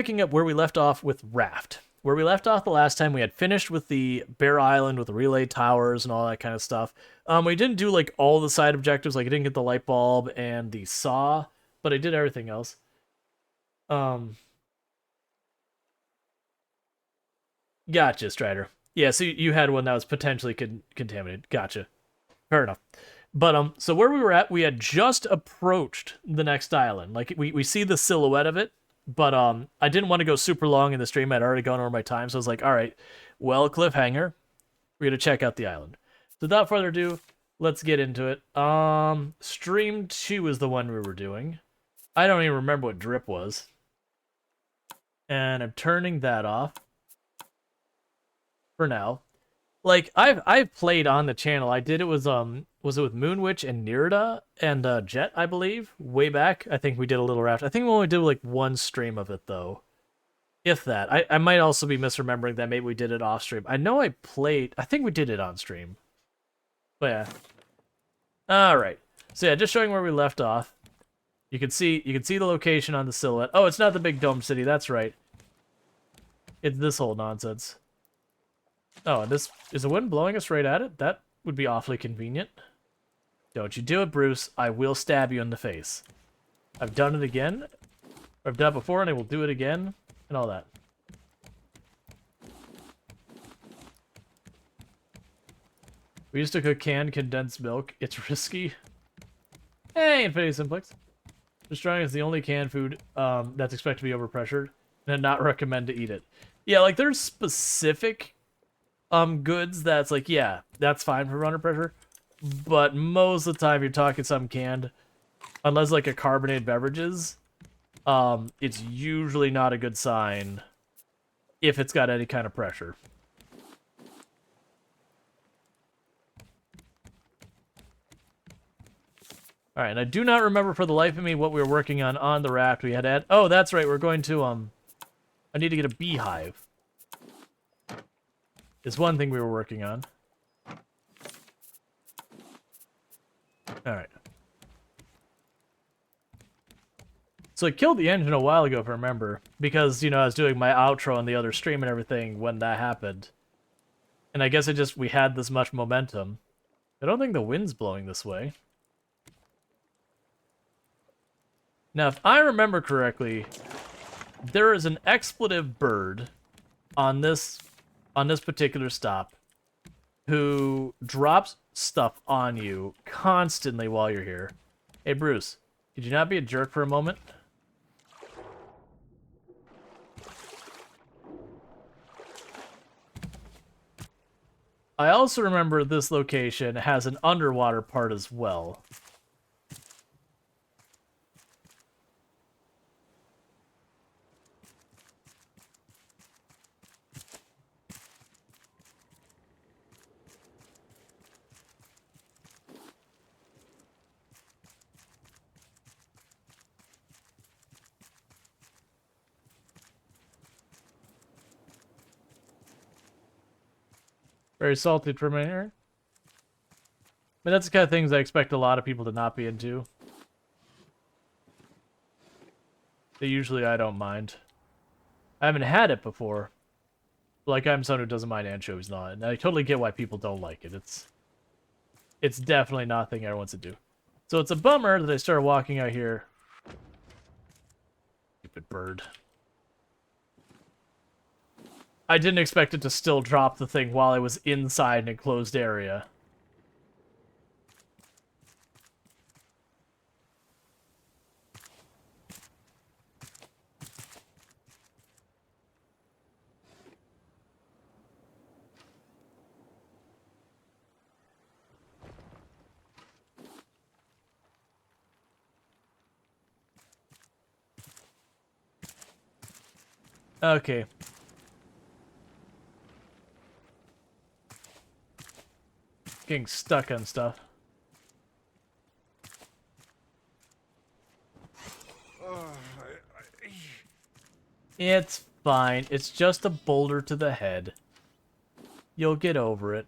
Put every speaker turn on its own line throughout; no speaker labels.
Picking up where we left off with Raft. Where we left off the last time, we had finished with the Bear Island with the relay towers and all that kind of stuff. We didn't do like all the side objectives, like I didn't get the light bulb and the saw, but I did everything else. Um, Gotcha, Strider. Yeah, so you had one that was potentially contaminated. Gotcha. Fair enough. But so where we were at, we had just approached the next island. Like we see the silhouette of it, but I didn't want to go super long in the stream. I'd already gone over my time, so I was like, all right, well, cliffhanger. We're gonna check out the island. So without further ado, let's get into it. Stream 2 is the one we were doing. I don't even remember what drip was. And I'm turning that off for now. Like I've played on the channel. I did it was it with Moonwitch and Nirida and Jet, I believe, way back. I think we did a little Raft. I think we only did like one stream of it though. If that. I might also be misremembering that. Maybe we did it off stream. I know I think we did it on stream. But yeah. Alright. So yeah, just showing where we left off. You can see the location on the silhouette. Oh, it's not the big dome city, that's right. It's this whole nonsense. Oh, and this is the wind blowing us right at it? That would be awfully convenient. Don't you do it, Bruce. I will stab you in the face. I've done it again. I've done it before, and I will do it again, and all that. We used to cook canned condensed milk. It's risky. Hey, Infinity Simplex. Destroying is the only canned food that's expected to be overpressured, and I'd not recommend to eat it. Yeah, like, there's specific goods that's like, yeah, that's fine for under pressure, but most of the time you're talking some canned, unless like a carbonated beverages, it's usually not a good sign if it's got any kind of pressure. All right, and I do not remember for the life of me what we were working on the raft. We had to add, oh, that's right, we're going to I need to get a beehive. Is one thing we were working on. Alright. So I killed the engine a while ago, if I remember. Because, you know, I was doing my outro on the other stream and everything when that happened. And I guess we had this much momentum. I don't think the wind's blowing this way. Now, if I remember correctly, there is an expletive bird on this particular stop who drops stuff on you constantly while you're here. Hey, Bruce, could you not be a jerk for a moment? I also remember this location has an underwater part as well. Very salty Terminator. But that's the kind of things I expect a lot of people to not be into. But usually I don't mind. I haven't had it before. Like, I'm someone who doesn't mind anchovies not, and I totally get why people don't like it. It's definitely not a thing everyone wants to do. So it's a bummer that I started walking out here. Stupid bird. I didn't expect it to still drop the thing while I was inside an enclosed area. Okay. Getting stuck on stuff. It's fine. It's just a boulder to the head. You'll get over it.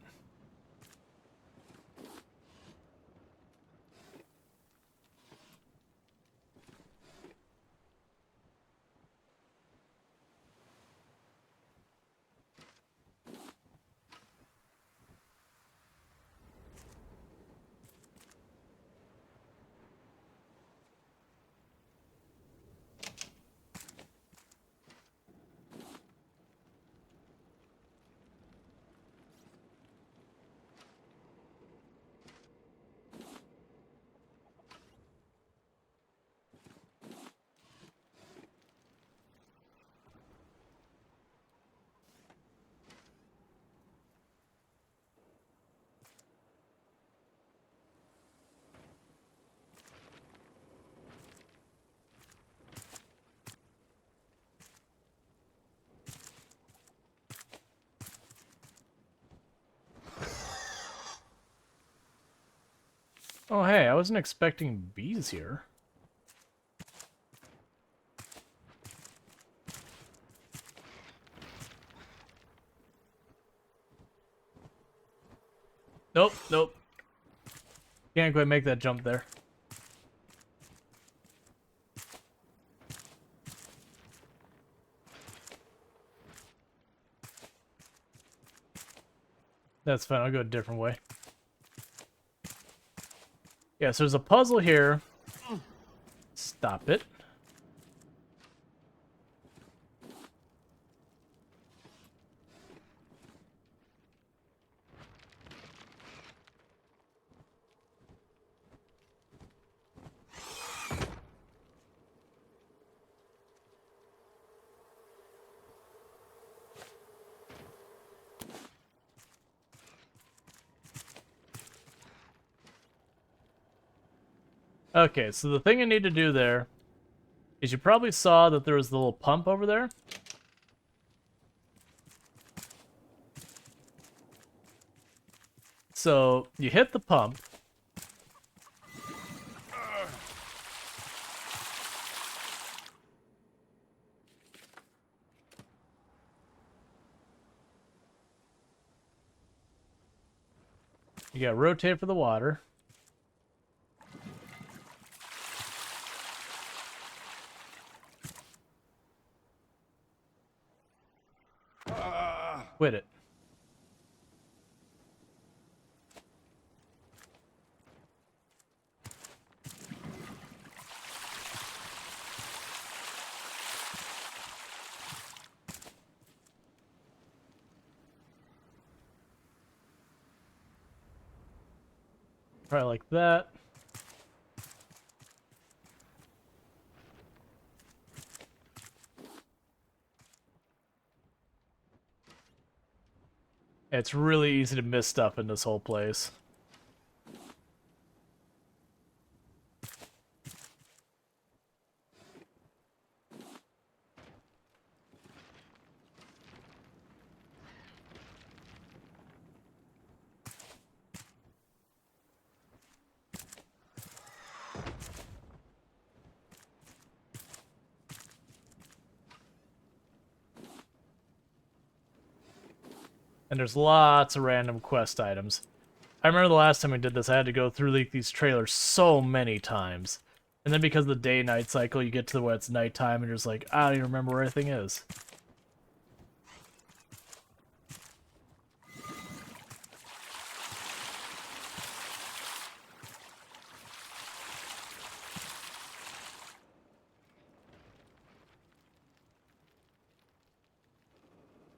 Oh, hey, I wasn't expecting bees here. Nope, nope. Can't quite make that jump there. That's fine, I'll go a different way. Yeah, so there's a puzzle here. Stop it. Okay, so the thing I need to do there is you probably saw that there was the little pump over there. So you hit the pump. You gotta rotate for the water. Quit it. Probably like that. It's really easy to miss stuff in this whole place. And there's lots of random quest items. I remember the last time we did this, I had to go through like these trailers so many times. And then because of the day-night cycle, you get to where it's nighttime and you're just like, I don't even remember where everything is.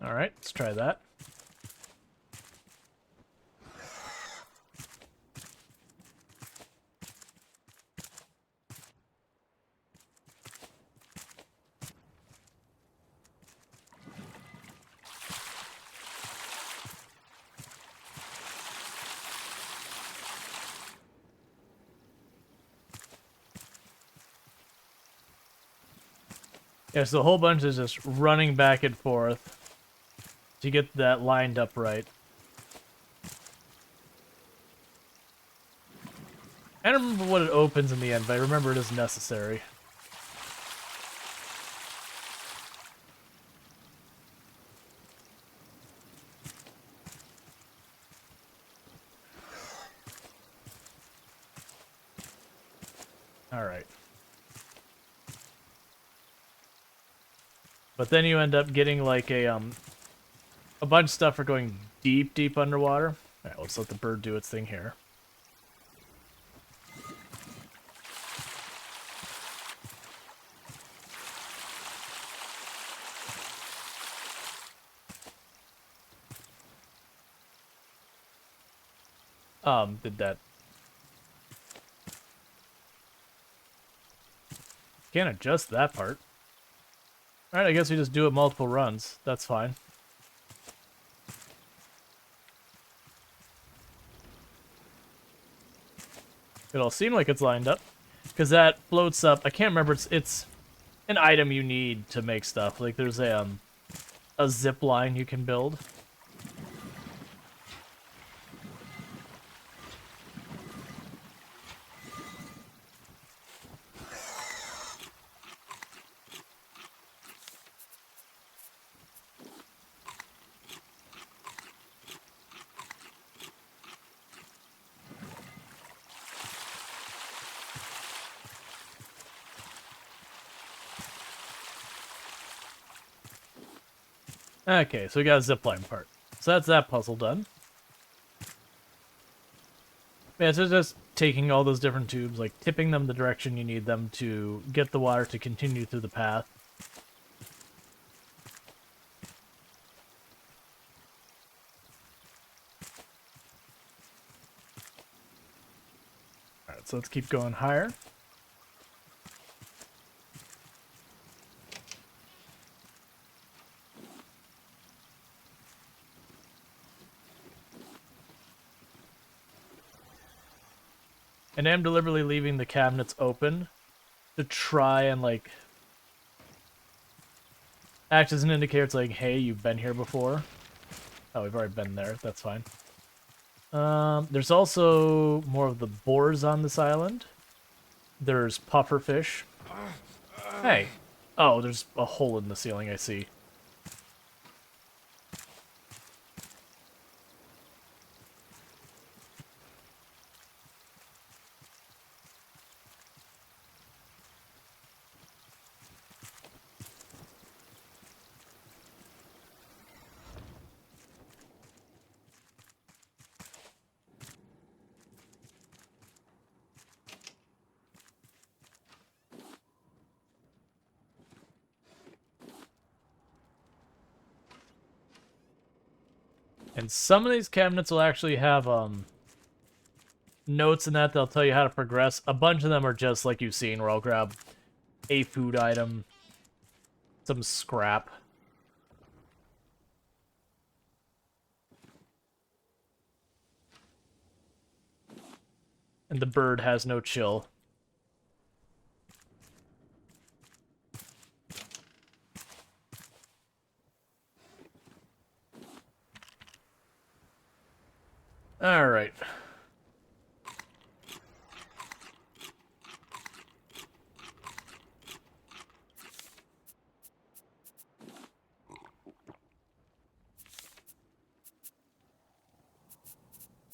Alright, let's try that. Yeah, so a whole bunch is just running back and forth to get that lined up right. I don't remember what it opens in the end, but I remember it is necessary. Alright. But then you end up getting like a bunch of stuff for going deep, deep underwater. Alright, let's let the bird do its thing here. Did that. Can't adjust that part. Alright, I guess we just do it multiple runs. That's fine. It'll seem like it's lined up. Because that floats up. I can't remember. It's an item you need to make stuff. Like there's a zip line you can build. Okay, so we got a zipline part. So that's that puzzle done. Yeah, so just taking all those different tubes, like tipping them the direction you need them to get the water to continue through the path. Alright, so let's keep going higher. And I'm deliberately leaving the cabinets open to try and, like, act as an indicator. It's like, hey, you've been here before. Oh, we've already been there. That's fine. There's also more of the boars on this island. There's pufferfish. Hey. Oh, there's a hole in the ceiling, I see. And some of these cabinets will actually have notes in that they'll tell you how to progress. A bunch of them are just like you've seen, where I'll grab a food item, some scrap. And the bird has no chill. Alright.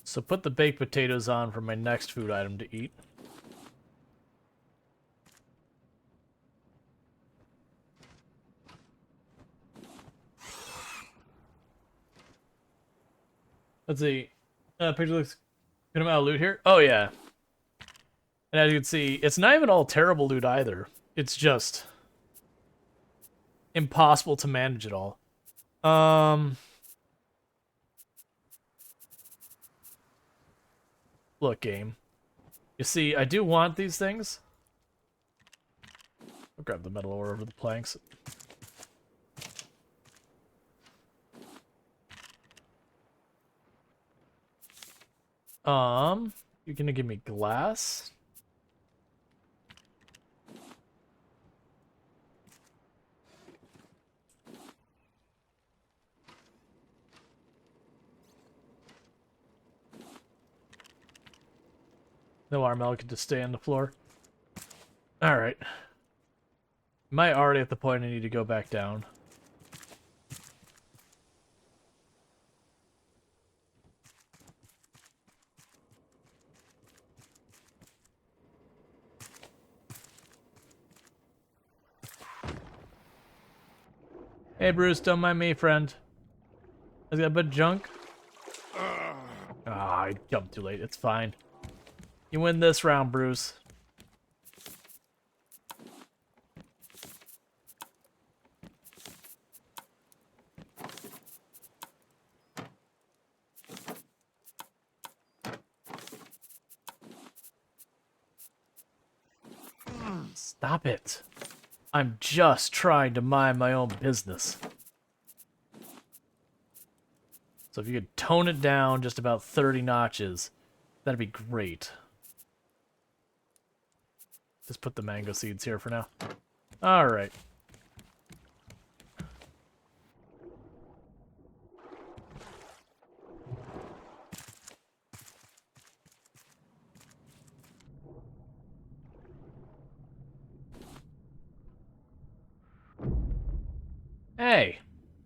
So put the baked potatoes on for my next food item to eat. Let's see. Picture looks good amount of loot here. Oh, yeah. And as you can see, it's not even all terrible loot either. It's just impossible to manage it all. Look, game. You see, I do want these things. I'll grab the metal ore over the planks. You're gonna give me glass? No, Armel could just stay on the floor. Alright. Am I already at the point I need to go back down? Hey, Bruce, don't mind me, friend. I got a bit of junk. Ah, I jumped too late. It's fine. You win this round, Bruce. Stop it. I'm just trying to mind my own business. So if you could tone it down just about 30 notches, that'd be great. Just put the mango seeds here for now. Alright. Hey,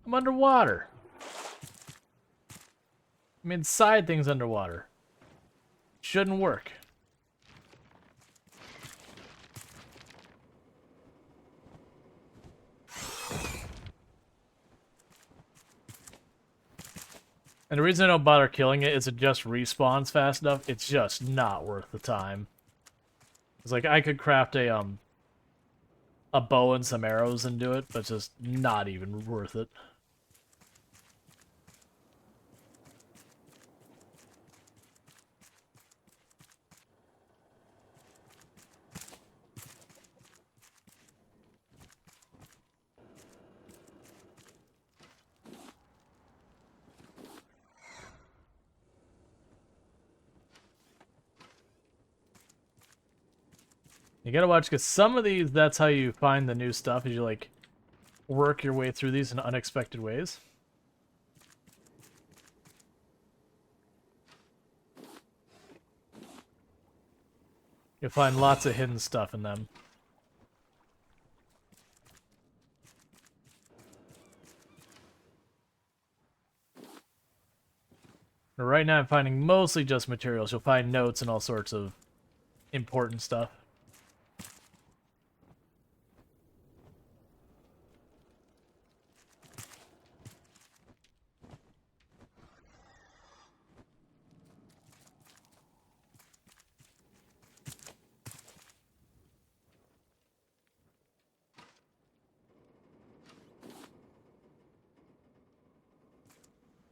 I'm underwater. I'm inside things underwater. Shouldn't work. And the reason I don't bother killing it is it just respawns fast enough. It's just not worth the time. It's like I could craft a bow and some arrows and do it, but it's just not even worth it. You gotta watch, because some of these, that's how you find the new stuff, is you, like, work your way through these in unexpected ways. You'll find lots of hidden stuff in them. But right now I'm finding mostly just materials. You'll find notes and all sorts of important stuff.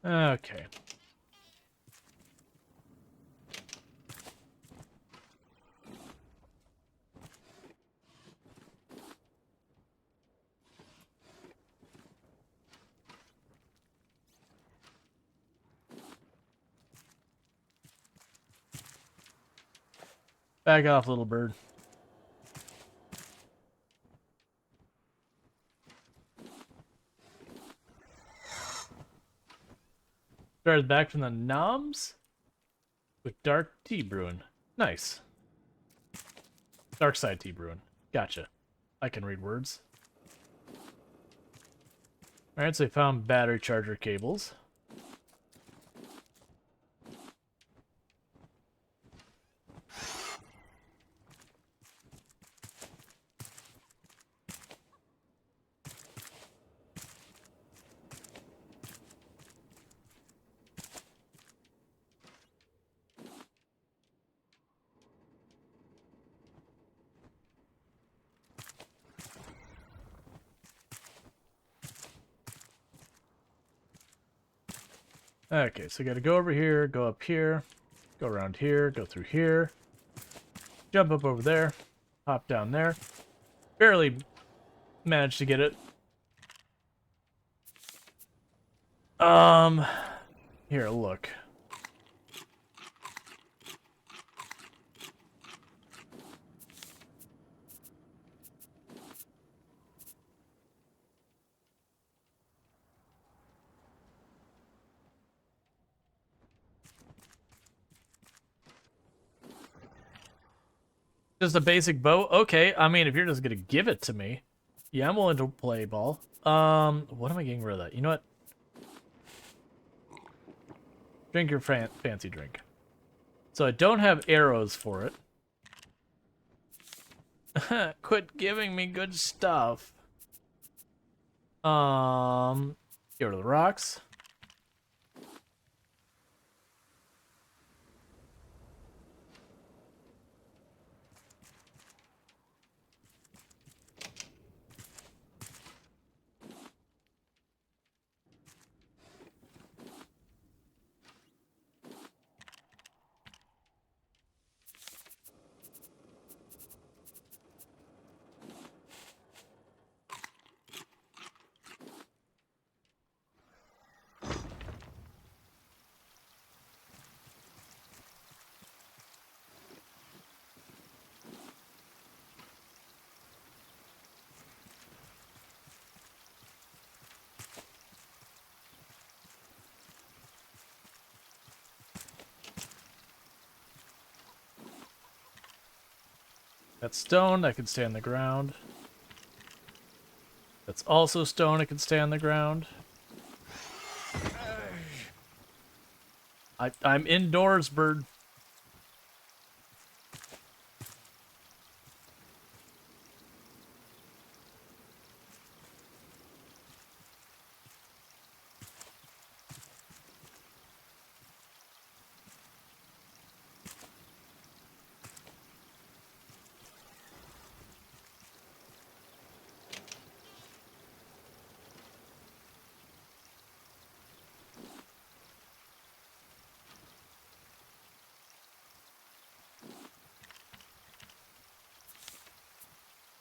Okay. Back off, little bird. Started back from the noms with dark tea brewing. Nice. Dark side tea brewing. Gotcha. I can read words. Alright, so I found battery charger cables. Okay, so I gotta go over here, go up here, go around here, go through here, jump up over there, hop down there. Barely managed to get it. Here, look. Just a basic bow? Okay, I mean, if you're just gonna give it to me, yeah, I'm willing to play ball. What am I getting rid of that? You know what? Drink your fancy drink. So I don't have arrows for it. Quit giving me good stuff. Get rid of the rocks. That's stone, that can stay on the ground. That's also stone, it can stay on the ground. I'm indoors, bird.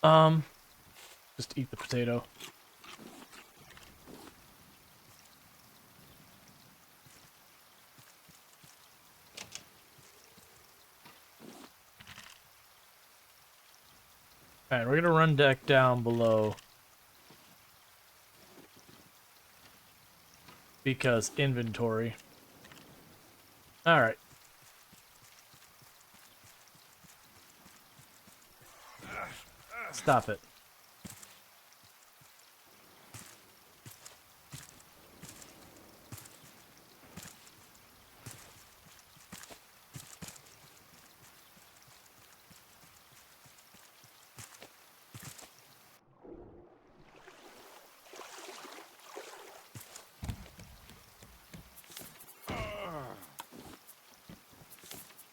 Just eat the potato. Alright, we're gonna run deck down below. Because inventory. Alright. Stop it.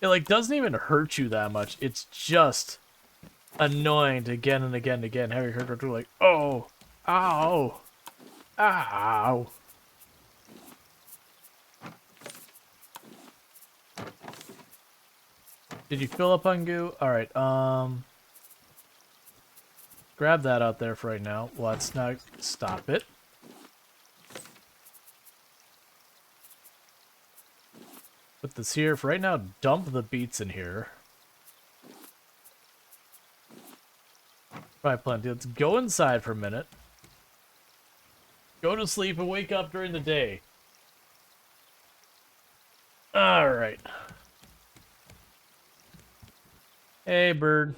It, like, doesn't even hurt you that much. It's just annoying to again and again and again have you heard her like, oh, ow, ow. Did you fill up on goo? Alright, grab that out there for right now. Let's not stop it. Put this here for right now. Dump the beets in here. Probably plenty. Let's go inside for a minute. Go to sleep and wake up during the day. Alright. Hey, bird.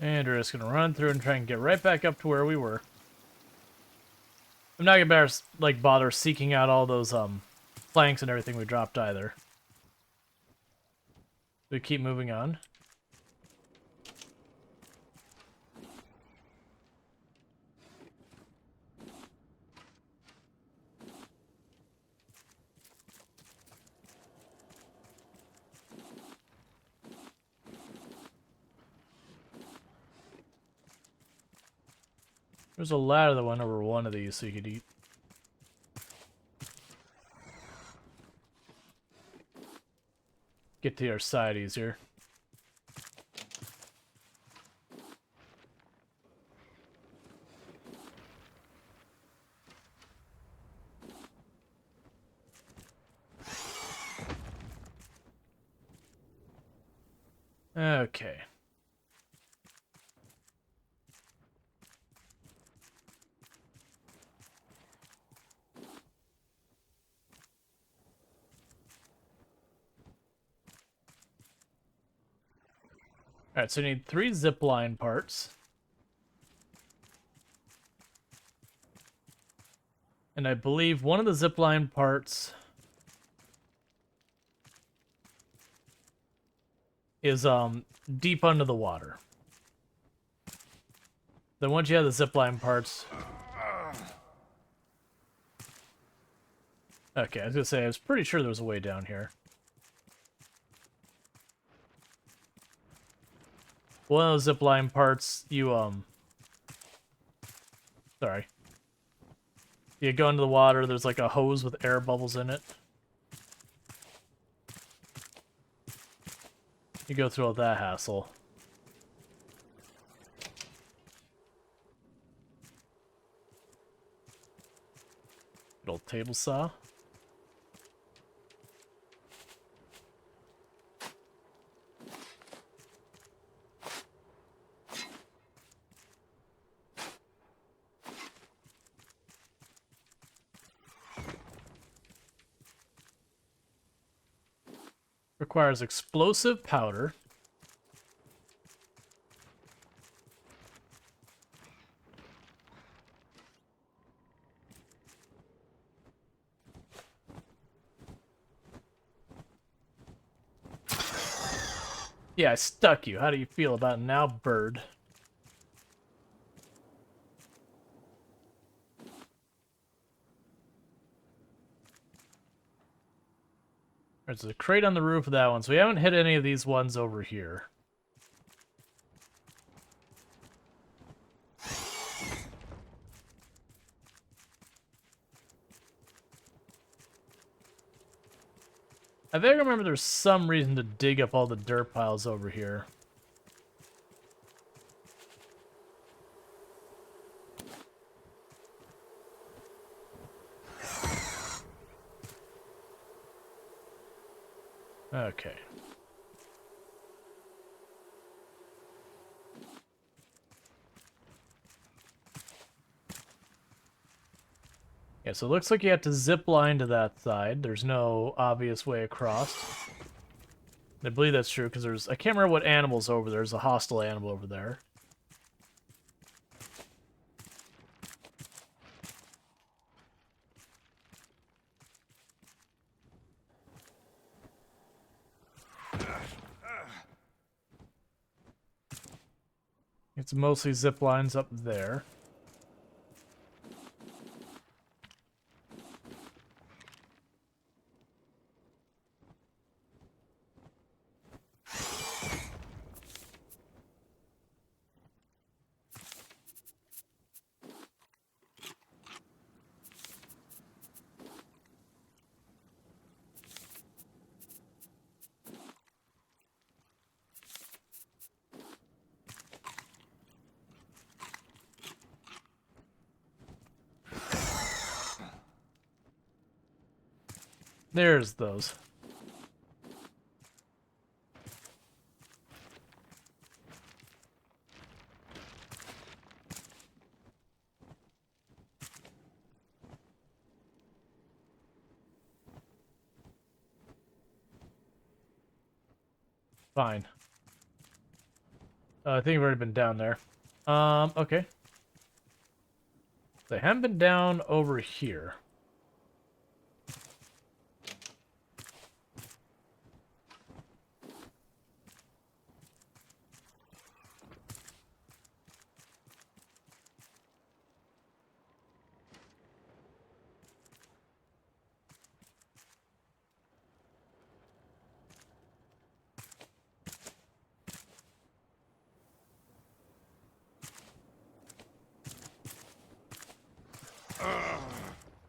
And we're just gonna run through and try and get right back up to where we were. I'm not gonna bother seeking out all those planks and everything we dropped either. We keep moving on. There's a ladder that went over one of these so you could eat. Get to your side easier. Okay. Alright, so you need 3 zipline parts. And I believe one of the zipline parts is deep under the water. Then once you have the zipline parts... Okay, I was gonna say, I was pretty sure there was a way down here. One of those zipline parts, you, sorry. You go into the water, there's like a hose with air bubbles in it. You go through all that hassle. Good old table saw. Requires explosive powder. Yeah, I stuck you. How do you feel about it now, bird? There's a crate on the roof of that one, so we haven't hit any of these ones over here. I vaguely remember there's some reason to dig up all the dirt piles over here. Okay. Yeah, so it looks like you have to zip line to that side. There's no obvious way across. I believe that's true, because there's... I can't remember what animal's over there. There's a hostile animal over there. It's mostly zip lines up there. There's those. Fine. I think we've already been down there. Okay. They haven't been down over here.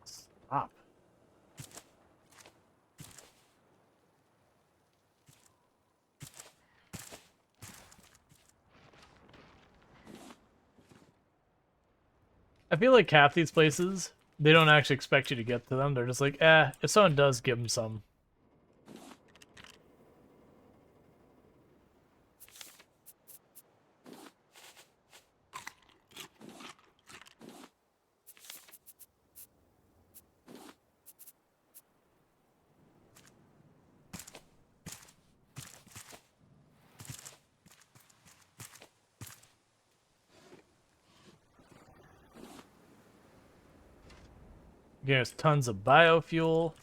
Stop. I feel like half these places, they don't actually expect you to get to them. They're just like, if someone does, give them some. There's tons of biofuel.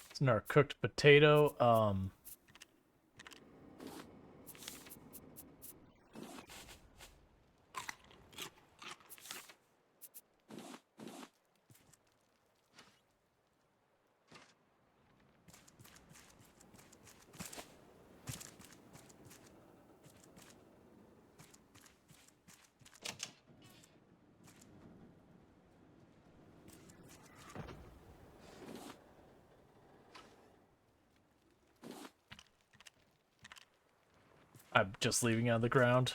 It's in our cooked potato. I'm just leaving it on the ground.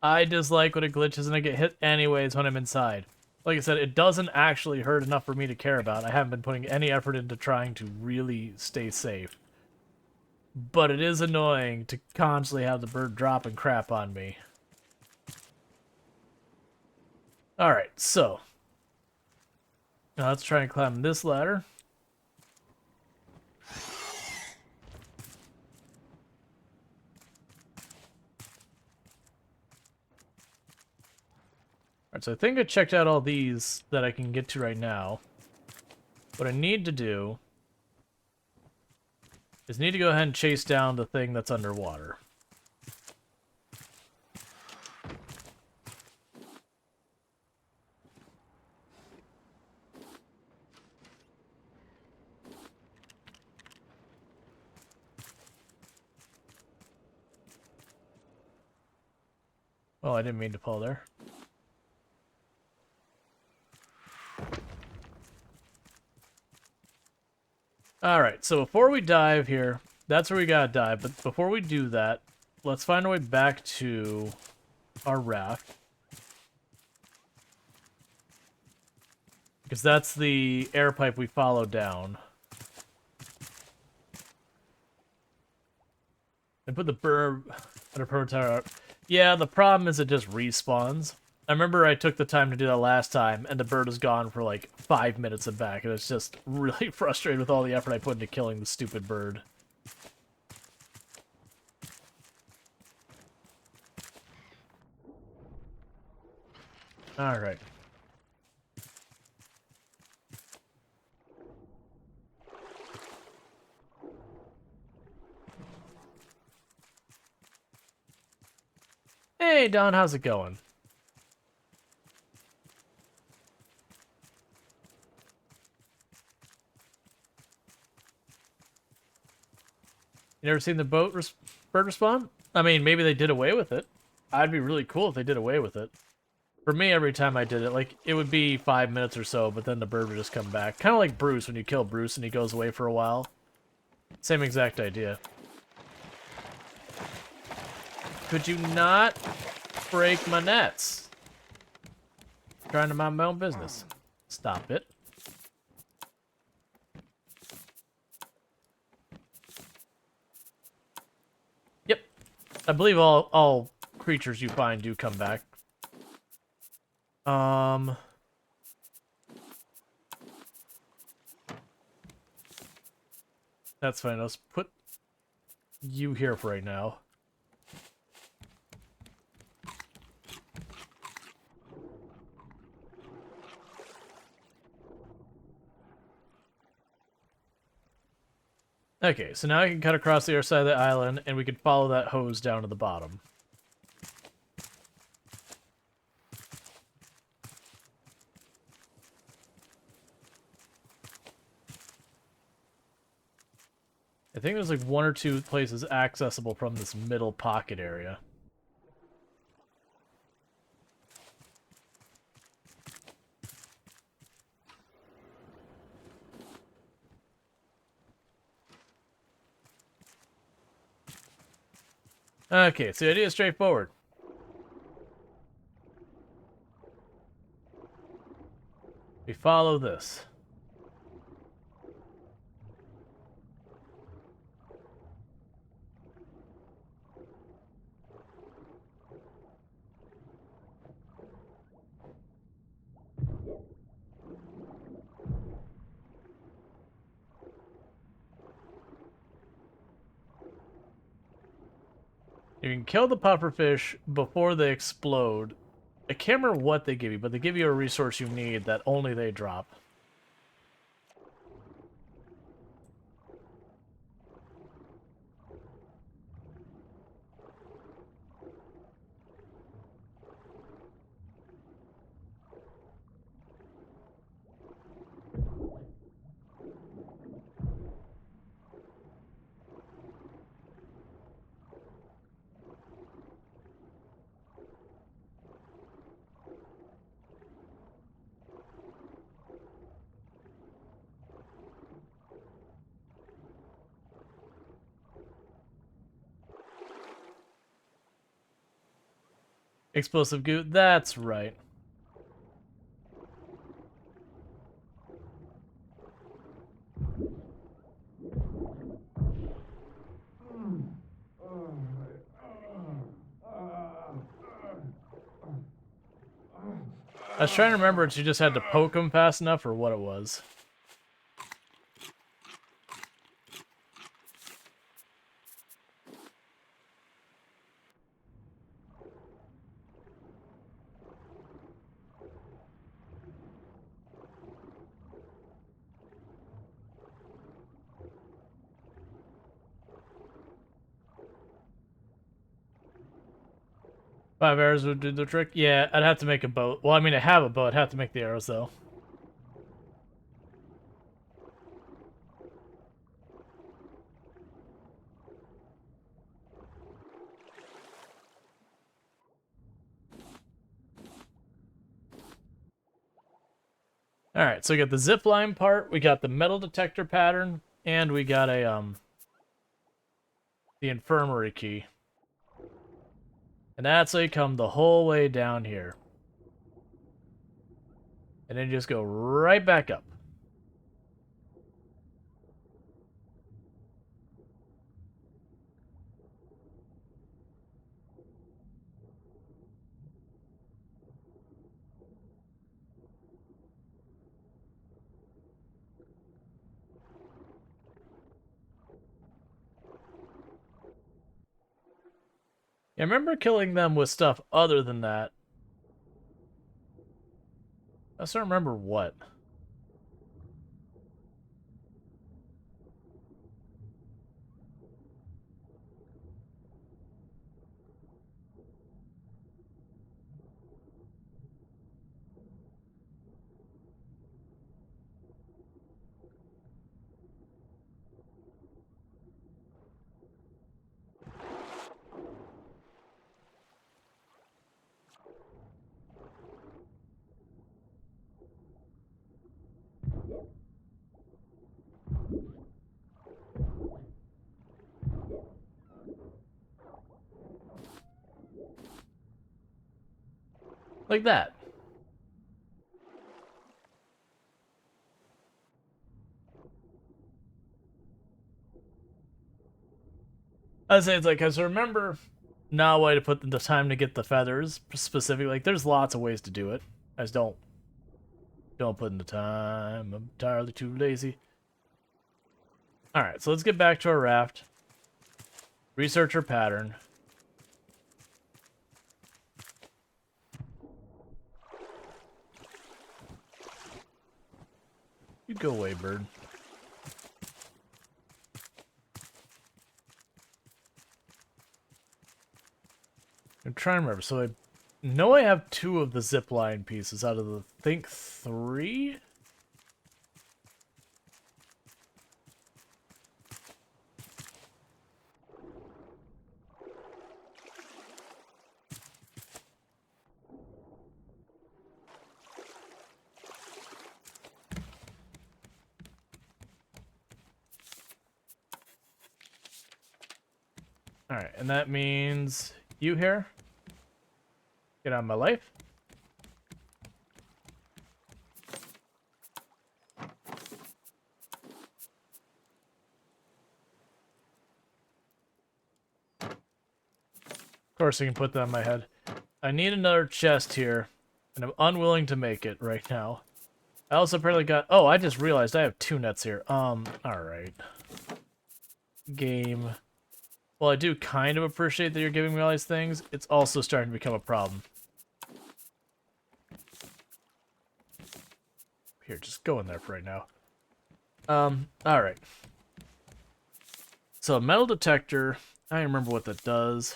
I dislike when it glitches and I get hit anyways when I'm inside. Like I said, it doesn't actually hurt enough for me to care about. I haven't been putting any effort into trying to really stay safe. But it is annoying to constantly have the bird dropping crap on me. Alright, so. Now let's try and climb this ladder. Alright, so I think I checked out all these that I can get to right now. What I need to do is need to go ahead and chase down the thing that's underwater. Oh, I didn't mean to pull there. Alright, so before we dive here, that's where we gotta dive, but before we do that, let's find our way back to our raft. Because that's the air pipe we followed down. And put the burb under prototype out. Yeah, the problem is it just respawns. I remember I took the time to do that last time, and the bird was gone for like 5 minutes and back, and it's just really frustrated with all the effort I put into killing the stupid bird. Alright. Hey, Don, how's it going? You never seen the bird respawn? I mean, maybe they did away with it. I'd be really cool if they did away with it. For me, every time I did it, like, it would be 5 minutes or so, but then the bird would just come back. Kind of like Bruce, when you kill Bruce and he goes away for a while. Same exact idea. Could you not break my nets? I'm trying to mind my own business. Stop it. Yep. I believe all creatures you find do come back. That's fine. Let's put you here for right now. Okay, so now I can cut across the other side of the island, and we can follow that hose down to the bottom. I think there's like 1 or 2 places accessible from this middle pocket area. Okay, so the idea is straightforward. We follow this. You can kill the pufferfish before they explode. I can't remember what they give you, but they give you a resource you need that only they drop. Explosive goo. That's right. I was trying to remember if you just had to poke him fast enough or what it was. Five arrows would do the trick? Yeah, I'd have to make a boat. Well, I mean, I have a boat. I'd have to make the arrows, though. Alright, so we got the zip line part, we got the metal detector pattern, and we got the infirmary key. And that's how you come the whole way down here. And then you just go right back up. I remember killing them with stuff other than that. I just don't remember what. Like that. I say it's like, because I remember not why to put the time to get the feathers specifically. Like, there's lots of ways to do it. I just don't put in the time. I'm entirely too lazy. Alright, so let's get back to our raft. Research our pattern. You go away, bird. I'm trying to remember. So I know I have 2 of the zipline pieces out of the, I think, 3? Alright, and that means you here. Get out of my life. Of course I can put that on my head. I need another chest here, and I'm unwilling to make it right now. I also apparently got... Oh, I just realized I have 2 nets here. Alright. Game. Well, I do kind of appreciate that you're giving me all these things. It's also starting to become a problem. Here, just go in there for right now. Alright. So, metal detector. I don't remember what that does.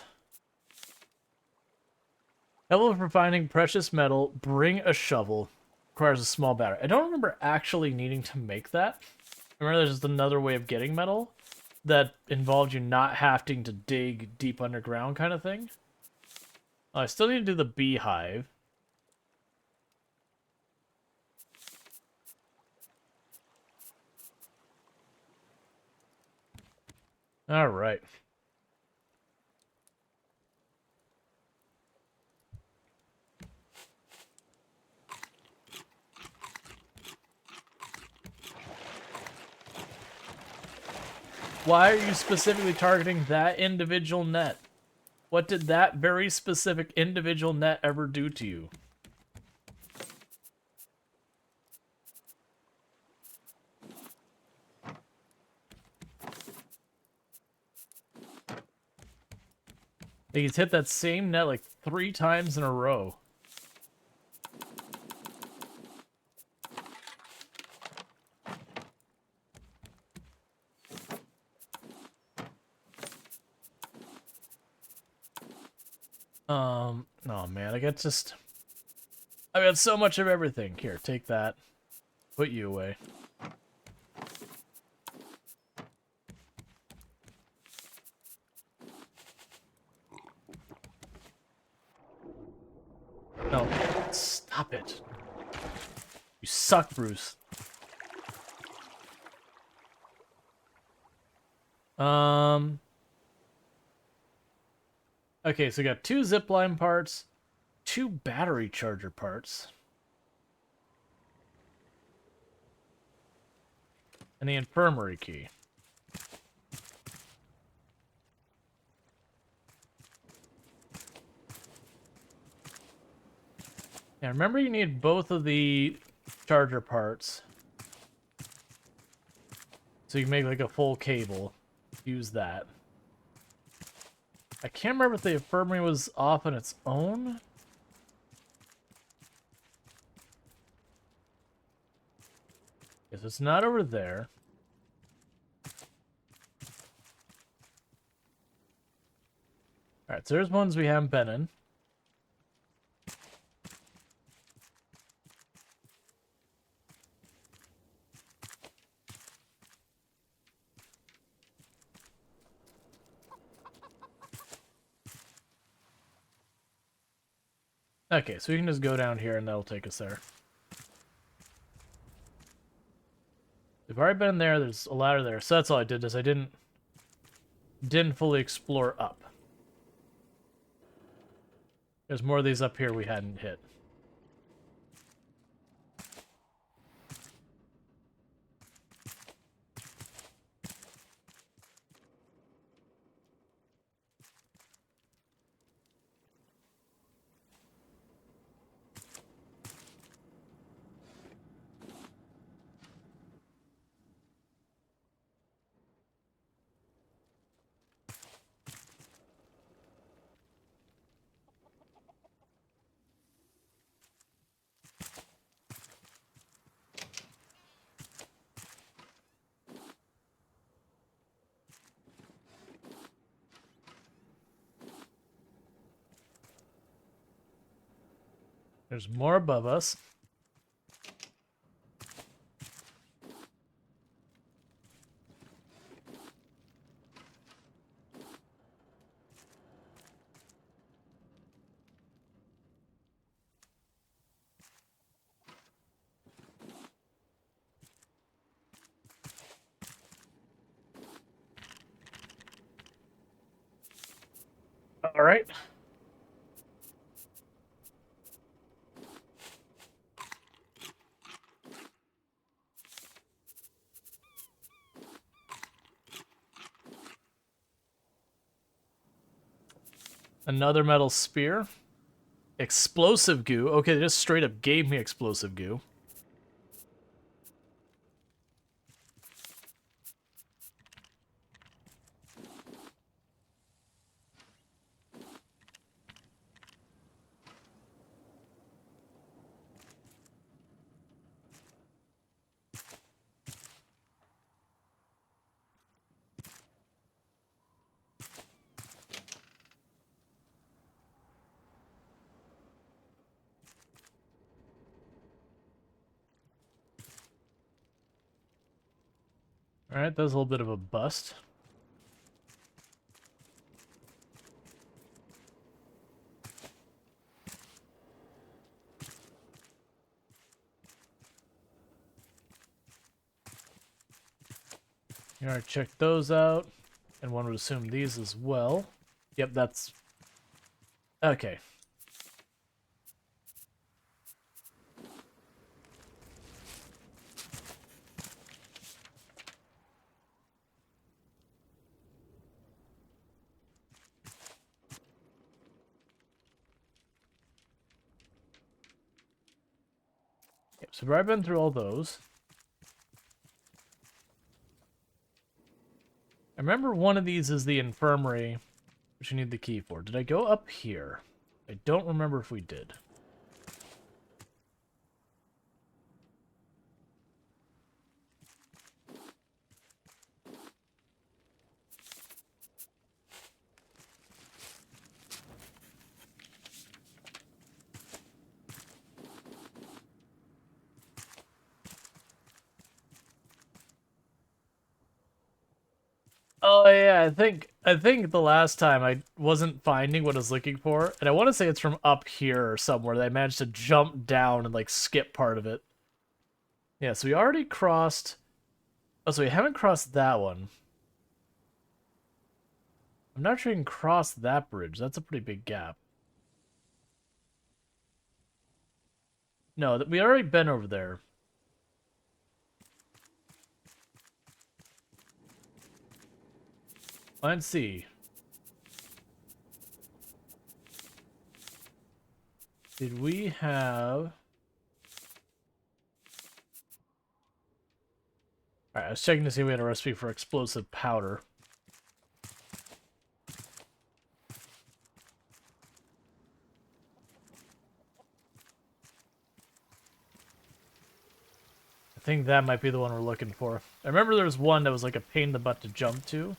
Level for finding precious metal. Bring a shovel. Requires a small battery. I don't remember actually needing to make that. I remember there's just another way of getting metal that involved you not having to dig deep underground kind of thing. I still need to do the beehive. Alright. Why are you specifically targeting that individual net? What did that very specific individual net ever do to you? He's hit that same net like 3 times in a row. Oh man, I got so much of everything. Here, take that. Put you away. No, stop it. You suck, Bruce. Okay, so we got 2 zipline parts, 2 battery charger parts, and the infirmary key. Yeah, remember you need both of the charger parts. So you can make like a full cable. Use that. I can't remember if the infirmary was off on its own. If it's not over there. Alright, so there's ones we haven't been in. Okay, so we can just go down here and that'll take us there. We've already been there, there's a ladder there, so that's all I did, is I didn't fully explore up. There's more of these up here we hadn't hit. There's more above us. All right. Another metal spear. Explosive goo. Okay, they just straight up gave me explosive goo. All right, that was a little bit of a bust. All right, check those out. And one would assume these as well. Yep, that's... Okay. So I've been through all those. I remember one of these is the infirmary, which you need the key for. Did I go up here? I don't remember if we did. Oh yeah, I think the last time I wasn't finding what I was looking for, and I want to say it's from up here or somewhere that I managed to jump down and like skip part of it. Yeah, so we already crossed. Oh, so we haven't crossed that one. I'm not sure you can cross that bridge. That's a pretty big gap. No, we already been over there. Let's see. Did we have... Alright, I was checking to see if we had a recipe for explosive powder. I think that might be the one we're looking for. I remember there was one that was like a pain in the butt to jump to.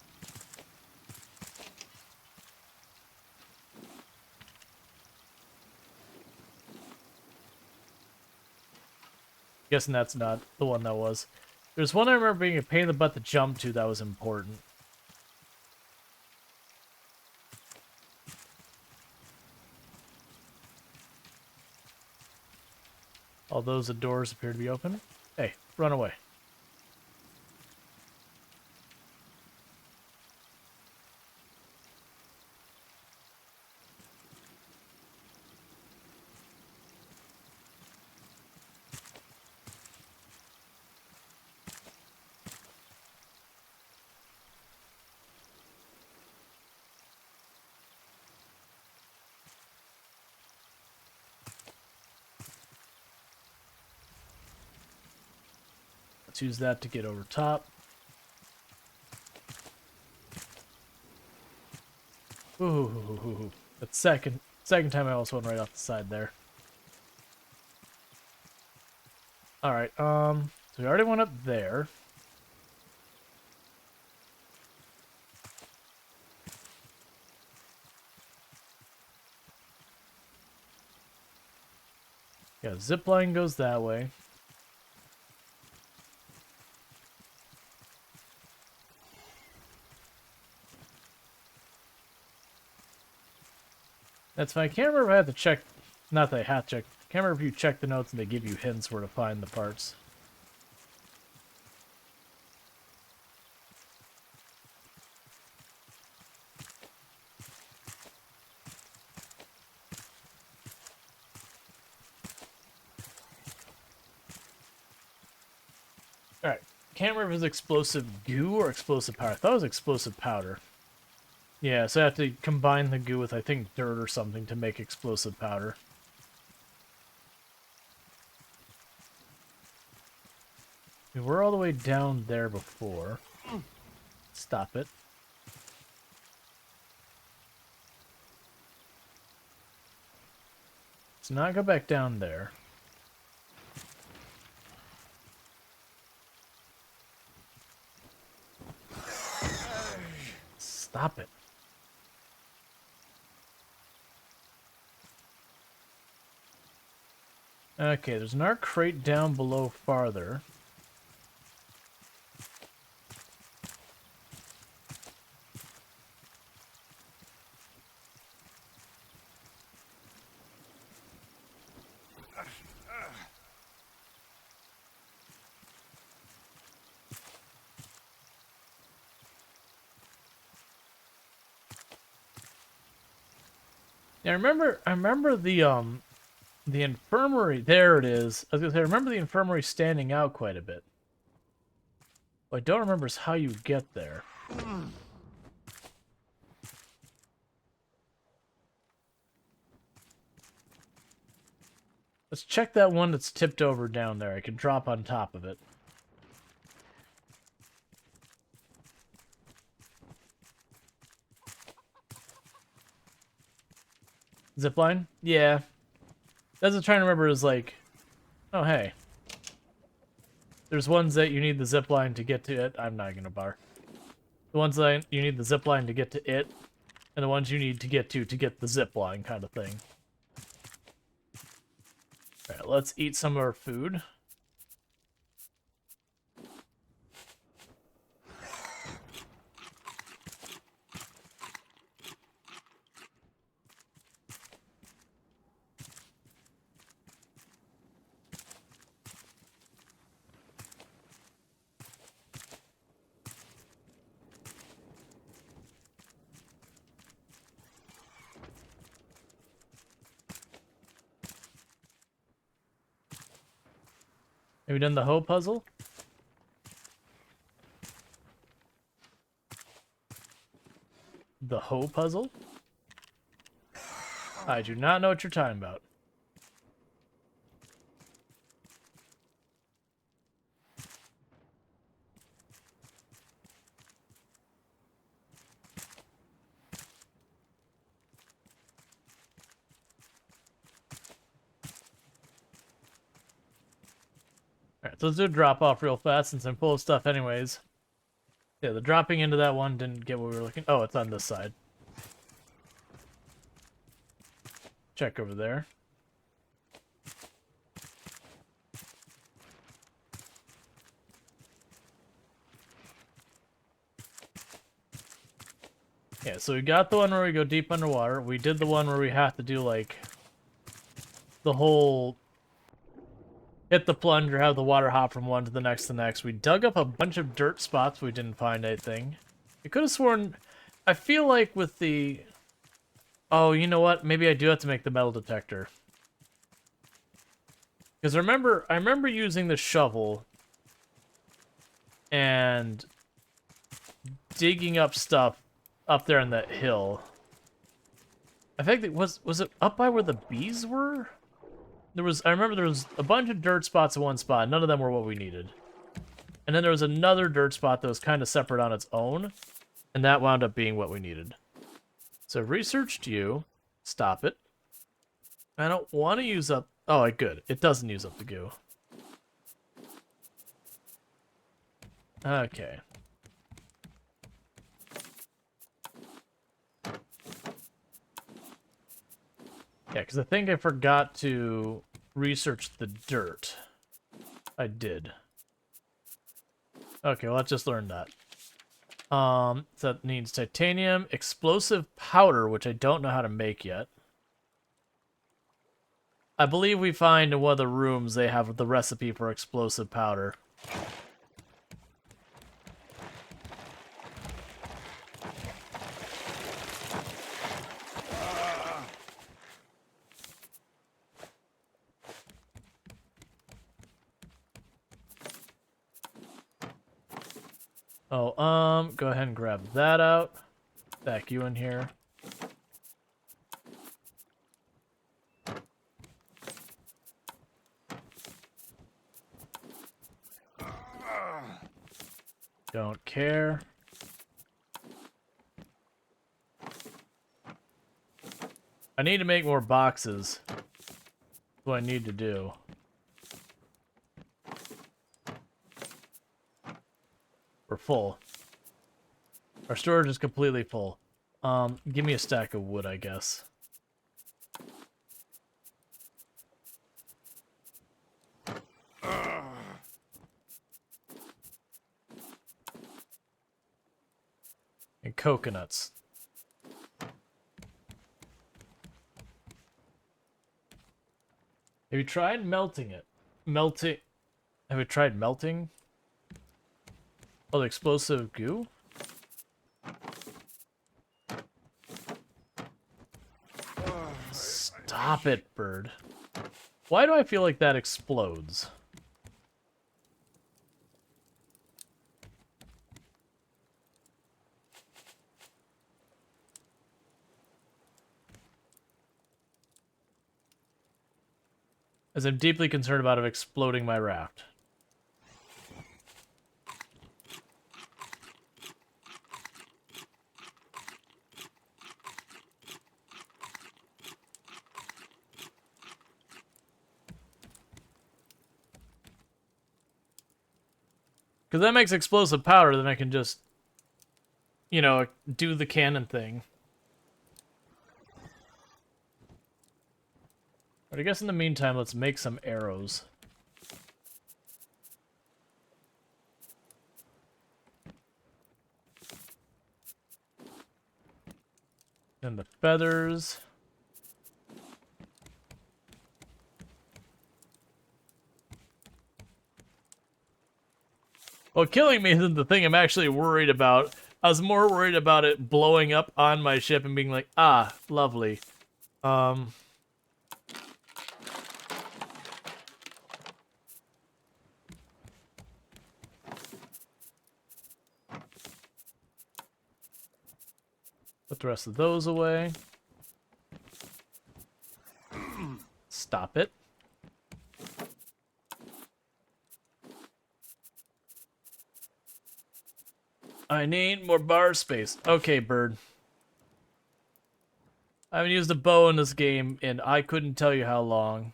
Guessing that's not the one that was. There's one I remember being a pain in the butt to jump to that was important. All those doors appear to be open. Hey, run away. Let's use that to get over top. Ooh, that's second time I also went right off the side there. Alright, so we already went up there. Yeah, zip line goes that way. That's fine. I can't remember if I had to check. Not that I had to check. I can't remember if you check the notes and they give you hints where to find the parts. Alright. Can't remember if it was explosive goo or explosive powder. I thought it was explosive powder. Yeah, so I have to combine the goo with, I think, dirt or something to make explosive powder. We were all the way down there before. Stop it. Let's not go back down there. Stop it. Okay, there's an arc crate down below farther. Yeah, I remember the infirmary. There it is. I was gonna say, I remember the infirmary standing out quite a bit. What I don't remember is how you get there. Let's check that one that's tipped over down there. I can drop on top of it. Zipline? Yeah. That's what I'm trying to remember is like... Oh, hey. There's ones that you need the zipline to get to it. I'm not going to bar. The ones that you need the zipline to get to it, and the ones you need to get the zipline kind of thing. Alright, let's eat some of our food. Have you done the hoe puzzle? The hoe puzzle? I do not know what you're talking about. Alright, so let's do a drop off real fast since I'm full of stuff anyways. Yeah, the dropping into that one didn't get what we were looking... Oh, it's on this side. Check over there. Yeah, so we got the one where we go deep underwater. We did the one where we have to do, like, the whole... hit the plunger, have the water hop from one to the next to the next. We dug up a bunch of dirt spots. We didn't find anything. I could have sworn... I feel like with the... Oh, you know what? Maybe I do have to make the metal detector. Because I remember using the shovel and digging up stuff up there on that hill. I think it was it up by where the bees were? I remember there was a bunch of dirt spots in one spot. None of them were what we needed. And then there was another dirt spot that was kind of separate on its own, and that wound up being what we needed. So I've researched you. Stop it. I don't want to use up... Oh, good. It doesn't use up the goo. Okay. Yeah, because I think I forgot to research the dirt. I did. Okay, well, let's just learn that. So that needs titanium, explosive powder, which I don't know how to make yet. I believe we find in one of the rooms they have the recipe for explosive powder. Oh, go ahead and grab that out. Back you in here. Don't care. I need to make more boxes. That's what I need to do. We're full. Our storage is completely full. Give me a stack of wood, I guess. And coconuts. Have you tried melting it? Have you tried melting? Oh, the explosive goo? Stop it, bird. Why do I feel like that explodes? as I'm deeply concerned about it exploding my raft. Because that makes explosive powder, then I can just, you know, do the cannon thing. But I guess in the meantime, let's make some arrows. And the feathers. Well, killing me isn't the thing I'm actually worried about. I was more worried about it blowing up on my ship and being like, ah, lovely. Put the rest of those away. Stop it. I need more bar space. Okay, bird. I haven't used a bow in this game, and I couldn't tell you how long.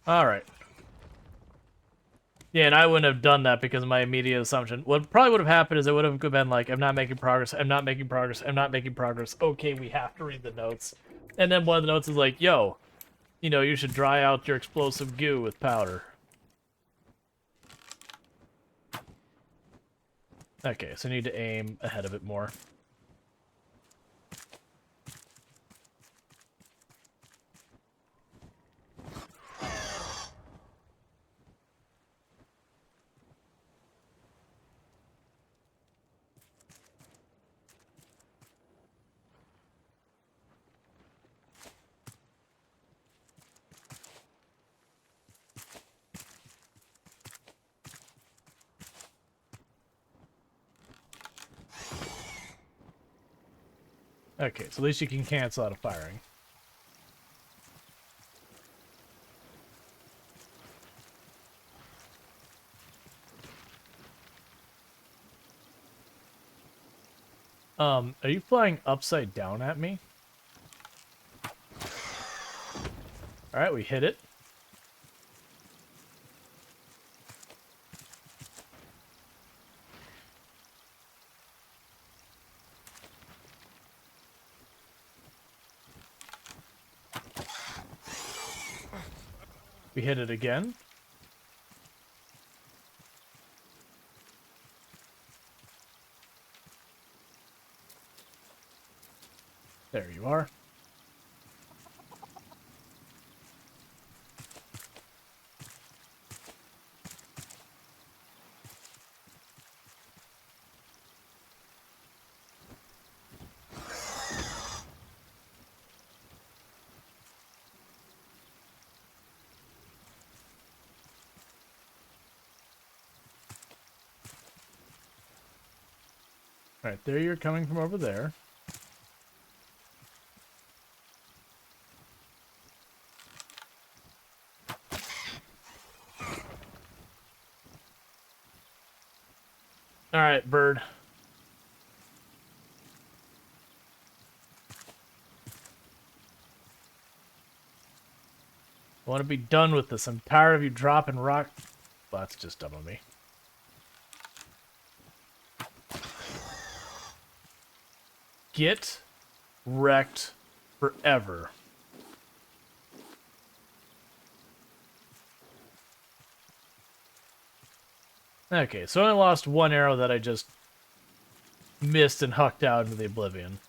Alright. Yeah, and I wouldn't have done that because of my immediate assumption. What probably would have happened is it would have been like, I'm not making progress, I'm not making progress, I'm not making progress. Okay, we have to read the notes. And then one of the notes is like, yo, you know, you should dry out your explosive goo with powder. Okay, so I need to aim ahead of it more. Okay, so at least you can cancel out of firing. Are you flying upside down at me? Alright, we hit it. We hit it again. There you are. Alright, there you're coming from over there. Alright, bird. I want to be done with this. I'm tired of you dropping rock. Well, that's just dumb of me. Get wrecked forever. Okay, so I lost one arrow that I just missed and hucked out into the oblivion.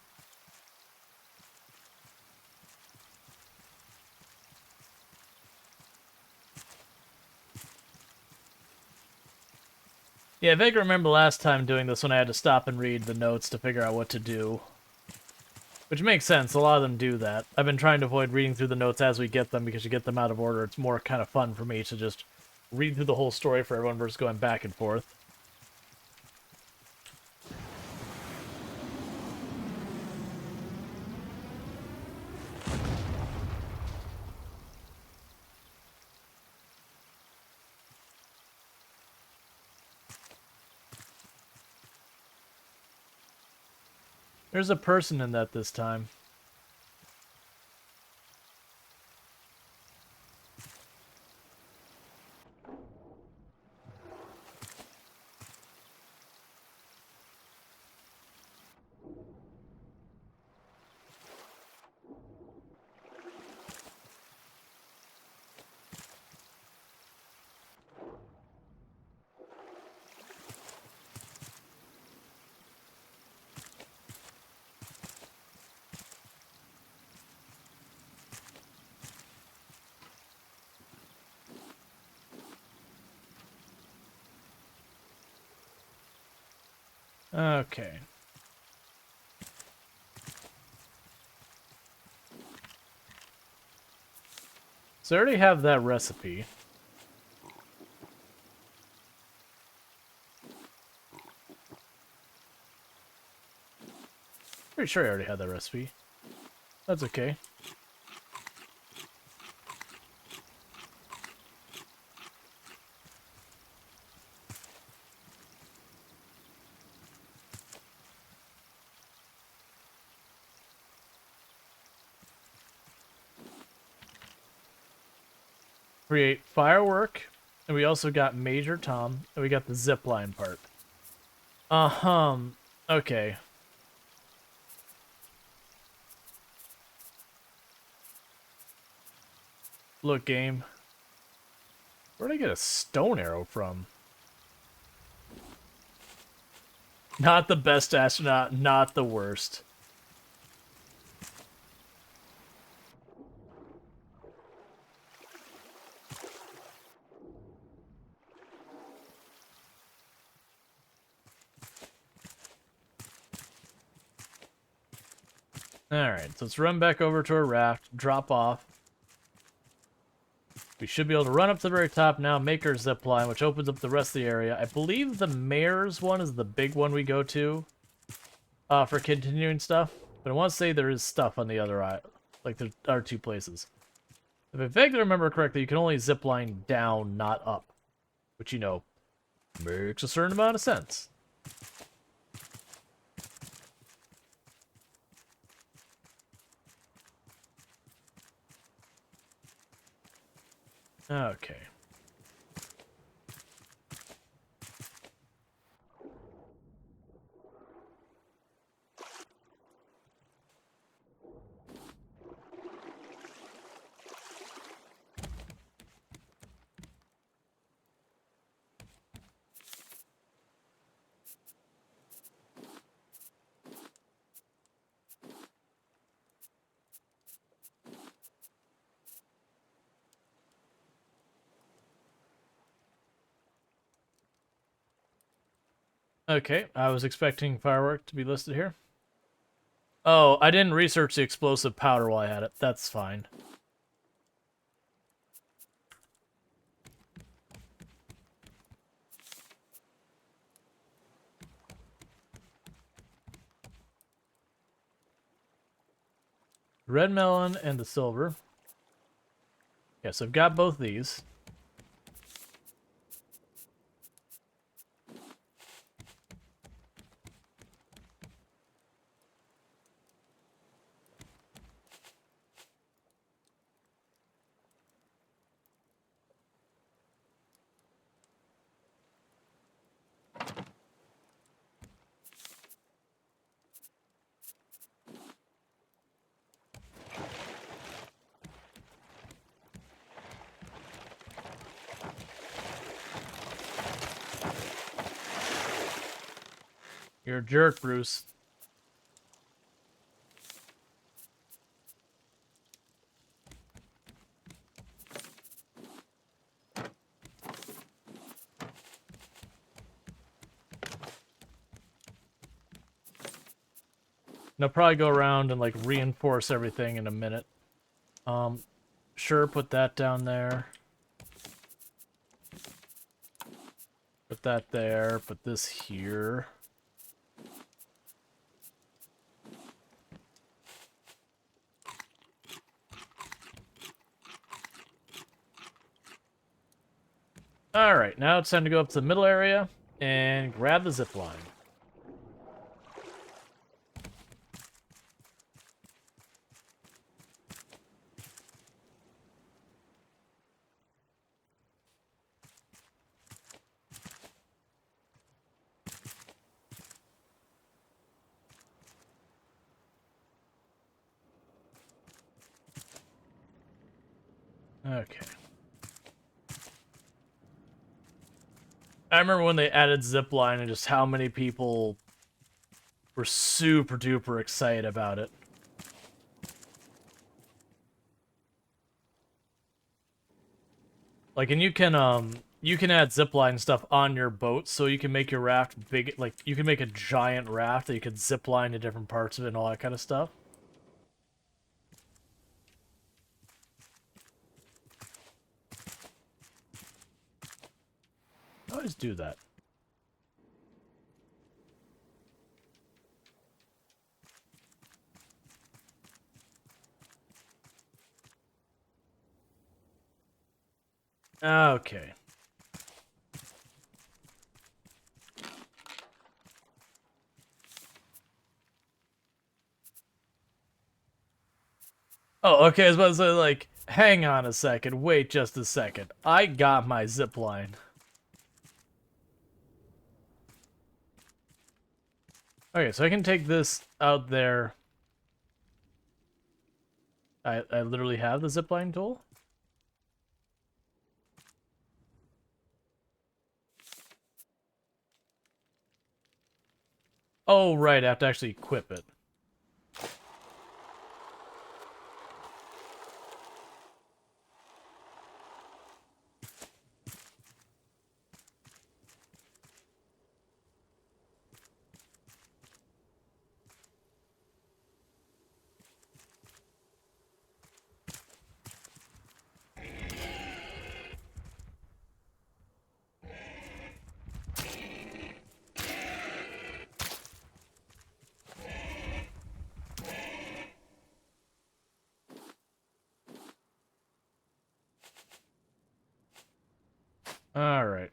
Yeah, I vaguely remember last time doing this when I had to stop and read the notes to figure out what to do. Which makes sense, a lot of them do that. I've been trying to avoid reading through the notes as we get them because you get them out of order. It's more kind of fun for me to just read through the whole story for everyone versus going back and forth. There's a person in that this time. Okay. So I already have that recipe. Pretty sure I already had that recipe. That's okay. Create firework, and we also got Major Tom, and we got the zipline part. Okay. Look, game. Where'd I get a stone arrow from? Not the best astronaut, not the worst. Alright, so let's run back over to our raft, drop off. We should be able to run up to the very top now, make our zip line, which opens up the rest of the area. I believe the mayor's one is the big one we go to for continuing stuff. But I want to say there is stuff on the other eye, like there are two places. If I vaguely remember correctly, you can only zip line down, not up. Which, you know, makes a certain amount of sense. Okay. Okay, I was expecting firework to be listed here. Oh, I didn't research the explosive powder while I had it. That's fine. Red melon and the silver. Yes, I've got both these. You're a jerk, Bruce. And I'll probably go around and like reinforce everything in a minute. Sure, put that down there. Put that there, put this here. Alright, now it's time to go up to the middle area and grab the zip line. Okay. I remember when they added zipline and just how many people were super duper excited about it. Like, and you can add zipline stuff on your boat, so you can make your raft big. Like, you can make a giant raft that you could zipline to different parts of it and all that kind of stuff. I always do that. Okay. Oh, okay, I was about to say, like, hang on a second, wait just a second. I got my zipline. Okay, so I can take this out there. I literally have the zipline tool. Oh, right, I have to actually equip it. Alright.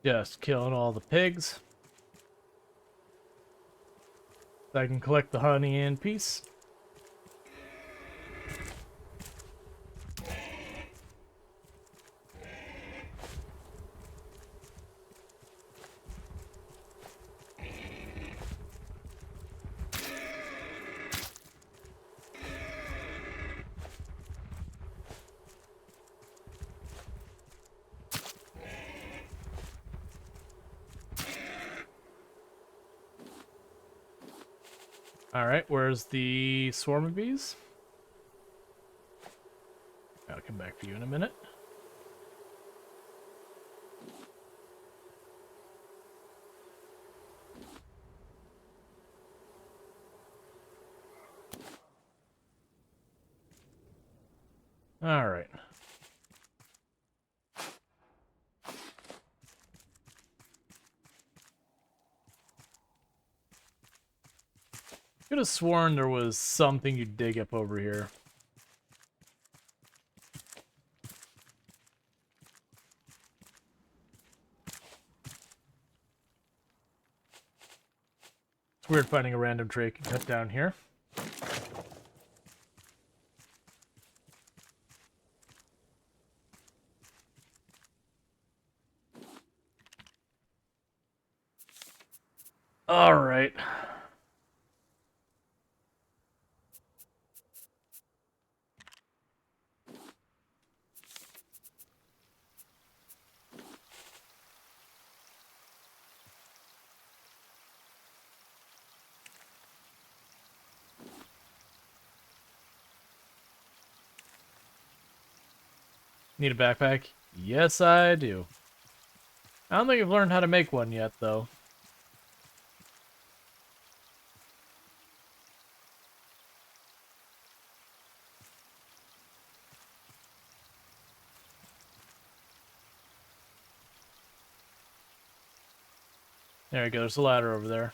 Just killing all the pigs. So I can collect the honey in peace. Alright, where's the swarm of bees? I'll come back for you in a minute. Alright. Could have sworn there was something you dig up over here. It's weird finding a random tree you can cut down here. Alright. Need a backpack? Yes, I do. I don't think I've learned how to make one yet, though. There we go. There's a ladder over there.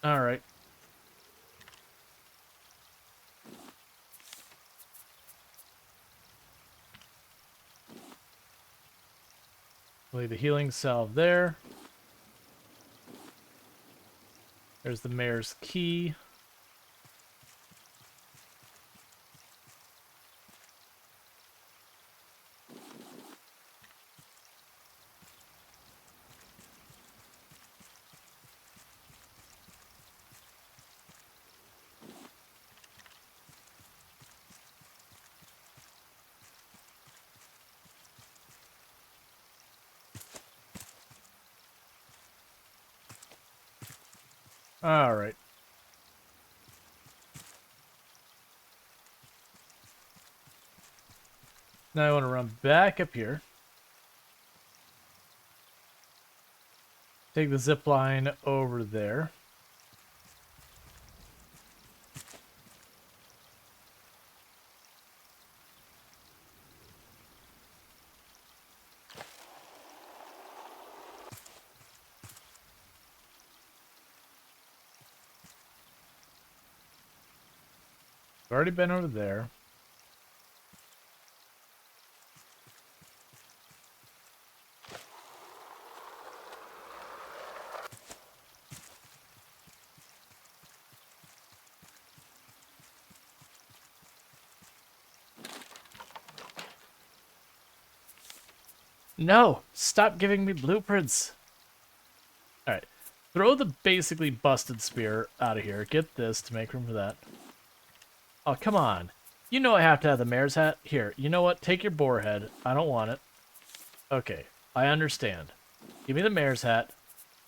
All right. Leave the healing salve there. There's the mayor's key. All right. Now I want to run back up here. Take the zip line over there. I've already been over there. No! Stop giving me blueprints! Alright. Throw the basically busted spear out of here. Get this to make room for that. Oh, come on. You know I have to have the mayor's hat. Here, you know what? Take your boar head. I don't want it. Okay, I understand. Give me the mayor's hat.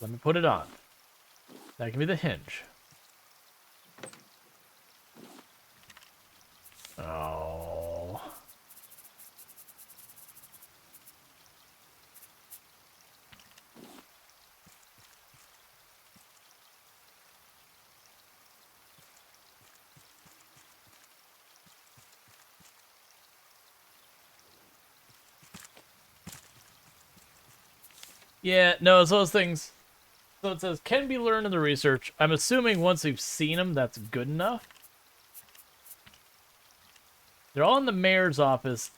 Let me put it on. Now give me the hinge. Oh. Yeah, no, it's those things. So it says, can be learned in the research. I'm assuming once we've seen them, that's good enough. They're all in the mayor's office,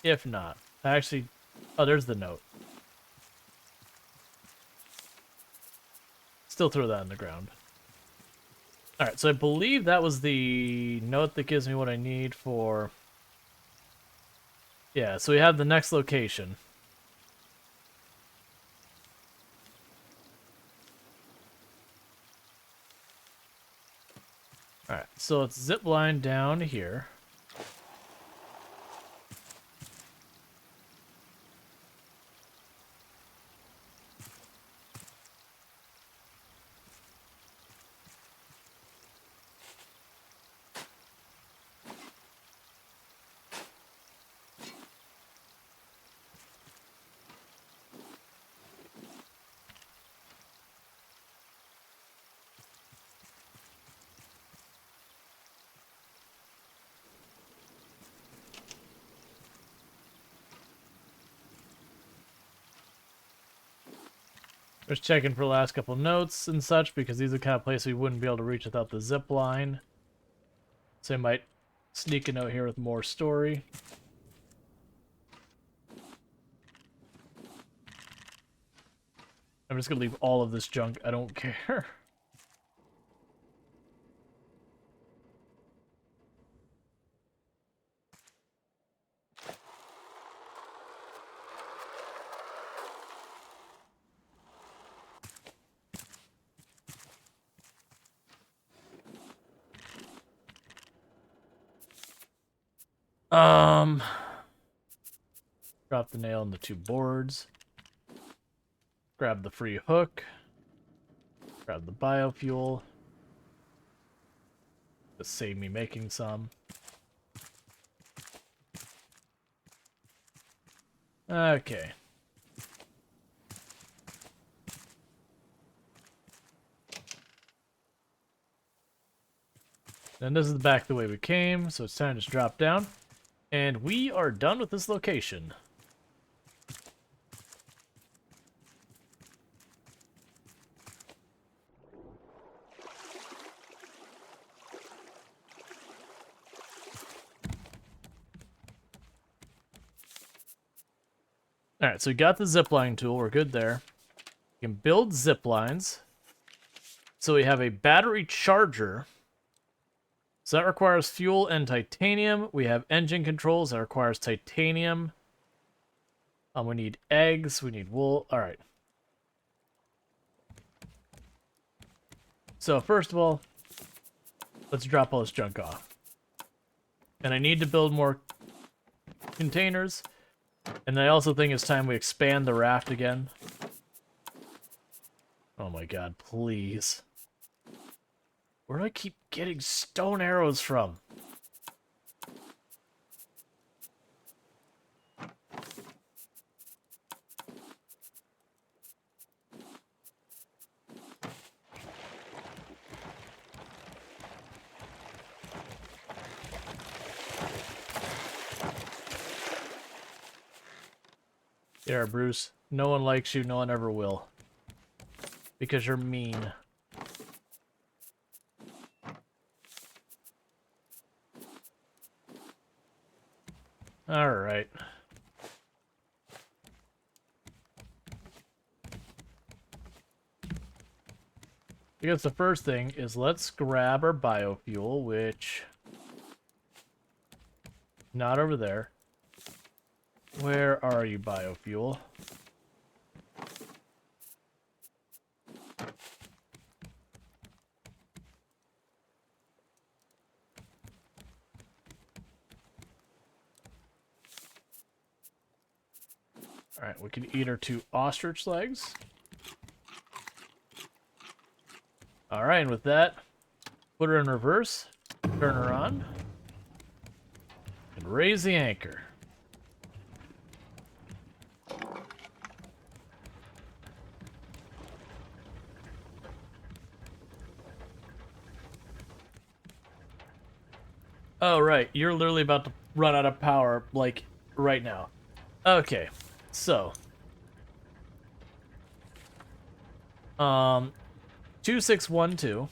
if not. Actually, oh, there's the note. Still throw that on the ground. Alright, so I believe that was the note that gives me what I need for... Yeah, so we have the next location. Alright, so let's zip line down here. Just checking for the last couple notes and such, because these are the kind of places we wouldn't be able to reach without the zip line. So I might sneak a note here with more story. I'm just gonna leave all of this junk. I don't care. Drop the nail on the two boards. Grab the free hook. Grab the biofuel. Just save me making some. Okay. Then this is back the way we came, so it's time to just drop down. And we are done with this location. Alright, so we got the zipline tool. We're good there. We can build zip lines. So we have a battery charger. So that requires fuel and titanium. We have engine controls. That requires titanium. We need eggs. We need wool. Alright. So first of all, let's drop all this junk off. And I need to build more containers. And I also think it's time we expand the raft again. Oh my god, please. Where do I keep getting stone arrows from? Yeah, Bruce. No one likes you, no one ever will. Because you're mean. Alright. I guess the first thing is let's grab our biofuel, which... not over there. Where are you, biofuel? Alright, we can eat our 2 ostrich legs. Alright, and with that, put her in reverse, turn her on, and raise the anchor. Oh, right. You're literally about to run out of power, like, right now. Okay. So. 2612.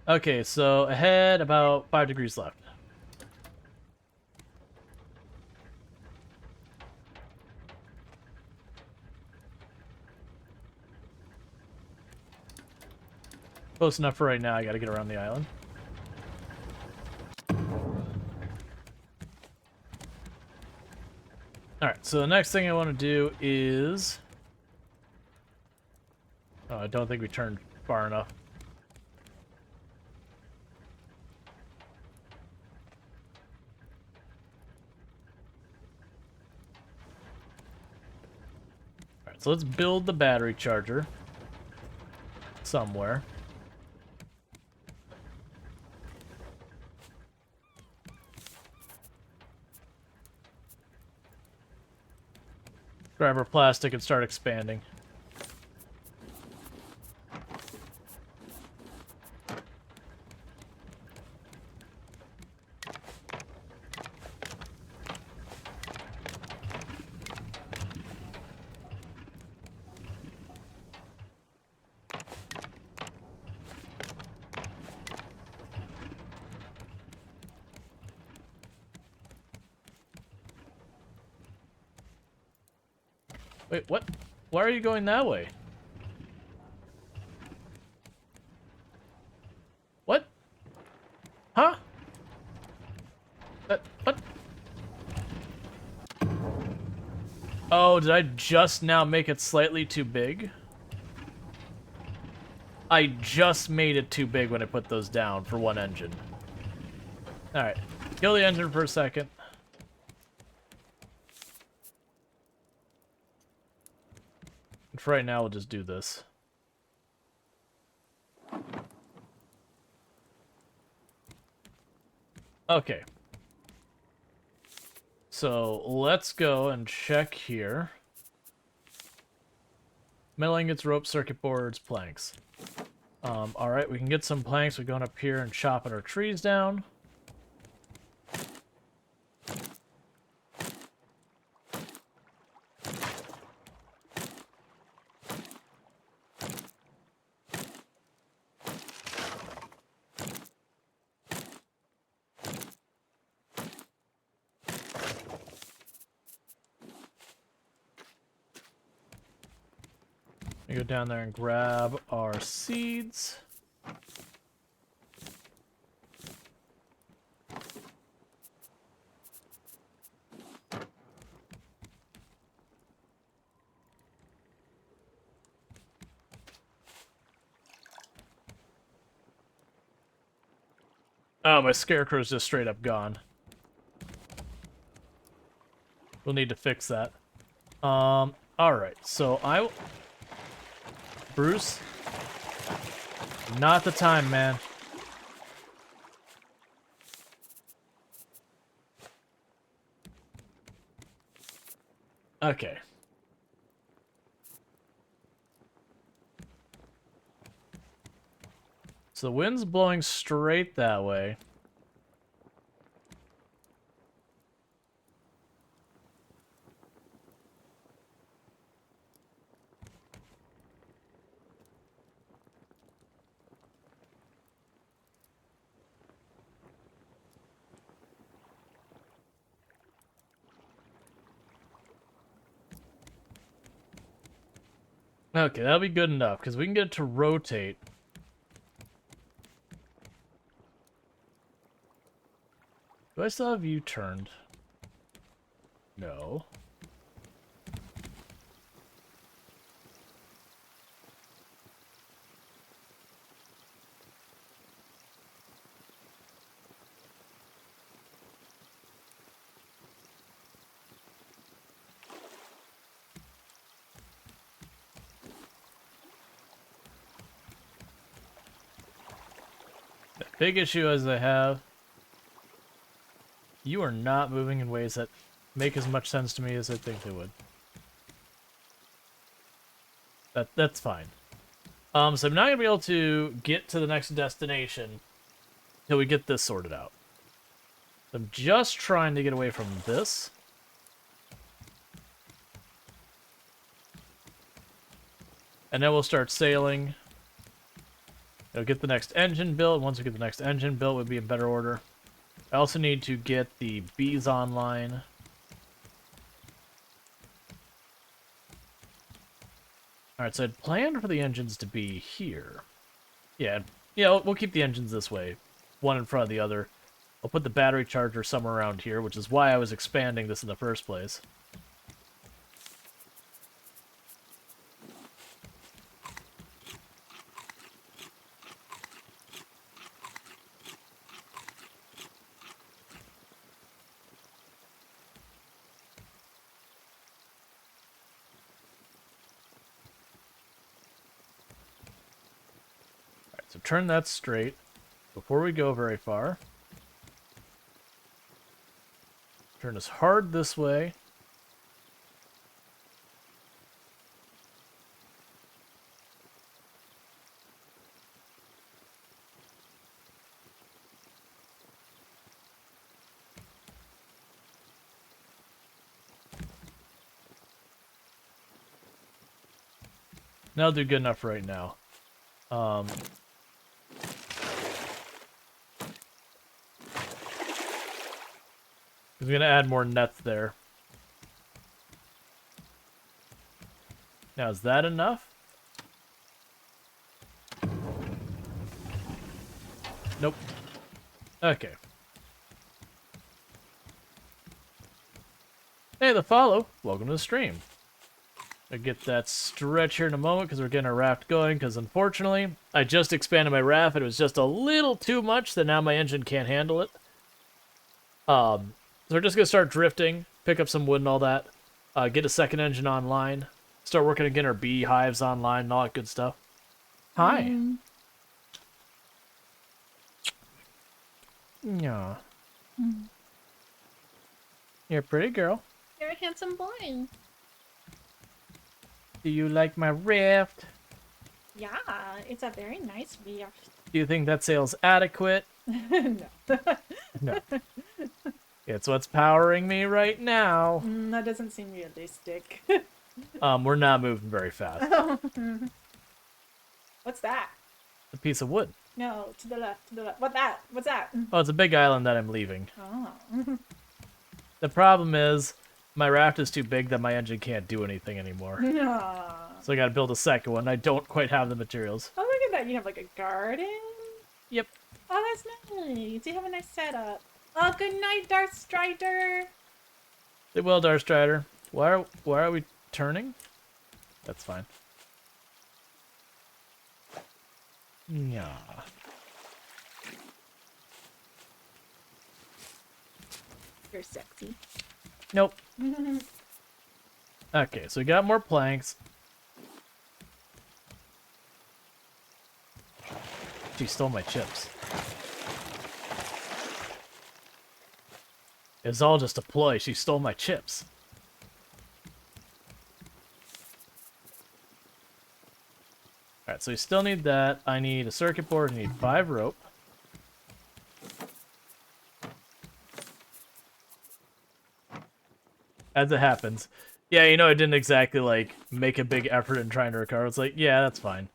Okay, so ahead about 5 degrees left. Close enough for right now. I gotta get around the island. Alright, so the next thing I want to do is... oh, I don't think we turned far enough. Alright, so let's build the battery charger somewhere. Grab our plastic and start expanding. Wait, what? Why are you going that way? What? Huh? What? Oh, did I just now make it slightly too big? I just made it too big when I put those down for one engine. Alright, kill the engine for a second. And for right now, we'll just do this. Okay. So let's go and check here. Metal ingots, rope, circuit boards, planks. Alright, we can get some planks. We're going up here and chopping our trees down. We go down there and grab our seeds. Oh, my scarecrow's just straight up gone. We'll need to fix that. Alright, so Bruce? Not the time, man. Okay. So the wind's blowing straight that way. Okay, that'll be good enough, because we can get it to rotate. Do I still have you turned? No. The big issue as I have, you are not moving in ways that make as much sense to me as I think they would. That's fine. So I'm not gonna be able to get to the next destination until we get this sorted out. I'm just trying to get away from this. And then we'll start sailing. It'll get the next engine built. Once we get the next engine built, we'll be in better order. I also need to get the bees online. Alright, so I'd planned for the engines to be here. Yeah, we'll keep the engines this way. One in front of the other. I'll put the battery charger somewhere around here, which is why I was expanding this in the first place. So turn that straight before we go very far. Turn as hard this way. That'll do good enough right now. We're gonna add more nets there. Now, is that enough? Nope. Okay. Hey, the follow. Welcome to the stream. I'll get that stretch here in a moment because we're getting our raft going, because unfortunately, I just expanded my raft and it was just a little too much that now my engine can't handle it. So we're just going to start drifting, pick up some wood and all that, get a second engine online, start working again our beehives online and all that good stuff. Hi. Yeah. You're a pretty girl.
You're a handsome boy.
Do you like my Raft?
Yeah, it's a very nice Raft.
Do you think that sail's adequate?
No.
No. It's what's powering me right now.
That doesn't seem realistic.
We're not moving very fast.
What's that?
A piece of wood.
No, to the left, to the left. What's that?
Oh, it's a big island that I'm leaving.
Oh.
The problem is, my raft is too big that my engine can't do anything anymore.
No.
So I gotta build a second one. I don't quite have the materials.
Oh, look at that. You have like a garden?
Yep.
Oh, that's nice. You have a nice setup. Oh, good night, Darth Strider.
They will, Darth Strider. Why are we turning? That's fine. Yeah.
You're sexy.
Nope. Okay, so we got more planks. She stole my chips. It's all just a ploy. She stole my chips. Alright, so we still need that. I need a circuit board. I need 5 rope. As it happens. Yeah, you know, I didn't exactly, like, make a big effort in trying to recover. It's like, yeah, that's fine.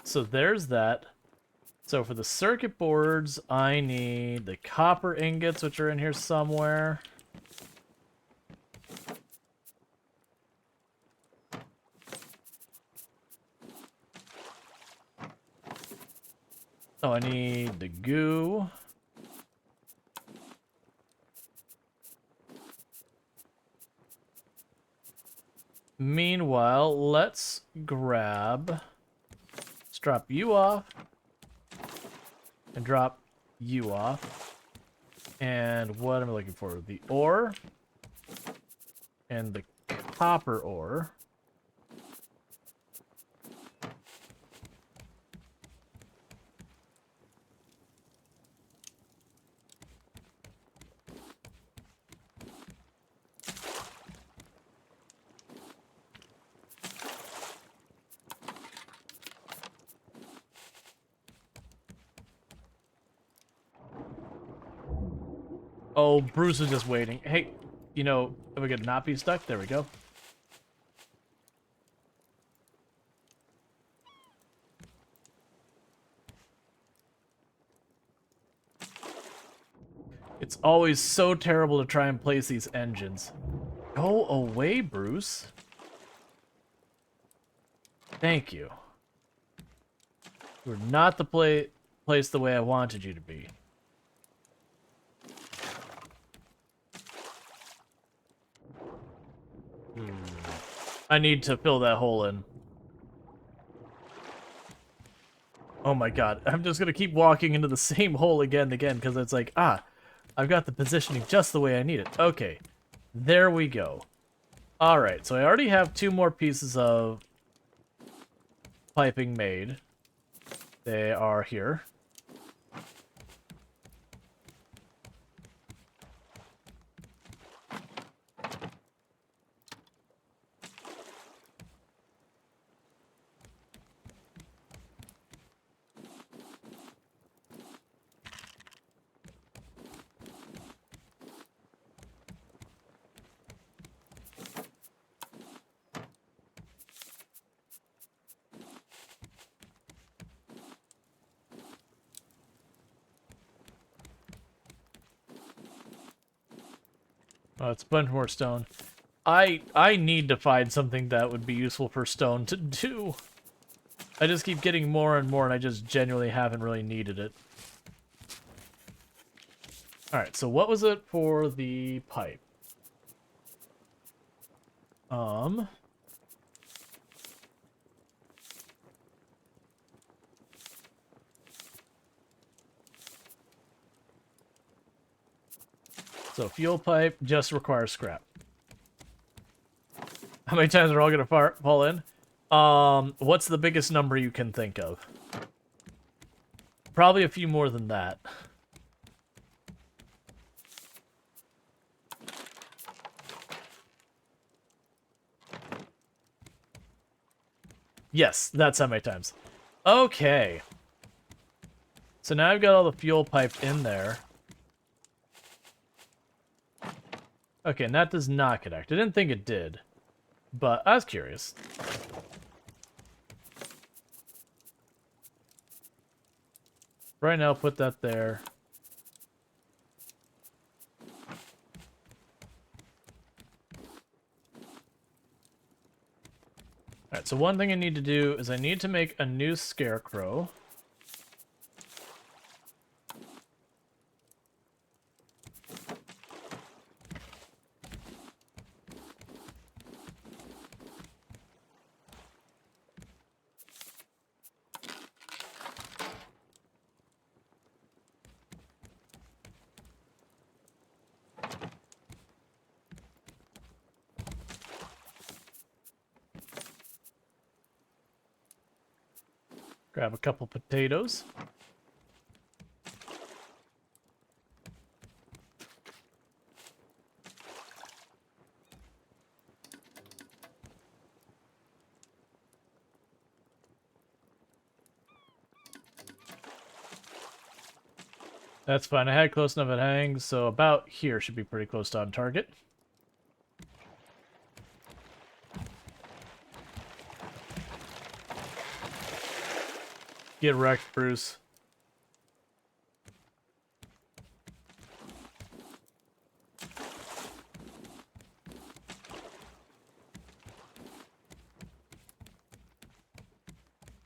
So there's that. So for the circuit boards, I need the copper ingots, which are in here somewhere. Oh, I need the goo. Meanwhile, let's drop you off. And drop you off. And what am I looking for? The ore. And the copper ore. Oh, Bruce is just waiting. Hey, you know, if we could not be stuck, there we go. It's always so terrible to try and place these engines. Go away, Bruce. Thank you. You're not the place the way I wanted you to be. I need to fill that hole in. Oh my god, I'm just gonna keep walking into the same hole again and again, because it's like, I've got the positioning just the way I need it. Okay, there we go. Alright, so I already have 2 more pieces of piping made. They are here. Oh, it's a bunch more stone. I need to find something that would be useful for stone to do. I just keep getting more and more, and I just genuinely haven't really needed it. Alright, so what was it for the pipe? So fuel pipe just requires scrap. How many times are all gonna fall in? What's the biggest number you can think of? Probably a few more than that. Yes, that's how many times. Okay. So now I've got all the fuel piped in there. Okay, and that does not connect. I didn't think it did, but I was curious. Right now, put that there. Alright, so one thing I need to do is I need to make a new scarecrow. Grab a couple potatoes. That's fine. I had close enough at hang, so about here should be pretty close to on target. Get wrecked, Bruce.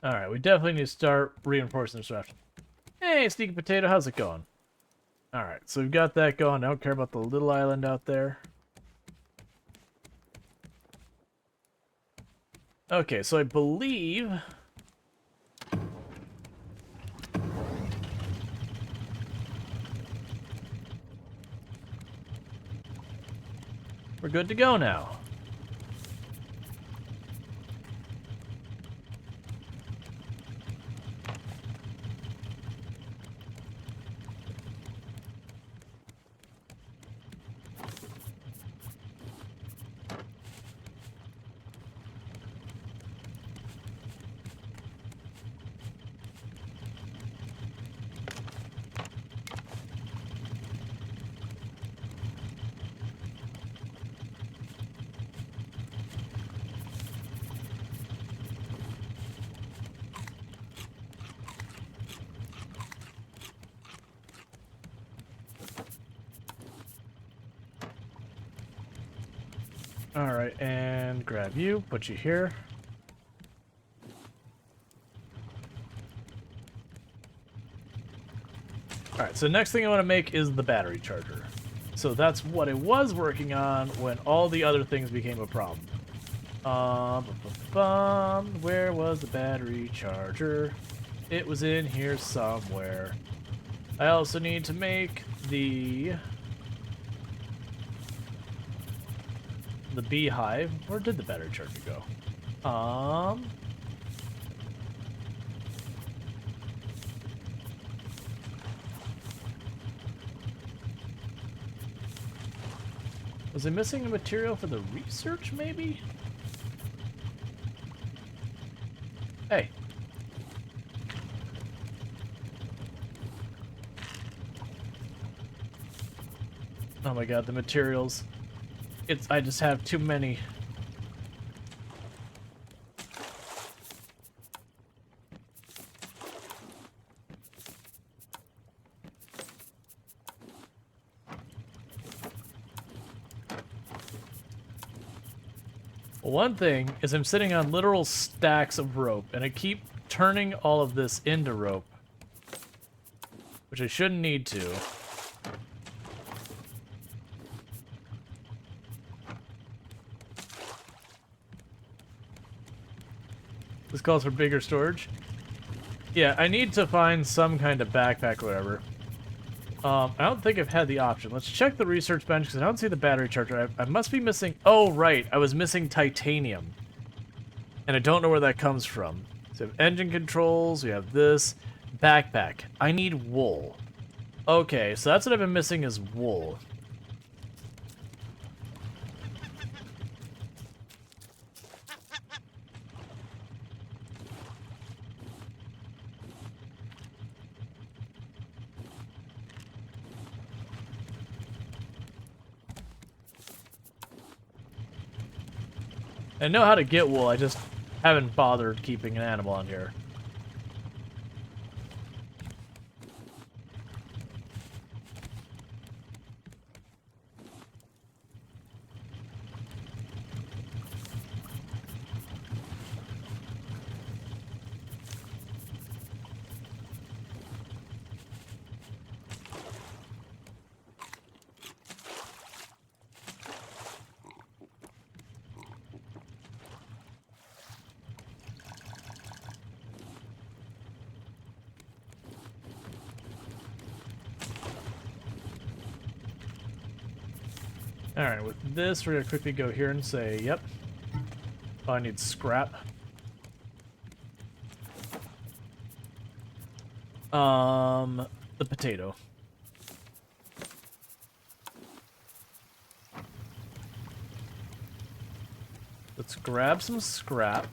Alright, we definitely need to start reinforcing this raft. Hey, Sneaky Potato, how's it going? Alright, so we've got that going. I don't care about the little island out there. Okay, so I believe... we're good to go now. Alright, and grab you, put you here. Alright, so next thing I want to make is the battery charger. So that's what I was working on when all the other things became a problem. Where was the battery charger? It was in here somewhere. I also need to make the beehive. Where did the battery charger go? Was I missing a material for the research, maybe? Hey. Oh my god, the materials. I just have too many. One thing is I'm sitting on literal stacks of rope, and I keep turning all of this into rope, which I shouldn't need to. This calls for bigger storage. Yeah, I need to find some kind of backpack or whatever. I don't think I've had the option. Let's check the research bench, because I don't see the battery charger. I must be missing... oh, right. I was missing titanium. And I don't know where that comes from. So we have engine controls. We have this. Backpack. I need wool. Okay, so that's what I've been missing is wool. I know how to get wool, I just haven't bothered keeping an animal on here. Alright, with this, we're gonna quickly go here and say, yep. Oh, I need scrap. The potato. Let's grab some scrap.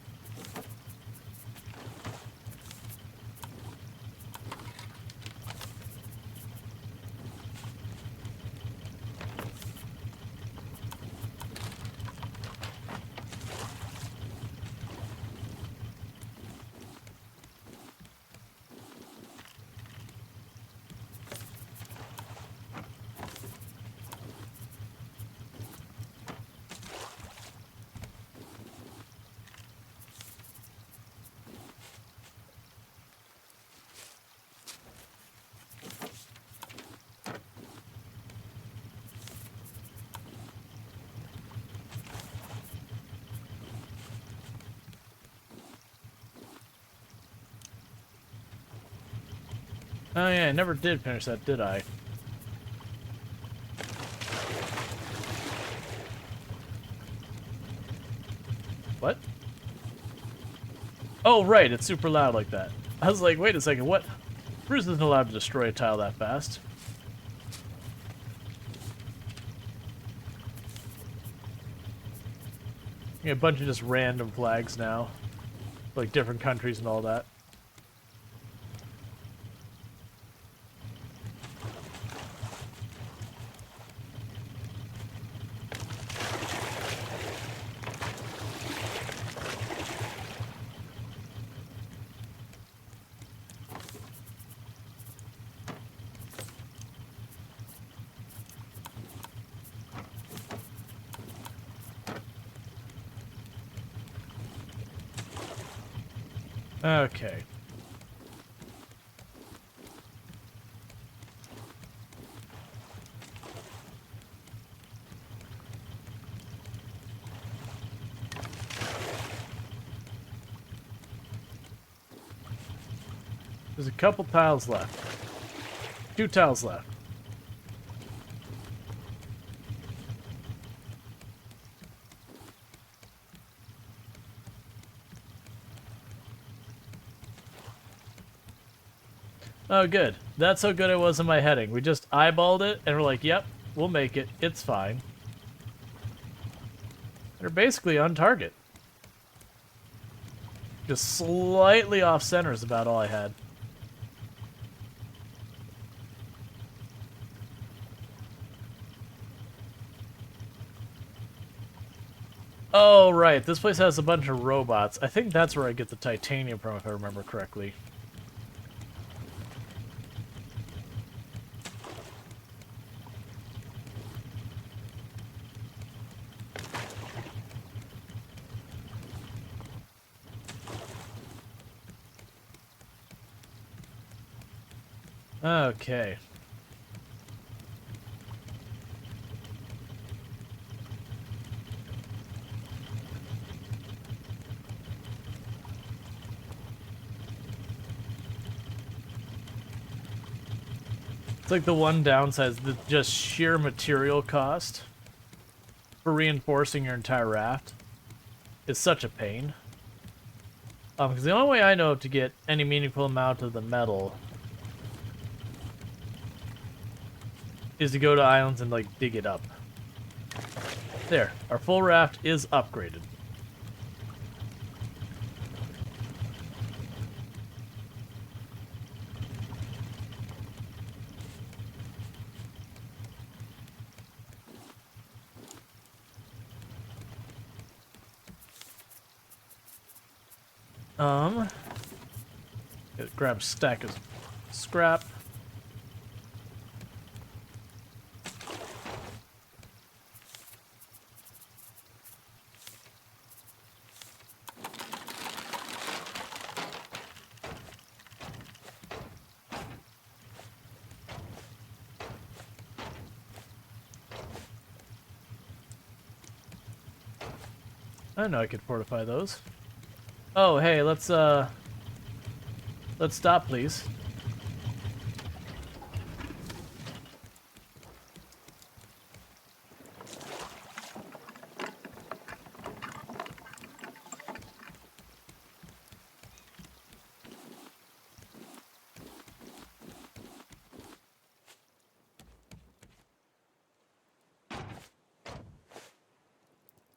Oh yeah, I never did finish that, did I? What? Oh, right, it's super loud like that. I was like, wait a second, what? Bruce isn't allowed to destroy a tile that fast. Yeah, a bunch of just random flags now. Like different countries and all that. Okay. There's a couple tiles left. 2 tiles left. Oh, good. That's how good it was in my heading. We just eyeballed it, and we're like, yep, we'll make it. It's fine. They're basically on target. Just slightly off center is about all I had. Oh, right. This place has a bunch of robots. I think that's where I get the titanium from, if I remember correctly. Okay. It's like the one downside is the just sheer material cost for reinforcing your entire raft is such a pain. Because the only way I know of to get any meaningful amount of the metal is to go to islands and, like, dig it up. There. Our full raft is upgraded. Um, grab a stack of scrap. I know I could fortify those. Oh, hey, let's stop, please.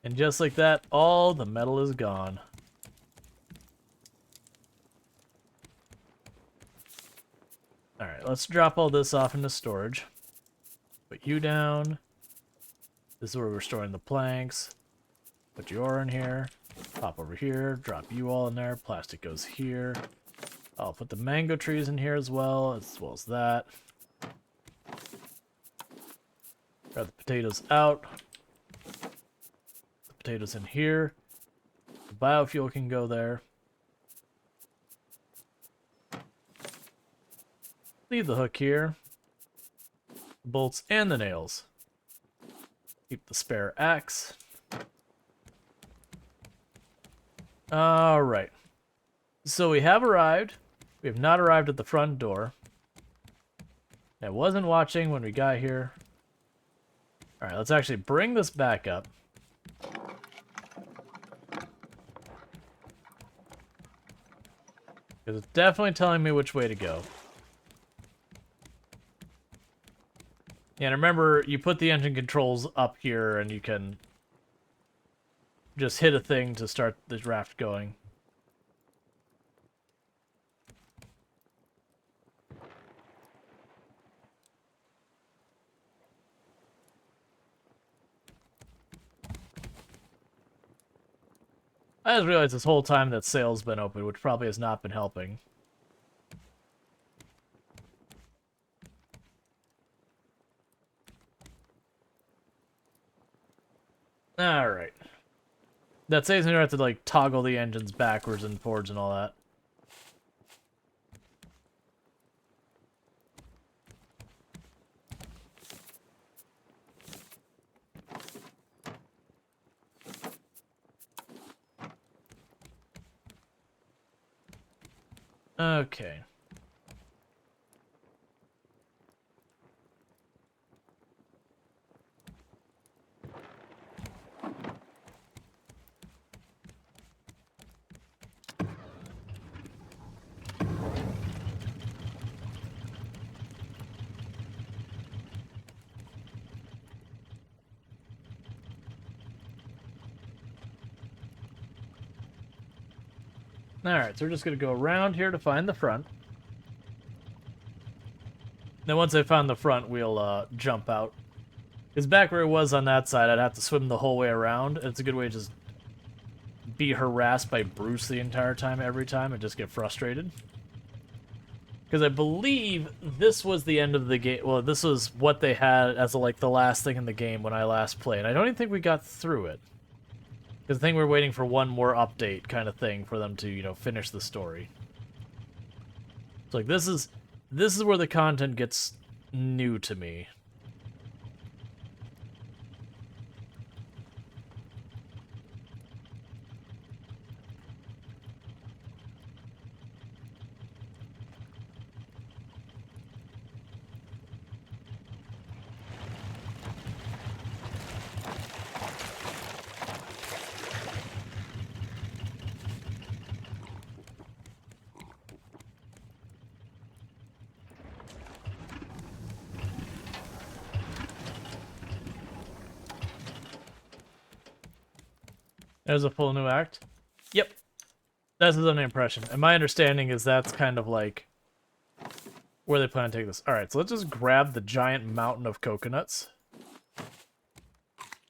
And just like that, all the metal is gone. Alright, let's drop all this off into storage. Put you down. This is where we're storing the planks. Put your ore in here. Pop over here. Drop you all in there. Plastic goes here. I'll put the mango trees in here as well as that. Grab the potatoes out. The potatoes in here. The biofuel can go there. Leave the hook here. The bolts and the nails. Keep the spare axe. Alright. So we have arrived. We have not arrived at the front door. I wasn't watching when we got here. Alright, let's actually bring this back up. Because it's definitely telling me which way to go. Yeah, and remember, you put the engine controls up here and you can just hit a thing to start the raft going. I just realized this whole time that sail's been open, which probably has not been helping. Alright. That saves me to have to, like, toggle the engines backwards and forwards and all that. Okay. Alright, so we're just going to go around here to find the front. Then once I found the front, we'll jump out. Because back where it was on that side, I'd have to swim the whole way around. It's a good way to just be harassed by Bruce the entire time, every time, and just get frustrated. Because I believe this was the end of the game. Well, this was what they had as like the last thing in the game when I last played. I don't even think we got through it. Because I think we're waiting for one more update kind of thing for them to, you know, finish the story. It's like, this is where the content gets new to me. There's a full new act. Yep. That's the impression. And my understanding is that's kind of like where they plan to take this. Alright, so let's just grab the giant mountain of coconuts.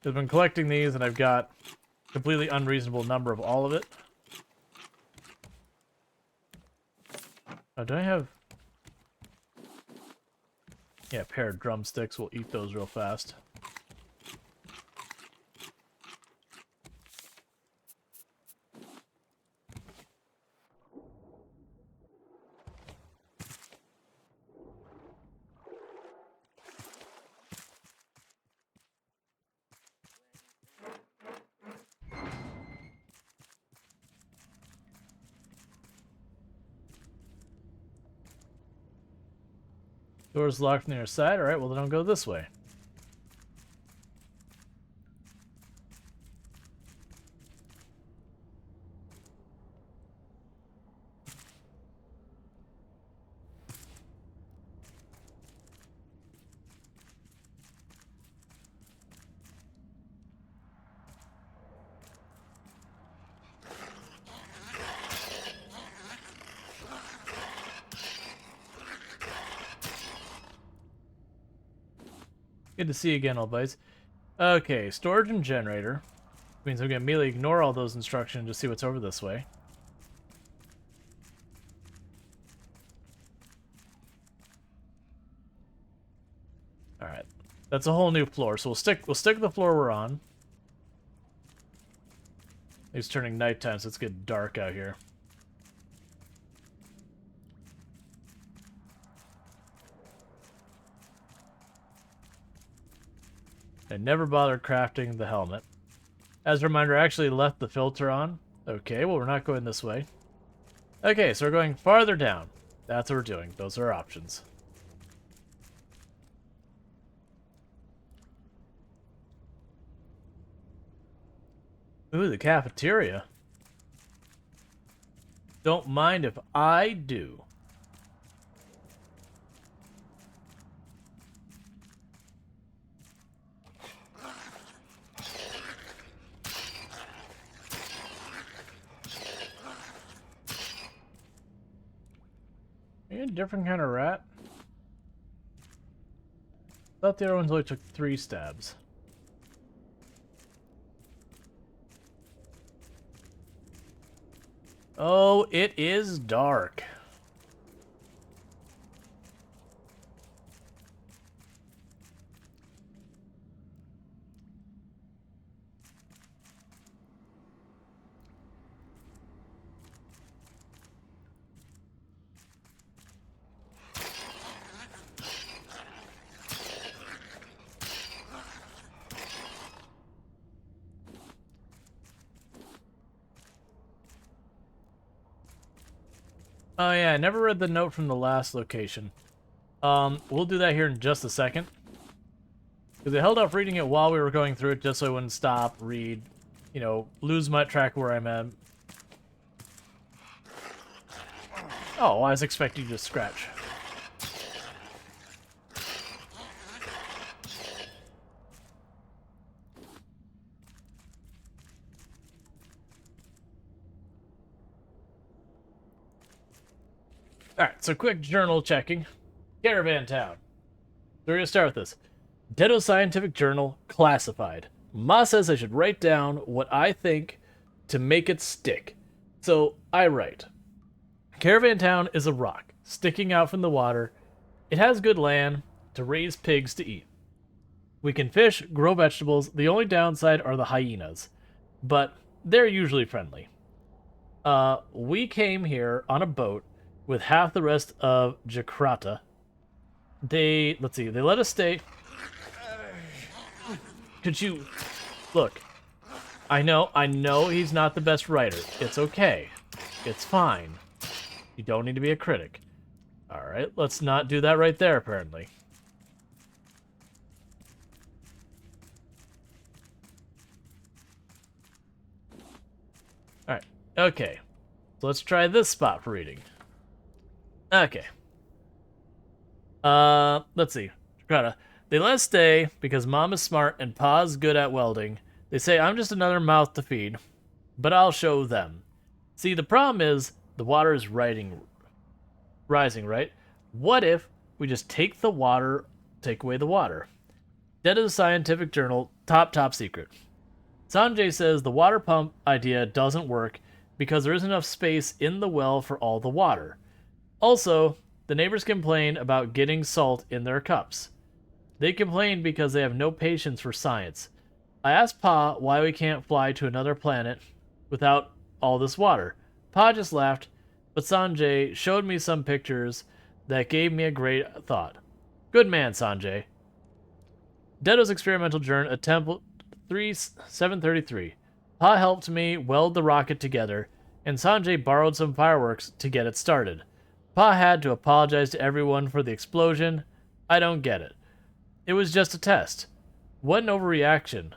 I've been collecting these and I've got a completely unreasonable number of all of it. Oh, do I have... Yeah, a pair of drumsticks. We'll eat those real fast. Door's locked on the other side. Alright, well then I'll go this way. Good to see you again, old buddies. Okay, storage and generator. Means I'm gonna immediately ignore all those instructions to see what's over this way. Alright. That's a whole new floor, so we'll stick with the floor we're on. It's turning nighttime, so it's getting dark out here. I never bothered crafting the helmet. As a reminder, I actually left the filter on. Okay, well, we're not going this way. Okay, so we're going farther down. That's what we're doing. Those are our options. Ooh, the cafeteria. Don't mind if I do. Are you a different kind of rat? Thought the other ones only took 3 stabs. Oh, it is dark. Oh yeah, I never read the note from the last location. We'll do that here in just a second. Because I held off reading it while we were going through it just so I wouldn't stop, read, you know, lose my track where I'm at. Oh, I was expecting you to scratch. Alright, so quick journal checking. Caravan Town. So we're going to start with this. Dedo Scientific Journal, classified. Ma says I should write down what I think to make it stick. So I write. Caravan Town is a rock, sticking out from the water. It has good land to raise pigs to eat. We can fish, grow vegetables. The only downside are the hyenas. But they're usually friendly. We came here on a boat with half the rest of Jakarta. Let's see, they let us stay. Could you... Look, I know he's not the best writer. It's okay. It's fine. You don't need to be a critic. Alright, let's not do that right there, apparently. Alright, okay. So let's try this spot for reading. Okay. Let's see. Jakarta. They let us stay because Mom is smart and Pa's good at welding. They say I'm just another mouth to feed, but I'll show them. See, the problem is the water is rising, right? What if we just take away the water? Dead of the Scientific Journal, top secret. Sanjay says the water pump idea doesn't work because there isn't enough space in the well for all the water. Also, the neighbors complain about getting salt in their cups. They complain because they have no patience for science. I asked Pa why we can't fly to another planet without all this water. Pa just laughed, but Sanjay showed me some pictures that gave me a great thought. Good man, Sanjay. Deto's experimental journey at Temple 733. Pa helped me weld the rocket together, and Sanjay borrowed some fireworks to get it started. Pa had to apologize to everyone for the explosion. I don't get it. It was just a test. What an overreaction.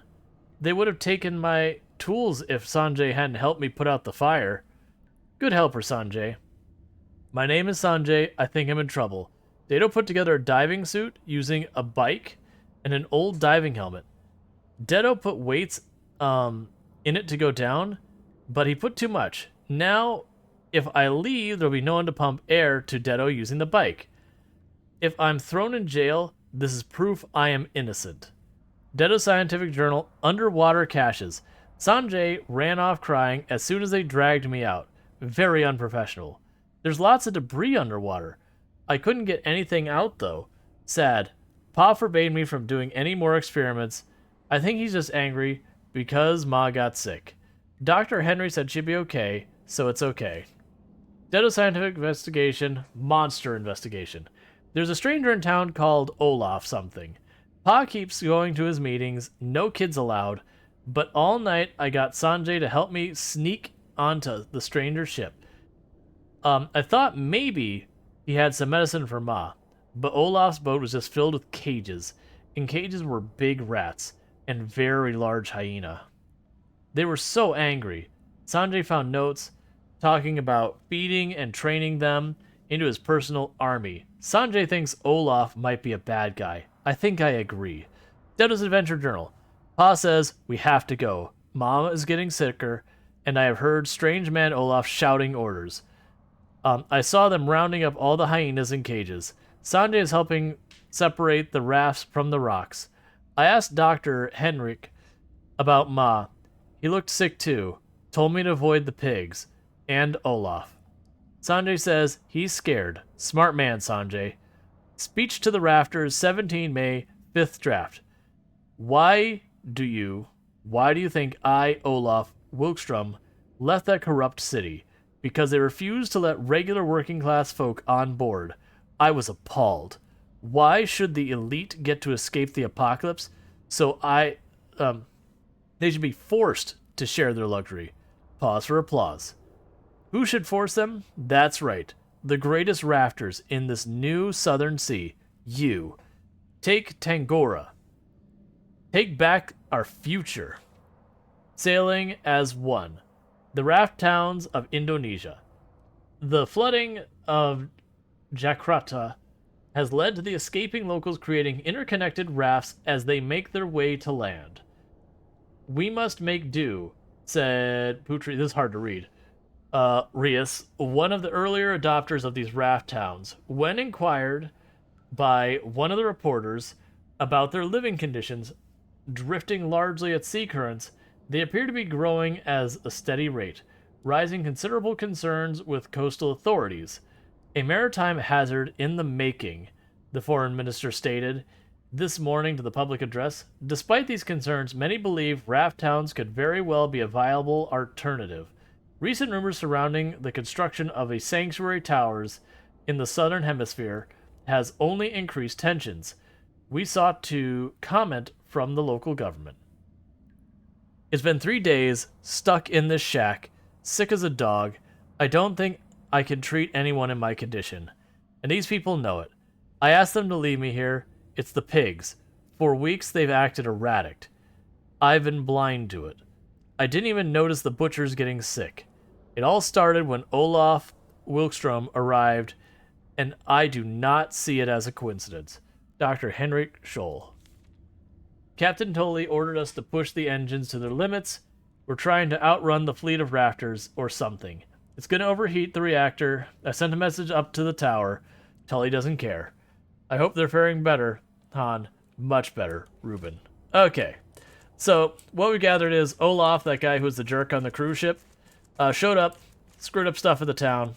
They would have taken my tools if Sanjay hadn't helped me put out the fire. Good helper, Sanjay. My name is Sanjay. I think I'm in trouble. Dato put together a diving suit using a bike and an old diving helmet. Dedo put weights in it to go down, but he put too much. Now, if I leave, there'll be no one to pump air to Dedo using the bike. If I'm thrown in jail, this is proof I am innocent. Dedo Scientific Journal, underwater caches. Sanjay ran off crying as soon as they dragged me out. Very unprofessional. There's lots of debris underwater. I couldn't get anything out, though. Sad. Pa forbade me from doing any more experiments. I think he's just angry because Ma got sick. Dr. Henry said she'd be okay, so it's okay. Dedo Scientific Investigation, Monster Investigation. There's a stranger in town called Olaf something. Pa keeps going to his meetings, no kids allowed, but all night I got Sanjay to help me sneak onto the stranger ship. I thought maybe he had some medicine for Ma, but Olaf's boat was just filled with cages. In cages were big rats and very large hyena. They were so angry. Sanjay found notes talking about feeding and training them into his personal army. Sanjay thinks Olaf might be a bad guy. I think I agree. Dedo's Adventure Journal. Pa says we have to go. Mama is getting sicker, and I have heard strange man Olaf shouting orders. I saw them rounding up all the hyenas in cages. Sanjay is helping separate the rafts from the rocks. I asked Dr. Henrik about Ma. He looked sick too. Told me to avoid the pigs. And Olaf. Sanjay says he's scared. Smart man, Sanjay. Speech to the Rafters, 17 May, 5th draft. Why do you think I, Olaf Wilkstrom, left that corrupt city? Because they refused to let regular working class folk on board. I was appalled. Why should the elite get to escape the apocalypse? So they should be forced to share their luxury. Pause for applause. Who should force them? That's right. The greatest rafters in this new southern sea. You. Take Tangora. Take back our future. Sailing as one. The raft towns of Indonesia. The flooding of Jakarta has led to the escaping locals creating interconnected rafts as they make their way to land. We must make do, said Putri. This is hard to read. Rias, one of the earlier adopters of these raft towns, when inquired by one of the reporters about their living conditions, drifting largely at sea currents, they appear to be growing at a steady rate, raising considerable concerns with coastal authorities. A maritime hazard in the making, the foreign minister stated this morning to the public address. Despite these concerns, many believe raft towns could very well be a viable alternative. Recent rumors surrounding the construction of a sanctuary towers in the southern hemisphere has only increased tensions. We sought to comment from the local government. It's been 3 days, stuck in this shack, sick as a dog. I don't think I can treat anyone in my condition. And these people know it. I asked them to leave me here. It's the pigs. For weeks they've acted erratic. I've been blind to it. I didn't even notice the butchers getting sick. It all started when Olaf Wilkstrom arrived, and I do not see it as a coincidence. Dr. Henrik Scholl. Captain Tolley ordered us to push the engines to their limits. We're trying to outrun the fleet of rafters or something. It's going to overheat the reactor. I sent a message up to the tower. Tully doesn't care. I hope they're faring better. Han, much better. Ruben. Okay. So, what we gathered is Olaf, that guy who's the jerk on the cruise ship, showed up, screwed up stuff at the town.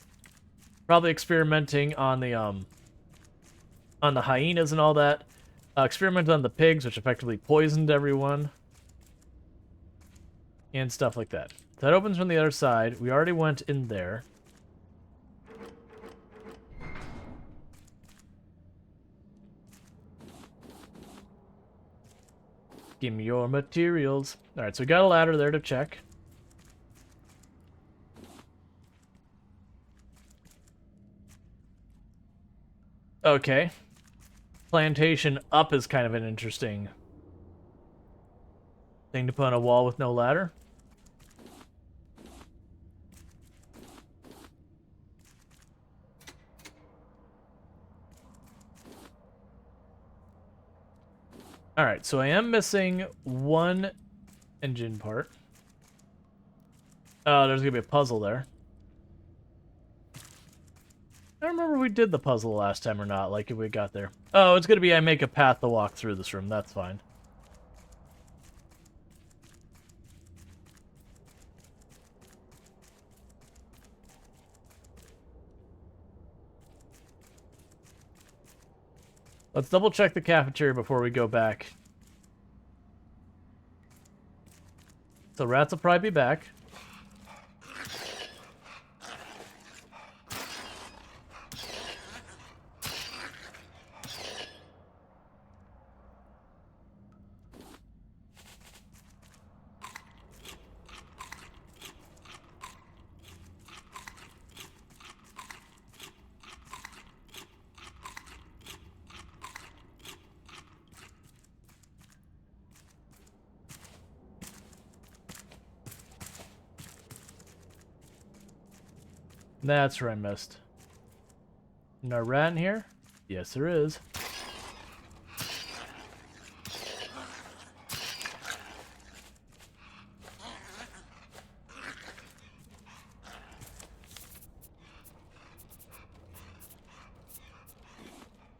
Probably experimenting on the hyenas and all that. Experimented on the pigs, which effectively poisoned everyone. And stuff like that. That opens from the other side. We already went in there. Give me your materials. Alright, so we got a ladder there to check. Okay. Plantation up is kind of an interesting thing to put on a wall with no ladder. Alright, so I am missing one engine part. Oh, there's gonna be a puzzle there. I don't remember if we did the puzzle last time or not, like if we got there. Oh, it's gonna be I make a path to walk through this room, that's fine. Let's double check the cafeteria before we go back. So rats will probably be back. That's where I missed. No rat in here? Yes, there is.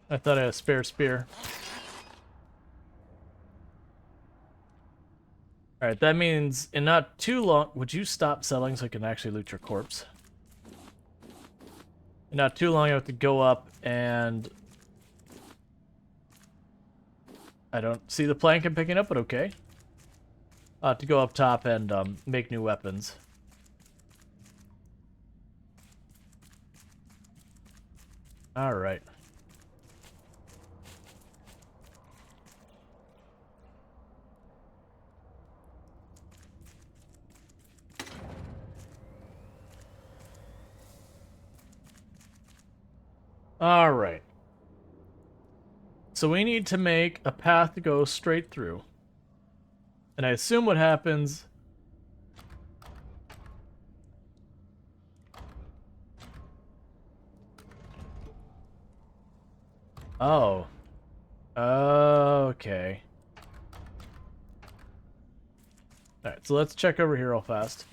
I thought I had a spare spear. Alright, that means in not too long... Would you stop selling so I can actually loot your corpse? In not too long, I have to go up and... I don't see the plank I'm picking up, but okay. I'll have to go up top and make new weapons. Alright. Alright. So we need to make a path to go straight through. And I assume what happens... Oh. Okay. Alright, so let's check over here real fast.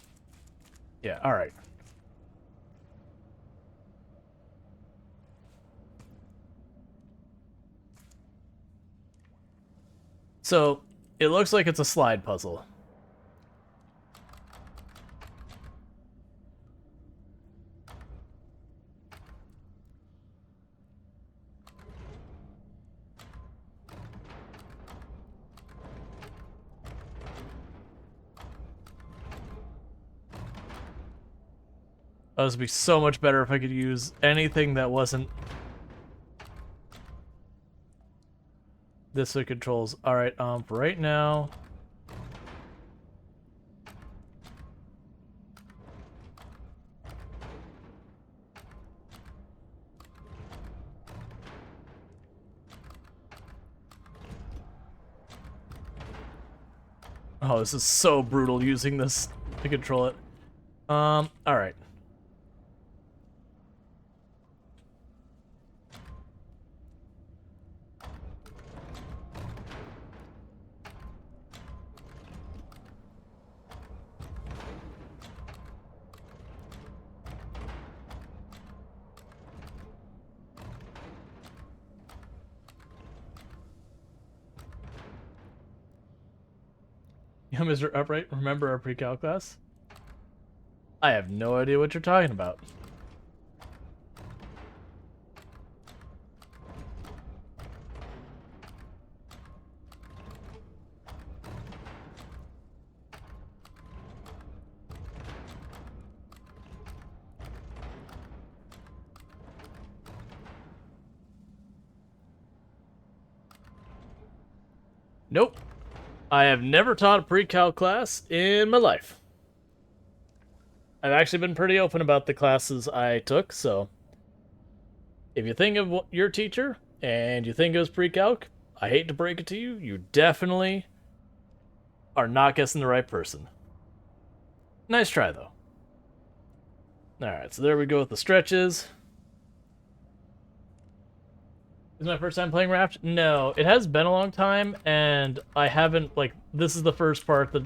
Yeah, alright. So, it looks like it's a slide puzzle. Oh, this would be so much better if I could use anything that wasn't... This with controls. Alright, for right now... Oh, this is so brutal using this to control it. Alright. Yeah, Mr. Upright, remember our pre-calc class? I have no idea what you're talking about. Nope. I have never taught a pre-calc class in my life. I've actually been pretty open about the classes I took, so if you think of your teacher and you think it was pre-calc, I hate to break it to you, you definitely are not guessing the right person. Nice try, though. Alright, so there we go with the stretches. Is my first time playing Raft? No, it has been a long time, and I haven't, like, this is the first part that,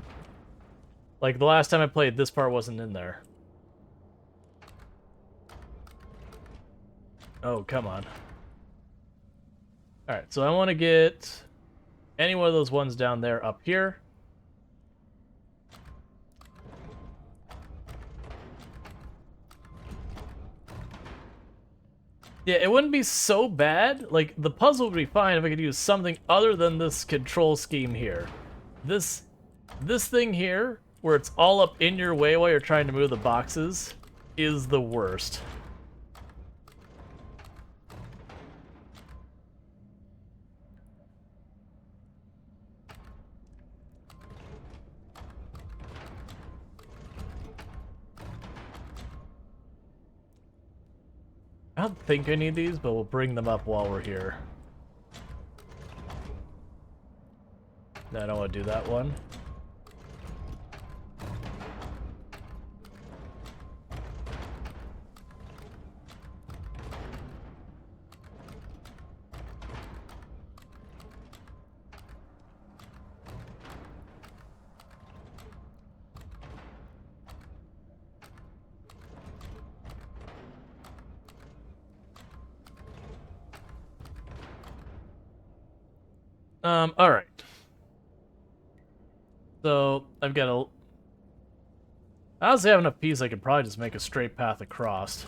like, the last time I played, this part wasn't in there. Oh, come on. Alright, so I want to get any one of those ones down there up here. Yeah, it wouldn't be so bad. Like, the puzzle would be fine if I could use something other than this control scheme here. This thing here, where it's all up in your way while you're trying to move the boxes, is the worst. I don't think I need these, but we'll bring them up while we're here. No, I don't want to do that one. Alright. So, I've got a... I honestly have enough peas I could probably just make a straight path across.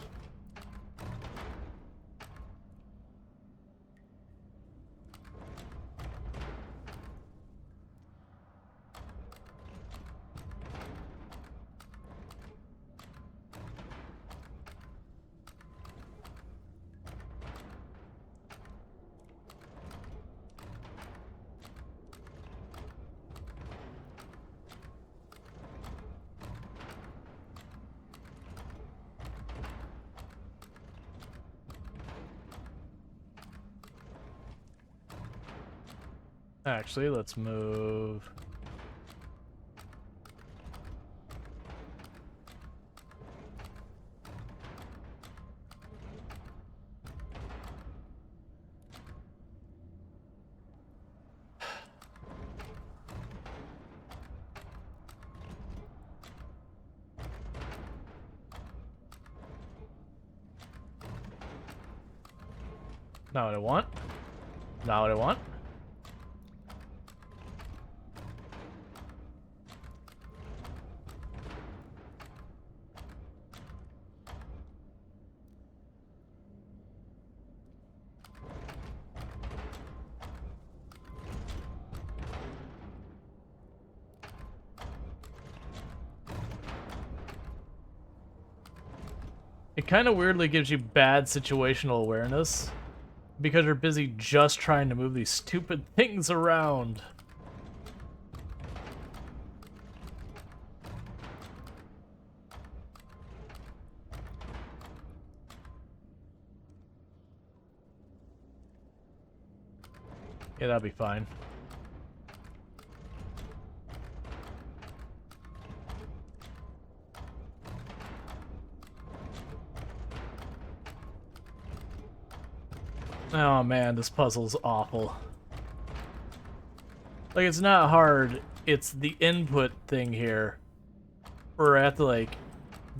Actually, let's move... Not what I want. Not what I want. It kind of weirdly gives you bad situational awareness because you're busy just trying to move these stupid things around. Yeah, that'll be fine. Oh man, this puzzle's awful. Like, it's not hard, it's the input thing here. Where I have to, like,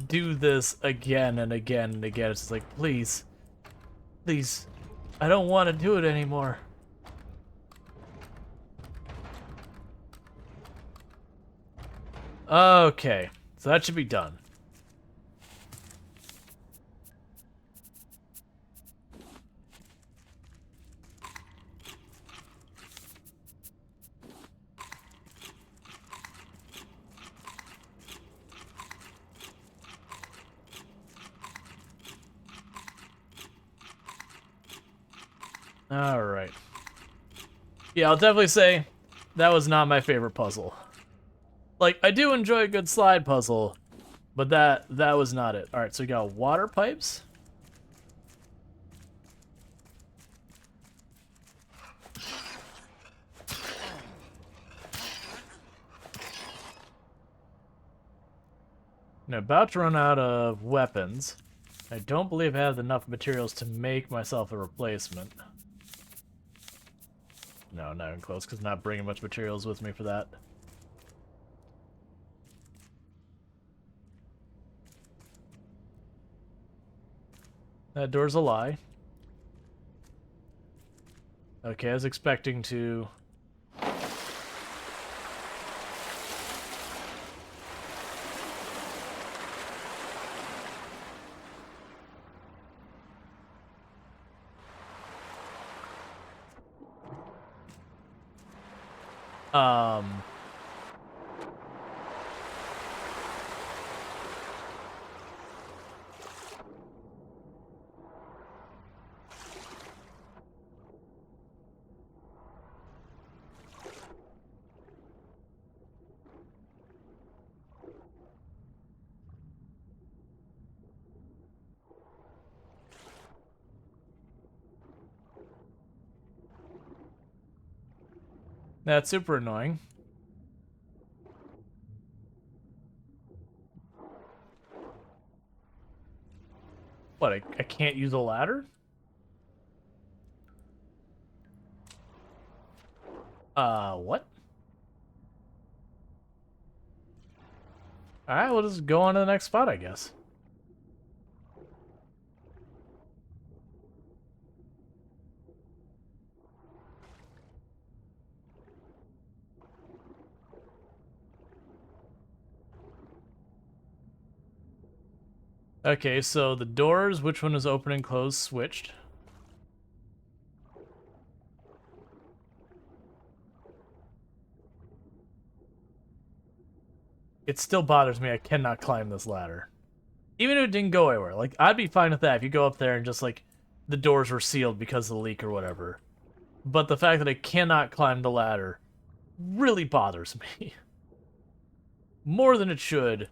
do this again and again and again. It's like, please. Please. I don't want to do it anymore. Okay, so that should be done. Alright. Yeah, I'll definitely say That was not my favorite puzzle. Like, I do enjoy a good slide puzzle, but that was not it. Alright, so we got water pipes. I'm about to run out of weapons. I don't believe I have enough materials to make myself a replacement. No, not even close, because I'm not bringing much materials with me for that. That door's a lie. Okay, I was expecting to... Um... That's super annoying. What, I can't use a ladder? What? Alright, we'll just go on to the next spot, I guess. Okay, so the doors, which one is open and closed, switched. It still bothers me I cannot climb this ladder. Even if it didn't go anywhere. Like, I'd be fine with that if you go up there and just, like, the doors were sealed because of the leak or whatever. But the fact that I cannot climb the ladder really bothers me. More than it should.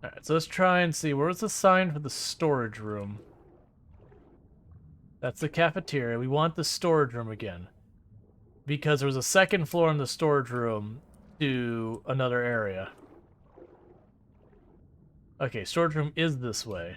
Alright, so let's try and see. Where's the sign for the storage room? That's the cafeteria. We want the storage room again. Because there was a second floor in the storage room to another area. Okay, storage room is this way.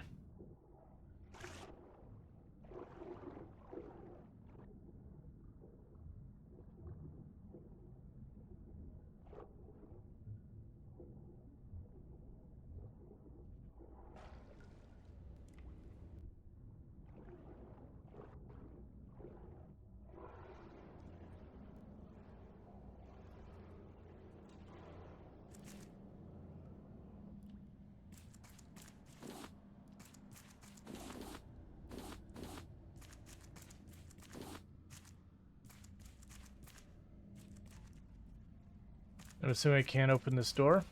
I'm assuming I can't open this door.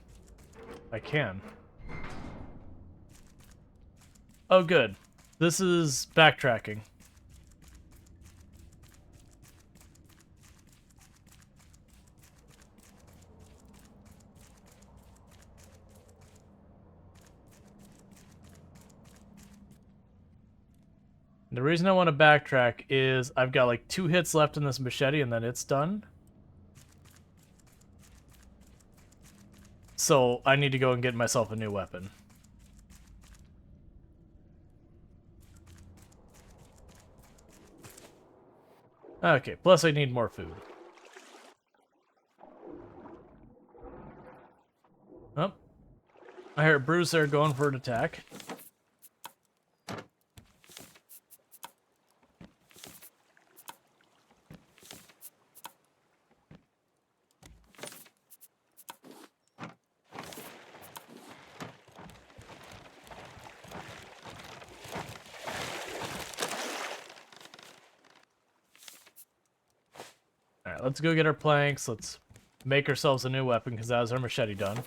I can. Oh, good. This is backtracking. The reason I want to backtrack is I've got like 2 hits left in this machete and then it's done. So I need to go and get myself a new weapon. Okay, plus I need more food. Oh. I heard Bruce there going for an attack. let's go get our planks. Let's make ourselves a new weapon, because that was our machete done.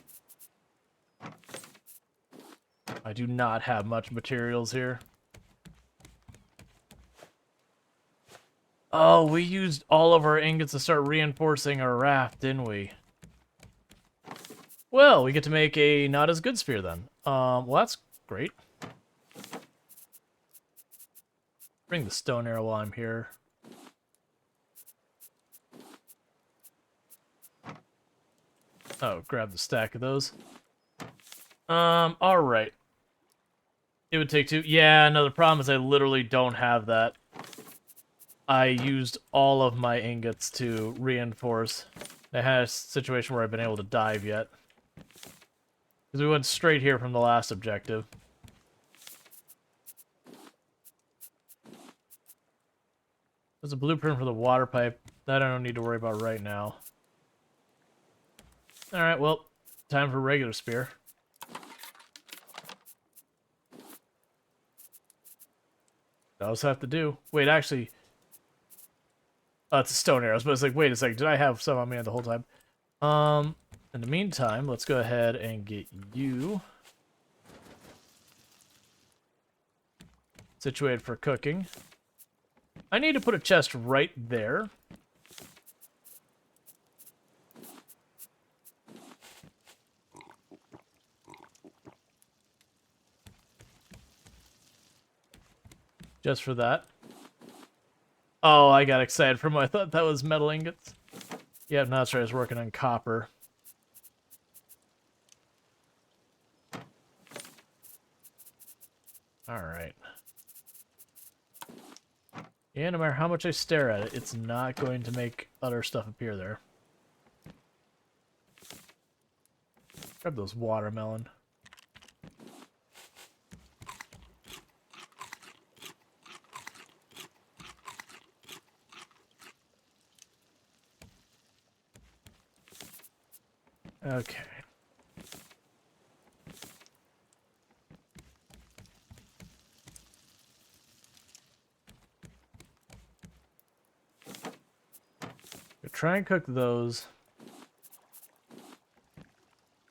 I do not have much materials here. Oh, we used all of our ingots to start reinforcing our raft, didn't we? Well, we get to make a not as good spear then. Well, that's great. Bring the stone arrow while I'm here. Oh, grab the stack of those. Alright. It would take two. Yeah, no, the problem is I literally don't have that. I used all of my ingots to reinforce. I had a situation where I've been able to dive yet. Because we went straight here from the last objective. There's a blueprint for the water pipe. That I don't need to worry about right now. Alright, well, time for regular spear. I also have to do. Wait, actually... Oh, it's a stone arrows, but it's like, wait a second, did I have some on me the whole time? In the meantime, let's go ahead and get you situated for cooking. I need to put a chest right there. Just for that. Oh, I got excited for I thought that was metal ingots. Yeah, no, that's right, I was working on copper. Alright. Yeah, no matter how much I stare at it, it's not going to make other stuff appear there. Grab those watermelon. Okay. Try and cook those.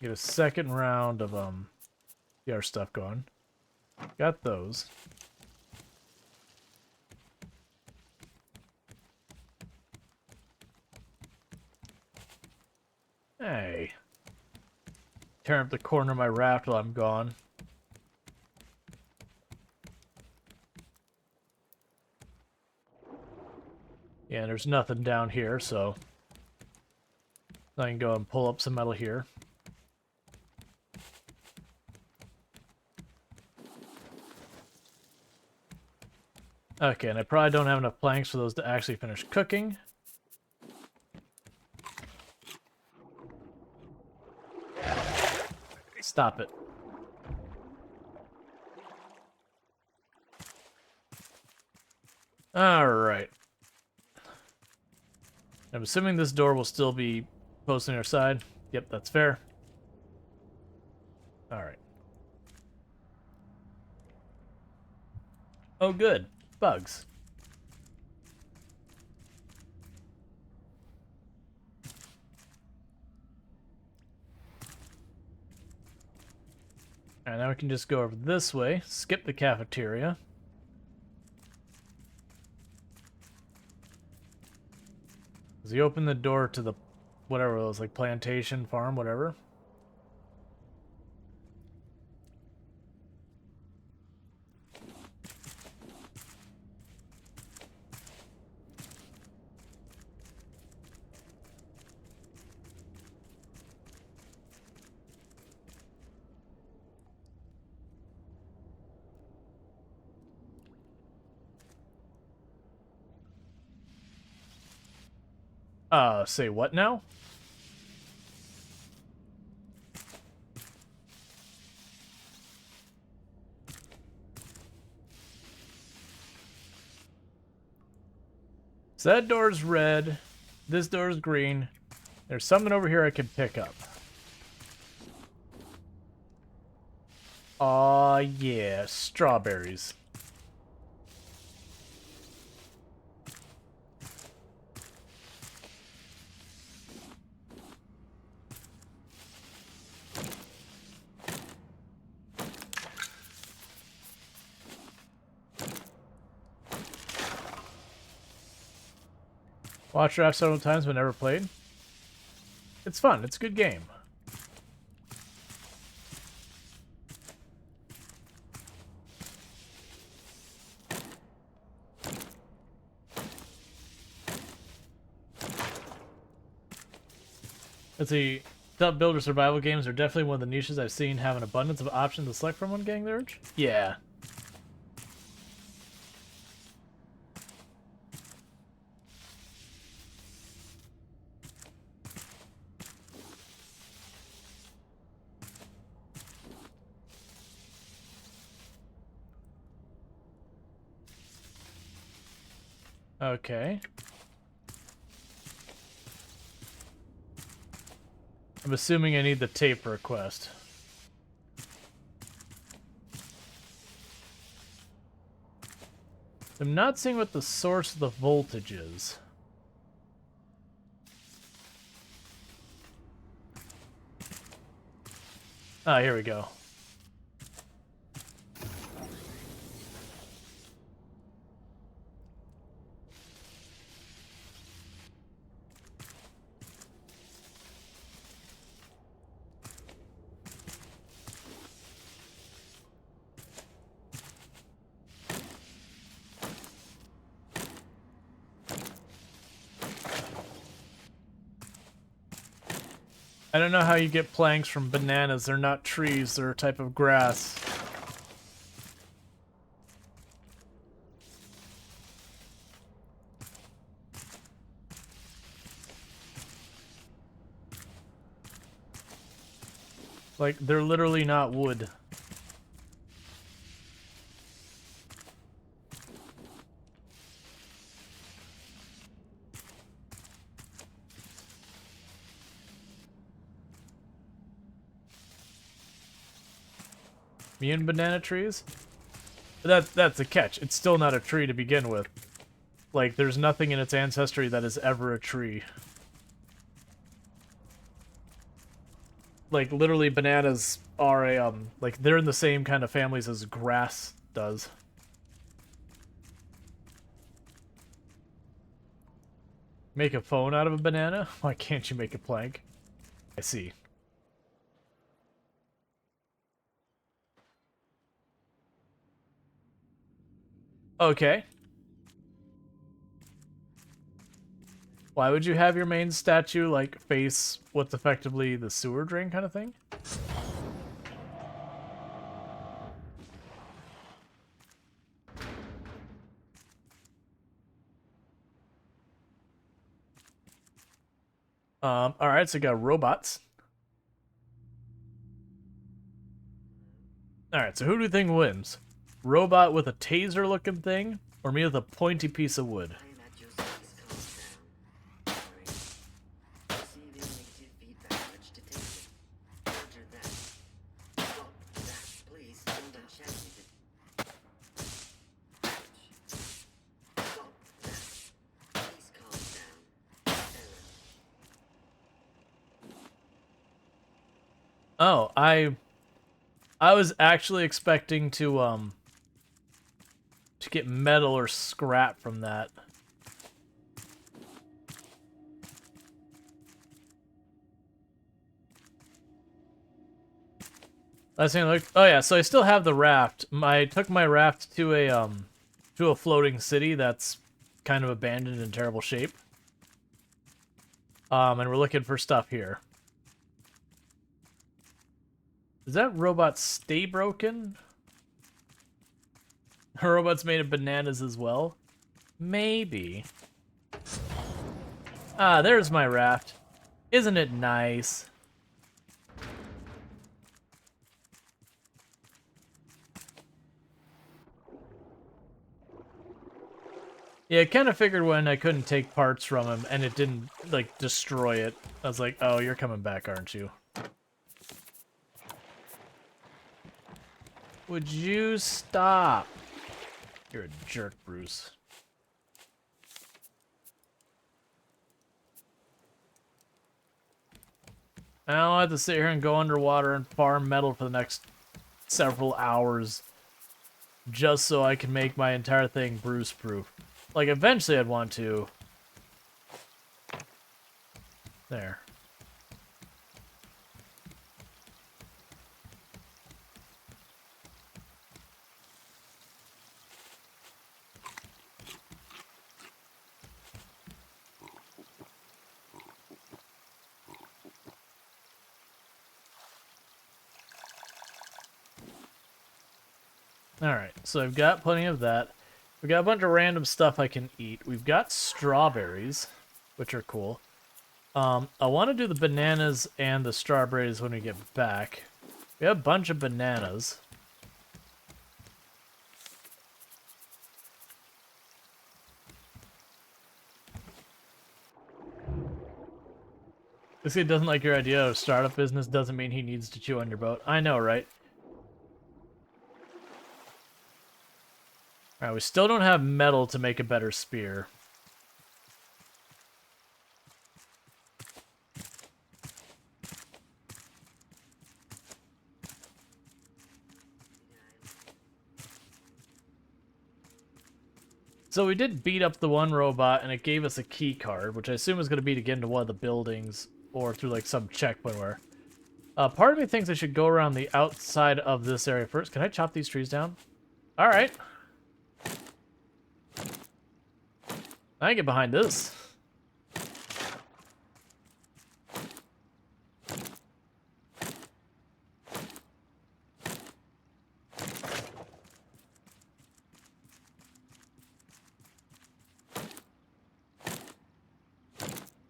Get a second round of our stuff going. Got those. Hey. Tearing up the corner of my raft while I'm gone. Yeah, there's nothing down here, so I can go and pull up some metal here. Okay, and I probably don't have enough planks for those to actually finish cooking. Stop it. Alright. I'm assuming this door will still be posted on our side. Yep, that's fair. Alright. Oh, good. Bugs. Alright, now we can just go over this way, skip the cafeteria. Does he open the door to the whatever it was, like plantation, farm, whatever? Say what now? So that door's red. This door's green. There's something over here I can pick up. Aw, yeah, strawberries. Watched Raft several times but never played. It's fun. It's a good game. Let's see. Top builder survival games are definitely one of the niches I've seen have an abundance of options to select from when getting the urge. Yeah. Okay. I'm assuming I need the tape request. I'm not seeing what the source of the voltage is. Ah, here we go. I don't know how you get planks from bananas. They're not trees, they're a type of grass. Like, they're literally not wood. Immune banana trees? That's the catch. It's still not a tree to begin with. Like, there's nothing in its ancestry that is ever a tree. Like, literally, bananas are a, like, they're in the same kind of families as grass does. Make a phone out of a banana? Why can't you make a plank? I see. Okay. Why would you have your main statue, like, face what's effectively the sewer drain kind of thing? Alright, so we got robots. Alright, so who do you think wins? Robot with a taser-looking thing, or me with a pointy piece of wood? Oh, I was actually expecting to get metal or scrap from that. Last thing I looked. Oh yeah, so I still have the raft. I took my raft to a floating city that's kind of abandoned in terrible shape. And we're looking for stuff here. Does that robot stay broken? Her robot's made of bananas as well? Maybe. Ah, there's my raft. Isn't it nice? Yeah, I kind of figured when I couldn't take parts from him and it didn't, like, destroy it. I was like, oh, you're coming back, aren't you? Would you stop? You're a jerk, Bruce. I don't have to sit here and go underwater and farm metal for the next several hours just so I can make my entire thing Bruce-proof. Like, eventually I'd want to, There. Alright, so I've got plenty of that. We've got a bunch of random stuff I can eat. We've got strawberries, which are cool. I want to do the bananas and the strawberries when we get back. We have a bunch of bananas. This kid doesn't like your idea of startup business doesn't mean he needs to chew on your boat. I know, right? Alright, we still don't have metal to make a better spear. So we did beat up the one robot, and it gave us a key card, which I assume is going to be to get into one of the buildings, or through like some checkpoint where... part of me thinks I should go around the outside of this area first. Can I chop these trees down? Alright. I can get behind this.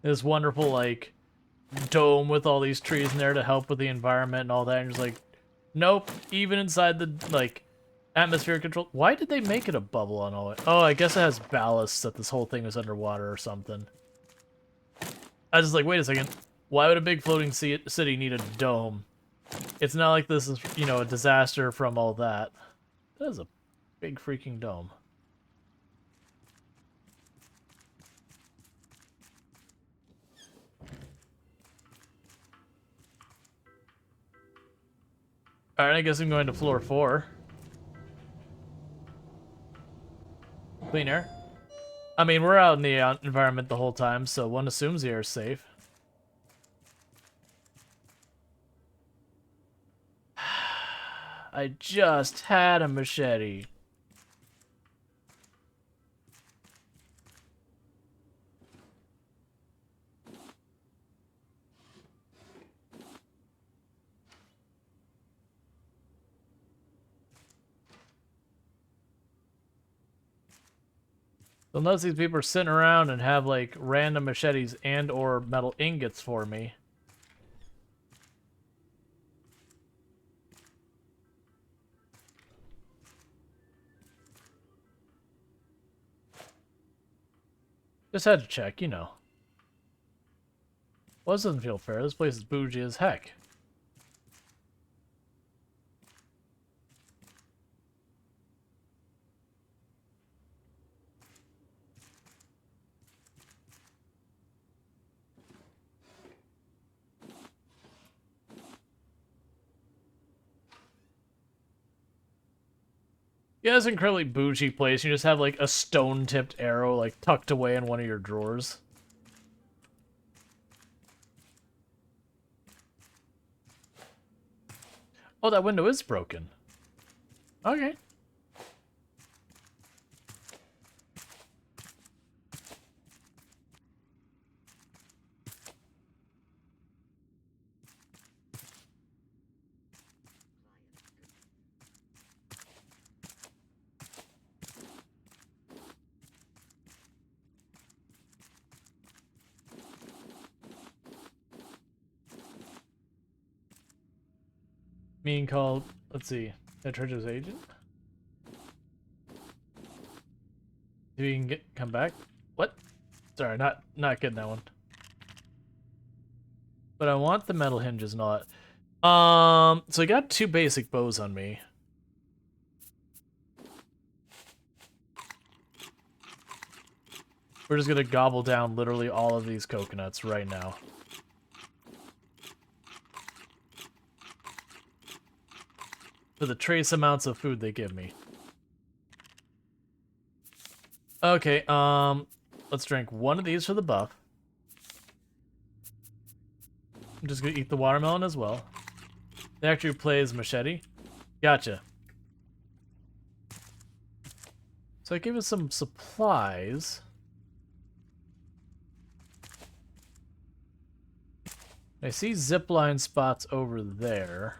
This wonderful, like, dome with all these trees in there to help with the environment and all that. And just like, nope, even inside the, like, atmosphere control. Why did they make it a bubble on all it? Oh, I guess it has ballast that this whole thing is underwater or something. I was just like, wait a second. Why would a big floating city need a dome? It's not like this is, you know, a disaster from all that. That is a big freaking dome. Alright, I guess I'm going to floor 4. Clean air. I mean, we're out in the environment the whole time, so one assumes the air's safe. I just had a machete. Unless these people are sitting around and have, like, random machetes and or metal ingots for me. Just had to check, you know. Well, this doesn't feel fair. This place is bougie as heck. Yeah, it's an incredibly bougie place. You just have, like, a stone-tipped arrow, like, tucked away in one of your drawers. Oh, that window is broken. Okay. Being called, let's see, a treacherous agent? If you can come back. What? Sorry, not getting that one. But I want the metal hinges, not. So I got 2 basic bows on me. We're just gonna gobble down literally all of these coconuts right now. For the trace amounts of food they give me. Okay, let's drink one of these for the buff. I'm just gonna eat the watermelon as well. The actor who plays Machete. Gotcha. So I gave us some supplies. I see zipline spots over there.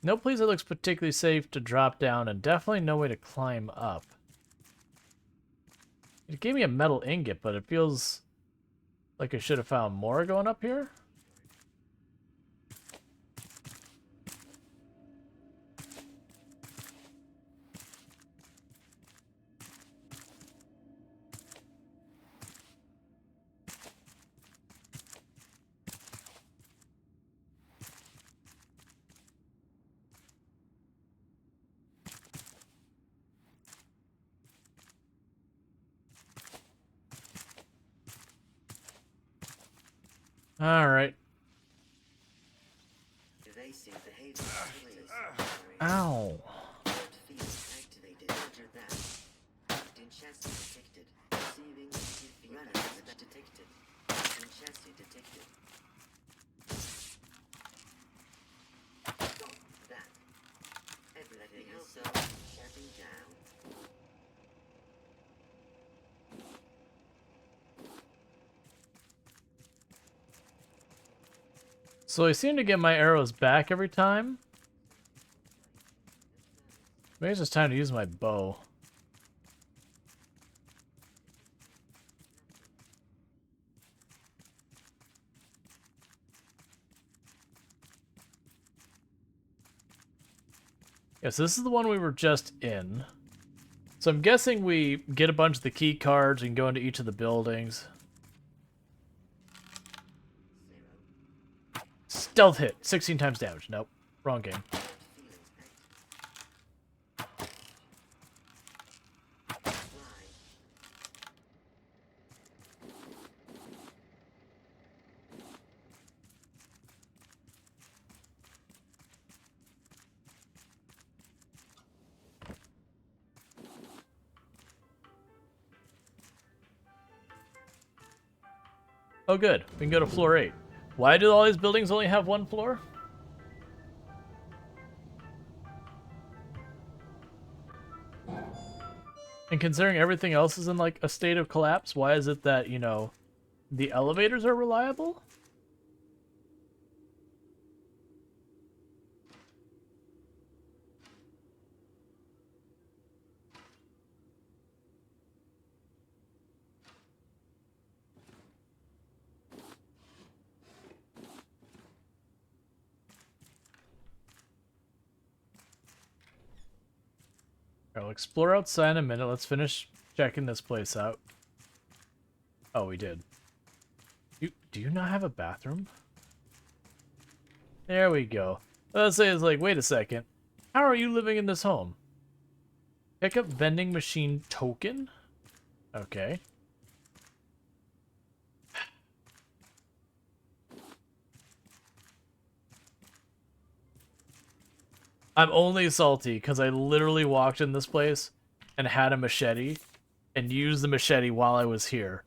No place that looks particularly safe to drop down, and definitely no way to climb up. It gave me a metal ingot, but it feels like I should have found more going up here. All right. Ow. So I seem to get my arrows back every time. Maybe it's just time to use my bow. Yes, this is the one we were just in. So I'm guessing we get a bunch of the key cards and go into each of the buildings. Stealth hit, 16 times damage. Nope, wrong game. Oh good, we can go to floor 8. Why do all these buildings only have one floor? And considering everything else is in like a state of collapse, why is it that, you know, the elevators are reliable? I'll explore outside in a minute. Let's finish checking this place out. Oh, we did. Do you not have a bathroom? There we go. Let's say it's like, wait a second. How are you living in this home? Pick up vending machine token? Okay. I'm only salty because I literally walked in this place and had a machete and used the machete while I was here.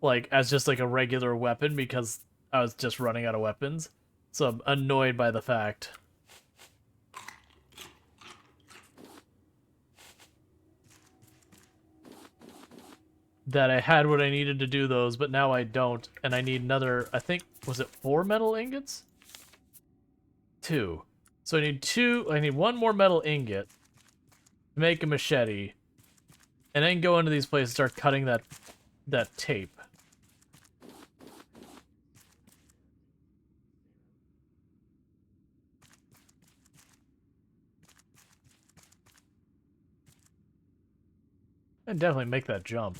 Like, as just like a regular weapon because I was just running out of weapons. So I'm annoyed by the fact that I had what I needed to do those, but now I don't. And I need another, I think, was it 4 metal ingots? 2. So I need 1 more metal ingot to make a machete, and then go into these places and start cutting that tape. And definitely make that jump.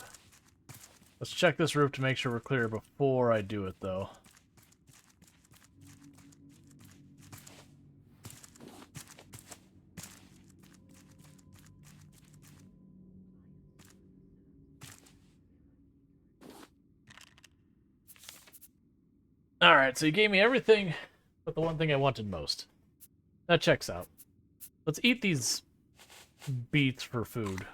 Let's check this roof to make sure we're clear before I do it, though. Alright, so you gave me everything but the one thing I wanted most. That checks out. Let's eat these beets for food.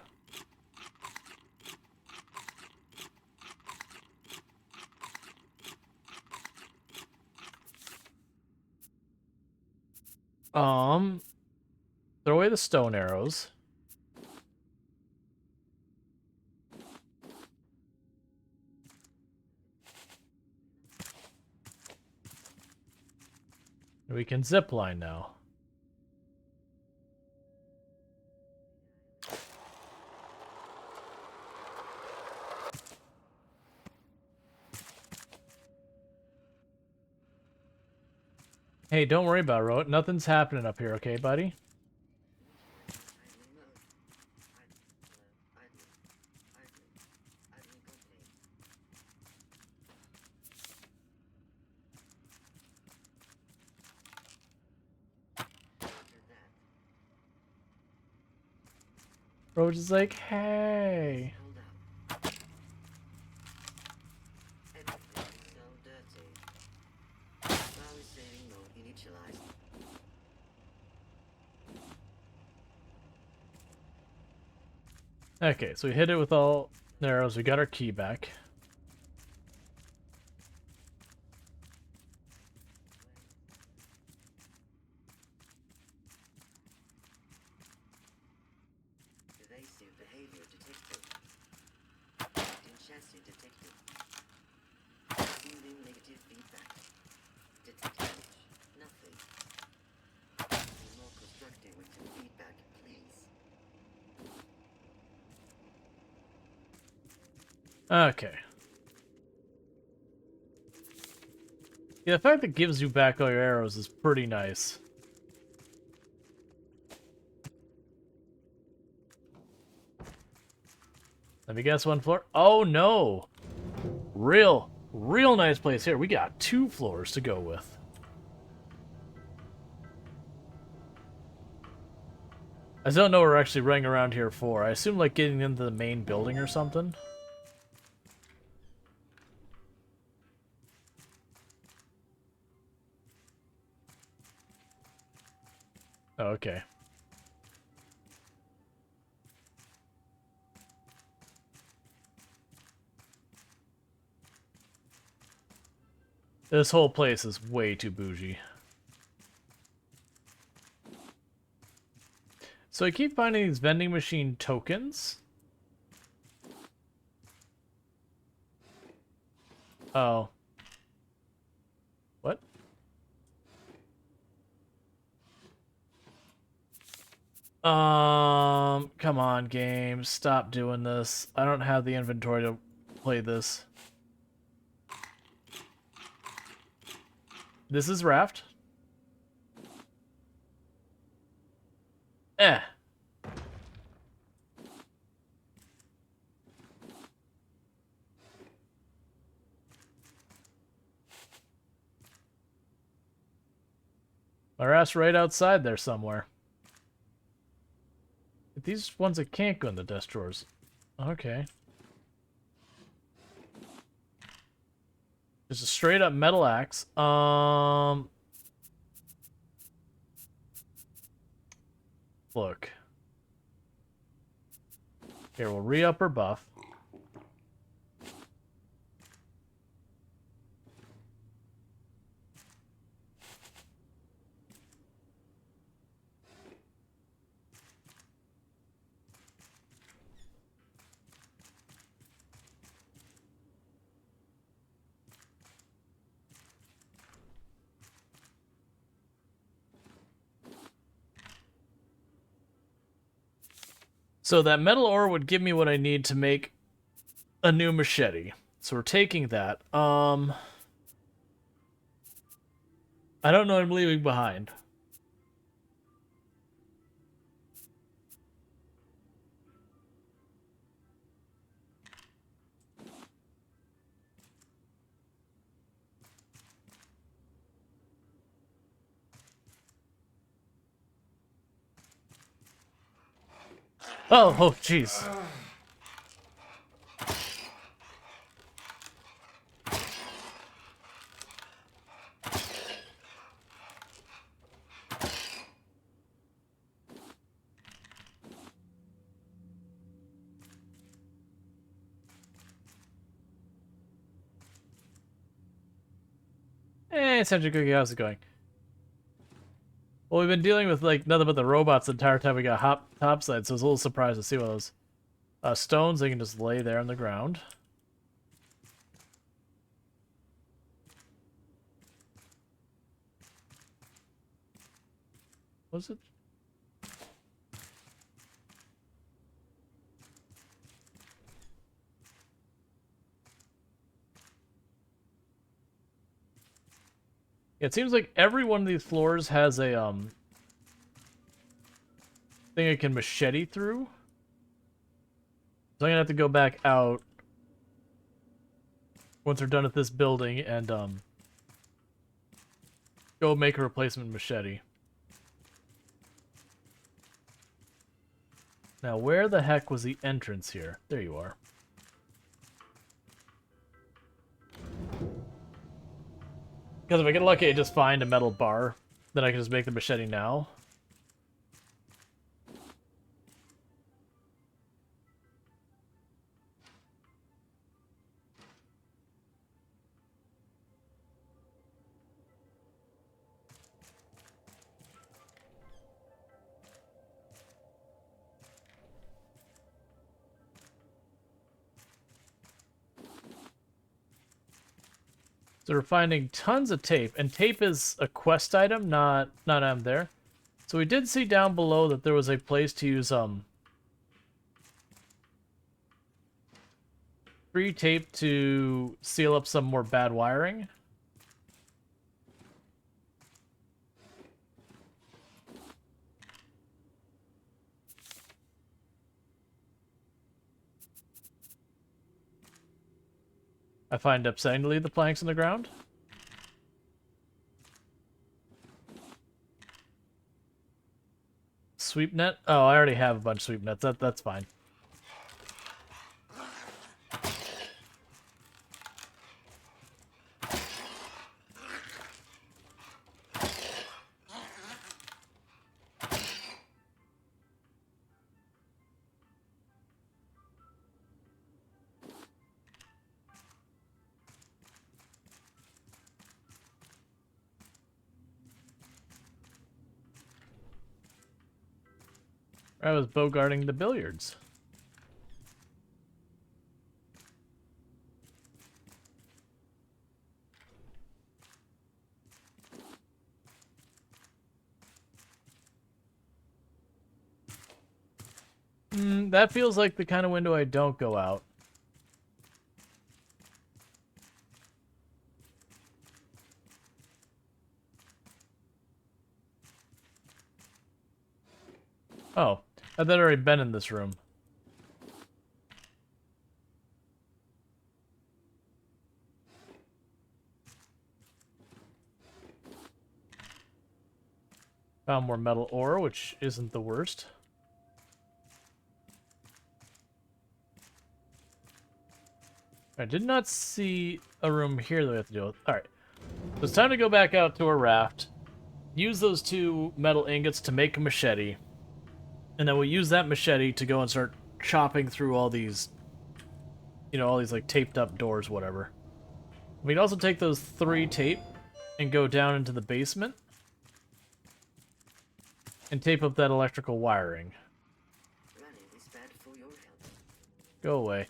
Throw away the stone arrows. We can zipline now. Hey, don't worry about it, nothing's happening up here, okay, buddy? Roach is like, hey. Okay, so we hit it with all arrows. We got our key back.
Evasive behavior detected. Chassis detected. Receiving negative feedback. Detected. Nothing. Be more constructive with your feedback, please.
Okay. Yeah, the fact that it gives you back all your arrows is pretty nice. Let me guess, one floor. Oh no! Real nice place here. We got 2 floors to go with. I don't know what we're actually running around here for. I assume like getting into the main building or something. Oh, okay. This whole place is way too bougie. So I keep finding these vending machine tokens. Oh. What? Come on, game. Stop doing this. I don't have the inventory to play this. This is Raft. Eh. Our ass right outside there somewhere. These ones that can't go in the desk drawers. Okay. There's a straight up metal axe. Look. Here, we'll re-up our buff. So that metal ore would give me what I need to make a new machete. So we're taking that. I don't know what I'm leaving behind. Oh, jeez. Hey, Sandra Cookie, how's it going? Well, we've been dealing with like nothing but the robots the entire time we got topside, so I was a little surprised to see one of those stones they can just lay there on the ground. Was it? It seems like every one of these floors has a thing it can machete through. So I'm gonna have to go back out once we're done with this building and go make a replacement machete. Now, where the heck was the entrance here? There you are. Because if I get lucky, I just find a metal bar. Then I can just make the machete now. So we're finding tons of tape, and tape is a quest item, not there. So we did see down below that there was a place to use free tape to seal up some more bad wiring. I find it upsetting to leave the planks on the ground. Sweep net? Oh, I already have a bunch of sweep nets. That's fine. I was bogarting the billiards. That feels like the kind of window I don't go out. Oh, I've already been in this room. Found more metal ore, which isn't the worst. I did not see a room here that we have to deal with. Alright. So it's time to go back out to a raft. Use those 2 metal ingots to make a machete. And then we'll use that machete to go and start chopping through all these, you know, all these like taped up doors, whatever. We can also take those 3 tape and go down into the basement and tape up that electrical wiring.
Running is bad for your health.
Go away.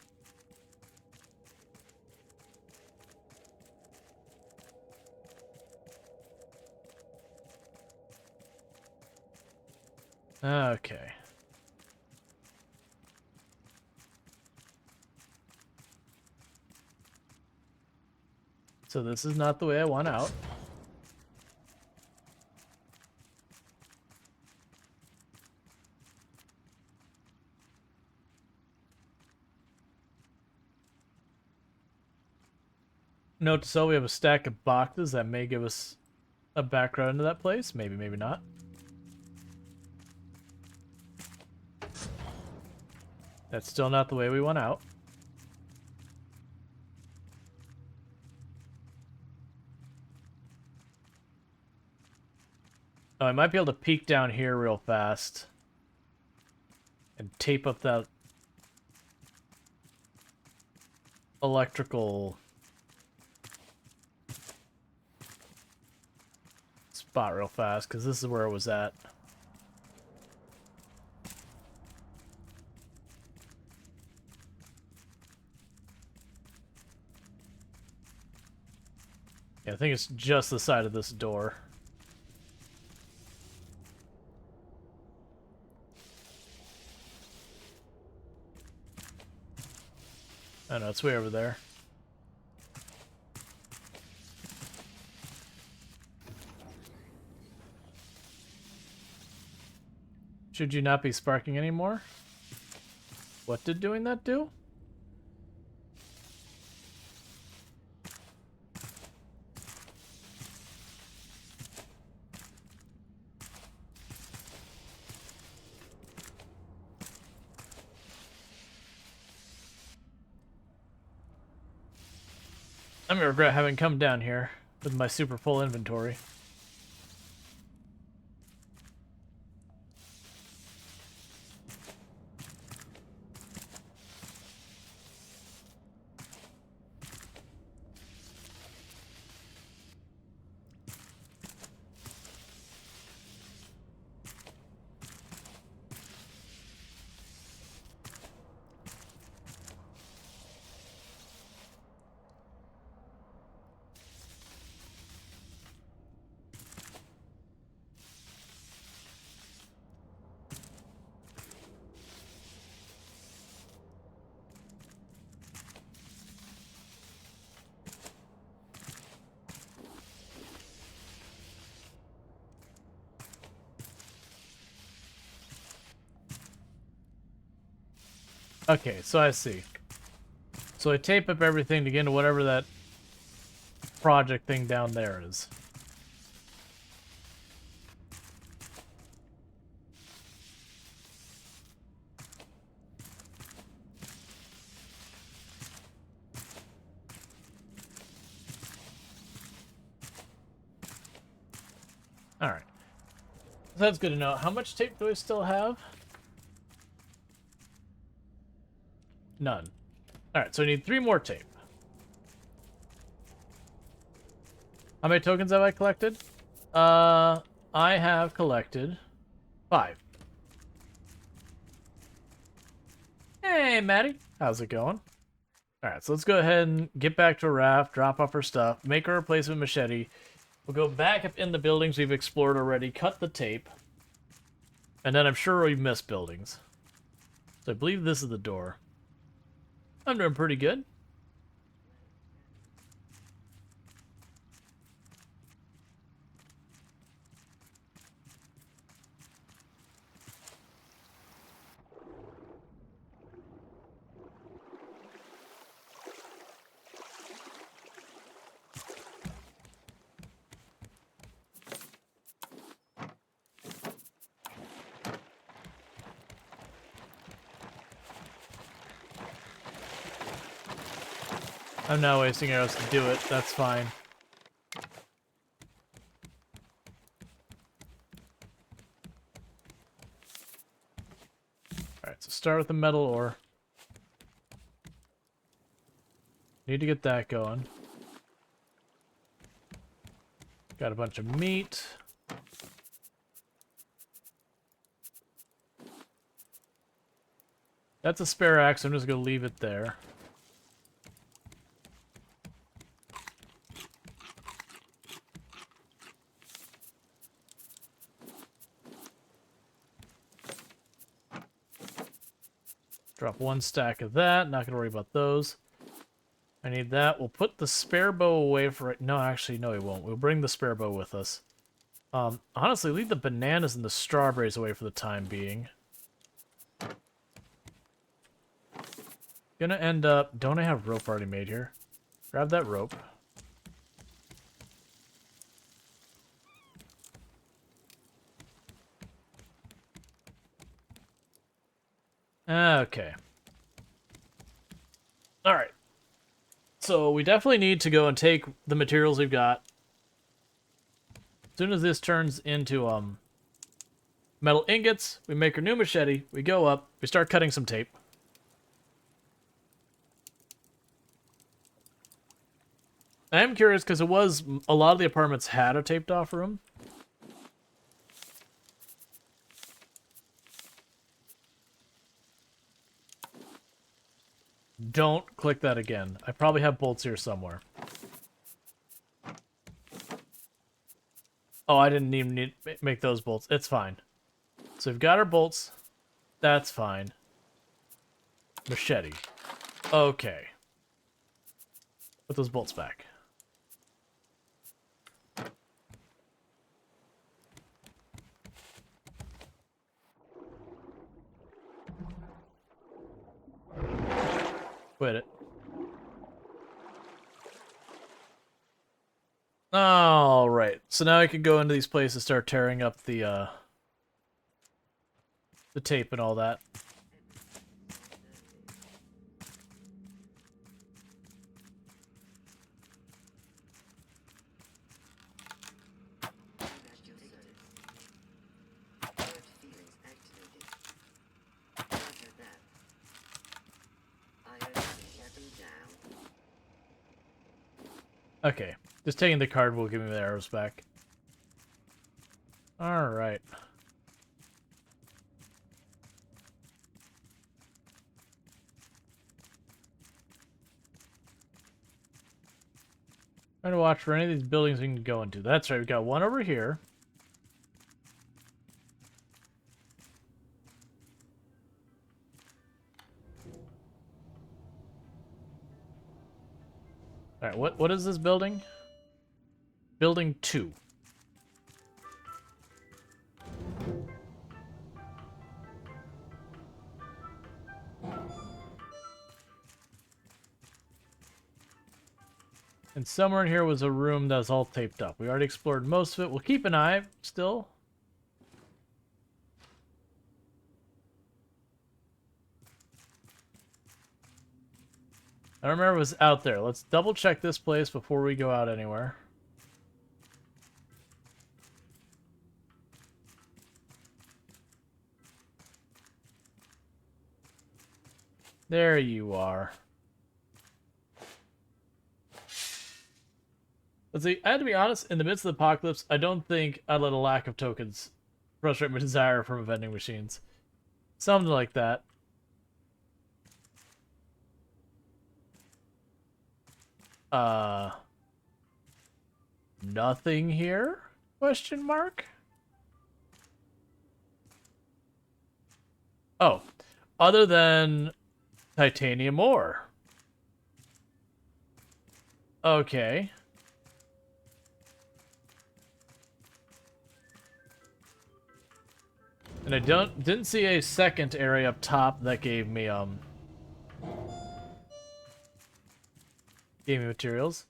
Okay. So this is not the way I want out. Note to self, we have a stack of boxes that may give us a background into that place. Maybe, maybe not. That's still not the way we want out. Oh, I might be able to peek down here real fast and tape up that electrical spot real fast, because this is where it was at. Yeah, I think it's just the side of this door. Oh no, it's way over there. Should you not be sparking anymore? What did doing that do? I'm gonna regret having come down here with my super full inventory. Okay, so I see. So I tape up everything to get into whatever that project thing down there is. Alright. So that's good to know. How much tape do I still have? None. Alright, so I need 3 more tape. How many tokens have I collected? I have collected 5. Hey, Maddie. How's it going? Alright, so let's go ahead and get back to Raft, drop off our stuff, make a replacement machete. We'll go back up in the buildings we've explored already, cut the tape, and then I'm sure we've missed buildings. So I believe this is the door. I'm doing pretty good. I'm not wasting arrows to do it. That's fine. Alright, so start with the metal ore. Need to get that going. Got a bunch of meat. That's a spare axe. I'm just going to leave it there. Drop 1 stack of that. Not going to worry about those. I need that. We'll put the spare bow away for it. No, actually, no, we won't. We'll bring the spare bow with us. Honestly, leave the bananas and the strawberries away for the time being. Gonna end up... Don't I have rope already made here? Grab that rope. Okay. Alright. So we definitely need to go and take the materials we've got. As soon as this turns into metal ingots, we make our new machete, we go up, we start cutting some tape. I am curious because a lot of the apartments had a taped off room. don't click that again. I probably have bolts here somewhere. Oh, I didn't even need make those bolts. It's fine. So we've got our bolts. That's fine. Machete. Okay. Put those bolts back. Quit it. All right. So now I can go into these places, start tearing up the tape and all that. Okay. Just taking the card will give me the arrows back. Alright. Trying to watch for any of these buildings we can go into. That's right, we got one over here. Alright, what is this building? Building 2. And somewhere in here was a room that was all taped up. We already explored most of it. We'll keep an eye still. I remember it was out there. Let's double check this place before we go out anywhere. There you are. Let's see, I had to be honest, in the midst of the apocalypse, I don't think I'd let a lack of tokens frustrate my desire from vending machines. Something like that. Nothing here? Question mark? Oh, other than titanium ore. Okay. And I didn't see a second area up top that gave me materials.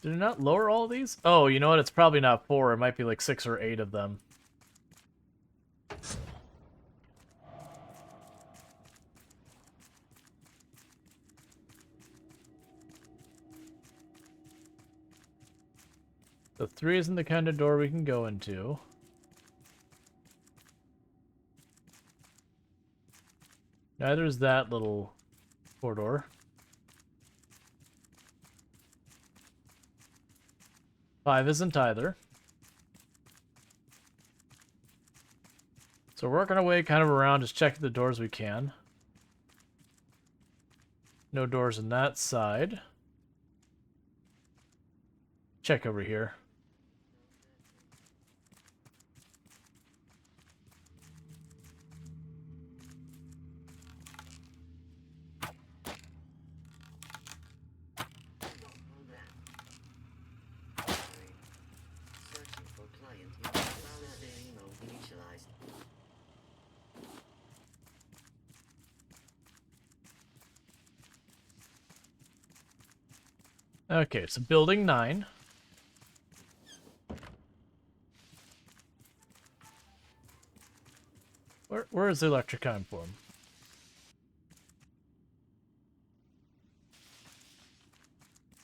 Did it not lower all of these? Oh, you know what? It's probably not 4. It might be like 6 or 8 of them. So 3 isn't the kind of door we can go into. Neither is that little corridor. 5 isn't either. So we're working our way kind of around, just checking the doors we can. No doors on that side. Check over here. Okay, so building 9. Where is the electric coming from?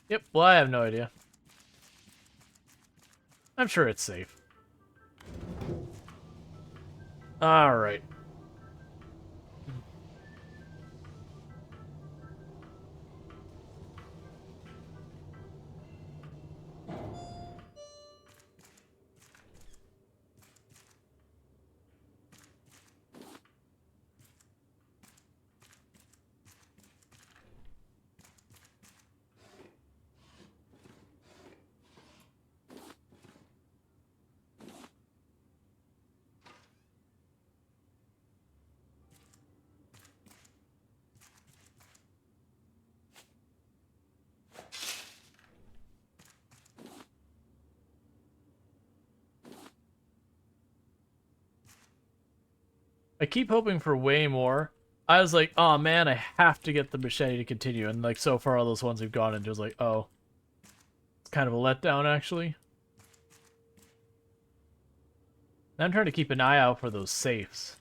Yep, well, I have no idea. I'm sure it's safe. Alright. I keep hoping for way more. I was like, oh man, I have to get the machete to continue. And like so far all those ones we've gone into is like, oh. It's kind of a letdown actually. I'm trying to keep an eye out for those safes.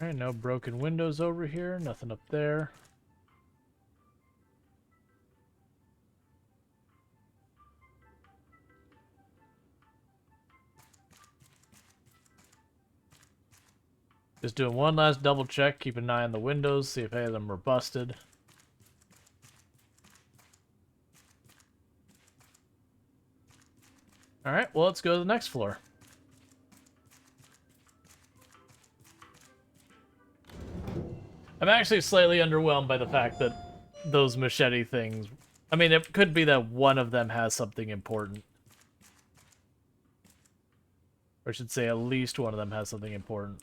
Alright, no broken windows over here. Nothing up there. Just doing one last double check. Keep an eye on the windows. See if any of them were busted. Alright, well, let's go to the next floor. I'm actually slightly underwhelmed by the fact that those machete things... I mean, it could be that one of them has something important. Or I should say at least one of them has something important.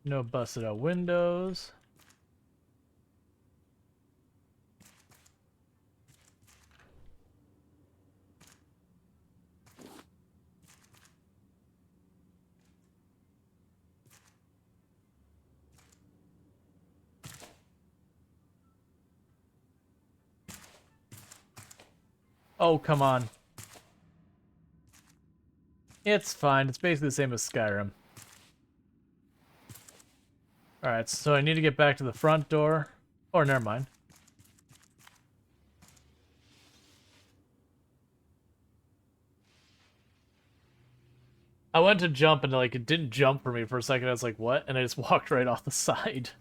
No busted out windows. Oh, come on. It's fine. It's basically the same as Skyrim. Alright, so I need to get back to the front door. Or, never mind. I went to jump and like it didn't jump for me for a second. I was like, what? And I just walked right off the side.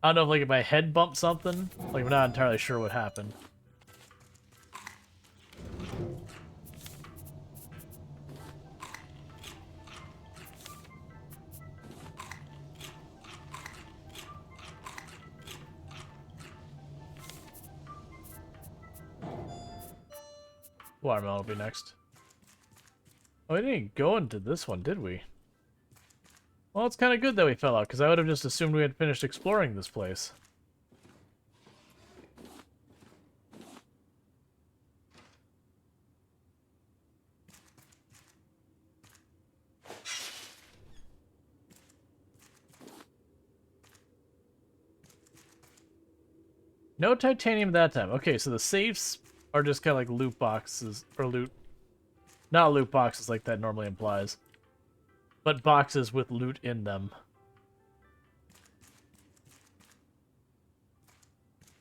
I don't know if like if my head bumped something. Like I'm not entirely sure what happened. Watermelon will be next. Oh, we didn't go into this one, did we? Well, it's kind of good that we fell out, because I would have just assumed we had finished exploring this place. No titanium that time. Okay, so the safes are just kind of like loot boxes, or loot... Not loot boxes like that normally implies, but boxes with loot in them.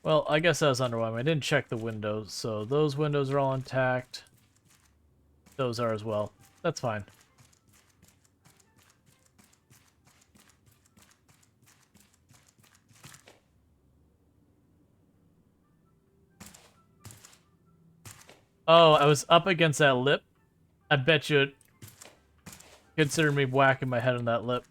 Well, I guess that was underwhelming. I didn't check the windows, so those windows are all intact. Those are as well. That's fine. Oh, I was up against that lip. I bet you it considered me whacking my head on that lip.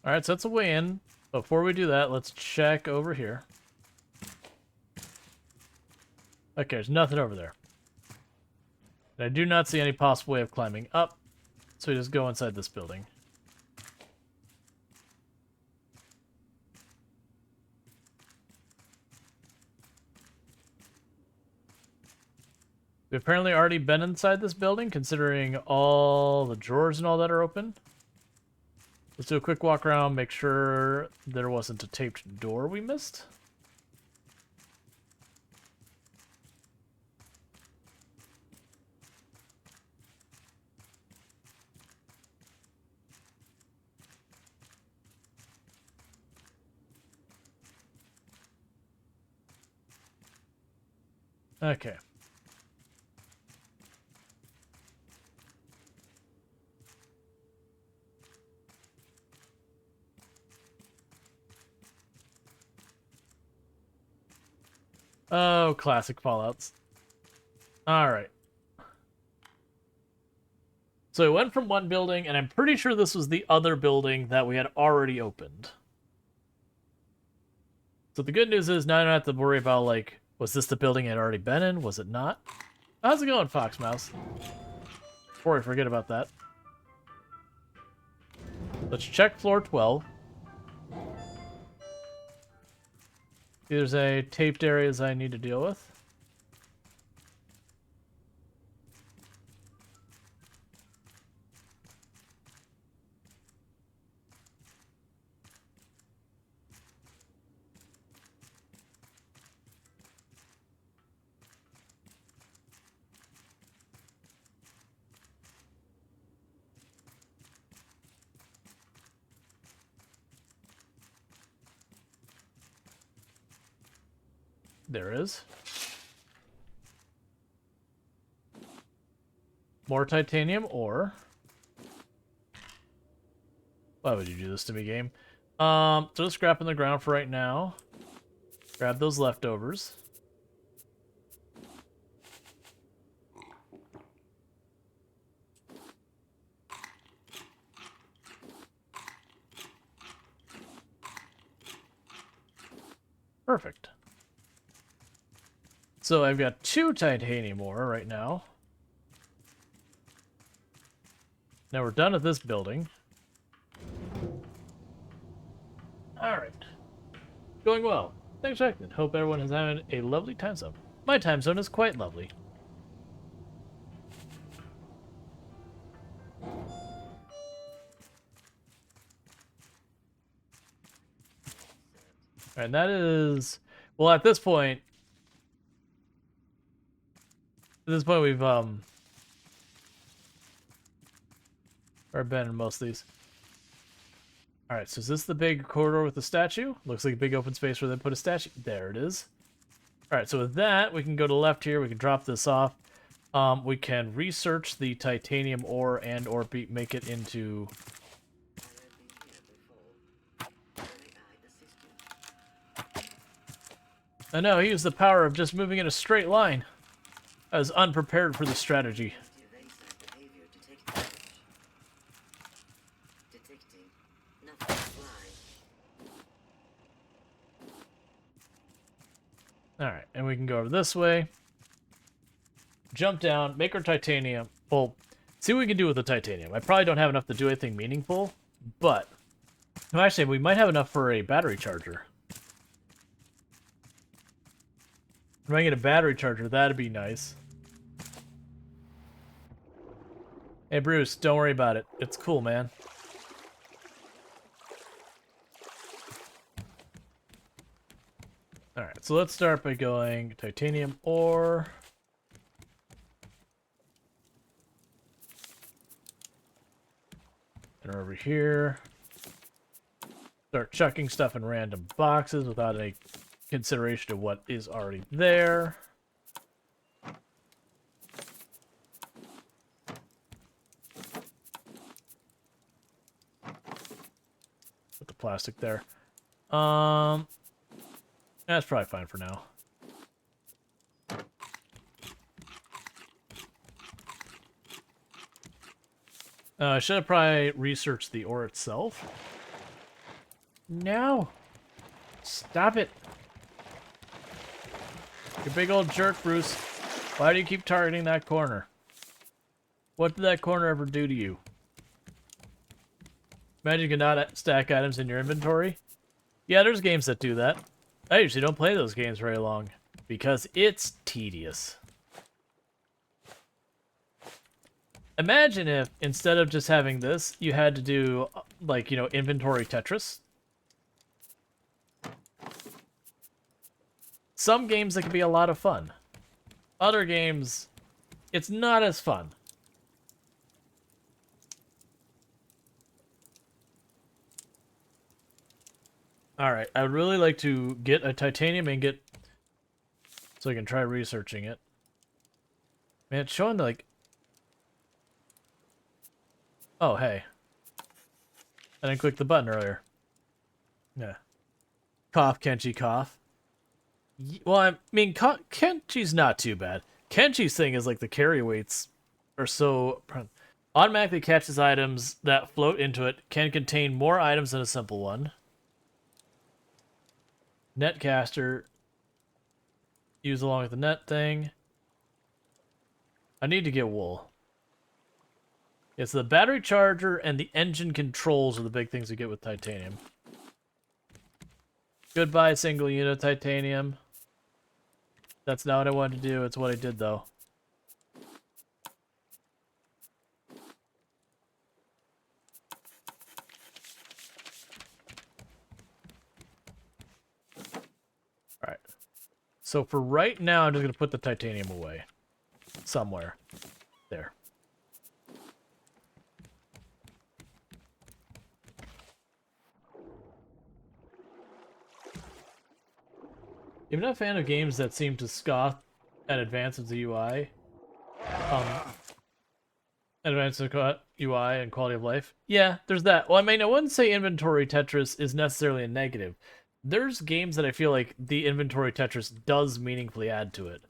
Alright, so that's a way in. Before we do that, let's check over here. Okay, there's nothing over there. And I do not see any possible way of climbing up, so we just go inside this building. We've apparently already been inside this building, considering all the drawers and all that are open. Let's do a quick walk around, make sure there wasn't a taped door we missed. Okay. Oh, classic Fallouts. Alright. So we went from one building, and I'm pretty sure this was the other building that we had already opened. So the good news is now I don't have to worry about, like, was this the building I'd already been in? Was it not? How's it going, Foxmouse? Before I forget about that. Let's check floor 12. There's a taped areas I need to deal with. There is. More titanium ore. Why would you do this to me, game? Throw the scrap in the ground for right now. Grab those leftovers. Perfect. So I've got 2 titanium ore right now. Now we're done with this building. Alright. Going well. Thanks for checking. Hope everyone is having a lovely time zone. My time zone is quite lovely. And that is... Well, at this point... we've, abandoned most of these. Alright, so is this the big corridor with the statue? Looks like a big open space where they put a statue. There it is. Alright, so with that, we can go to the left here. We can drop this off. We can research the titanium ore and or make it into... I know, he used the power of just moving in a straight line. I was unprepared for the strategy. Alright, and we can go over this way. Jump down, make our titanium. Well, see what we can do with the titanium. I probably don't have enough to do anything meaningful, but... Well, actually, we might have enough for a battery charger. If I get a battery charger, that'd be nice. Hey, Bruce, don't worry about it. It's cool, man. Alright, so let's start by going titanium ore. And over here. Start chucking stuff in random boxes without any consideration of what is already there. Put the plastic there. That's probably fine for now. I should have probably researched the ore itself. No! Stop it! You big old jerk, Bruce. Why do you keep targeting that corner? What did that corner ever do to you? Imagine you cannot stack items in your inventory. Yeah, there's games that do that. I usually don't play those games very long because it's tedious. Imagine if, instead of just having this, you had to do, like, you know, inventory Tetris. Some games, that can be a lot of fun. Other games, it's not as fun. Alright, I would really like to get a titanium ingot so I can try researching it. Man, it's showing like... Oh, hey. I didn't click the button earlier. Yeah. Cough, Kenchi, cough. Well, I mean, Kenchi's not too bad. Kenchi's thing is like the carry weights are so... Automatically catches items that float into it. Can contain more items than a simple one. Netcaster. Use along with the net thing. I need to get wool. It's the battery charger and the engine controls are the big things we get with titanium. Goodbye, single unit titanium. That's not what I wanted to do. It's what I did, though. Alright. So for right now, I'm just going to put the titanium away. Somewhere. There. I'm not a fan of games that seem to scoff at advances of the UI. Advances of UI and quality of life. Yeah, there's that. Well, I mean, I wouldn't say inventory Tetris is necessarily a negative. There's games that I feel like the inventory Tetris does meaningfully add to it.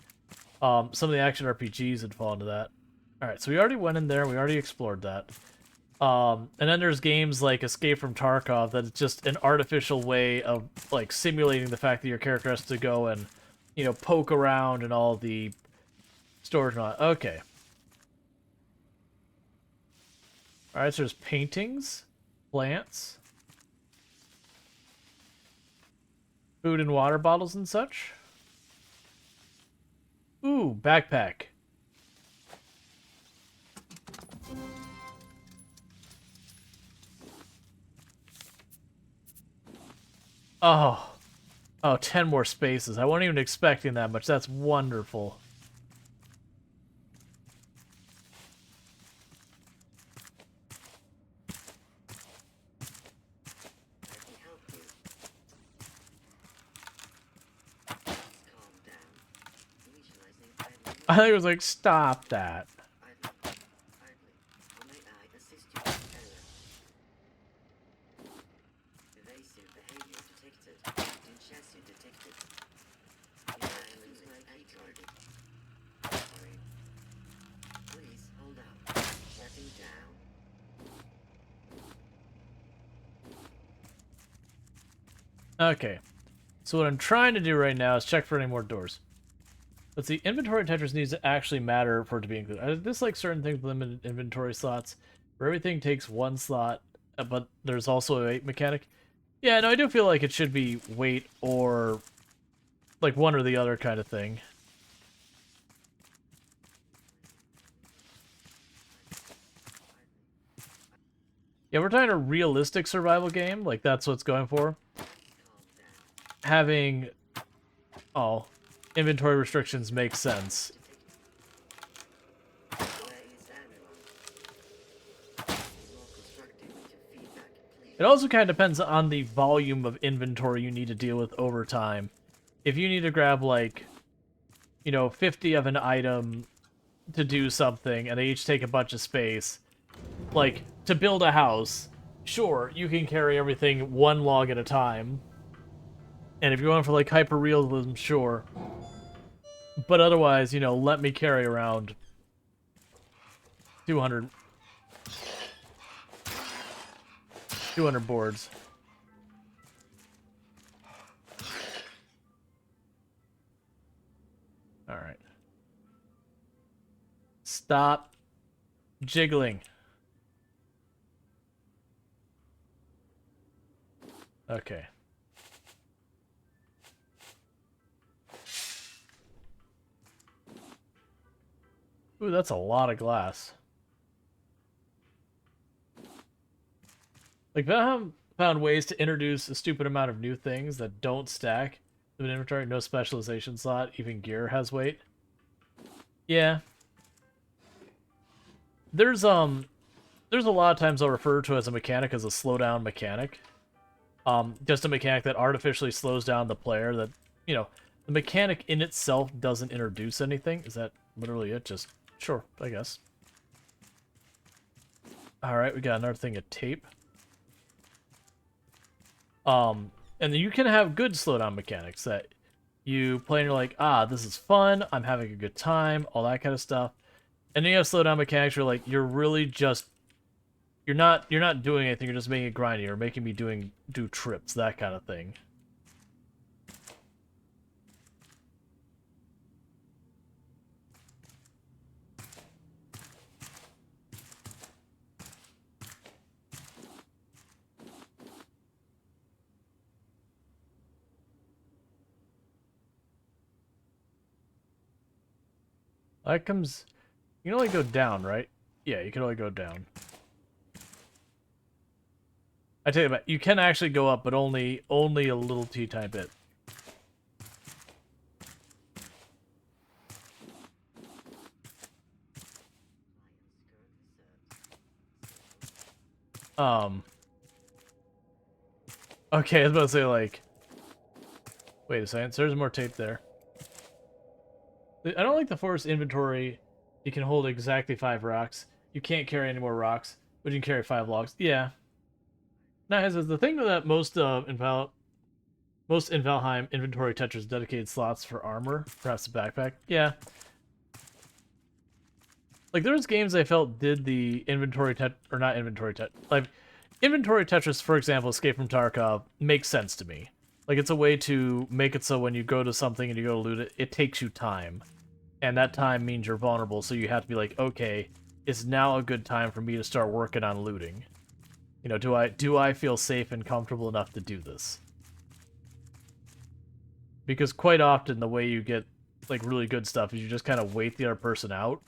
Some of the action RPGs would fall into that. Alright, so we already went in there. We already explored that. And then there's games like Escape from Tarkov that is just an artificial way of like simulating the fact that your character has to go and, you know, poke around and all the storage and all that. Okay. Alright, so there's paintings, plants, food and water bottles and such. Ooh, backpack. Oh. Oh, 10 more spaces. I wasn't even expecting that much. That's wonderful.
Let me help you. Calm down. Initializing idly.
I think it was like, stop that.
Idly. Or may I assist you with error? Evasive behavior detected. In chassis detected. AI losing my key card. Sorry. Please hold up. Shutting down.
Okay. So what I'm trying to do right now is check for any more doors. Let's see, inventory Tetris needs to actually matter for it to be included. I dislike certain things with limited inventory slots, where everything takes one slot, but there's also a weight mechanic. Yeah, no, I do feel like it should be weight or like one or the other kind of thing. Yeah, we're talking a realistic survival game, like that's what's going for.
Calm down.
Having, oh, inventory restrictions make sense.
Where is everyone? Be more constructive with your feedback, please.
It also kind of depends on the volume of inventory you need to deal with over time. If you need to grab, like, you know, 50 of an item to do something, and they each take a bunch of space, like, to build a house, sure, you can carry everything one log at a time. And if you're going for, like, hyper-realism, sure. But otherwise, you know, let me carry around 200 boards. Alright. Stop jiggling. Okay. Ooh, that's a lot of glass. Like, I have found ways to introduce a stupid amount of new things that don't stack to an inventory, no specialization slot, even gear has weight. Yeah. There's a lot of times I'll refer to as a mechanic as a slowdown mechanic. Just a mechanic that artificially slows down the player that, you know, The mechanic in itself doesn't introduce anything. Is that literally it? Just, sure, I guess. Alright, we got another thing of tape. And then you can have good slowdown mechanics that you play and you're like, ah, this is fun, I'm having a good time, all that kind of stuff. And then you have slowdown mechanics where like you're really just you're not doing anything, you're just making it grindy or making me do trips, that kind of thing. That comes... You can only go down, right? Yeah, you can only go down. I tell you about, you can actually go up, but only a little tiny bit. Okay, I was about to say, like... Wait a second, so there's more tape there. I don't like the forest inventory. You can hold exactly 5 rocks. You can't carry any more rocks, but you can carry 5 logs. Yeah. Now, is the thing that most in Valheim inventory touches dedicated slots for armor, perhaps a backpack. Yeah. Like there's games I felt did the inventory or not inventory like inventory Tetris, for example, Escape from Tarkov makes sense to me. Like it's a way to make it so when you go to something and you go to loot it, it takes you time. And that time means you're vulnerable, so you have to be like, okay, it's now a good time for me to start working on looting. You know, do I feel safe and comfortable enough to do this? Because quite often the way you get like really good stuff is you just kind of wait the other person out.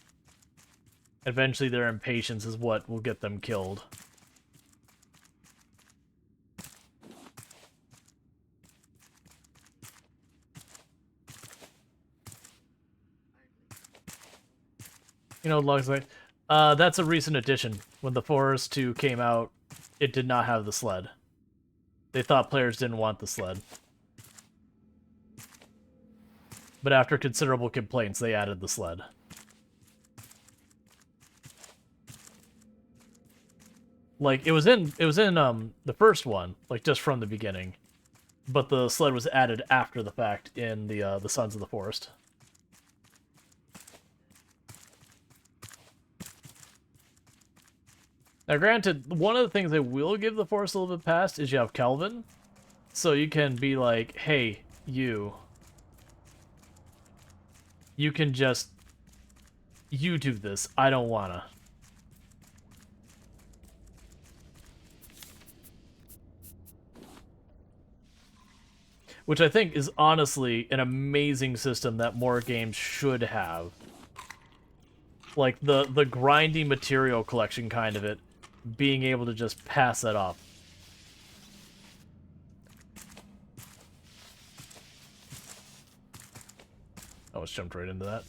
Eventually their impatience is what will get them killed. You know, logs like that's a recent addition. When the Forest 2 came out, it did not have the sled. They thought players didn't want the sled. But after considerable complaints, they added the sled. Like it was in the first one, like just from the beginning. But the sled was added after the fact in the Sons of the Forest. Now, granted, one of the things they will give the Forest a little bit past is you have Kelvin. So you can be like, hey, you can just... You do this. I don't wanna. Which I think is honestly an amazing system that more games should have. Like, the grindy material collection kind of it. Being able to just pass that off. I almost jumped right into that.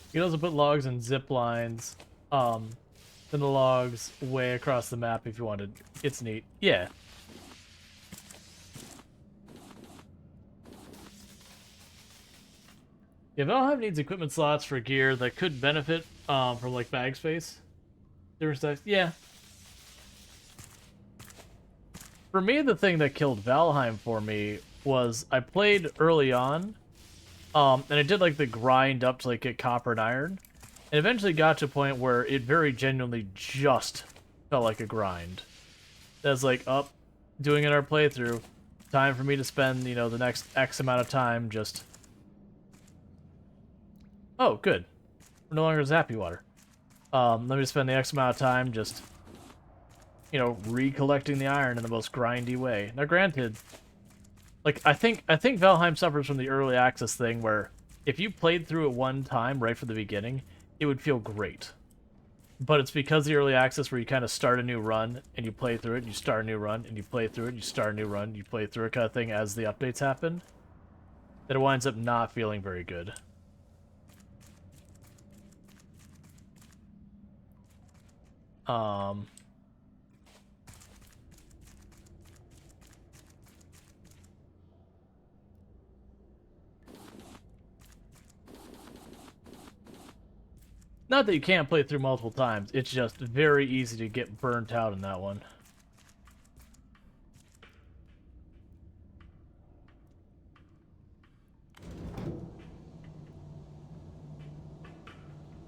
You can also put logs and zip lines. Then the logs way across the map if you wanted. It's neat. Yeah. Yeah, Valheim needs equipment slots for gear that could benefit from like bag space. Different stuff. Yeah. For me, the thing that killed Valheim for me was I played early on, and I did like the grind up to like get copper and iron. And eventually got to a point where it very genuinely just felt like a grind. That's like, doing another playthrough. Time for me to spend, you know, the next X amount of time just... Oh, good. We're no longer Zappy Water. Let me spend the X amount of time just, you know, recollecting the iron in the most grindy way. Now, granted, like, I think Valheim suffers from the early access thing where if you played through it one time right from the beginning, it would feel great. But it's because the early access where you kind of start a new run, and you play through it, you start a new run, and you play through it, you start a new run, you play through it kind of thing as the updates happen. that it winds up not feeling very good. Not that you can't play through multiple times, it's just very easy to get burnt out in that one.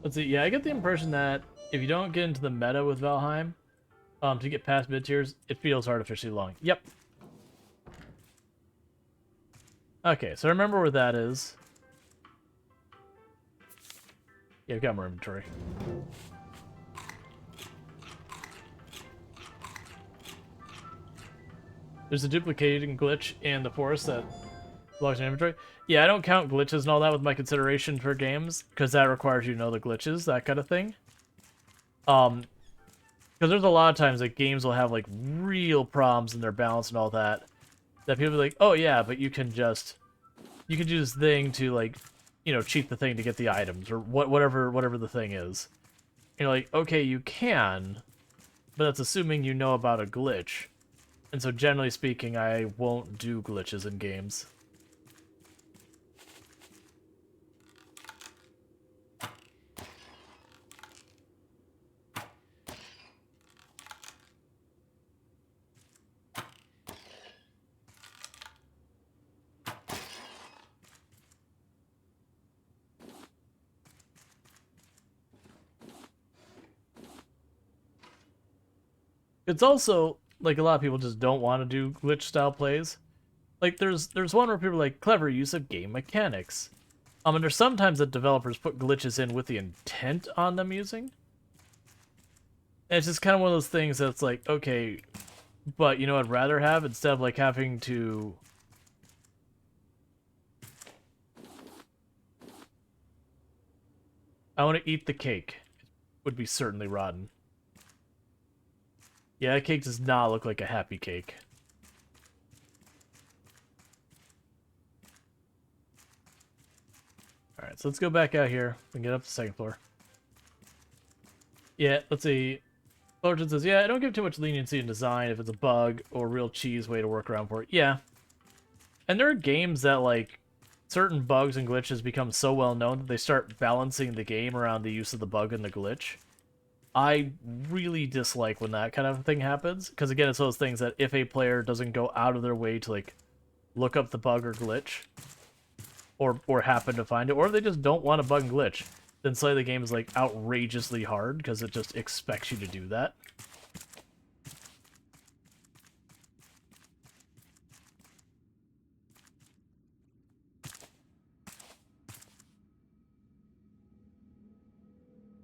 Let's see, yeah, I get the impression that if you don't get into the meta with Valheim, to get past mid-tiers, it feels artificially long. Yep. Okay, so remember where that is. Yeah, I've got more inventory. There's a duplicating glitch in the forest that blocks your inventory. Yeah, I don't count glitches and all that with my consideration for games, because that requires you to know the glitches, that kind of thing. Because there's a lot of times that games will have, like, real problems in their balance and all that, that people be like, oh yeah, but you can do this thing to, like, you know, cheat the thing to get the items, or whatever the thing is. You're like, okay, you can, but that's assuming you know about a glitch. And so generally speaking, I won't do glitches in games. It's also, like, a lot of people just don't want to do glitch-style plays. Like, there's one where people are like, clever use of game mechanics. And there's sometimes that developers put glitches in with the intent on them using. And it's just kind of one of those things that's like, okay, but you know what I'd rather have? Instead of, like, having to... I want to eat the cake. It would be certainly rotten. Yeah, that cake does not look like a happy cake. Alright, so let's go back out here and get up to the second floor. Yeah, let's see. Storge says, yeah, I don't give too much leniency in design if it's a bug or real cheese way to work around for it. Yeah. And there are games that, like, certain bugs and glitches become so well known that they start balancing the game around the use of the bug and the glitch. I really dislike when that kind of thing happens, because again, it's those things that if a player doesn't go out of their way to, like, look up the bug or glitch, or happen to find it, or if they just don't want a bug and glitch, then suddenly the game is, like, outrageously hard, because it just expects you to do that.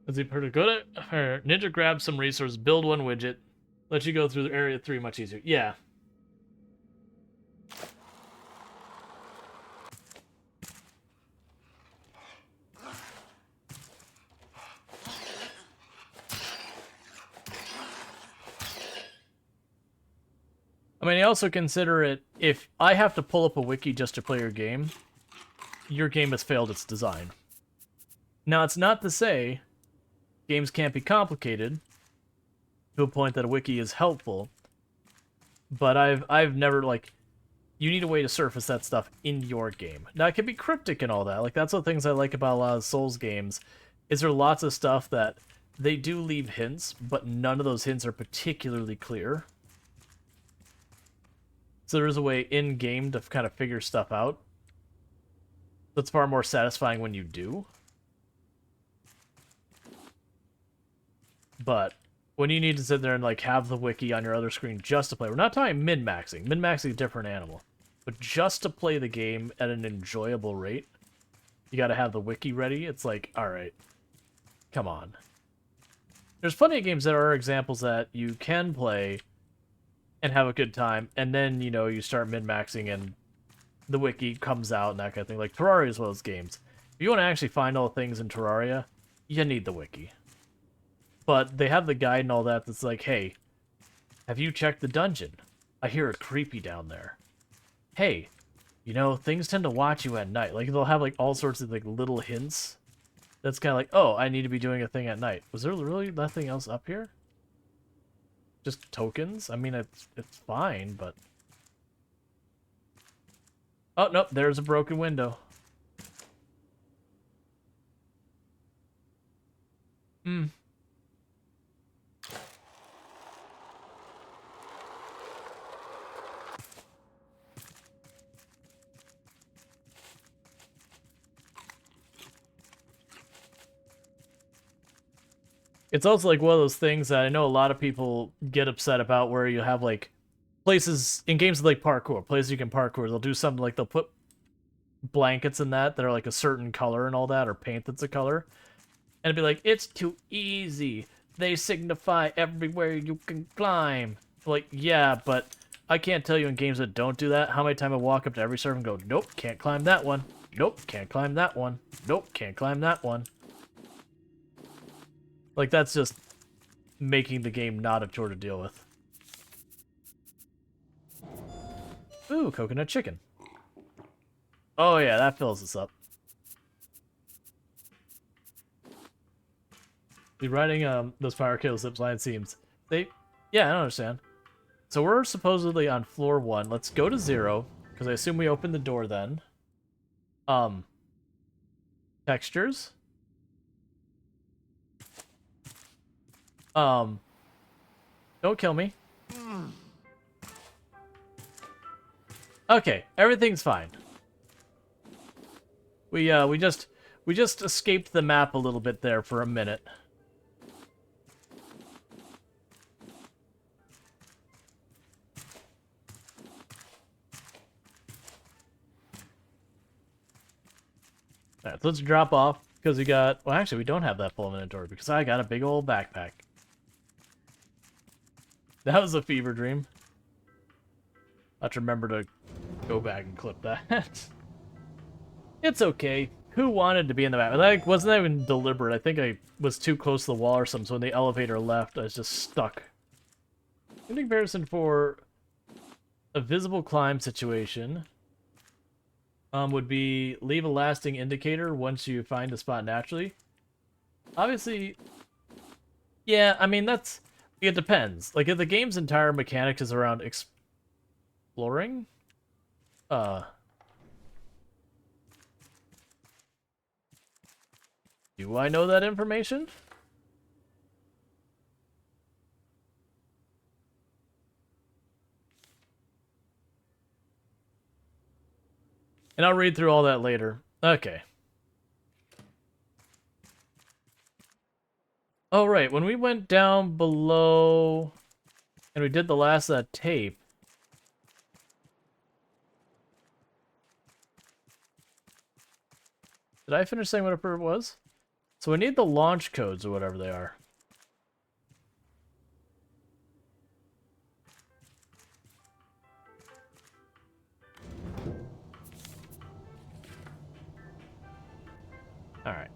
Is he pretty good at her? Ninja grab some resource, build one widget, let you go through the area 3 much easier. Yeah. I mean, I also consider it, if I have to pull up a wiki just to play your game has failed its design. Now, it's not to say games can't be complicated to a point that a wiki is helpful, but I've never, like, you need a way to surface that stuff in your game. Now, it can be cryptic and all that. Like, that's the things I like about a lot of Souls games, is there are lots of stuff that they do leave hints, but none of those hints are particularly clear. So there is a way in-game to kind of figure stuff out. That's far more satisfying when you do. But when you need to sit there and, like, have the wiki on your other screen just to play, we're not talking min-maxing. Min-maxing is a different animal. But just to play the game at an enjoyable rate, you gotta have the wiki ready. It's like, alright, come on. There's plenty of games that are examples that you can play and have a good time, and then, you know, you start min-maxing and the wiki comes out and that kind of thing. Like, Terraria is one of those games. If you want to actually find all the things in Terraria, you need the wiki. But they have the guide and all that that's like, hey, have you checked the dungeon? I hear it creepy down there. Hey, You know, things tend to watch you at night. Like, they'll have, like, all sorts of, like, little hints. That's kind of like, oh, I need to be doing a thing at night. Was there really nothing else up here? Just tokens? I mean, it's fine, but... Oh, nope, there's a broken window. Hmm. It's also like one of those things that I know a lot of people get upset about, where you have like places in games like parkour, places you can parkour, they'll do something like they'll put blankets in that are like a certain color and all that, or paint that's a color, and it'd be like, it's too easy. They signify everywhere you can climb. Like, yeah, but I can't tell you in games that don't do that how many times I walk up to every server and go, nope, can't climb that one. Nope, can't climb that one. Nope, can't climb that one. Like, that's just making the game not a chore to deal with. Ooh, coconut chicken. Oh yeah, that fills us up. Be riding those fire kills zip line seems. Yeah, I don't understand. So we're supposedly on floor 1. Let's go to 0, because I assume we opened the door then. Textures. Don't kill me. Okay, everything's fine. We just escaped the map a little bit there for a minute. Alright, let's drop off, because we got... Well, actually, we don't have that full inventory, because I got a big old backpack. That was a fever dream. I have to remember to go back and clip that. It's okay. Who wanted to be in the map? That wasn't even deliberate. I think I was too close to the wall or something, so when the elevator left, I was just stuck. In comparison for a visible climb situation, would be leave a lasting indicator once you find a spot naturally. Obviously, yeah, I mean, that's... It depends. Like, if the game's entire mechanic is around exploring, do I know that information? And I'll read through all that later. Okay. Oh, right. When we went down below and we did the last of that tape, did I finish saying whatever it was? So we need the launch codes or whatever they are. Alright.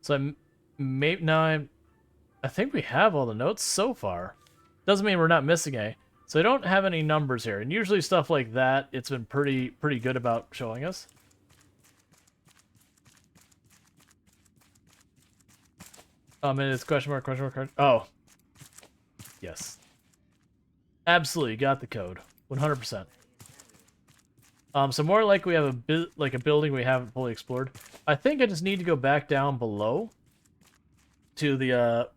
So I think we have all the notes so far. Doesn't mean we're not missing any. So I don't have any numbers here, and usually stuff like that, it's been pretty good about showing us. And it's question mark. Oh. Yes. Absolutely, got the code. 100%. So more like we have a building we haven't fully explored. I think I just need to go back down below to the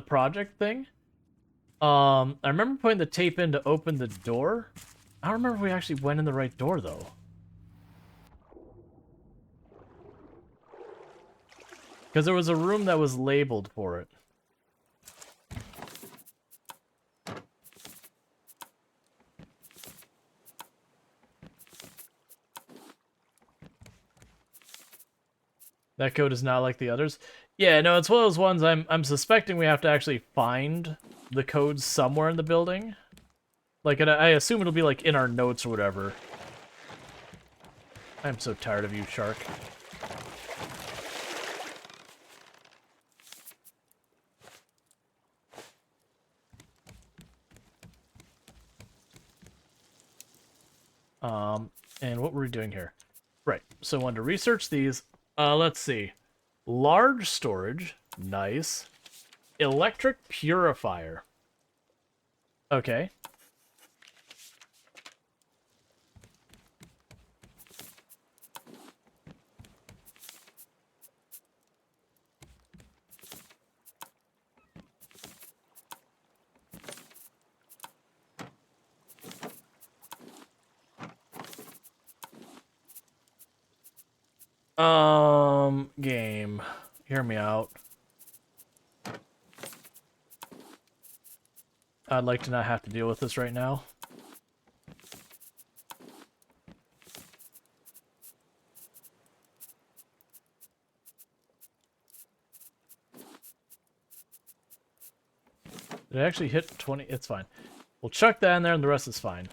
project thing. I remember putting the tape in to open the door. I don't remember if we actually went in the right door though. Because there was a room that was labeled for it. That code is not like the others. Yeah, no, it's one of those ones I'm suspecting we have to actually find the codes somewhere in the building. Like, I assume it'll be like in our notes or whatever. I'm so tired of you, shark. doing here? Right, so I wanted to research these. Let's see. Large storage. Nice. Electric purifier. Okay. Game. Hear me out. I'd like to not have to deal with this right now. Did it actually hit 20? It's fine. We'll chuck that in there and the rest is fine.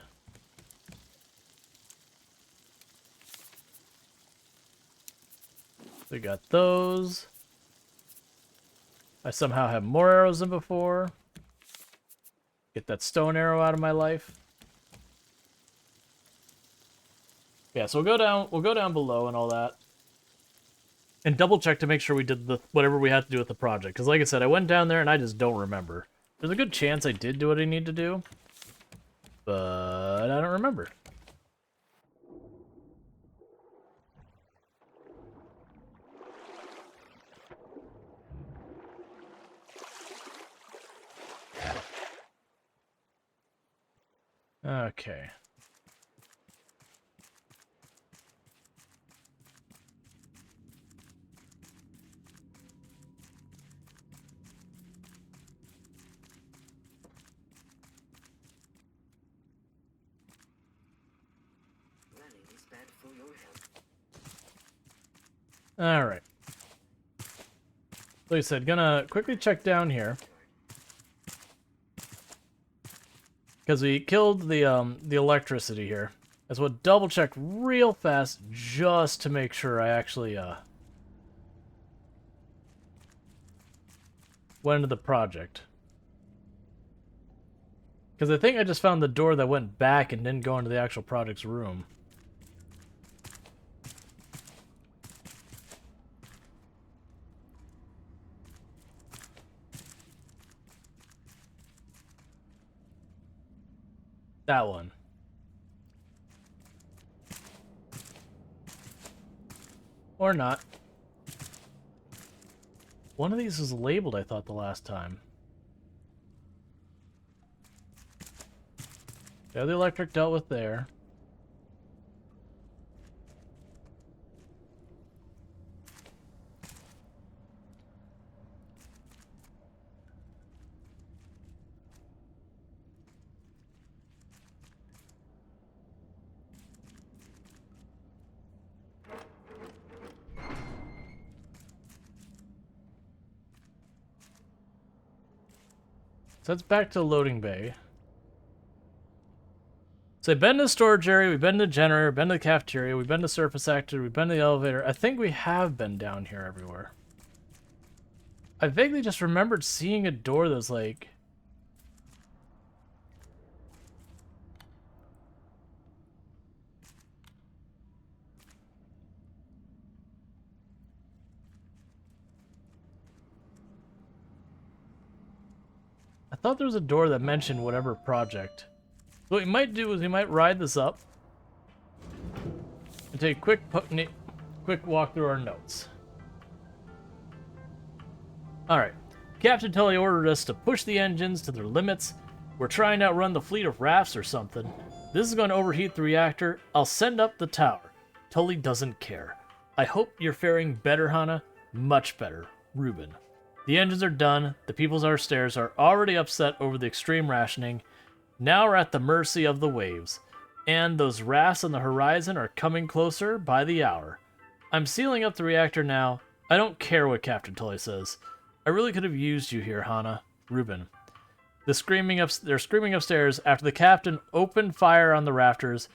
We got those. I somehow have more arrows than before. Get that stone arrow out of my life. Yeah, so we'll go down below and all that. And double check to make sure we did whatever we had to do with the project. Because like I said, I went down there and I just don't remember. There's a good chance I did do what I need to do. But I don't remember. Okay. All right. Like I said, gonna quickly check down here. Because we killed the electricity here. As well, double check real fast just to make sure I actually went into the project. Because I think I just found the door that went back and didn't go into the actual project's room. That one. Or not. One of these was labeled, I thought, the last time. Yeah, the electric dealt with there. So that's back to the loading bay. So we've been to the storage area, we've been to the generator, we've been to the cafeteria, we've been to the surface actor, we've been to the elevator. I think we have been down here everywhere. I vaguely just remembered seeing a door that was like... I thought there was a door that mentioned whatever project. So what we might do is we might ride this up and take a quick walk through our notes. Alright. Captain Tully ordered us to push the engines to their limits. We're trying to outrun the fleet of rafts or something. This is going to overheat the reactor. I'll send up the tower. Tully doesn't care. I hope you're faring better, Hannah. Much better. Ruben. The engines are done. The people upstairs are already upset over the extreme rationing. Now we're at the mercy of the waves. And those rafts on the horizon are coming closer by the hour. I'm sealing up the reactor now. I don't care what Captain Tully says. I really could have used you here, Hannah. Ruben. They're screaming upstairs after the captain opened fire on the rafters.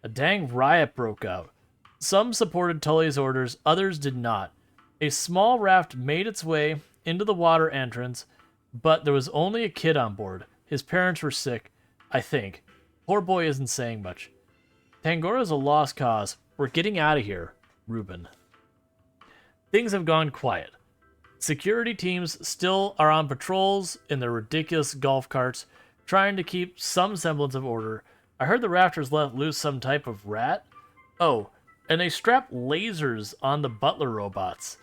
A dang riot broke out. Some supported Tully's orders, others did not. A small raft made its way into the water entrance, but there was only a kid on board. His parents were sick, I think. Poor boy isn't saying much. Tangora's a lost cause. We're getting out of here, Ruben. Things have gone quiet. Security teams still are on patrols in their ridiculous golf carts, trying to keep some semblance of order. I heard the Rafters let loose some type of rat. Oh, and they strap lasers on the butler robots.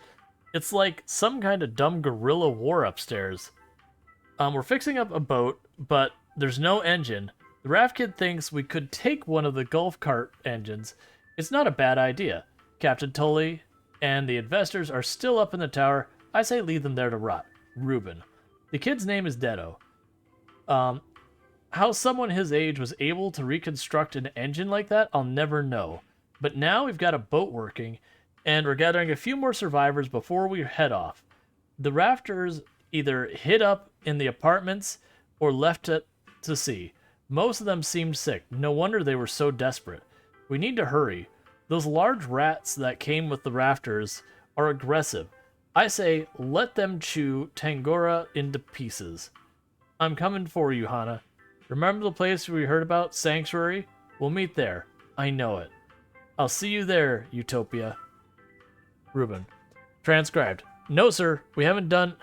It's like some kind of dumb guerrilla war upstairs. We're fixing up a boat, but there's no engine. The Raft Kid thinks we could take one of the golf cart engines. It's not a bad idea. Captain Tully and the investors are still up in the tower. I say leave them there to rot. Ruben. The kid's name is Dedo. How someone his age was able to reconstruct an engine like that, I'll never know. But now we've got a boat working, and we're gathering a few more survivors before we head off. The Rafters either hid up in the apartments or left it to sea. Most of them seemed sick. No wonder they were so desperate. We need to hurry. Those large rats that came with the Rafters are aggressive. I say, let them chew Tangora into pieces. I'm coming for you, Hana. Remember the place we heard about, Sanctuary? We'll meet there. I know it. I'll see you there, Utopia. Ruben. Transcribed. No, sir. They haven't done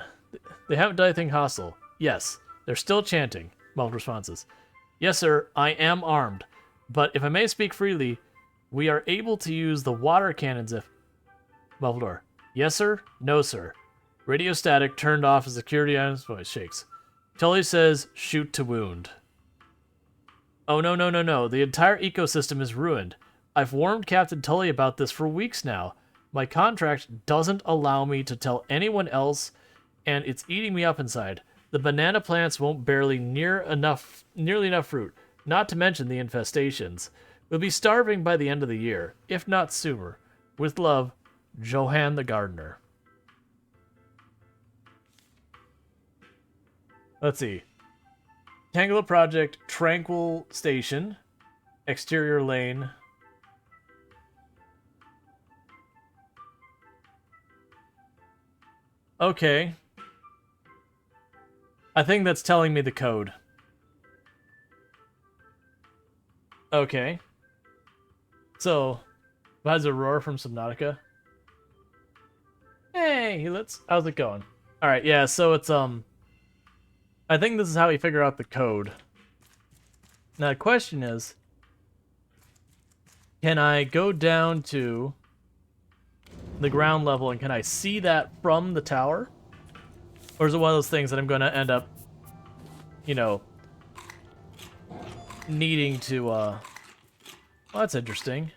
anything hostile. Yes. They're still chanting. Muffled responses. Yes, sir. I am armed. But if I may speak freely, we are able to use the water cannons if... Muffled door. Yes, sir? No, sir. Radio static turned off as security on his voice shakes. Tully says, shoot to wound. Oh, no, no, no, no. The entire ecosystem is ruined. I've warned Captain Tully about this for weeks now. My contract doesn't allow me to tell anyone else, and it's eating me up inside. The banana plants won't bear nearly enough fruit, not to mention the infestations. We'll be starving by the end of the year, if not sooner. With love, Johan the Gardener. Let's see. Tangela Project, Tranquil Station, Exterior Lane. Okay. I think that's telling me the code. Okay. So, how's a roar from Subnautica? Hey, how's it going? Alright, yeah, so it's, I think this is how we figure out the code. Now, the question is, can I go down to the ground level and can I see that from the tower? Or is it one of those things that I'm going to end up, you know, needing to, well, that's interesting.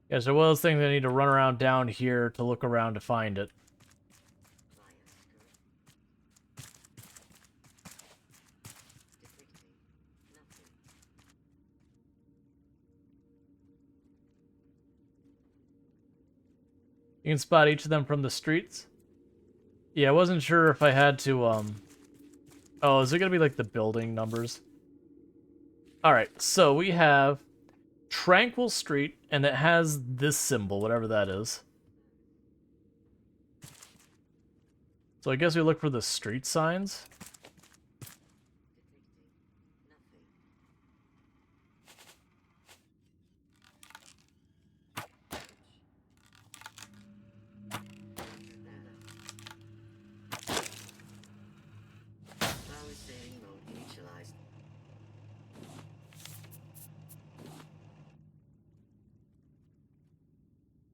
Yeah, so one of those things I need to run around down here to look around to find it. You can spot each of them from the streets. Yeah, I wasn't sure if I had to, Oh, is it gonna be like the building numbers? Alright, so we have Tranquil Street, and it has this symbol, whatever that is. So I guess we look for the street signs.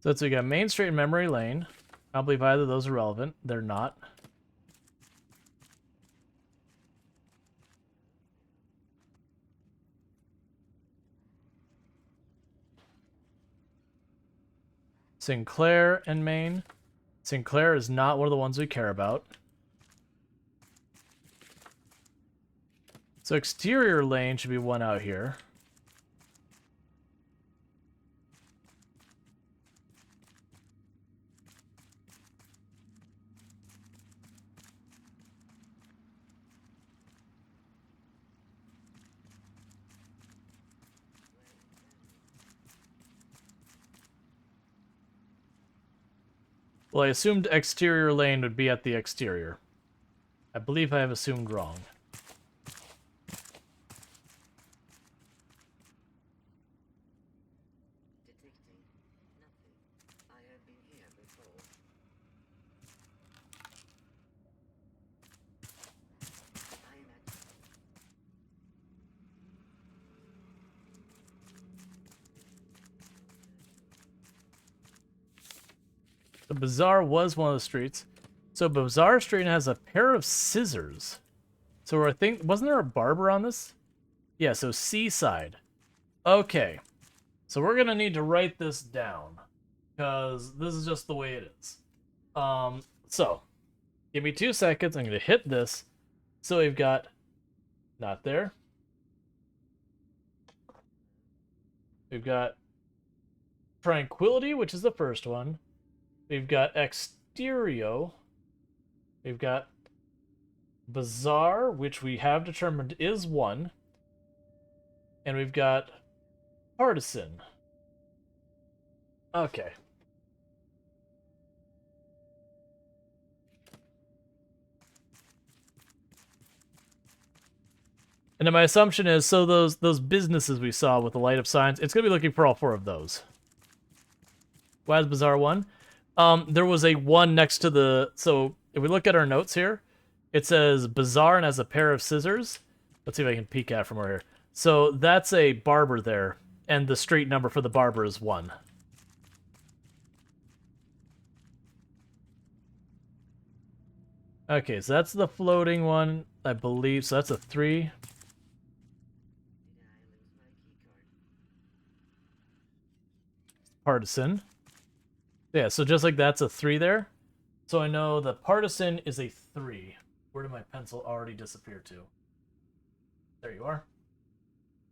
So we got Main Street and Memory Lane. I don't believe either of those are relevant. They're not. Sinclair and Main. Sinclair is not one of the ones we care about. So Exterior Lane should be one out here. Well, I assumed Exterior Lane would be at the exterior. I believe I have assumed wrong.
been here before. I imagine.
The Bazaar was one of the streets. So Bazaar Street has a pair of scissors. So I think, wasn't there a barber on this? Yeah, so Seaside. Okay. So we're gonna need to write this down. Because this is just the way it is. So give me 2 seconds. I'm gonna hit this. So we've got not there. We've got Tranquility, which is the first one. We've got Exterio. We've got Bazaar, which we have determined is 1. And we've got Partisan. Okay. And then my assumption is, so those businesses we saw with the light up signs, it's going to be looking for all 4 of those. Why is Bazaar 1? There was a 1 next to the... So, if we look at our notes here, it says Bazaar and has a pair of scissors. Let's see if I can peek at from over here. So, that's a barber there, and the street number for the barber is 1. Okay, so that's the floating one, I believe. So that's a 3.
Did I lose my keycard?
Partisan. Yeah, so just like that's a 3 there. So I know the Partisan is a 3. Where did my pencil already disappear to? There you are.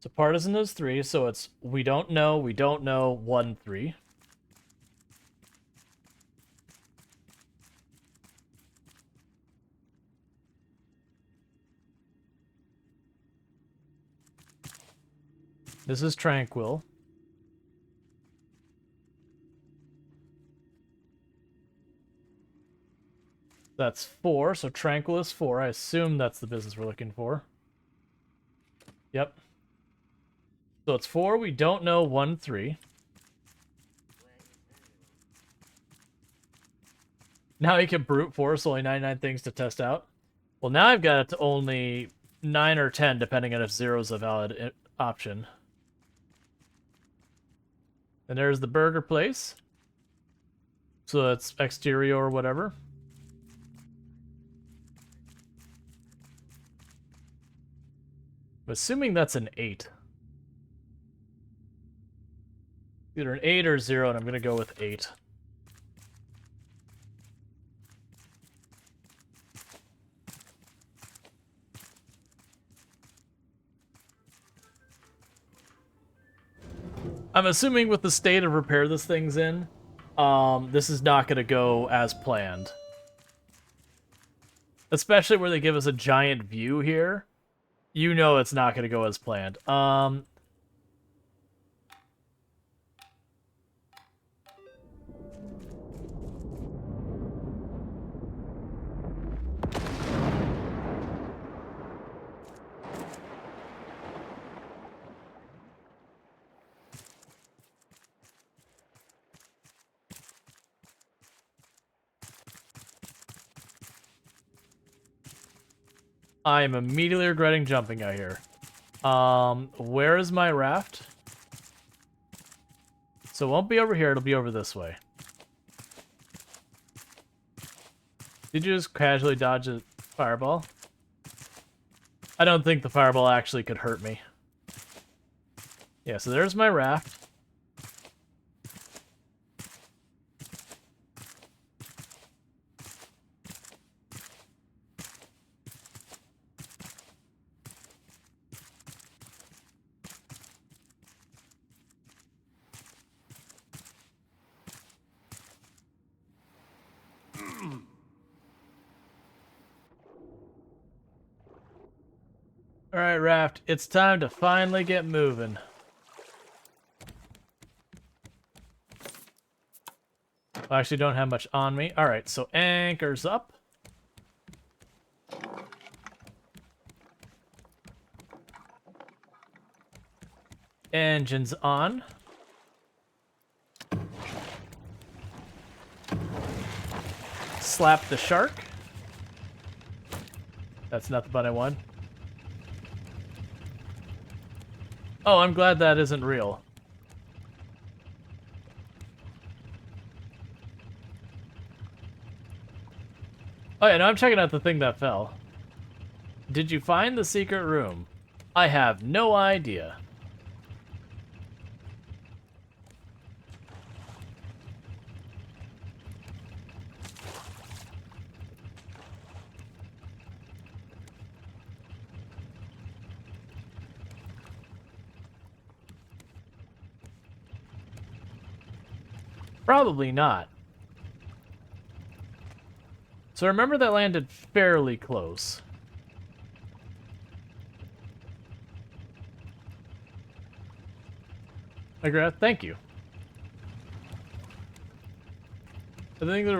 So Partisan is 3, so it's we don't know, 1, 3. This is Tranquil. That's 4, so Tranquil is 4. I assume that's the business we're looking for. Yep. So it's 4, we don't know, 1, 3.
Where is everyone?
Now you can brute force only 99 things to test out. Well, now I've got it to only 9 or 10, depending on if 0 is a valid option. And there's the burger place. So that's exterior or whatever. I'm assuming that's an 8. Either an 8 or 0, and I'm going to go with 8. I'm assuming with the state of repair this thing's in, this is not going to go as planned. Especially where they give us a giant view here. You know it's not going to go as planned. I am immediately regretting jumping out here. Where is my raft? So it won't be over here, it'll be over this way. Did you just casually dodge a fireball? I don't think the fireball actually could hurt me. Yeah, so there's my raft. Alright, Raft, it's time to finally get moving. I actually don't have much on me. Alright, so anchors up. Engines on. slap the shark. That's not the button I want. Oh, I'm glad that isn't real. Oh yeah, no, I'm checking out the thing that fell. Did you find the secret room? I have no idea. Probably not. So remember that landed fairly close. McGrath, thank you. I think the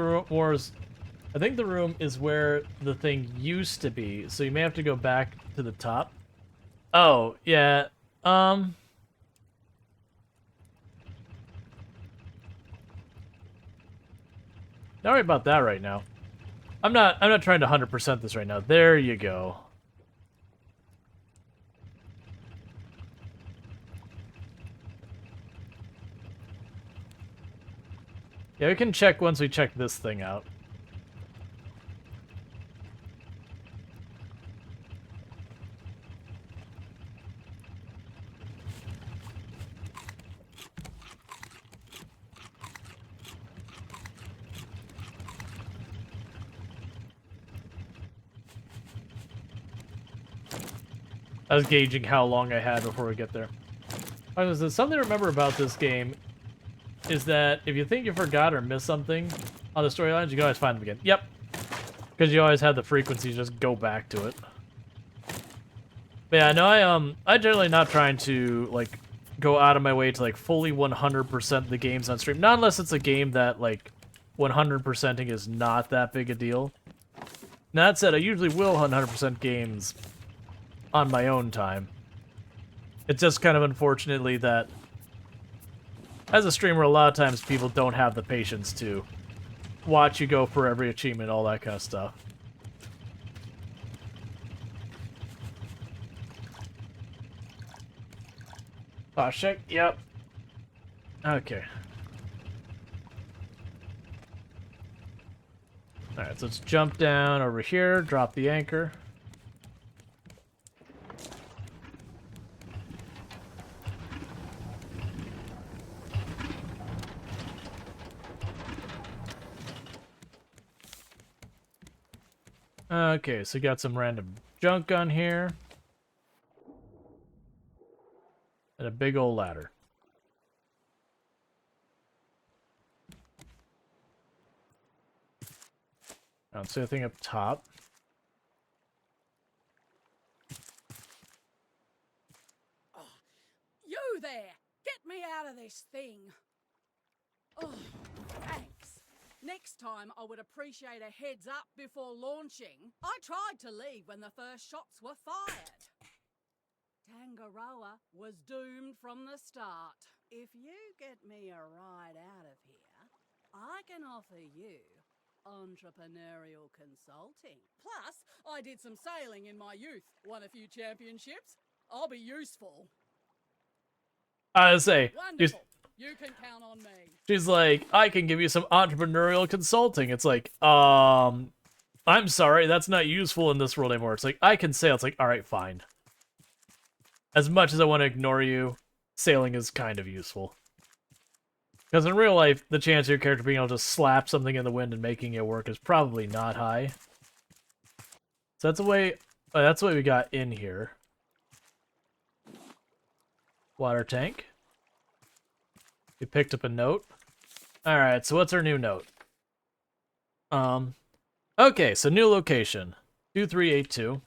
room is where the thing used to be, so you may have to go back to the top. Oh, yeah. Don't worry about that right now. I'm not trying to 100% this right now. There you go. Yeah, we can check once we check this thing out. I was gauging how long I had before we get there. Something to remember about this game is that if you think you forgot or missed something on the storylines, you can always find them again. Yep. Because you always have the frequency, just go back to it. But yeah, no, I generally not trying to, like, go out of my way to, like, fully 100% the games on stream. Not unless it's a game that, like, 100%ing is not that big a deal. Now, that said, I usually will 100% games on my own time. It's just kind of unfortunately that as a streamer, a lot of times people don't have the patience to watch you go for every achievement, all that kind of stuff. Oh, shit. Yep. Okay. Alright, so let's jump down over here, drop the anchor. Okay, so we got some random junk on here. And a big old ladder. I don't see anything up top.
Oh, you there! Get me out of this thing! Oh, thanks. Next time, I would appreciate a heads up before launching. I tried to leave when the first shots were fired. Tangaroa was doomed from the start. If you get me a ride out of here, I can offer you entrepreneurial consulting. Plus, I did some sailing in my youth, won a few championships. I'll be useful.
I was say,
Wonderful. You can count on me.
She's like, I can give you some entrepreneurial consulting. It's like, I'm sorry, that's not useful in this world anymore. It's like, I can sail. It's like, all right, fine. As much as I want to ignore you, sailing is kind of useful. Because in real life, the chance of your character being able to slap something in the wind and making it work is probably not high. So that's the way we got in here. Water tank. We picked up a note. Alright, so what's our new note? Okay, so new location. 2382.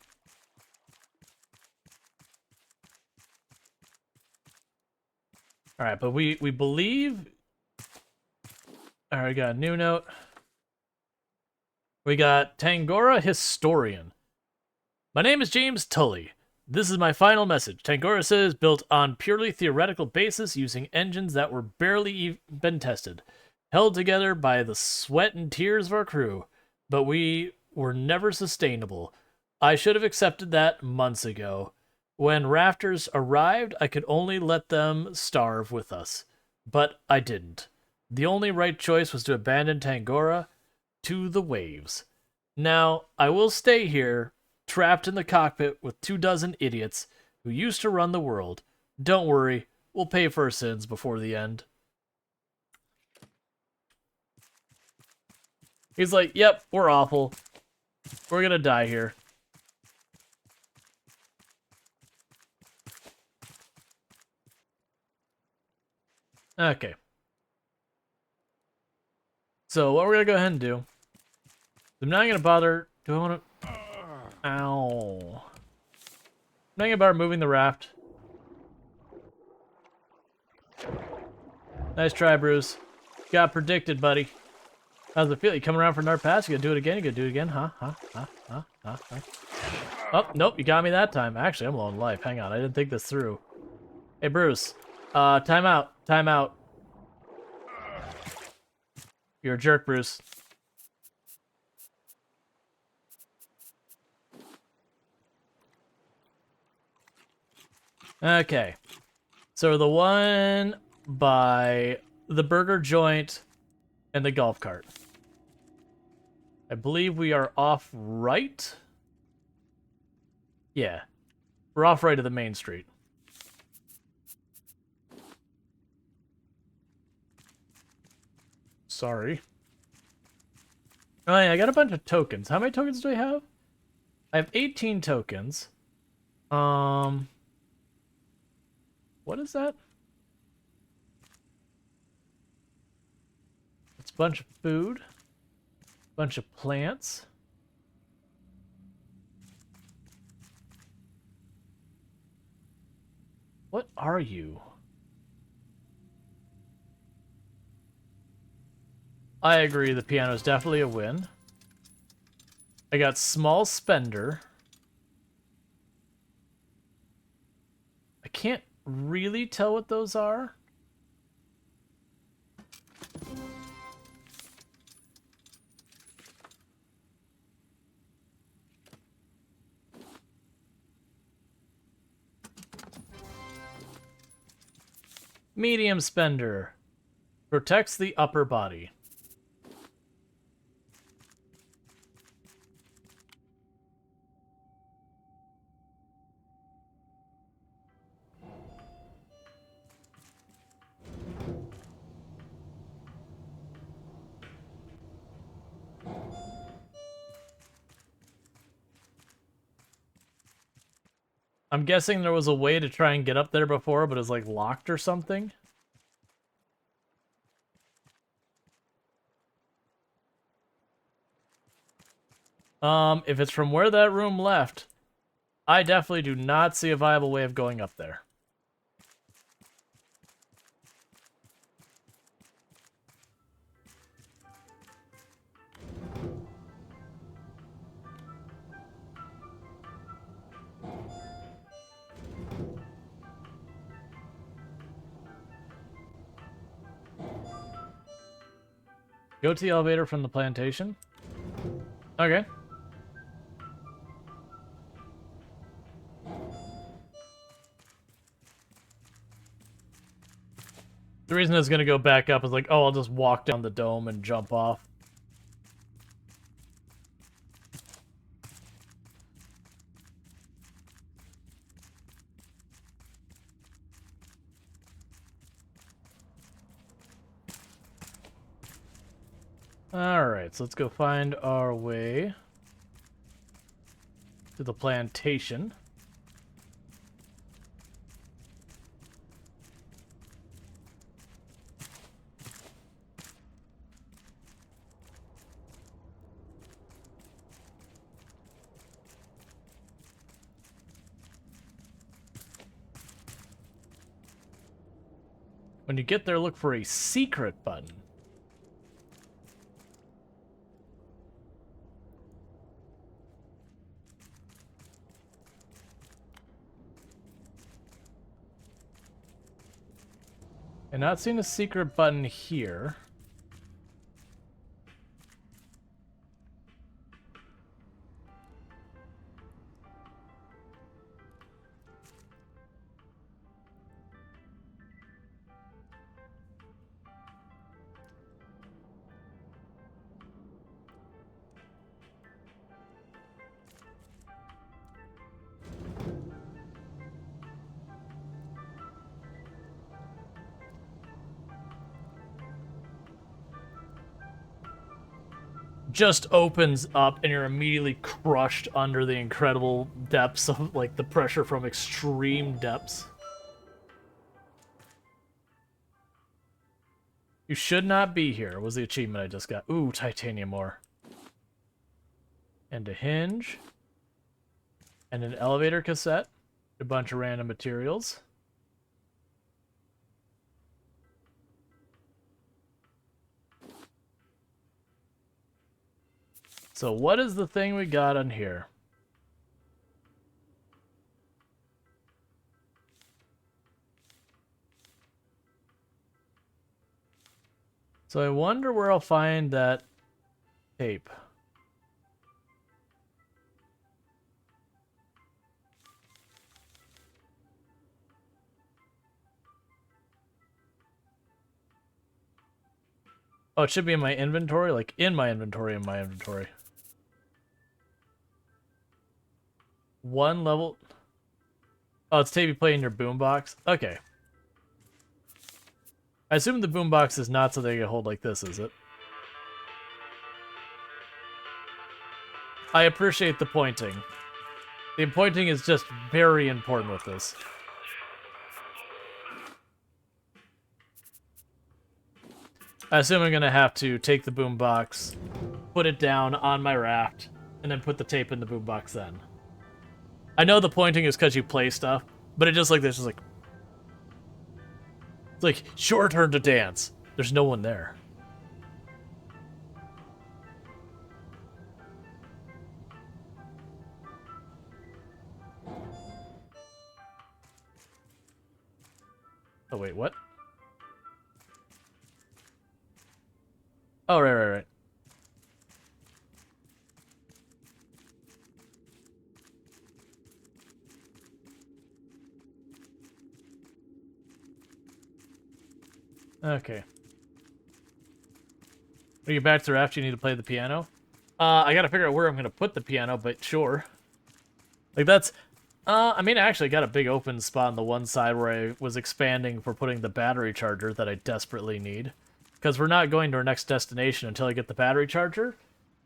Alright, but we believe... Alright, we got a new note. We got Tangora Historian. My name is James Tully. This is my final message. Tangora says built on purely theoretical basis using engines that were barely been tested. Held together by the sweat and tears of our crew. but we were never sustainable. I should have accepted that months ago. When rafters arrived, I could only let them starve with us, but I didn't. The only right choice was to abandon Tangora to the waves. Now, I will stay here, trapped in the cockpit with 24 idiots who used to run the world. Don't worry, we'll pay for our sins before the end. He's like, yep, we're awful. We're gonna die here. Okay. So what we're gonna go ahead and do, I'm not gonna bother, do I wanna, ow. I'm not gonna bother moving the raft. Nice try, Bruce. Got predicted, buddy. How's it feel? You coming around for another pass? You gonna do it again? You gonna do it again? Huh? Oh, nope, you got me that time. Actually, I'm low on life. Hang on, I didn't think this through. Hey, Bruce. Time out. Time out. You're a jerk, Bruce. Okay. So the one by the burger joint and the golf cart. I believe we are off right. Yeah. We're off right of the main street. Sorry. Oh yeah, I got a bunch of tokens. How many tokens do I have? I have 18 tokens. What is that? It's a bunch of food. Bunch of plants. What are you? I agree, the piano is definitely a win. I got small spender. I can't really tell what those are. Medium spender. Protects the upper body. I'm guessing there was a way to try and get up there before, but it's like locked or something. If it's from where that room left, I definitely do not see a viable way of going up there. Go to the elevator from the plantation. Okay. The reason it's gonna go back up is like, oh, I'll just walk down the dome and jump off. Alright, so let's go find our way to the plantation. When you get there, look for a secret button. I'm not seeing a secret button here. just opens up and you're immediately crushed under the incredible depths of, like, the pressure from extreme depths. You should not be here, was the achievement I just got. Ooh, titanium ore. And a hinge. And an elevator cassette. A bunch of random materials. So what is the thing we got on here? So I wonder where I'll find that tape. Oh, it should be in my inventory? Like, in my inventory, in my inventory. One level... Oh, it's tape you play in your boombox? Okay. I assume the boombox is not so they can hold like this, is it? I appreciate the pointing. The pointing is just very important with this. I assume I'm gonna have to take the boombox, put it down on my raft, and then put the tape in the boombox then. I know the pointing is because you play stuff, but it just like this is like... It's like, your turn to dance. There's no one there. Oh, wait, what? Oh, right. Okay. Are you back to Raft? You need to play the piano? I gotta figure out where I'm gonna put the piano, but sure. Like, that's... I mean, I actually got a big open spot on the one side where I was expanding for putting the battery charger that I desperately need. Because we're not going to our next destination until I get the battery charger.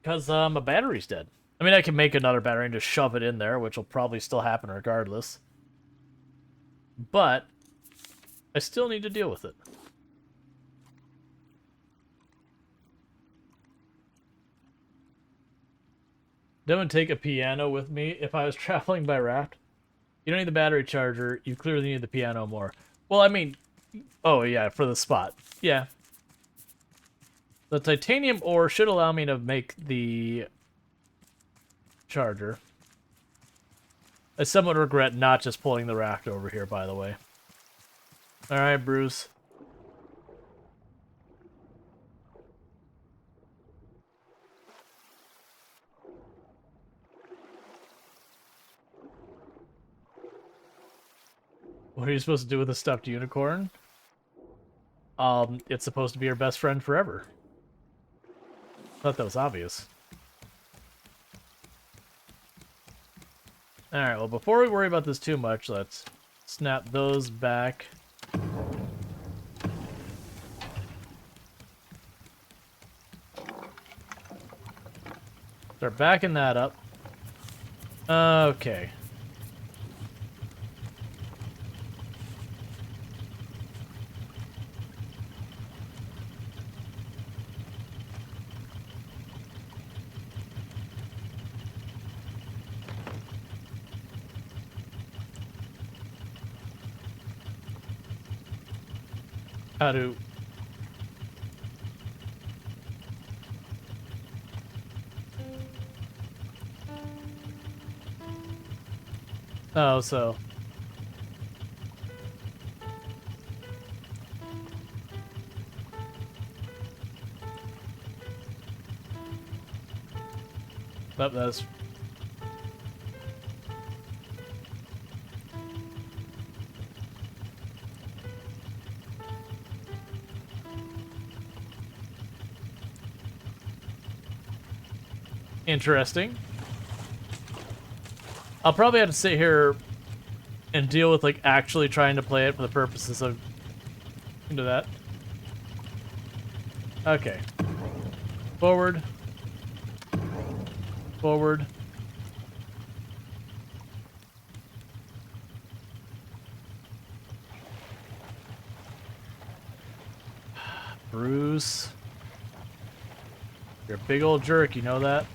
Because my battery's dead. I mean, I can make another battery and just shove it in there, which will probably still happen regardless. But I still need to deal with it. That would take a piano with me if I was traveling by raft. You don't need the battery charger. You clearly need the piano more. Well, I mean... Oh, yeah, for the spot. Yeah. The titanium ore should allow me to make the charger. I somewhat regret not just pulling the raft over here, by the way. Alright, Bruce. What are you supposed to do with a stuffed unicorn? It's supposed to be your best friend forever. Thought that was obvious. Alright, well, before we worry about this too much, let's snap those back. Start backing that up. Okay. How to... Oh, so... Oh, that's... Interesting. I'll probably have to sit here and deal with, like, actually trying to play it for the purposes of... into that. Okay. Forward. forward. Bruce. You're a big old jerk, you know that?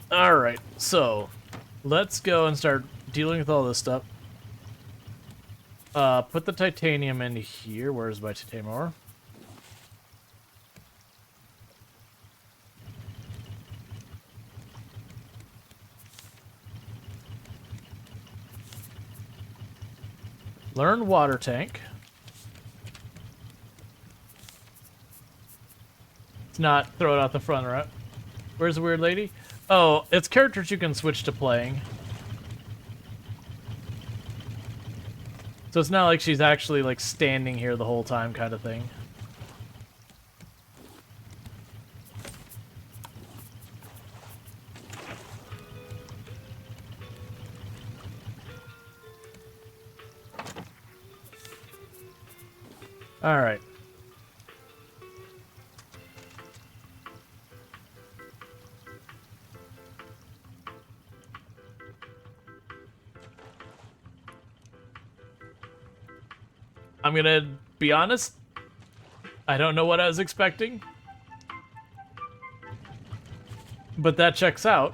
Alright, so let's go and start dealing with all this stuff. Put the titanium in here. Where's my titanium ore? Learn water tank. It's not throw it out the front, right? Where's the weird lady? Oh, it's characters you can switch to playing. So it's not like she's actually like standing here the whole time kind of thing. All right. I'm gonna be honest. I don't know what I was expecting. But that checks out.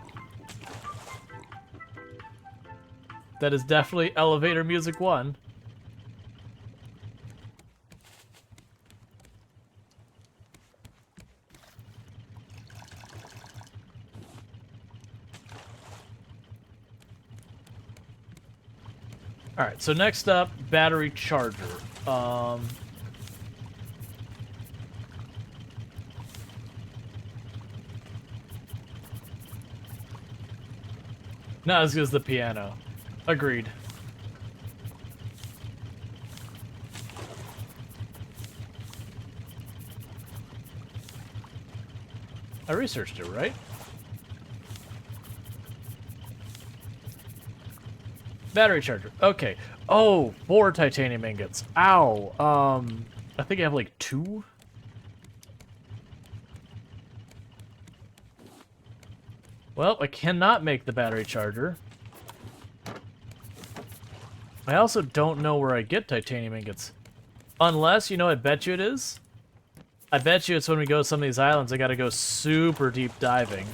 That is definitely elevator music 1. Alright, so next up, battery charger. Not as good as the piano. Agreed. I researched it, right? Battery charger. Okay. Oh, 4 titanium ingots. Ow. I think I have like 2. Well, I cannot make the battery charger. I also don't know where I get titanium ingots. Unless, you know, I bet you it is. I bet you it's when we go to some of these islands, I gotta go super deep diving.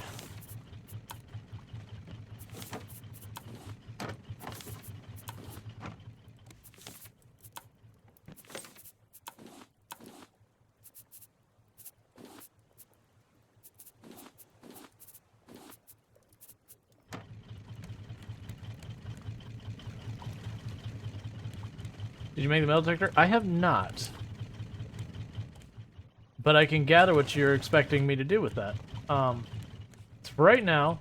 Did you make the metal detector? I have not. But I can gather what you're expecting me to do with that. So right now,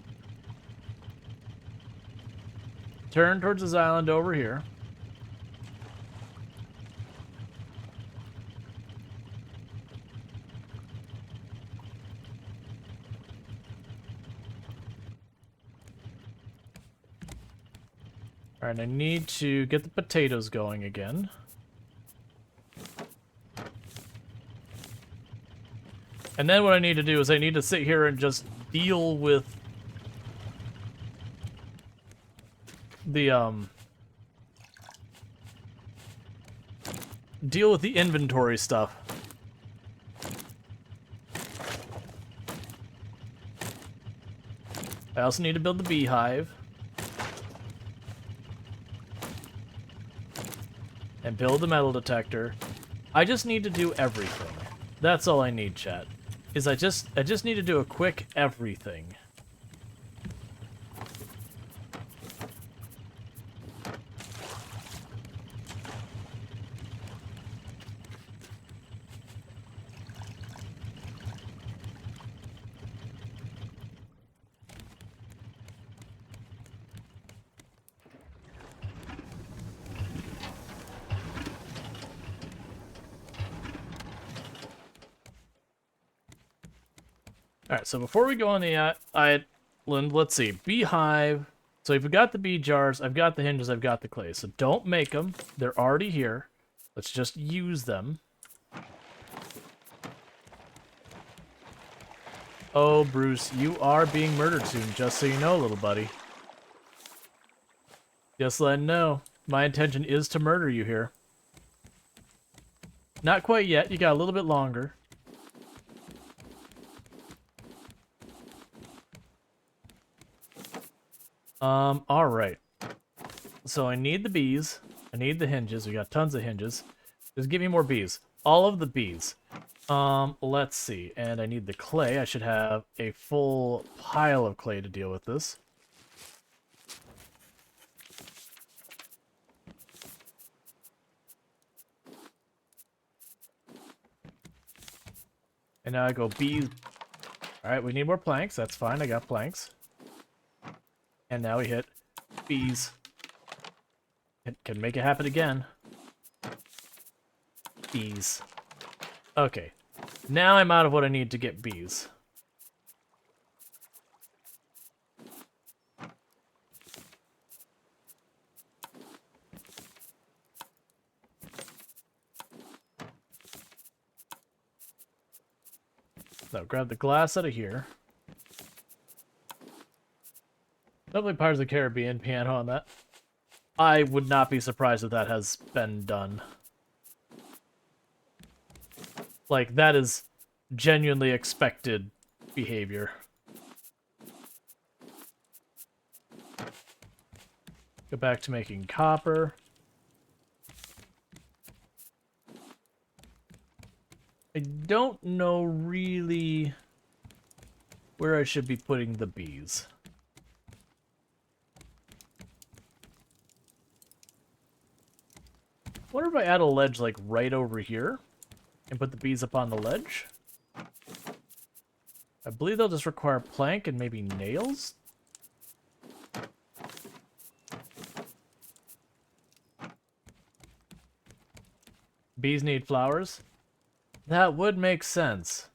turn towards this island over here. Alright, I need to get the potatoes going again. And then what I need to do is I need to sit here and just deal with the, deal with the inventory stuff. I also need to build the beehive. And build the metal detector. I just need to do everything. That's all I need, chat. Is I just need to do a quick everything. Alright, so before we go on the island, let's see. Beehive. So we've got the bead jars, I've got the hinges, I've got the clay. So don't make them. They're already here. Let's just use them. Oh, Bruce, you are being murdered soon, just so you know, little buddy. Just letting you know. My intention is to murder you here. Not quite yet. You got a little bit longer. Alright. So I need the bees. I need the hinges. We got tons of hinges. Just give me more bees. All of the bees. Let's see. And I need the clay. I should have a full pile of clay to deal with this. And now I go bees. Alright, we need more planks. That's fine. I got planks. And now we hit bees. It can make it happen again. Bees. Okay. Now I'm out of what I need to get bees. So grab the glass out of here. Definitely Pirates of the Caribbean piano on that. I would not be surprised if that has been done. Like, that is genuinely expected behavior. Go back to making copper. I don't know really where I should be putting the bees. I wonder if I add a ledge like right over here and put the bees up on the ledge. I believe they'll just require plank and maybe nails. Bees need flowers. That would make sense.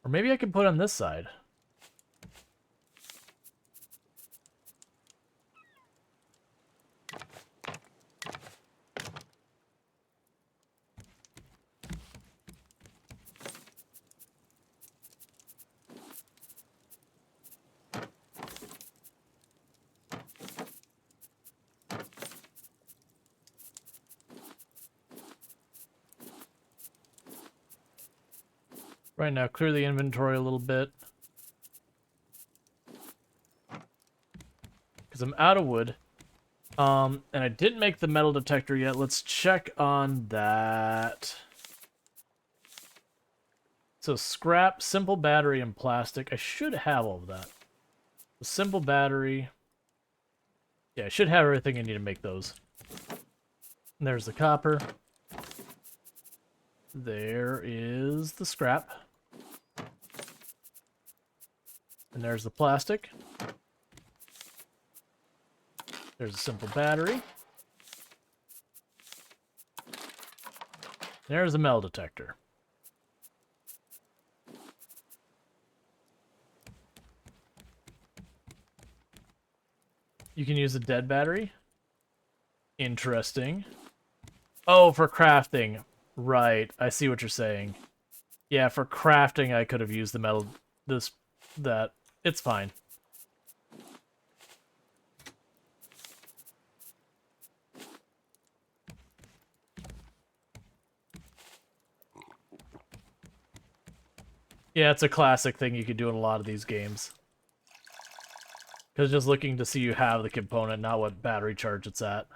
Or maybe I can put on this side. Right now, clear the inventory a little bit. Because I'm out of wood. And I didn't make the metal detector yet. Let's check on that. So scrap, simple battery, and plastic. I should have all of that. The simple battery. Yeah, I should have everything I need to make those. And there's the copper. There is the scrap. And there's the plastic. There's a simple battery. There's a metal detector. You can use a dead battery. Interesting. Oh, for crafting. Right, I see what you're saying. Yeah, for crafting I could have used the metal... that. It's fine. Yeah, it's a classic thing you could do in a lot of these games. Because just looking to see you have the component, not what battery charge it's at.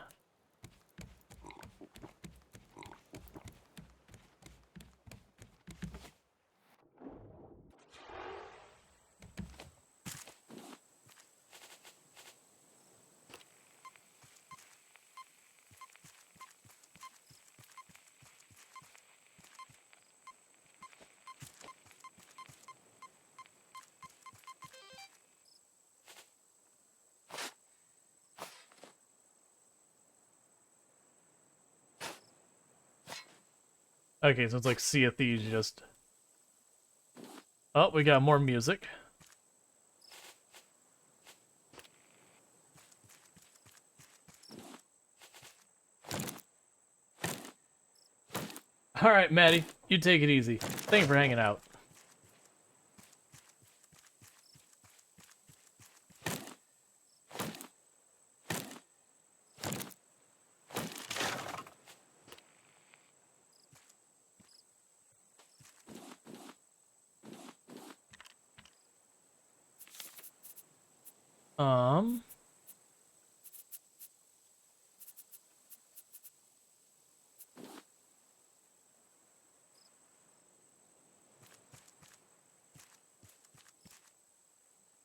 Okay, so it's like Sea of Thieves, you just... Oh, we got more music. All right, Maddie, you take it easy. Thank you for hanging out. Um.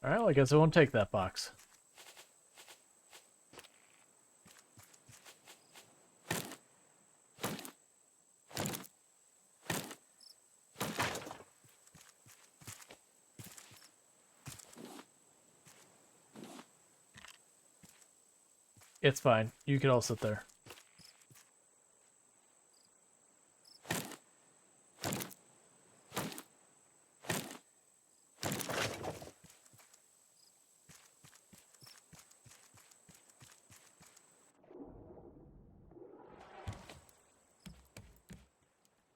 All right, well, I guess I won't take that box. It's fine. You can all sit there.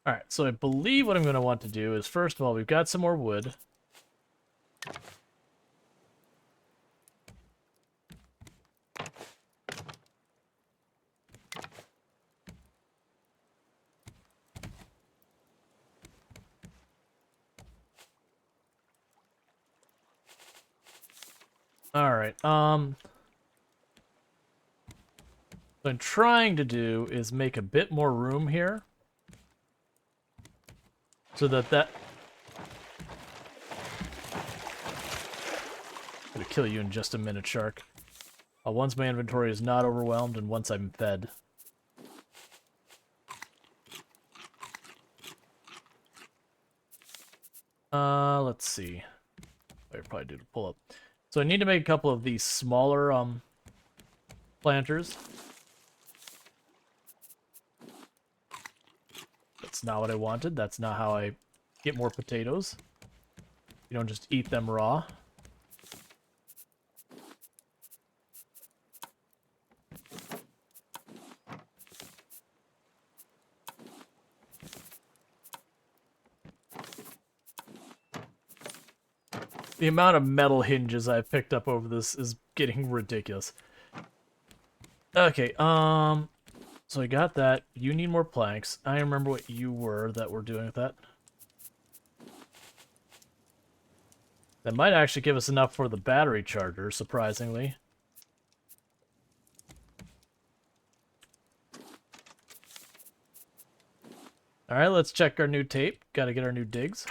All right, so I believe what I'm going to want to do is, first of all, we've got some more wood. All right. What I'm trying to do is make a bit more room here, so that. I'm gonna kill you in just a minute, Shark. Once my inventory is not overwhelmed and once I'm fed. Let's see. I probably do to pull up. So I need to make a couple of these smaller planters. That's not what I wanted. That's not how I get more potatoes. You don't just eat them raw. The amount of metal hinges I've picked up over this is getting ridiculous. Okay, so I got that. You need more planks. I remember what you were that we're doing with that. That might actually give us enough for the battery charger, surprisingly. Alright, let's check our new tape. Gotta get our new digs.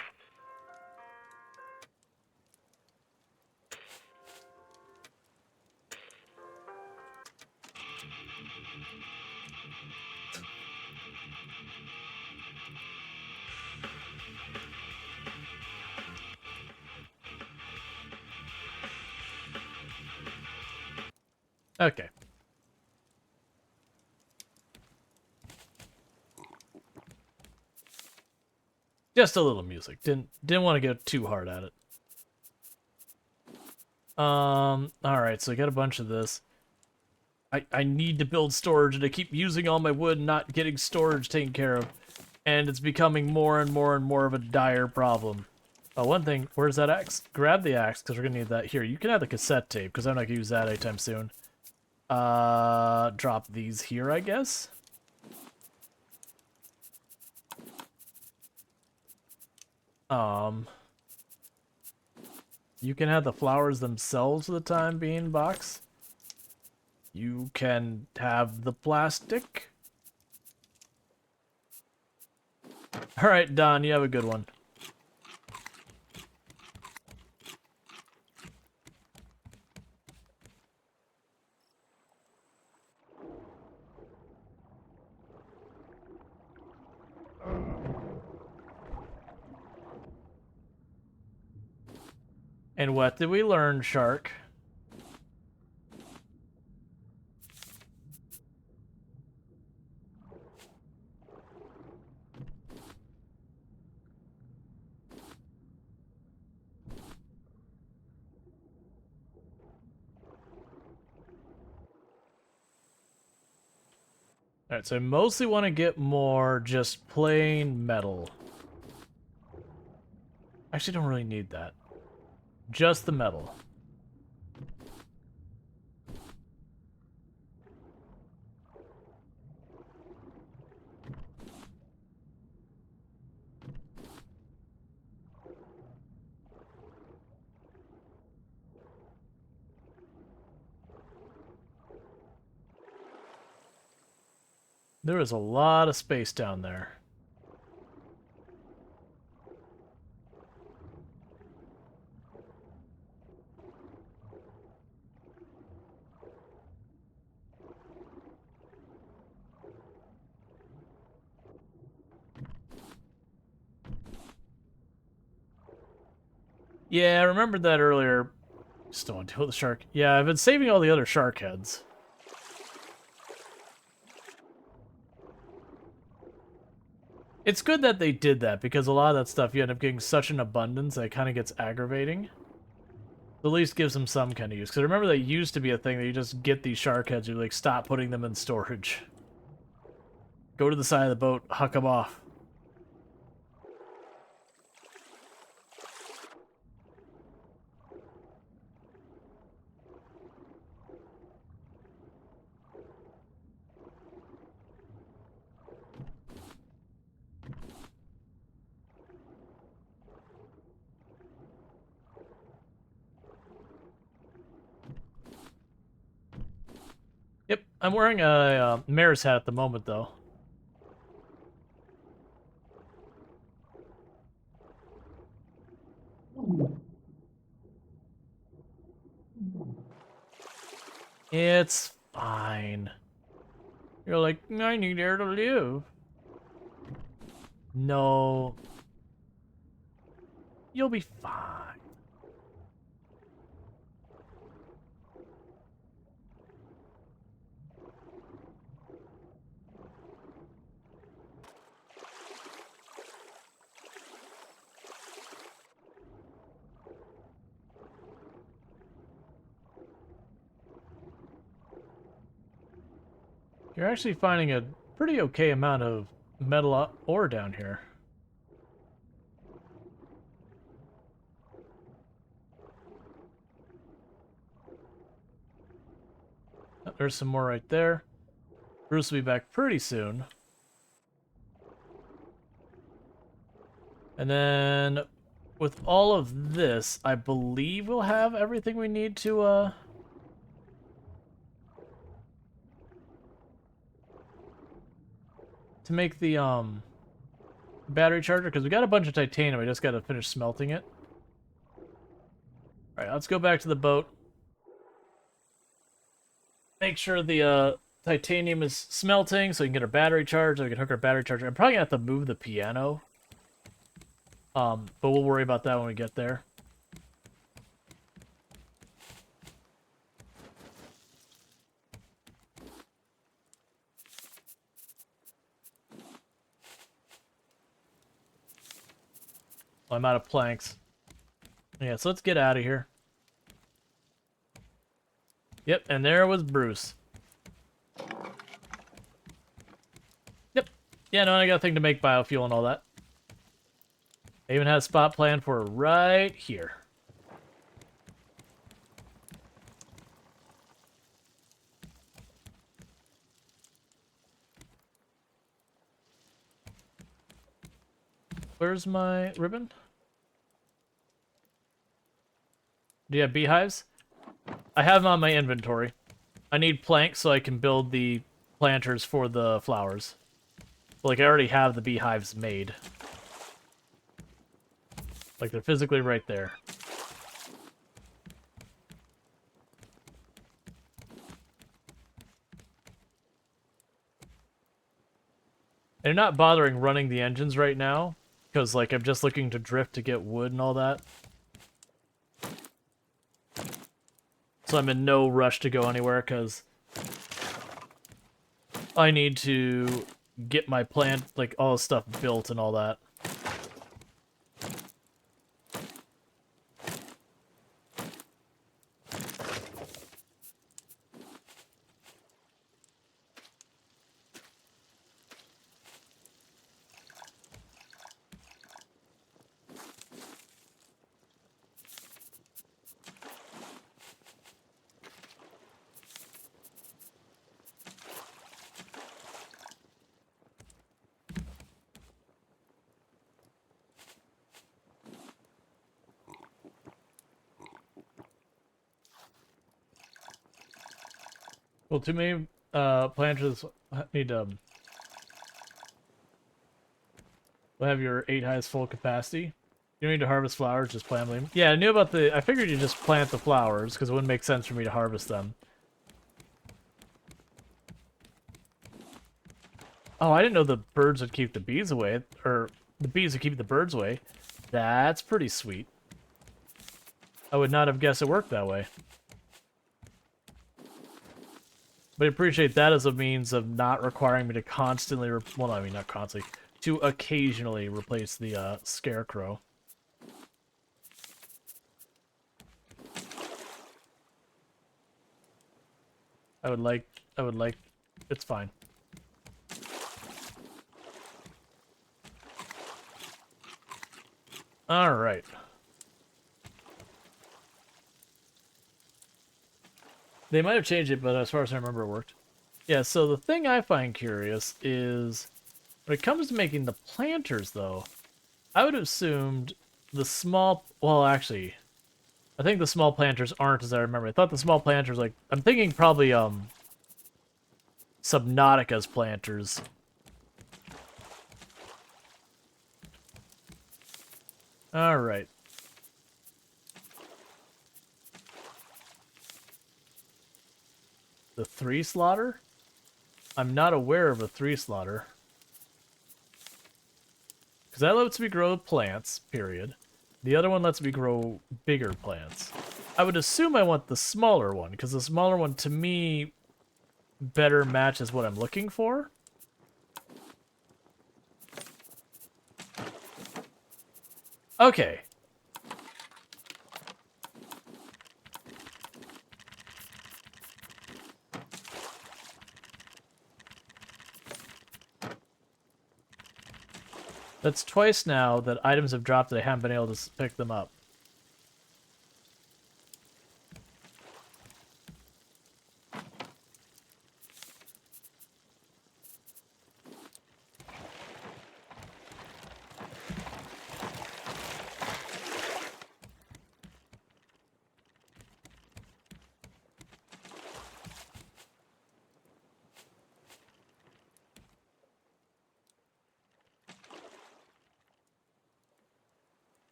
Okay. Just a little music. Didn't want to go too hard at it. Alright, so I got a bunch of this. I need to build storage, and I keep using all my wood and not getting storage taken care of. And it's becoming more and more and more of a dire problem. Oh, one thing, where's that axe? Grab the axe, because we're going to need that. Here, you can have the cassette tape, because I'm not going to use that anytime soon. Drop these here, I guess? You can have the flowers themselves for the time being, box. You can have the plastic. Alright, Don, you have a good one. And what did we learn, Shark? Alright, so I mostly want to get more just plain metal. Actually, don't really need that. Just the metal. There is a lot of space down there. Yeah, I remembered that earlier. Still want to deal with the shark. Yeah, I've been saving all the other shark heads. It's good that they did that, because a lot of that stuff you end up getting such an abundance that it kind of gets aggravating. At least gives them some kind of use. Because I remember that used to be a thing that you just get these shark heads, you like stop putting them in storage. Go to the side of the boat, huck them off. Yep, I'm wearing a mayor's hat at the moment, though. It's fine. You're like, I need air to live. No. You'll be fine. You're actually finding a pretty okay amount of metal ore down here. Oh, there's some more right there. Bruce will be back pretty soon. And then with all of this, I believe we'll have everything we need to make the battery charger, because we got a bunch of titanium. I just got to finish smelting it. All right, let's go back to the boat. Make sure the titanium is smelting so we can get our battery charged, so we can hook our battery charger. I'm probably gonna have to move the piano. But we'll worry about that when we get there. Well, I'm out of planks. Yeah, so let's get out of here. Yep, and there was Bruce. Yep. Yeah, no, I got a thing to make biofuel and all that. I even had a spot planned for right here. Where's my ribbon? Do you have beehives? I have them on my inventory. I need planks so I can build the planters for the flowers. Like, I already have the beehives made. Like, they're physically right there. They're not bothering running the engines right now, because, like, I'm just looking to drift to get wood and all that. So I'm in no rush to go anywhere, because I need to get my plant, like, all the stuff built and all that. Well, too many planters need to have your 8 hives full capacity. You don't need to harvest flowers, just plant them. Yeah, I knew about the... I figured you just plant the flowers, because it wouldn't make sense for me to harvest them. Oh, I didn't know the birds would keep the bees away, or the bees would keep the birds away. That's pretty sweet. I would not have guessed it worked that way. But I appreciate that as a means of not requiring me to constantly... well, I mean, not constantly. To occasionally replace the scarecrow. I would like... It's fine. Alright. They might have changed it, but as far as I remember, it worked. Yeah, so the thing I find curious is... when it comes to making the planters, though, I would have assumed the small... well, actually... I think the small planters aren't as I remember. I thought the small planters, like... I'm thinking probably, Subnautica's planters. Alright. The 3 slaughter? I'm not aware of a 3 slaughter. Because that lets me grow plants, period. The other one lets me grow bigger plants. I would assume I want the smaller one, because the smaller one, to me, better matches what I'm looking for. Okay. That's twice now that items have dropped that I haven't been able to pick them up.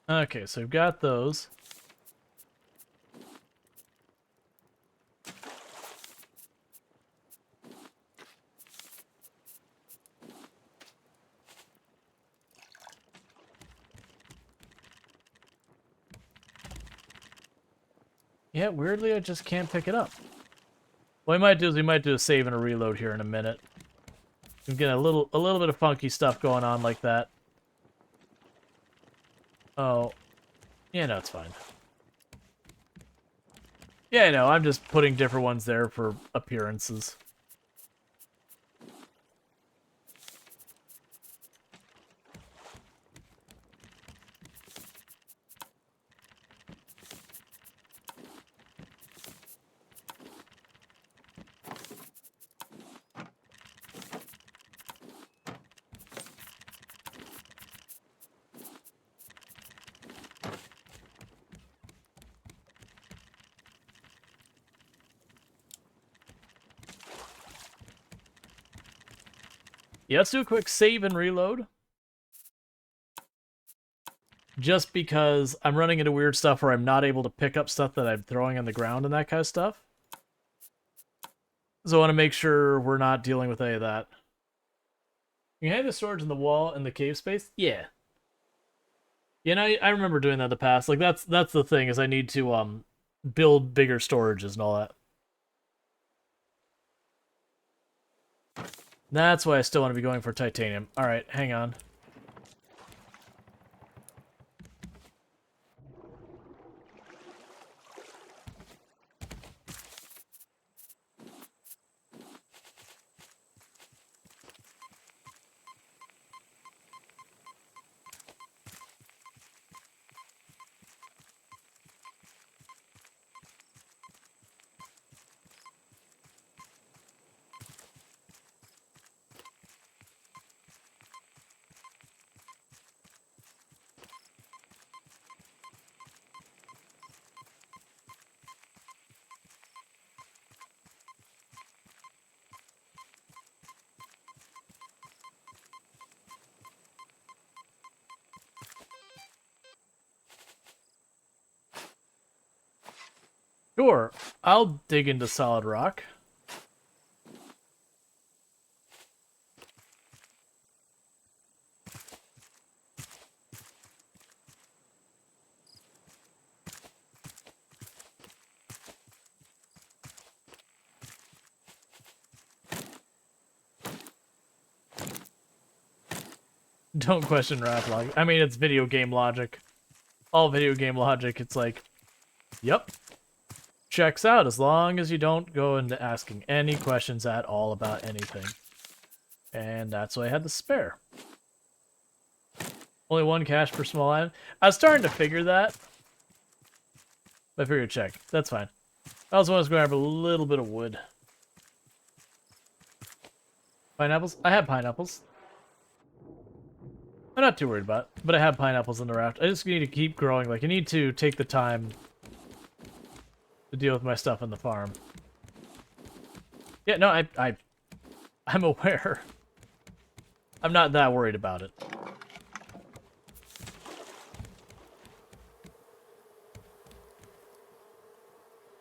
Okay, so we've got those. Yeah, weirdly, I just can't pick it up. What we might do is we might do a save and a reload here in a minute. We get a little bit of funky stuff going on like that. Oh. Yeah, no, it's fine. Yeah, no, I'm just putting different ones there for appearances. Yeah, let's do a quick save and reload. Just because I'm running into weird stuff where I'm not able to pick up stuff that I'm throwing on the ground and that kind of stuff. So I want to make sure we're not dealing with any of that. You have the storage in the wall in the cave space? Yeah. You know, I remember doing that in the past. Like, that's the thing, is I need to build bigger storages and all that. That's why I still want to be going for titanium. Alright, hang on. Sure, I'll dig into solid rock. Don't question Raft logic. I mean, it's video game logic. All video game logic, it's like, yep, checks out as long as you don't go into asking any questions at all about anything. And that's why I had the spare. Only one cache per small item. I was starting to figure that. But I figured check. That's fine. I also want to grab a little bit of wood. Pineapples? I have pineapples. I'm not too worried about it, but I have pineapples in the raft. I just need to keep growing. Like, I need to take the time to deal with my stuff on the farm. Yeah, no, I'm aware. I'm not that worried about it.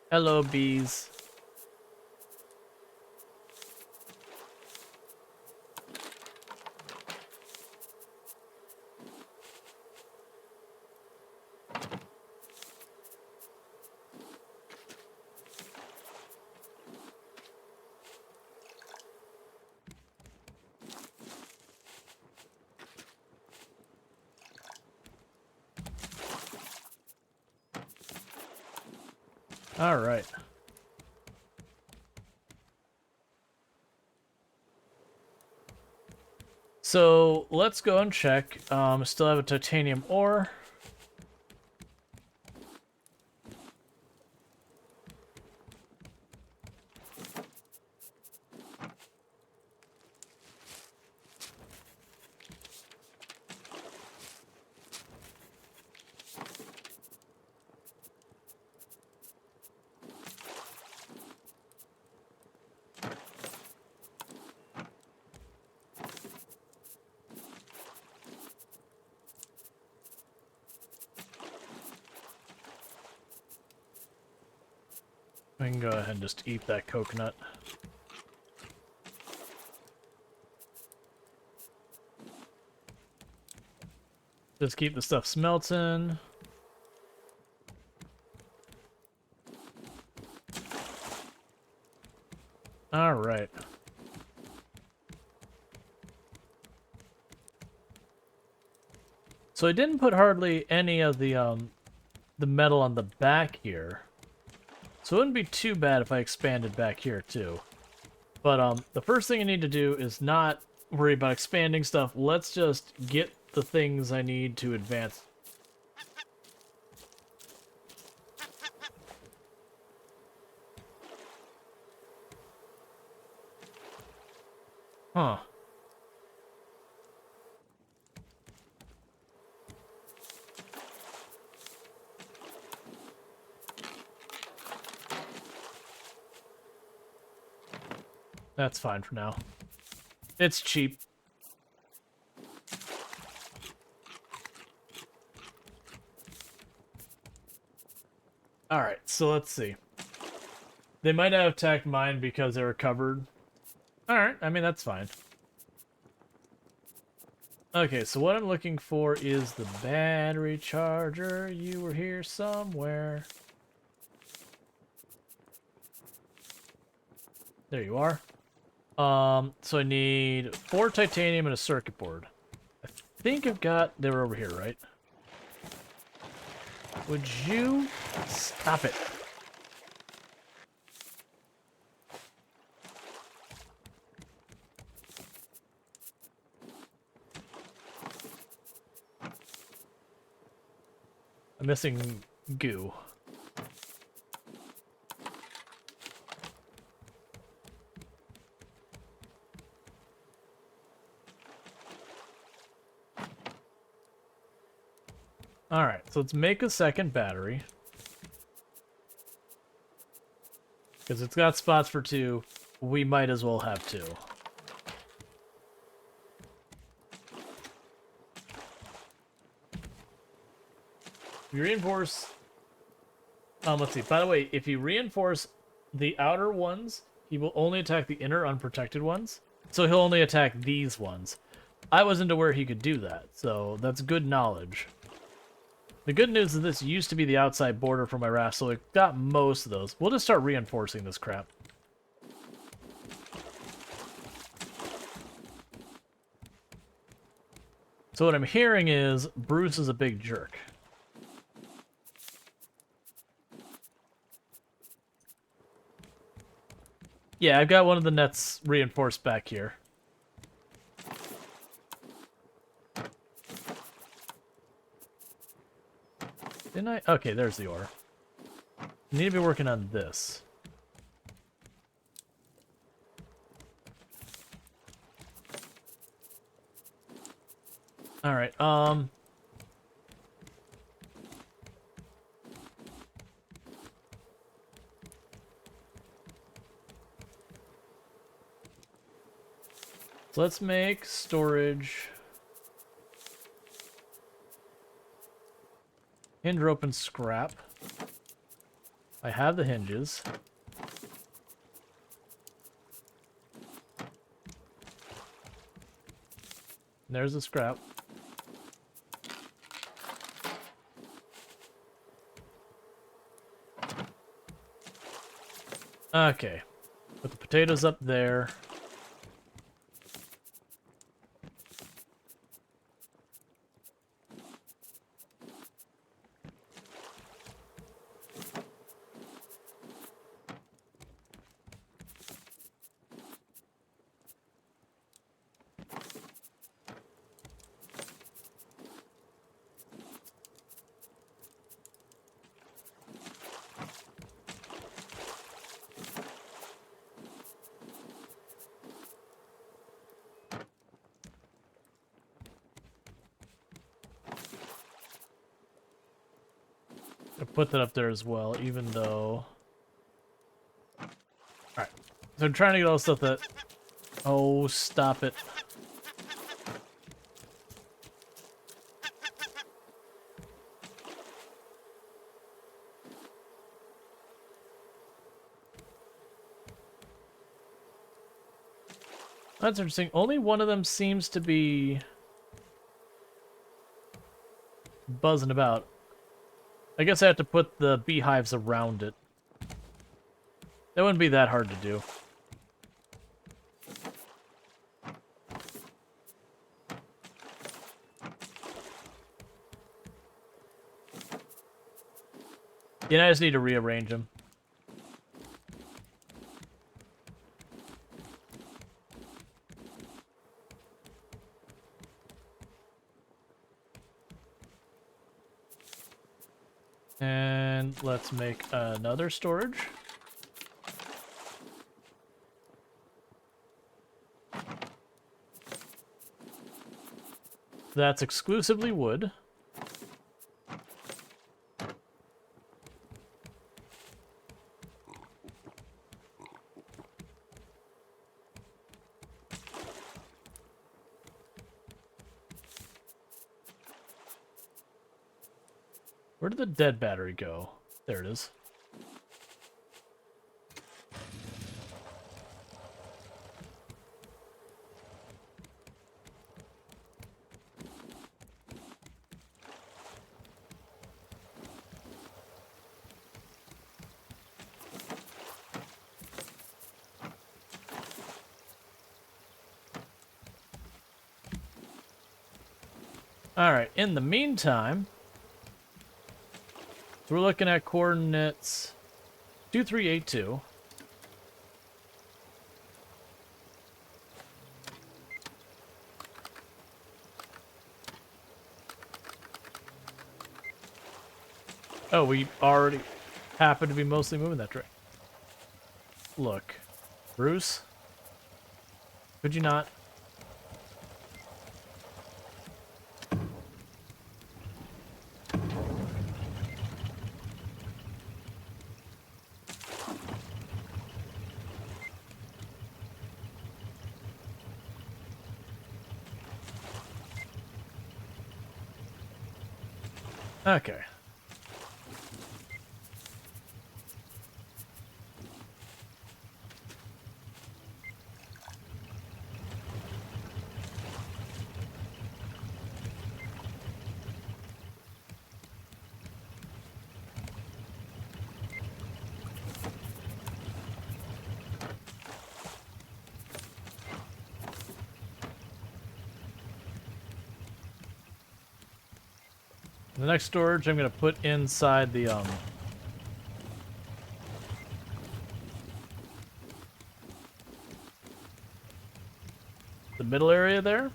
Hello, bees. All right. So let's go and check. Still have a titanium ore. We can go ahead and just eat that coconut. Just keep the stuff smelting. All right. So I didn't put hardly any of the metal on the back here. So it wouldn't be too bad if I expanded back here too. But the first thing I need to do is not worry about expanding stuff. Let's just get the things I need to advance. Huh. That's fine for now. It's cheap. Alright, so let's see. They might have attacked mine because they were covered. Alright, I mean, that's fine. Okay, so what I'm looking for is the battery charger. You were here somewhere. There you are. So I need 4 titanium and a circuit board. I think I've got... They were over here, right? Would you... Stop it. I'm missing goo. Alright, so let's make a second battery. Because it's got spots for 2. We might as well have 2. We reinforce Let's see. By the way, if you reinforce the outer ones, he will only attack the inner unprotected ones. So he'll only attack these ones. I wasn't aware he could do that, so that's good knowledge. The good news is this used to be the outside border for my raft, so it got most of those. We'll just start reinforcing this crap. So what I'm hearing is Bruce is a big jerk. Yeah, I've got one of the nets reinforced back here. Didn't I? Okay, there's the ore. Need to be working on this. Alright, so let's make storage. Hinge rope and scrap. I have the hinges. There's the scrap. Okay. Put the potatoes up there. I put that up there as well, even though... Alright. So I'm trying to get all the stuff that... Oh, stop it. That's interesting. Only one of them seems to be buzzing about. I guess I have to put the beehives around it. That wouldn't be that hard to do. Yeah, I just need to rearrange them. And let's make another storage. That's exclusively wood. Where did the dead battery go? There it is. Alright, in the meantime... So we're looking at coordinates 2382. Oh, we already happen to be mostly moving that direction. Look, Bruce, could you not? Okay. The next storage I'm gonna put inside the middle area there.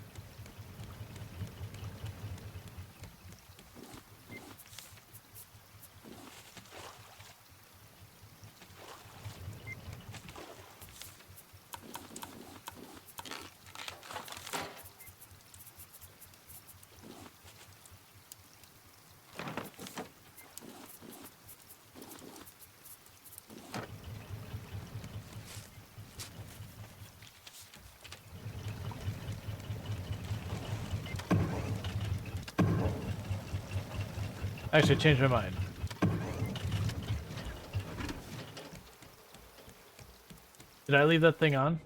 Actually, I changed my mind. Did I leave that thing on?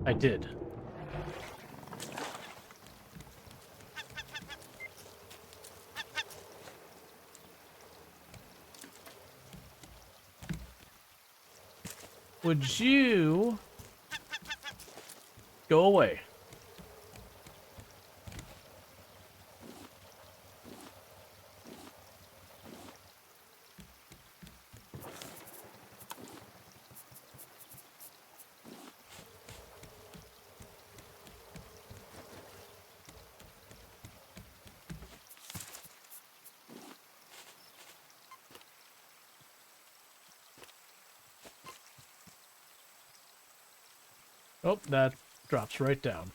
I did. Would you go away? Oh, that drops right down.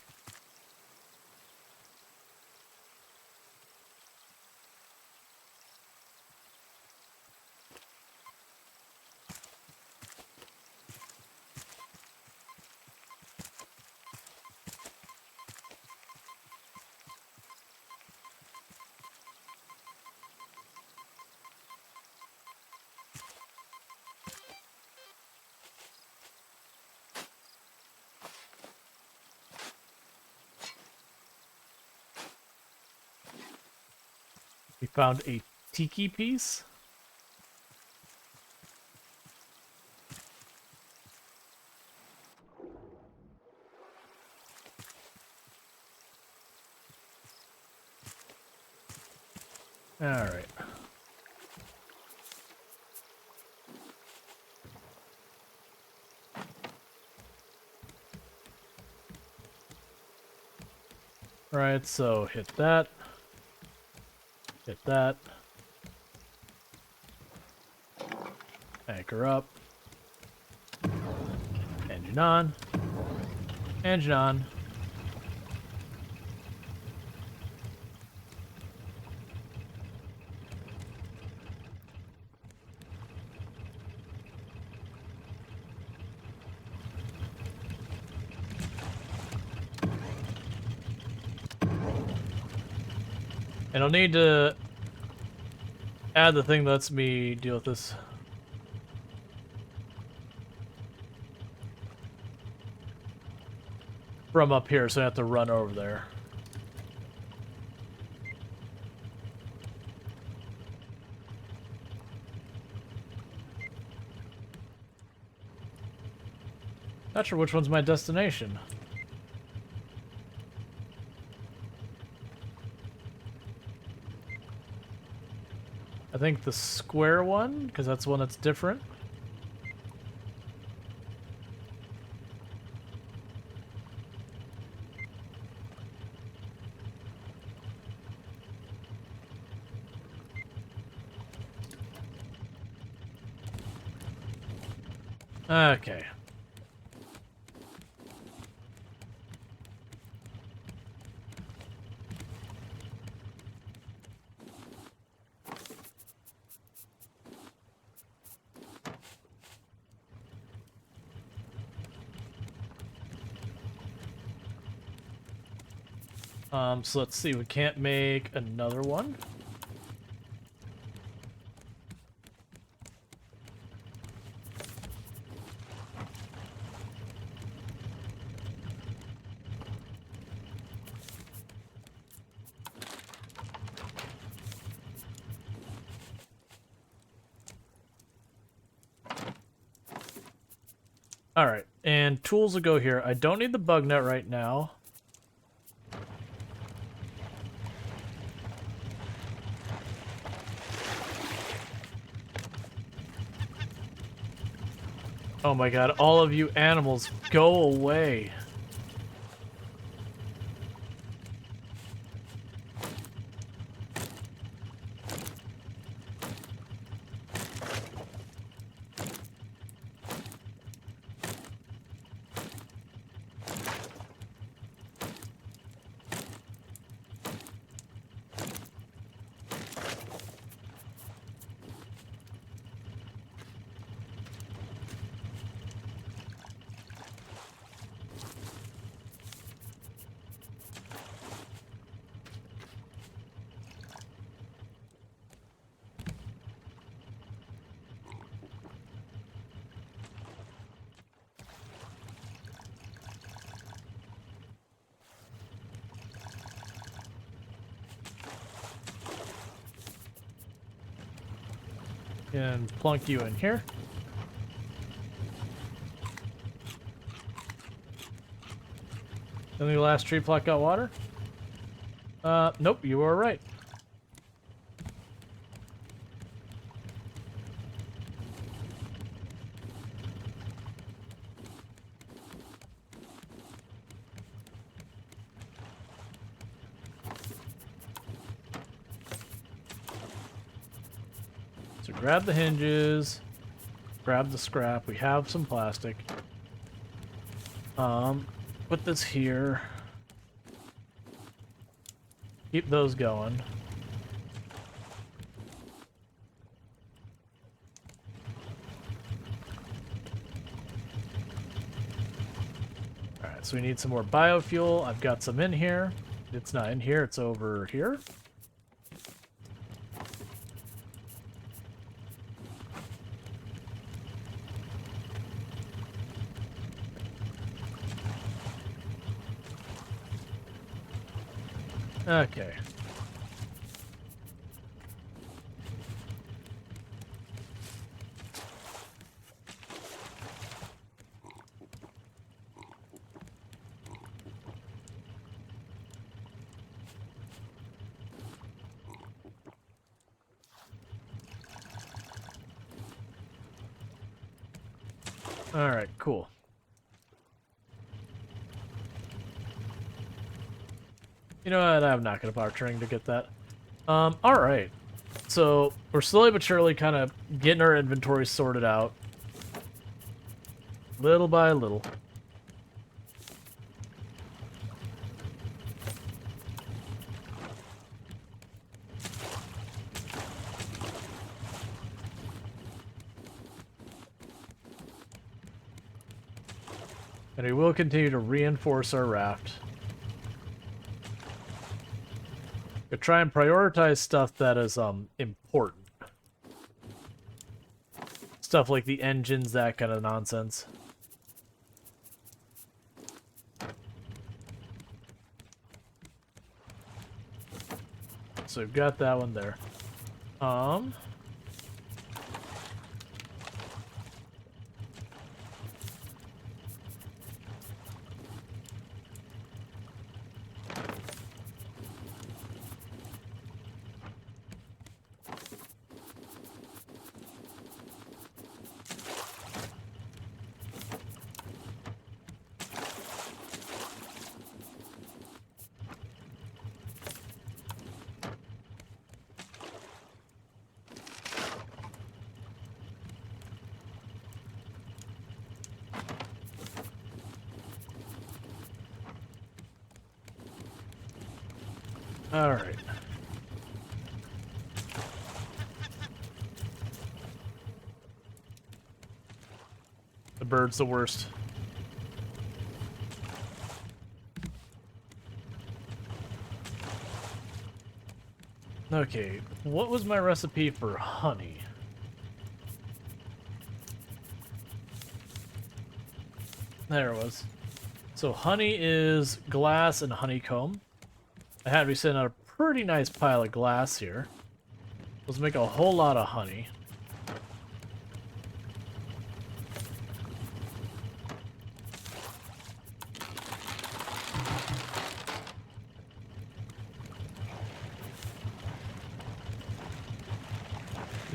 We found a tiki piece. All right. All right, so hit that. Hit that. Anchor up. Engine on. Engine on. And I'll need to add the thing that lets me deal with this. From up here, so I have to run over there. Not sure which one's my destination. I think the square one, because that's the one that's different. Okay. So let's see, we can't make another one. All right, and tools will go here. I don't need the bug net right now. Oh my god, all of you animals, go away. And plunk you in here. And the last tree plot got water? Nope, you are right. So grab the hinges, grab the scrap. We have some plastic. Put this here. Keep those going. Alright, so we need some more biofuel. I've got some in here. It's not in here, it's over here. Okay. All right, cool. You know what? I'm not going to power turning to get that. All right. So we're slowly but surely kind of getting our inventory sorted out. Little by little. And we will continue to reinforce our raft. But try and prioritize stuff that is important. Stuff like the engines, that kind of nonsense. So we've got that one there. All right. The bird's the worst. Okay, what was my recipe for honey? There it was. So honey is glass and honeycomb. I had me send out a pretty nice pile of glass here. Let's make a whole lot of honey.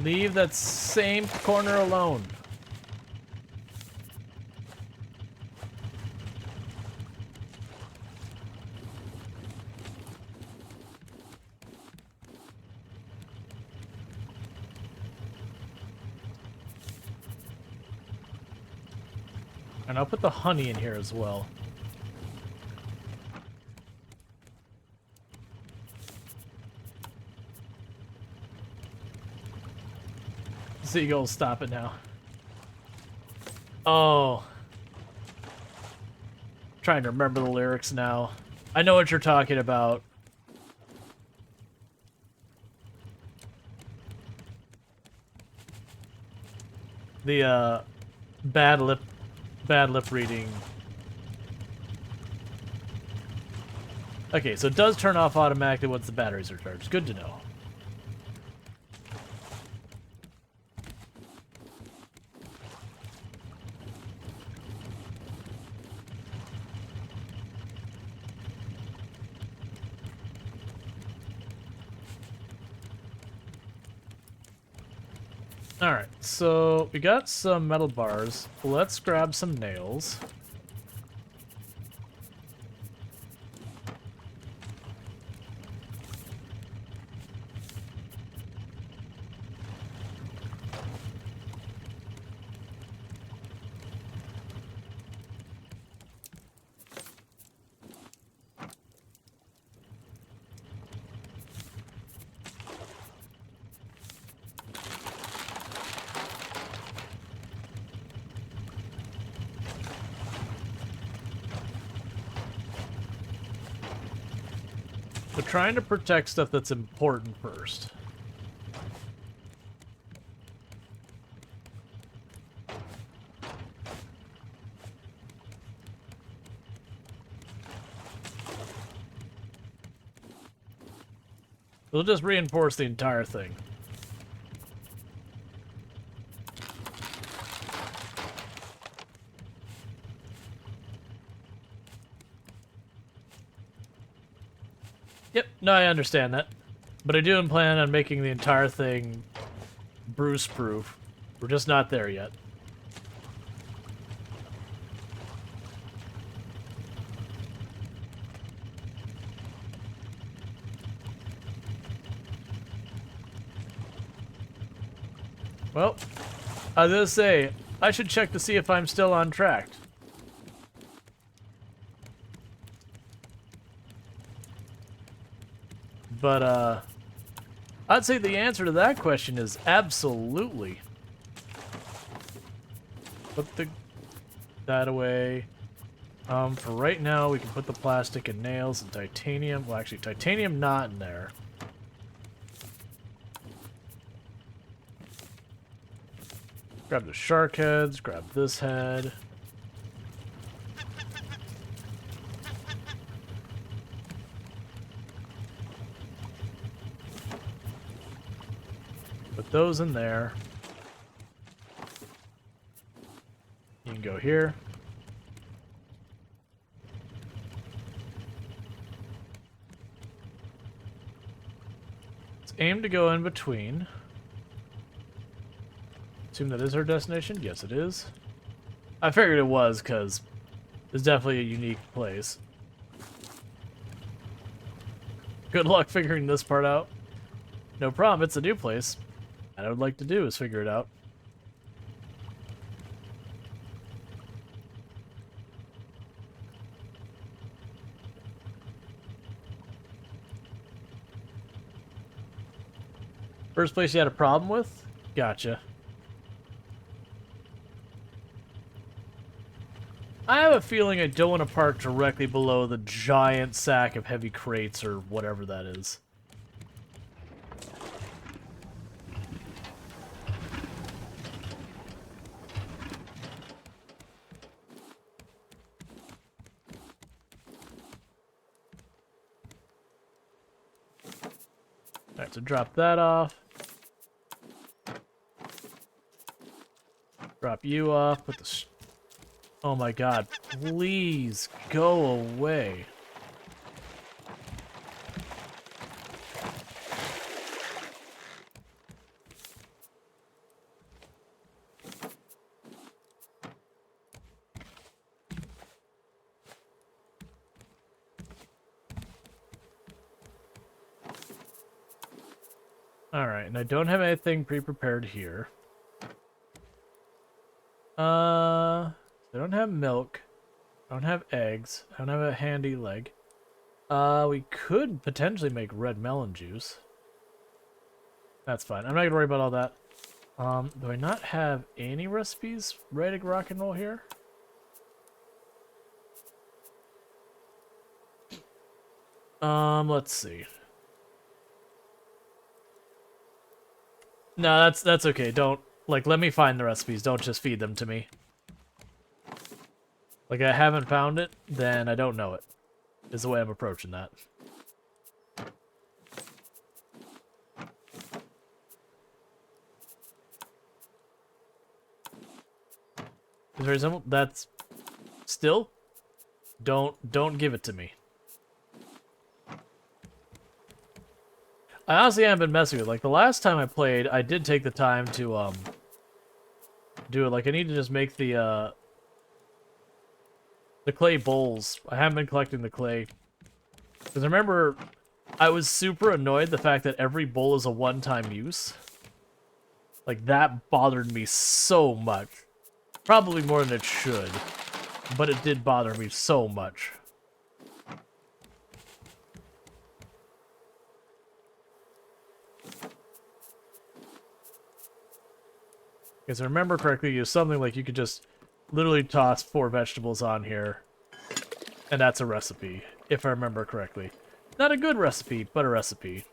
Leave that same corner alone. And I'll put the honey in here as well. Seagulls, stop it now. Oh. Trying to remember the lyrics now. I know what you're talking about. The bad lip reading. Okay, so it does turn off automatically once the batteries are charged. Good to know. Alright, so we got some metal bars. Let's grab some nails. We're trying to protect stuff that's important first. We'll just reinforce the entire thing. Yep, no, I understand that. But I do plan on making the entire thing Bruce-proof. We're just not there yet. Well, I was gonna say, I should check to see if I'm still on track. But, I'd say the answer to that question is absolutely. Put that away. For right now, we can put the plastic and nails and titanium. Well, actually, titanium not in there. Grab the shark heads, grab this head. Put those in there. You can go here. Let's aim to go in between. Assume that is our destination? Yes, it is. I figured it was, because it's definitely a unique place. Good luck figuring this part out. No problem, it's a new place. What I would like to do is figure it out. First place you had a problem with? Gotcha. I have a feeling I don't want to park directly below the giant sack of heavy crates or whatever that is. Alright, so drop that off. Drop you off. Put the... Oh my god, please go away. Alright, and I don't have anything pre-prepared here. I don't have milk. I don't have eggs. I don't have a handy leg. We could potentially make red melon juice. That's fine. I'm not gonna worry about all that. Do I not have any recipes ready to rock and roll here? Let's see. No, that's okay. Don't, like, let me find the recipes. Don't just feed them to me. Like, I haven't found it, then I don't know it. Is the way I'm approaching that. It's very simple. That's still don't give it to me. I honestly haven't been messing with it. Like, the last time I played, I did take the time to do it. Like, I need to just make the clay bowls. I haven't been collecting the clay. Because I remember I was super annoyed the fact that every bowl is a one-time use. Like, that bothered me so much. Probably more than it should. But it did bother me so much. Because I remember correctly, it was something like you could just literally toss 4 vegetables on here. And that's a recipe, if I remember correctly. Not a good recipe, but a recipe.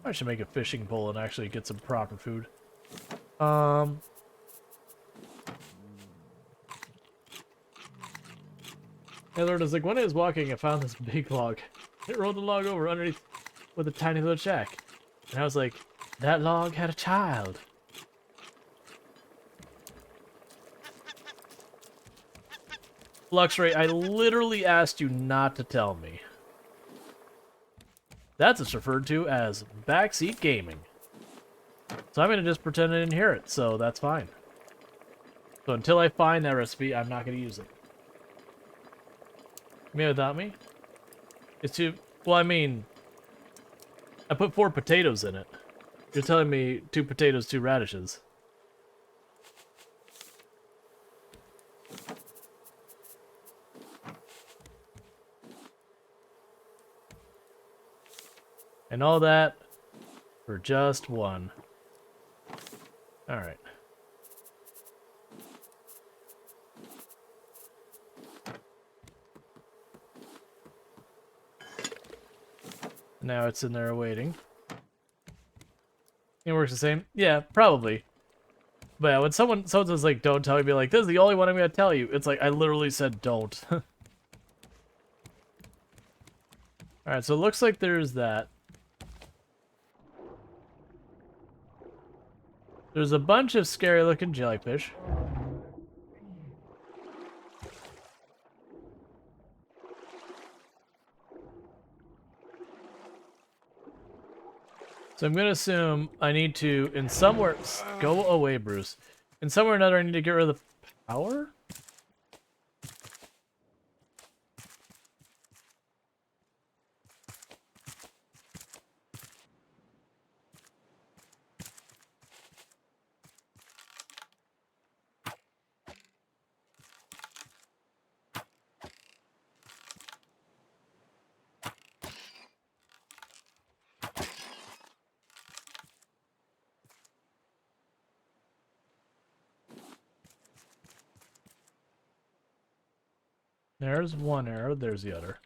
I should make a fishing pole and actually get some proper food. Edward is like, when I was walking, I found this big log. It rolled the log over underneath with a tiny little shack. And I was like, that log had a child. Luxray, I literally asked you not to tell me. That's what's referred to as backseat gaming. So I'm going to just pretend I didn't hear it, so that's fine. So until I find that recipe, I'm not going to use it. Me without me? It's too... Well, I mean... I put 4 potatoes in it. You're telling me 2 potatoes, 2 radishes. And all that for just 1. Alright. Now it's in there waiting. It works the same? Yeah, probably. But yeah, when someone says like, don't tell me, be like, this is the only one I'm gonna tell you. It's like, I literally said don't. Alright, so it looks like there's that. There's a bunch of scary looking jellyfish. So I'm gonna assume I need to, in somewhere, go away, Bruce. In somewhere or another, I need to get rid of the power? There's one arrow, there's the other.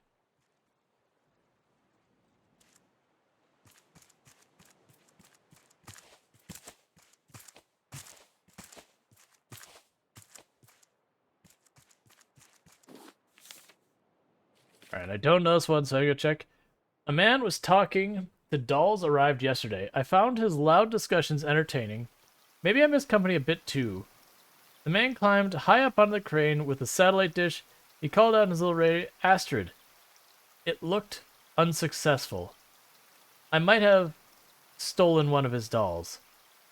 Alright, I don't know this one, so I go check. A man was talking. The dolls arrived yesterday. I found his loud discussions entertaining. Maybe I missed company a bit too. The man climbed high up on the crane with a satellite dish. He called out his little radio, Astrid. It looked unsuccessful. I might have stolen one of his dolls.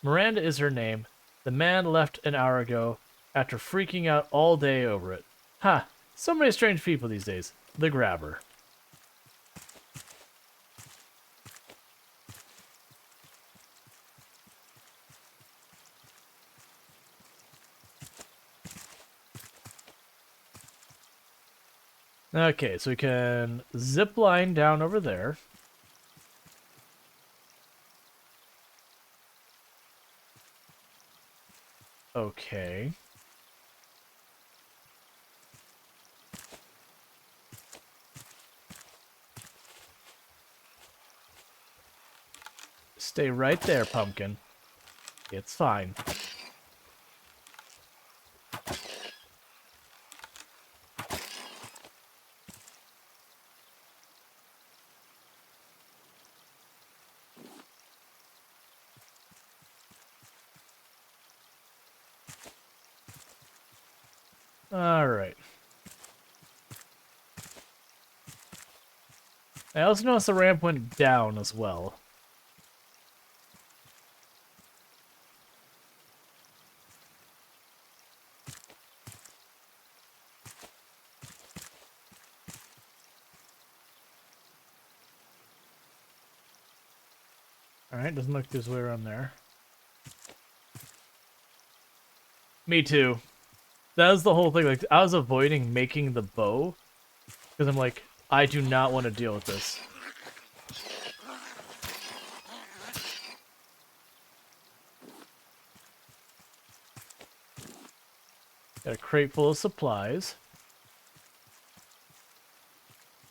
Miranda is her name. The man left an hour ago after freaking out all day over it. Ha! So many strange people these days. The grabber. Okay, so we can zip line down over there. Okay. Stay right there, pumpkin. It's fine. All right. I also noticed the ramp went down as well. Alright, doesn't look there's a way around there. Me too. That was the whole thing. Like, I was avoiding making the bow because I'm like, I do not want to deal with this. Got a crate full of supplies.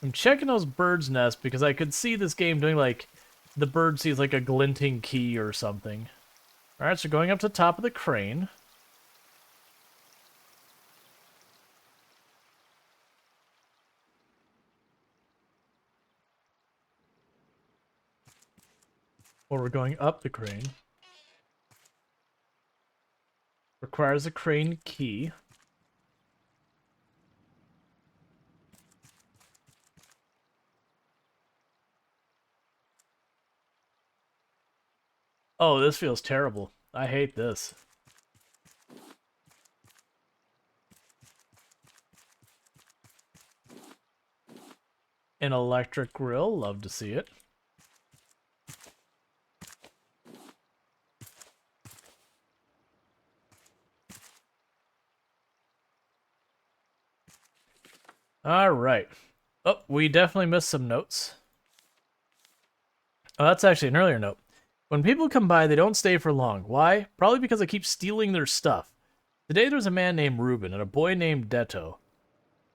I'm checking those birds' nests because I could see this game doing like the bird sees like a glinting key or something. Alright, so going up to the top of the crane. Or we're going up the crane. Requires a crane key. Oh, this feels terrible. I hate this. An electric grill, love to see it. Alright. Oh, we definitely missed some notes. Oh, that's actually an earlier note. When people come by, they don't stay for long. Why? Probably because I keep stealing their stuff. Today there was a man named Ruben and a boy named Deto.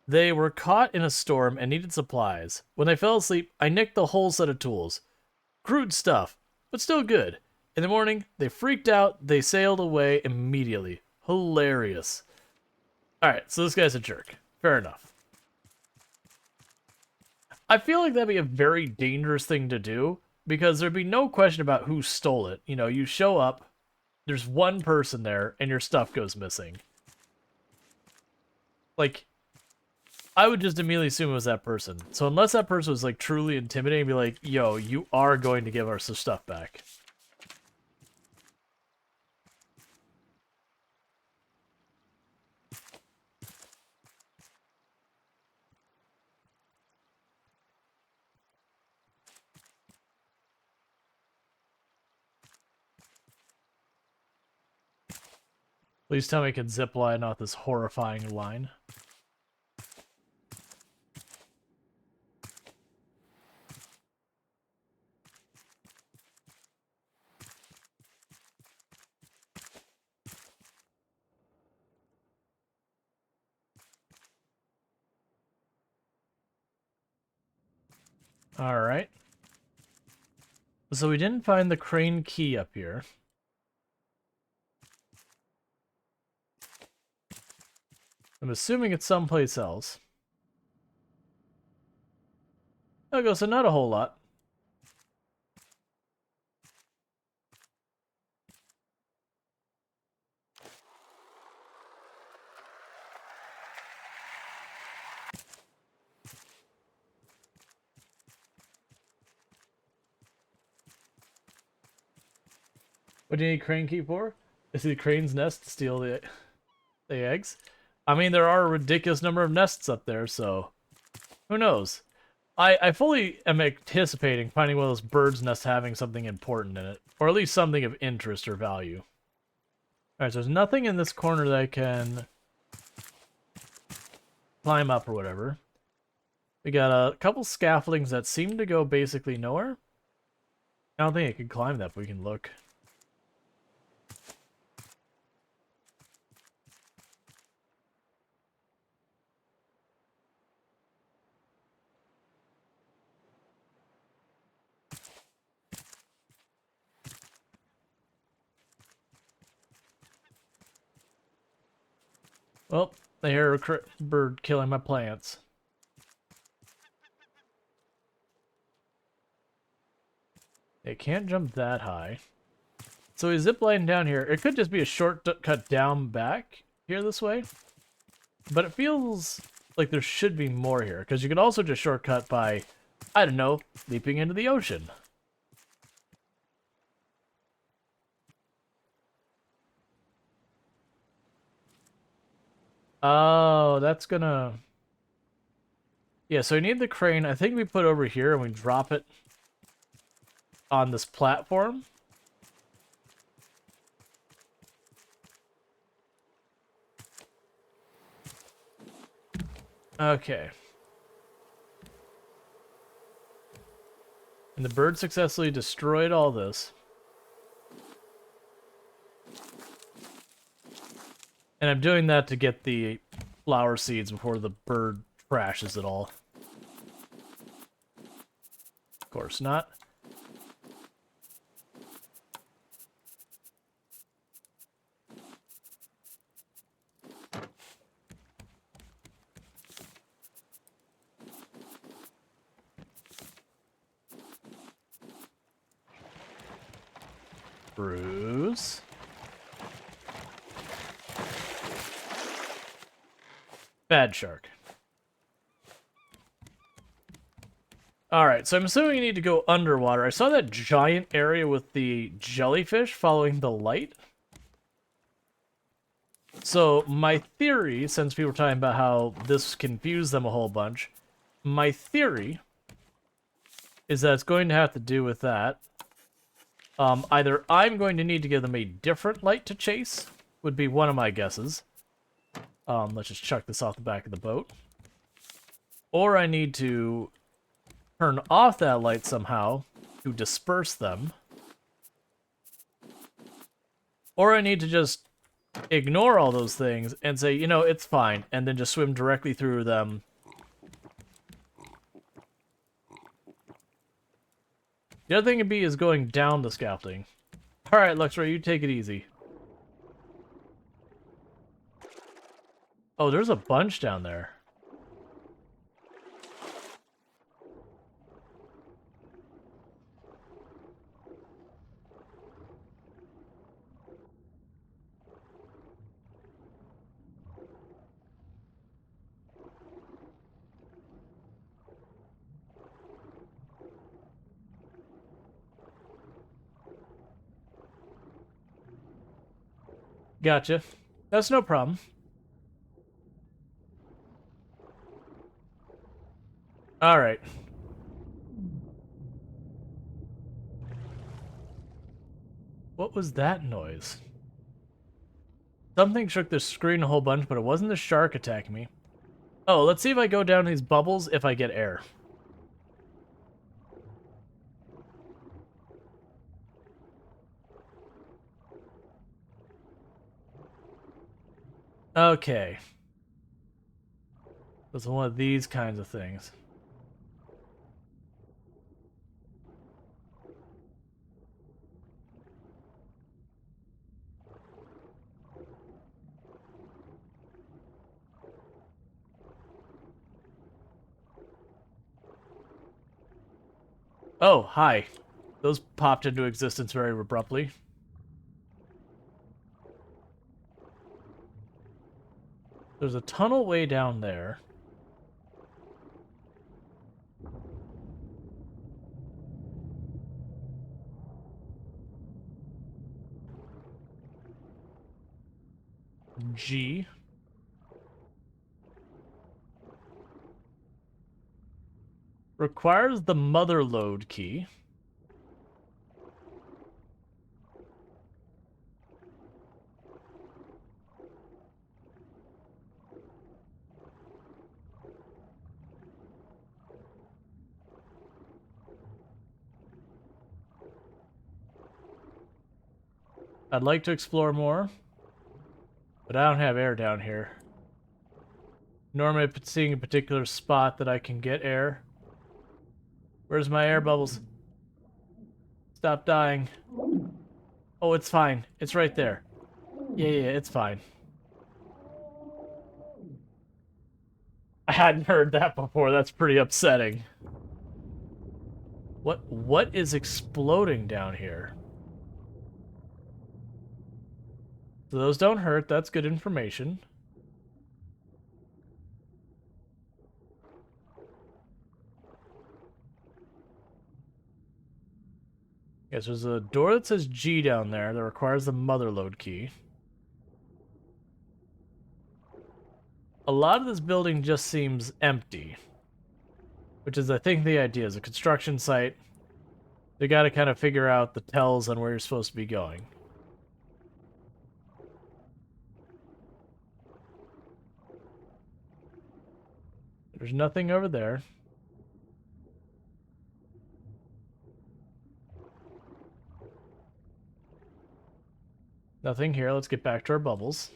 They were caught in a storm and needed supplies. When they fell asleep, I nicked the whole set of tools. Crude stuff, but still good. In the morning, they freaked out. They sailed away immediately. Hilarious. Alright, so this guy's a jerk. Fair enough. I feel like that'd be a very dangerous thing to do, because there'd be no question about who stole it. You know, you show up, there's one person there, and your stuff goes missing. Like, I would just immediately assume it was that person. So unless that person was, like, truly intimidating, be like, yo, you are going to give our stuff back. Please tell me I can zipline off this horrifying line. Alright. So we didn't find the crane key up here. I'm assuming it's someplace else. Okay, so not a whole lot. What do you need crane key for? Is it the crane's nest to steal the eggs? I mean, there are a ridiculous number of nests up there, so who knows? I fully am anticipating finding one of those birds' nests having something important in it, or at least something of interest or value. Alright, so there's nothing in this corner that I can climb up or whatever. We got a couple scaffoldings that seem to go basically nowhere. I don't think I can climb that, but we can look. Well, I hear a bird killing my plants. It can't jump that high. So we zip line down here. It could just be a shortcut down back here this way. But it feels like there should be more here. Because you could also just shortcut by, I don't know, leaping into the ocean. Oh, that's gonna... Yeah, so we need the crane. I think we put it over here and we drop it on this platform. Okay. And the bird successfully destroyed all this. And I'm doing that to get the flower seeds before the bird trashes it all. Of course not. Bruce. Bad shark. Alright, so I'm assuming you need to go underwater. I saw that giant area with the jellyfish following the light. So my theory, since people were talking about how this confused them a whole bunch, my theory is that it's going to have to do with that. Either I'm going to need to give them a different light to chase, would be one of my guesses. Let's just chuck this off the back of the boat. Or I need to turn off that light somehow to disperse them. Or I need to just ignore all those things and say, you know, it's fine, and then just swim directly through them. The other thing could be is going down the scaffolding. Alright, Luxray, you take it easy. Oh, there's a bunch down there. Gotcha. That's no problem. Alright. What was that noise? Something shook the screen a whole bunch, but it wasn't the shark attacking me. Oh, let's see if I go down these bubbles if I get air. Okay. It's one of these kinds of things. Oh, hi. Those popped into existence very abruptly. There's a tunnel way down there. G. Requires the mother load key. I'd like to explore more, but I don't have air down here. Normally I'm seeing a particular spot that I can get air. Where's my air bubbles? Stop dying. Oh, it's fine. It's right there. Yeah, it's fine. I hadn't heard that before. That's pretty upsetting. What is exploding down here? So those don't hurt. That's good information. Yes, there's a door that says G down there that requires the motherlode key. A lot of this building just seems empty, which is, I think, the idea. Is a construction site. They got to kind of figure out the tells on where you're supposed to be going. There's nothing over there. Nothing here. Let's get back to our bubbles.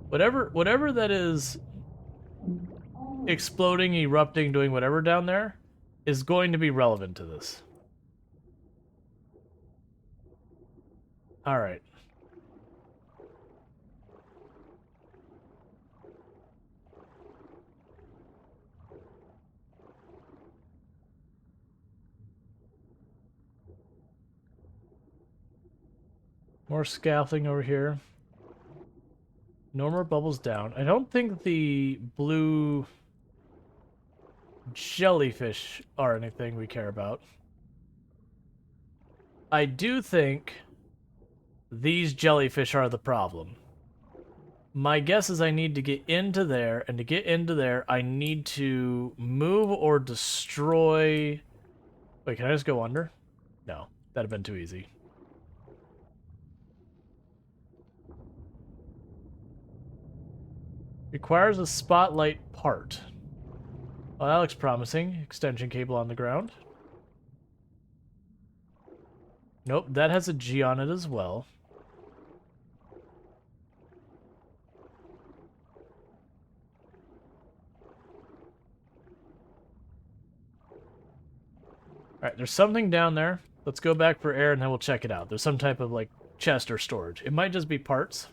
Whatever that is exploding, erupting, doing whatever down there is going to be relevant to this. All right. More scaffolding over here. No more bubbles down. I don't think the blue jellyfish are anything we care about. I do think these jellyfish are the problem. My guess is I need to get into there, and to get into there, I need to move or destroy... Wait, can I just go under? No, that'd have been too easy. Requires a spotlight part. Well, that looks promising. Extension cable on the ground. Nope, that has a G on it as well. Alright, there's something down there. Let's go back for air and then we'll check it out. There's some type of, like, chest or storage. It might just be parts.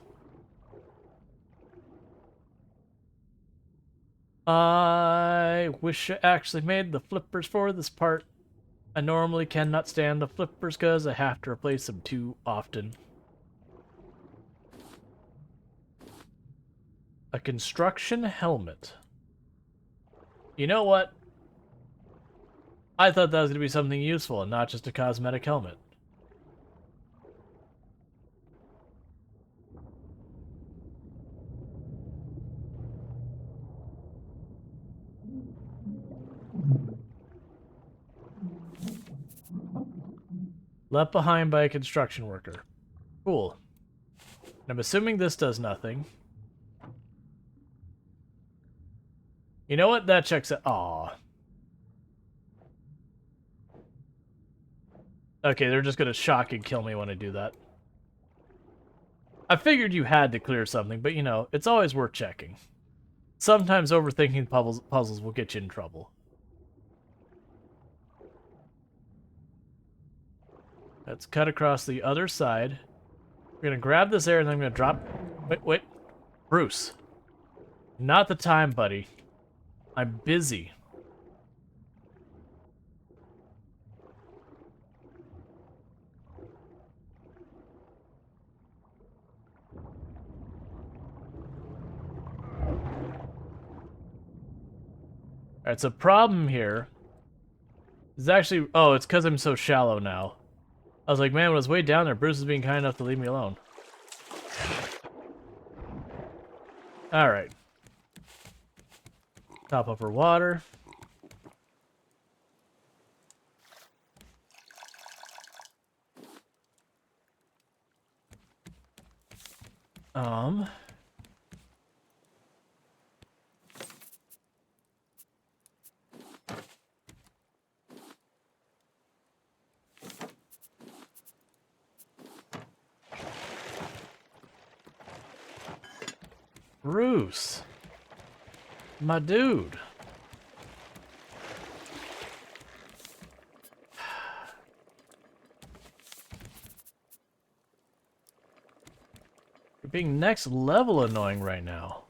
I wish I actually made the flippers for this part. I normally cannot stand the flippers because I have to replace them too often. A construction helmet. You know what? I thought that was going to be something useful and not just a cosmetic helmet. Left behind by a construction worker. Cool. I'm assuming this does nothing. You know what? That checks it. Aw. Okay, they're just gonna shock and kill me when I do that. I figured you had to clear something, but you know, it's always worth checking. Sometimes overthinking puzzles will get you in trouble. Let's cut across the other side. We're gonna grab this air and then I'm gonna drop... Wait. Bruce. Not the time, buddy. I'm busy. Alright, so problem here is actually... Oh, it's because I'm so shallow now. I was like, man, when I was way down there, Bruce is being kind enough to leave me alone. Alright. Top up her water. Bruce. My dude. You're being next level annoying right now.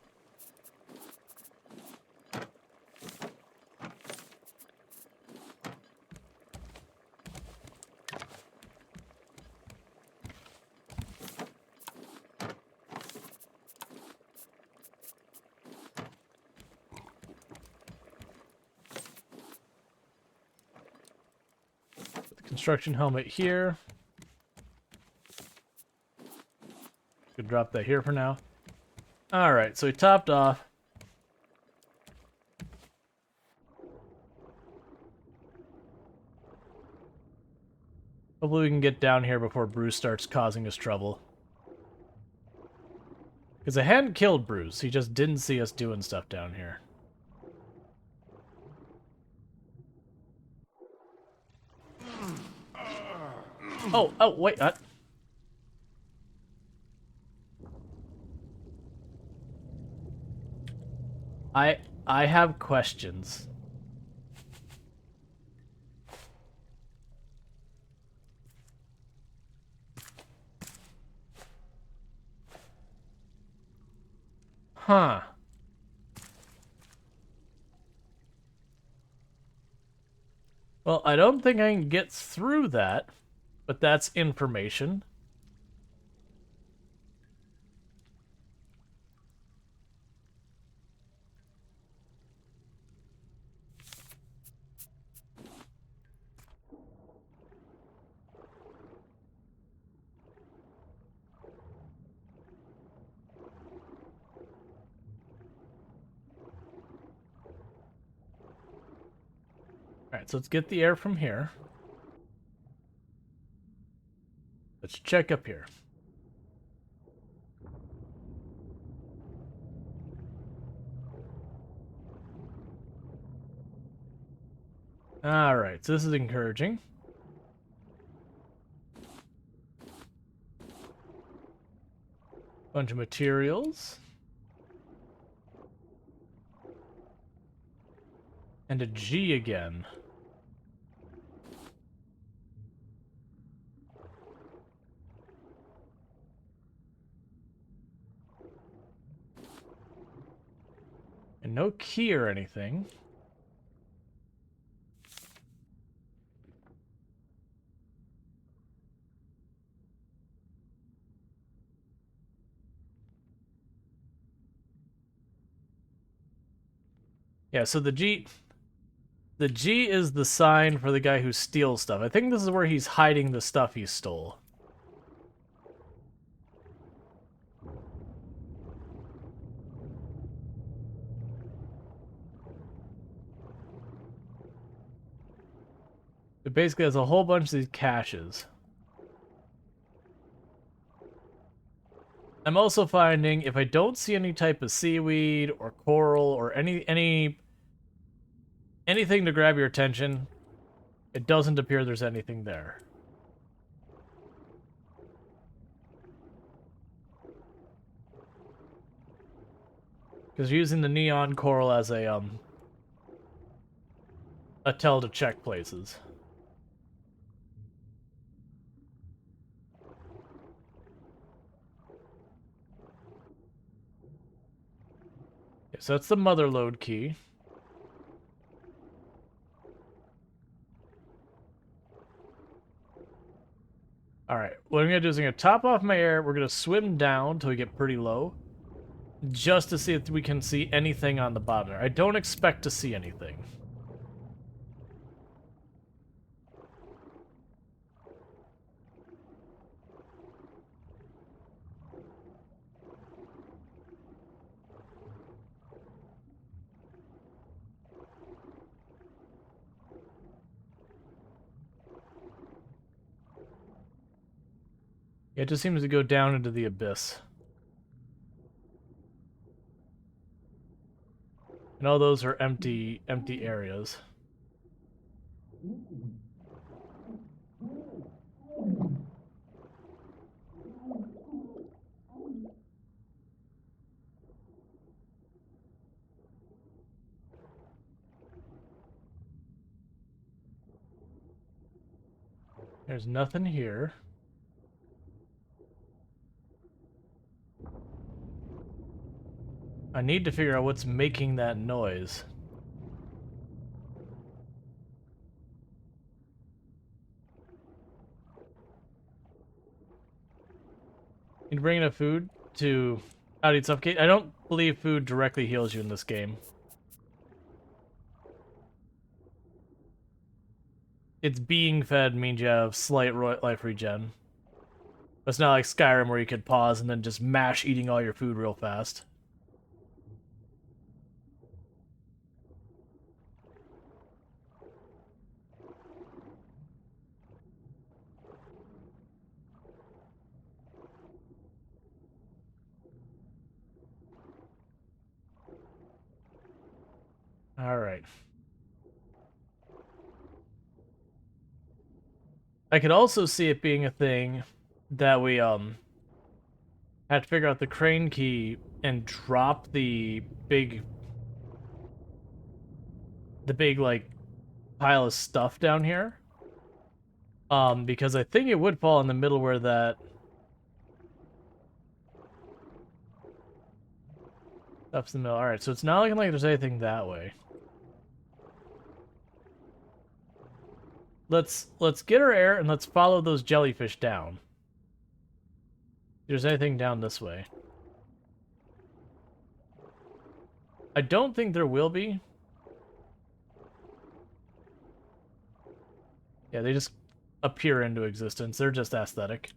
Construction helmet here. Could drop that here for now. Alright, so we topped off. Hopefully we can get down here before Bruce starts causing us trouble. Because I hadn't killed Bruce, he just didn't see us doing stuff down here. Oh, wait. I have questions. Huh. Well, I don't think I can get through that, but that's information. Alright, so let's get the air from here. Let's check up here. Alright, so this is encouraging. Bunch of materials. And a G again. And no key or anything. Yeah, so the G is the sign for the guy who steals stuff. I think this is where he's hiding the stuff he stole. It basically has a whole bunch of these caches. I'm also finding if I don't see any type of seaweed or coral or anything to grab your attention, it doesn't appear there's anything there. Because using the neon coral as a tell to check places. Okay, so that's the mother lode key. Alright, what I'm going to do is I'm going to top off my air. We're going to swim down until we get pretty low. Just to see if we can see anything on the bottom there. I don't expect to see anything. It just seems to go down into the abyss. And all those are empty areas. There's nothing here. I need to figure out what's making that noise. Need to bring enough food to out eat suffocate. I don't believe food directly heals you in this game. It's being fed means you have slight life regen. It's not like Skyrim where you could pause and then just mash eating all your food real fast. Alright. I could also see it being a thing that we had to figure out the crane key and drop the big like pile of stuff down here. Because I think it would fall in the middle where that stuff's in the middle. Alright, so it's not looking like there's anything that way. Let's get our air and let's follow those jellyfish down. If there's anything down this way. I don't think there will be. Yeah, they just appear into existence. They're just aesthetic.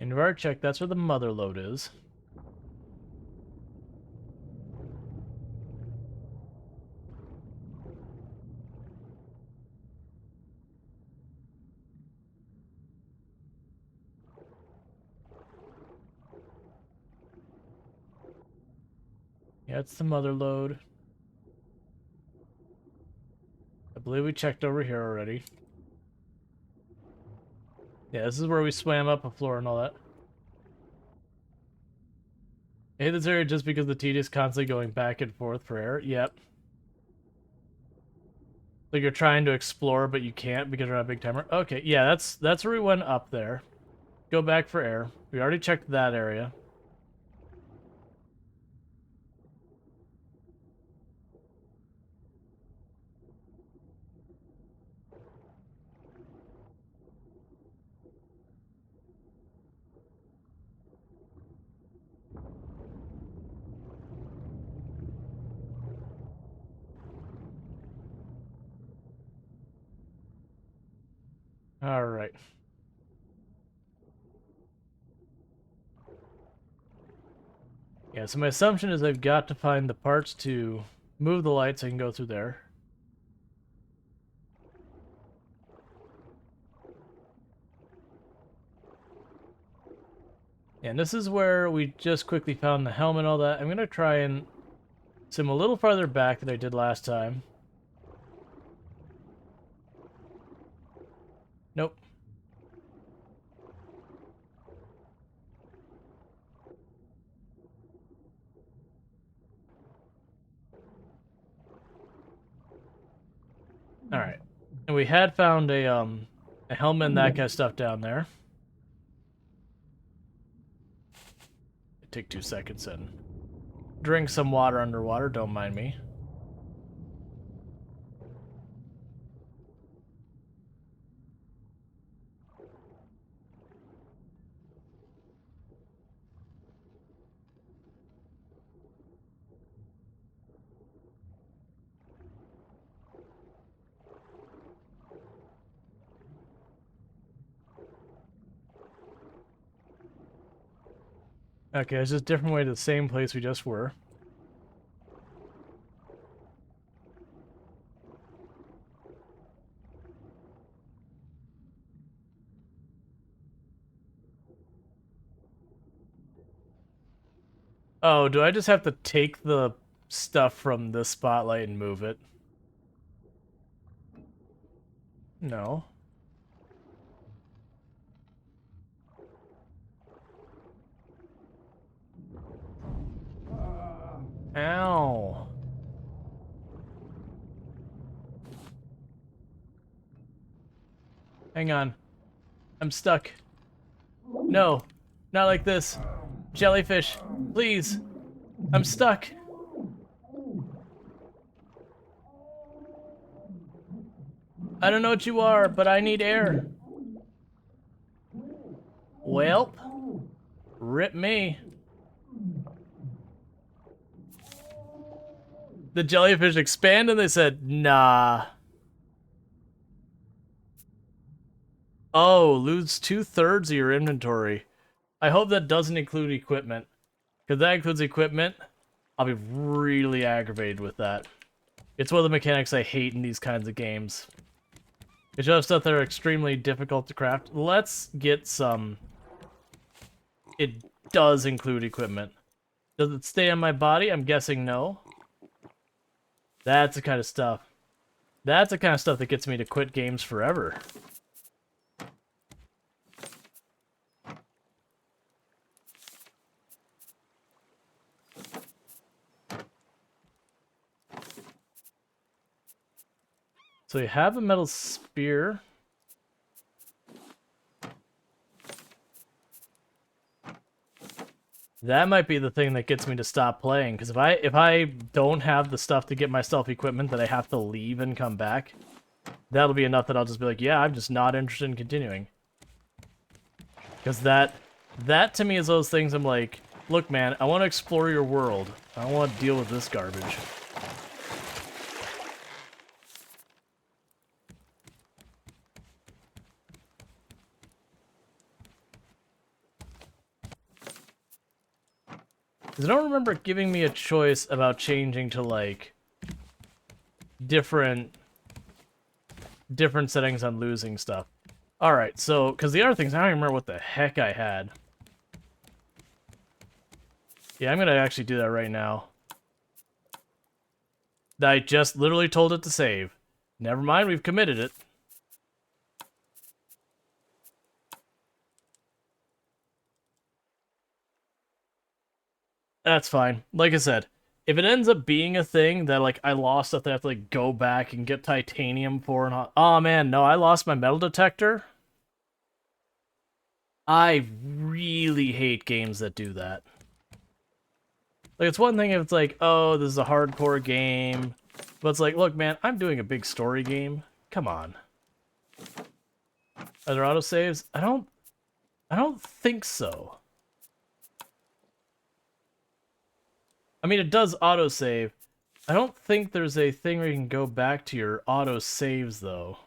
Invert check, that's where the mother lode is. Yeah, it's the mother lode. I believe we checked over here already. Yeah, this is where we swam up a floor and all that. I hate this area just because the TD is constantly going back and forth for air. Yep. Like you're trying to explore, but you can't because you're on a big timer. Okay, yeah, that's where we went up there. Go back for air. We already checked that area. All right. Yeah, so my assumption is I've got to find the parts to move the light so I can go through there. And this is where we just quickly found the helmet and all that. I'm going to try and swim a little farther back than I did last time. Nope. All right. And we had found a helmet and that kind of stuff down there. Take 2 seconds and drink some water underwater, don't mind me. Okay, it's just a different way to the same place we just were. Oh, do I just have to take the stuff from this spotlight and move it? No. Ow. Hang on. I'm stuck. No. Not like this. Jellyfish. Please. I'm stuck. I don't know what you are, but I need air. Welp. Rip me. The jellyfish expand and they said, nah. Oh, lose 2/3 of your inventory. I hope that doesn't include equipment. Because that includes equipment, I'll be really aggravated with that. It's one of the mechanics I hate in these kinds of games. It's just stuff that are extremely difficult to craft. Let's get some... It does include equipment. Does it stay on my body? I'm guessing no. That's the kind of stuff. That's the kind of stuff that gets me to quit games forever. So we have a metal spear. That might be the thing that gets me to stop playing, because if I don't have the stuff to get myself equipment that I have to leave and come back, that'll be enough that I'll just be like, yeah, I'm just not interested in continuing. Because that to me is those things I'm like, look man, I want to explore your world. I don't want to deal with this garbage. Because I don't remember it giving me a choice about changing to, like, different settings on losing stuff. Alright, so, because the other things, I don't even remember what the heck I had. Yeah, I'm going to actually do that right now. I just literally told it to save. Never mind, we've committed it. That's fine. Like I said, if it ends up being a thing that, like, I lost stuff that I have to, like, go back and get titanium for and all... Oh, man, no, I lost my metal detector. I really hate games that do that. Like, it's one thing if it's like, oh, this is a hardcore game. But it's like, look, man, I'm doing a big story game. Come on. Are there autosaves? I don't think so. I mean, it does autosave. I don't think there's a thing where you can go back to your autosaves, though.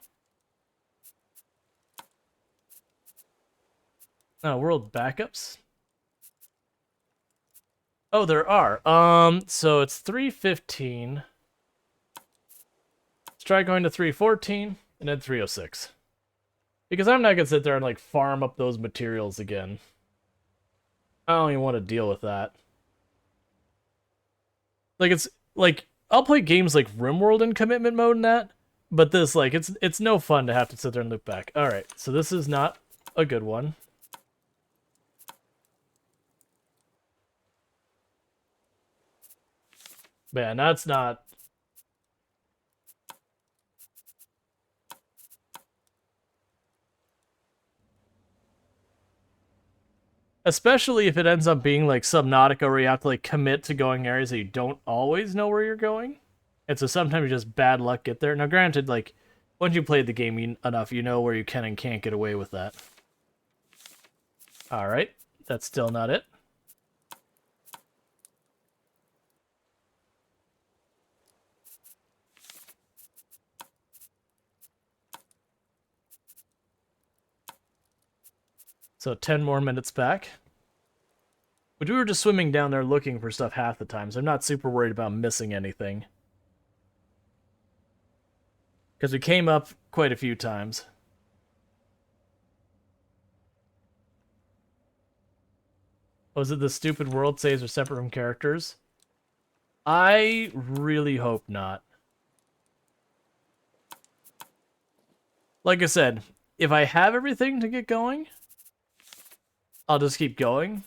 Oh, world backups? Oh, there are. So it's 315. Let's try going to 314, and then 306. Because I'm not gonna sit there and, like, farm up those materials again. I don't even want to deal with that. Like, it's, like, I'll play games like RimWorld in commitment mode and that, but this, like, it's no fun to have to sit there and loop back. Alright, so this is not a good one. Man, that's not... Especially if it ends up being like Subnautica where you have to like commit to going areas that you don't always know where you're going. And so sometimes you just bad luck get there. Now granted, like, once you played the game enough, you know where you can and can't get away with that. Alright, that's still not it. So 10 more minutes back. But we were just swimming down there looking for stuff half the time, so I'm not super worried about missing anything. Because we came up quite a few times. Was it the stupid world saves are separate from characters? I really hope not. Like I said, if I have everything to get going, I'll just keep going.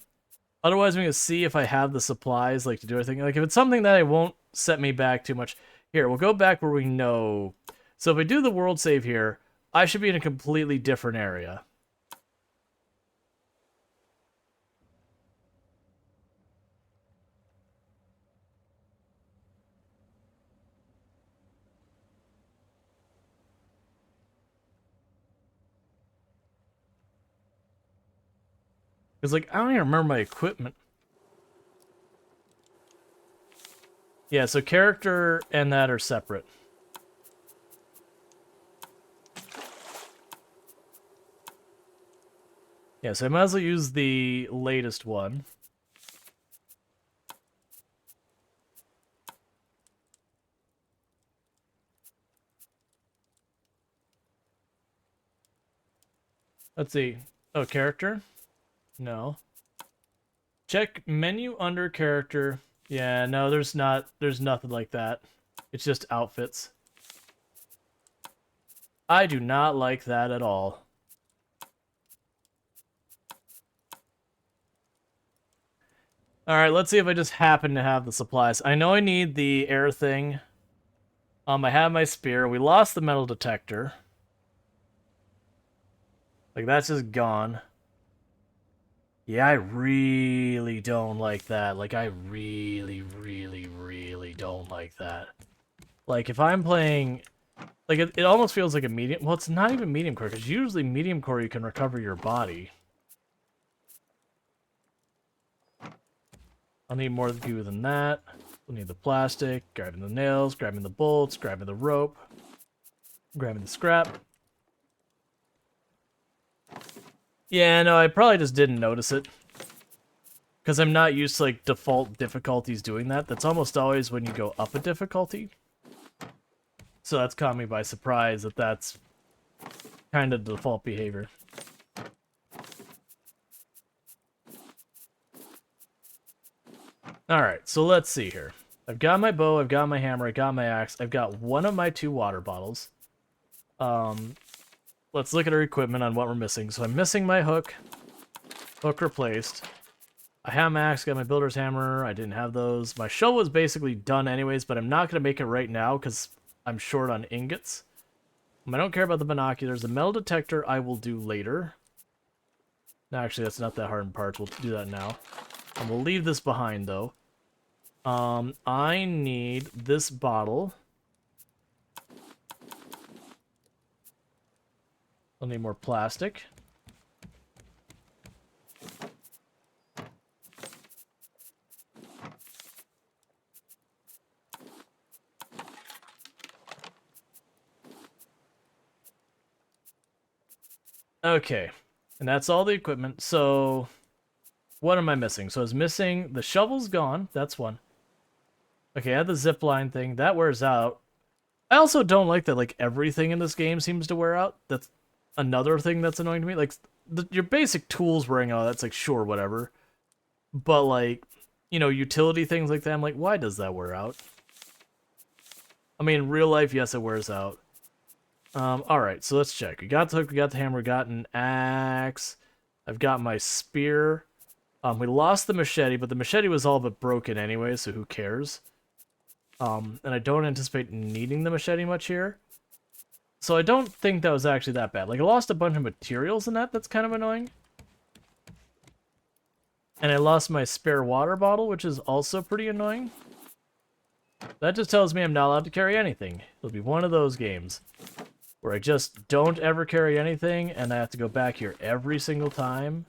Otherwise, I'm going to see if I have the supplies, like, to do everything. Like, if it's something that I won't set me back too much. Here, we'll go back where we know. So if I do the world save here, I should be in a completely different area. Because, like, I don't even remember my equipment. Yeah, so character and that are separate. Yeah, so I might as well use the latest one. Let's see. Oh, character? No. Check menu under character. Yeah, no, there's nothing like that. It's just outfits. I do not like that at all. Alright, let's see if I just happen to have the supplies. I know I need the air thing. I have my spear. We lost the metal detector. Like, that's just gone. Yeah, I really don't like that. Like, I really, really, really don't like that. Like, if I'm playing... Like, it almost feels like a medium... Well, it's not even medium core, because usually medium core you can recover your body. I'll need more goo than that. We'll need the plastic, grabbing the nails, grabbing the bolts, grabbing the rope, grabbing the scrap. Yeah, no, I probably just didn't notice it. Because I'm not used to, like, default difficulties doing that. That's almost always when you go up a difficulty. So that's caught me by surprise that that's kind of default behavior. Alright, so let's see here. I've got my bow, I've got my hammer, I've got my axe, I've got one of my 2 water bottles. Let's look at our equipment on what we're missing. So I'm missing my hook. Hook replaced. I have my axe, got my builder's hammer, I didn't have those. My shovel was basically done anyways, but I'm not going to make it right now because I'm short on ingots. I don't care about the binoculars. The metal detector I will do later. No, actually, that's not that hard in parts. We'll do that now. And we'll leave this behind, though. I need this bottle. I'll need more plastic. Okay, and that's all the equipment. So, what am I missing? So I was missing the shovel's gone. That's one. Okay, I had the zipline thing. That wears out. I also don't like that, like, everything in this game seems to wear out. That's another thing that's annoying to me. Like, your basic tools wearing out, that's like, sure, whatever. But, like, you know, utility things like that, I'm like, why does that wear out? I mean, in real life, yes, it wears out. Alright, so let's check. We got the hook, we got the hammer, we got an axe. I've got my spear. We lost the machete, but the machete was all but broken anyway, so who cares? And I don't anticipate needing the machete much here. So I don't think that was actually that bad. Like, I lost a bunch of materials in that, that's kind of annoying. And I lost my spare water bottle, which is also pretty annoying. That just tells me I'm not allowed to carry anything. It'll be one of those games where I just don't ever carry anything, and I have to go back here every single time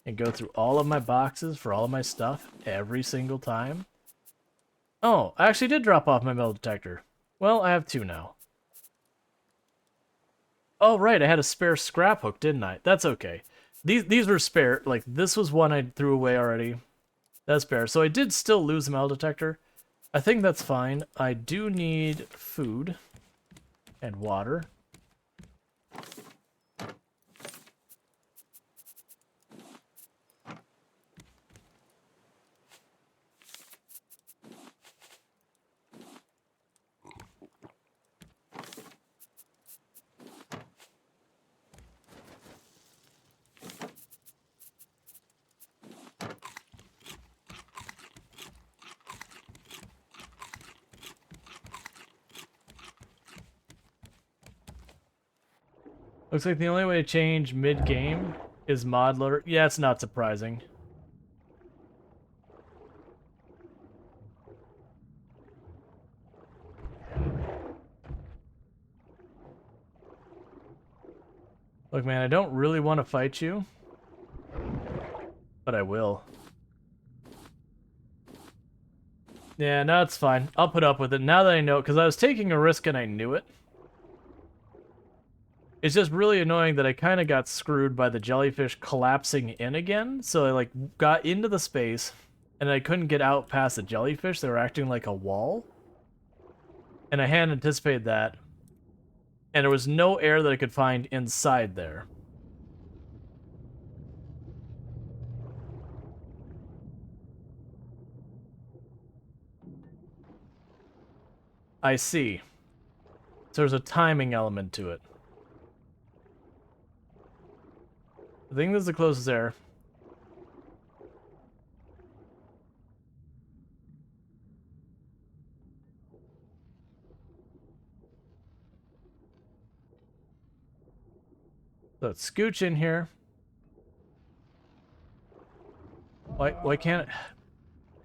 and go through all of my boxes for all of my stuff every single time. Oh, I actually did drop off my metal detector. Well, I have 2 now. Oh, right, I had a spare scrap hook, didn't I? That's okay. These were spare. Like, this was one I threw away already. That's spare. So I did still lose the metal detector. I think that's fine. I do need food and water. Looks like the only way to change mid-game is mod loader. Yeah, it's not surprising. Look, man, I don't really want to fight you, but I will. Yeah, no, it's fine. I'll put up with it now that I know, because I was taking a risk and I knew it. It's just really annoying that I kind of got screwed by the jellyfish collapsing in again. So I like got into the space and I couldn't get out past the jellyfish. They were acting like a wall. And I hadn't anticipated that. And there was no air that I could find inside there. I see. So there's a timing element to it. I think this is the closest air. So let's scooch in here. Why can't it?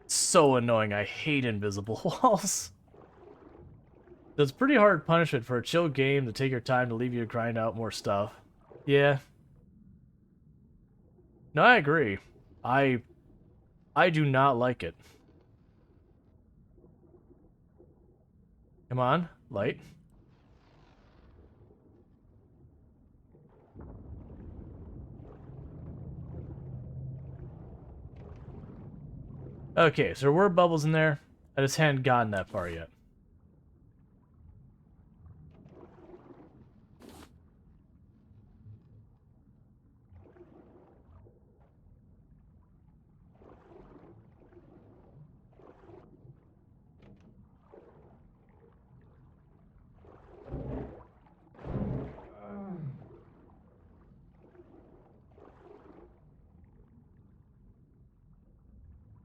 It's so annoying. I hate invisible walls. It's pretty hard punishment for a chill game to take your time to leave you to grind out more stuff. Yeah. No, I agree. I do not like it. Come on, light. Okay, so there were bubbles in there. I just hadn't gotten that far yet.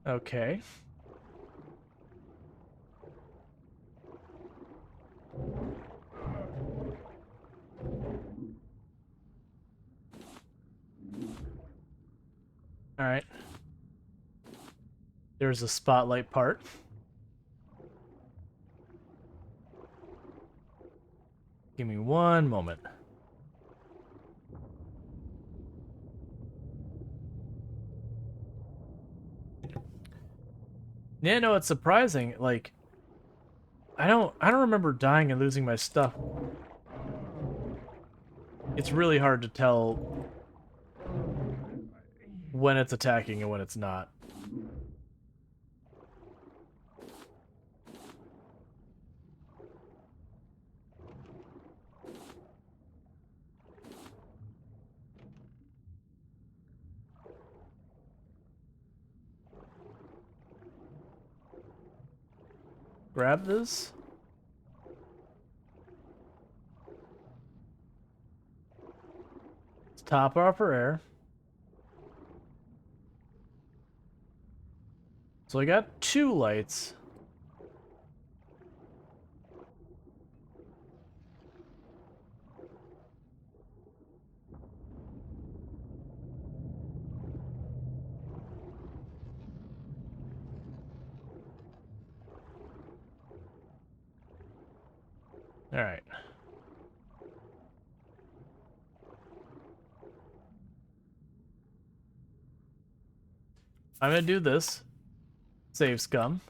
Okay. All right. There's a spotlight part. Give me one moment. Yeah, no, it's surprising. Like, I don't remember dying and losing my stuff. It's really hard to tell when it's attacking and when it's not. Grab this. Let's top off our air. So I got 2 lights. All right. I'm gonna do this. Save scum.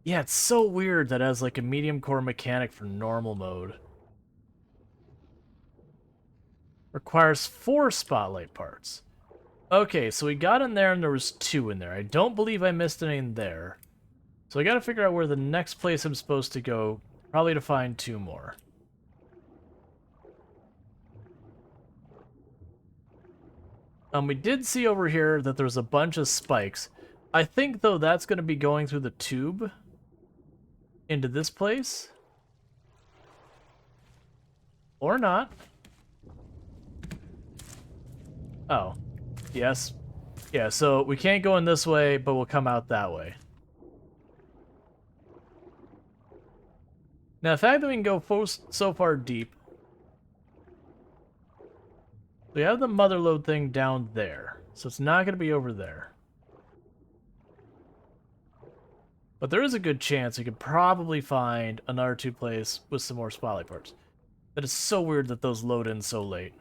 Yeah, it's so weird that it has like a medium core mechanic for normal mode. Requires 4 spotlight parts. Okay, so we got in there and there was 2 in there. I don't believe I missed any in there. So I gotta figure out where the next place I'm supposed to go, probably to find 2 more. We did see over here that there's a bunch of spikes. I think, though, that's going to be going through the tube into this place. Or not. Oh. Yes. Yeah, so we can't go in this way, but we'll come out that way. Now, the fact that we can go so far deep We have the mother lode thing down there, so it's not going to be over there. But there is a good chance we could probably find another 2 place with some more spotlight parts. That is so weird that those load in so late.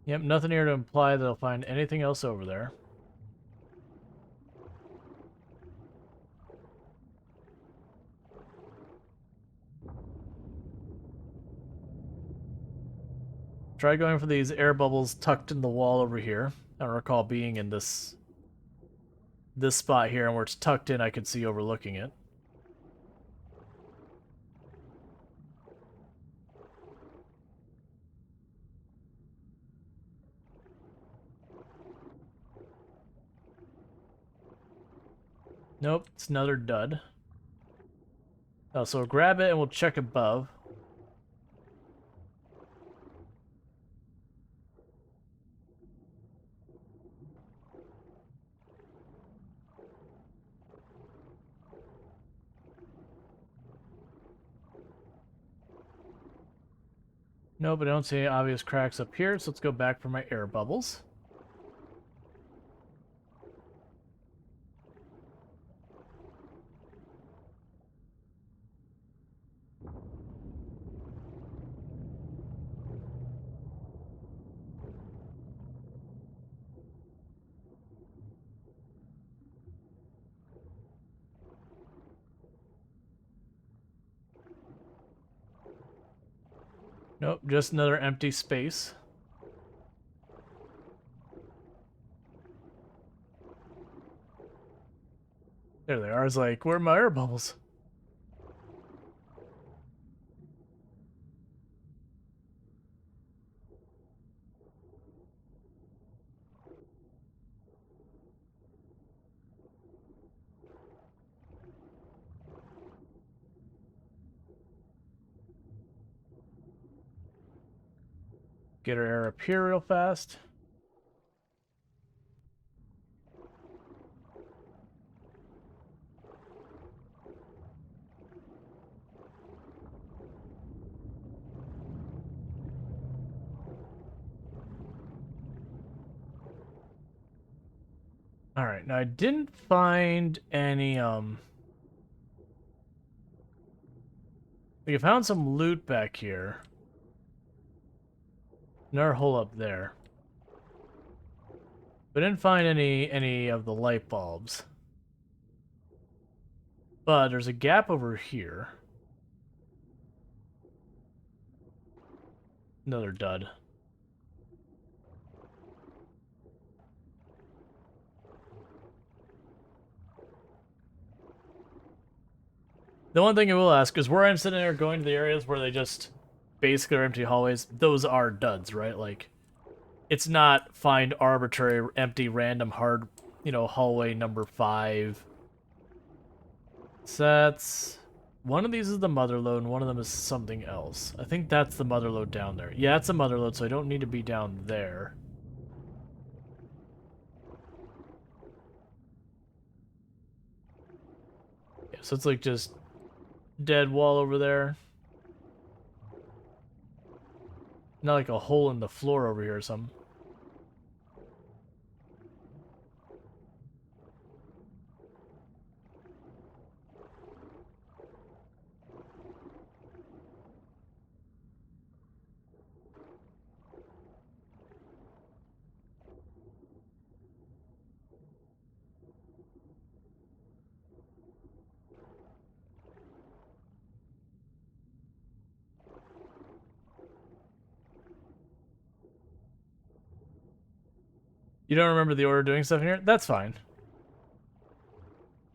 Yep, nothing here to imply that they'll find anything else over there. Try going for these air bubbles tucked in the wall over here. I don't recall being in this spot here, and where it's tucked in, I could see overlooking it. Nope, it's another dud. Oh, so we'll grab it and we'll check above. Nope, I don't see any obvious cracks up here, so let's go back for my air bubbles. Nope, just another empty space. There they are. I was like, where are my air bubbles? Get our air up here real fast. Alright, now I didn't find any, like I found some loot back here. Another hole up there. But didn't find any of the light bulbs. But there's a gap over here. Another dud. The one thing I will ask is where I'm sitting there going to the areas where they just basically are empty hallways, those are duds, right? Like, it's not find arbitrary, empty, random, hard, hallway number 5. So that's... One of these is the mother lode, and one of them is something else. I think that's the mother lode down there. Yeah, it's a mother lode, so I don't need to be down there. Yeah, so it's like just dead wall over there. Not like a hole in the floor over here or something. You don't remember the order of doing stuff in here? That's fine.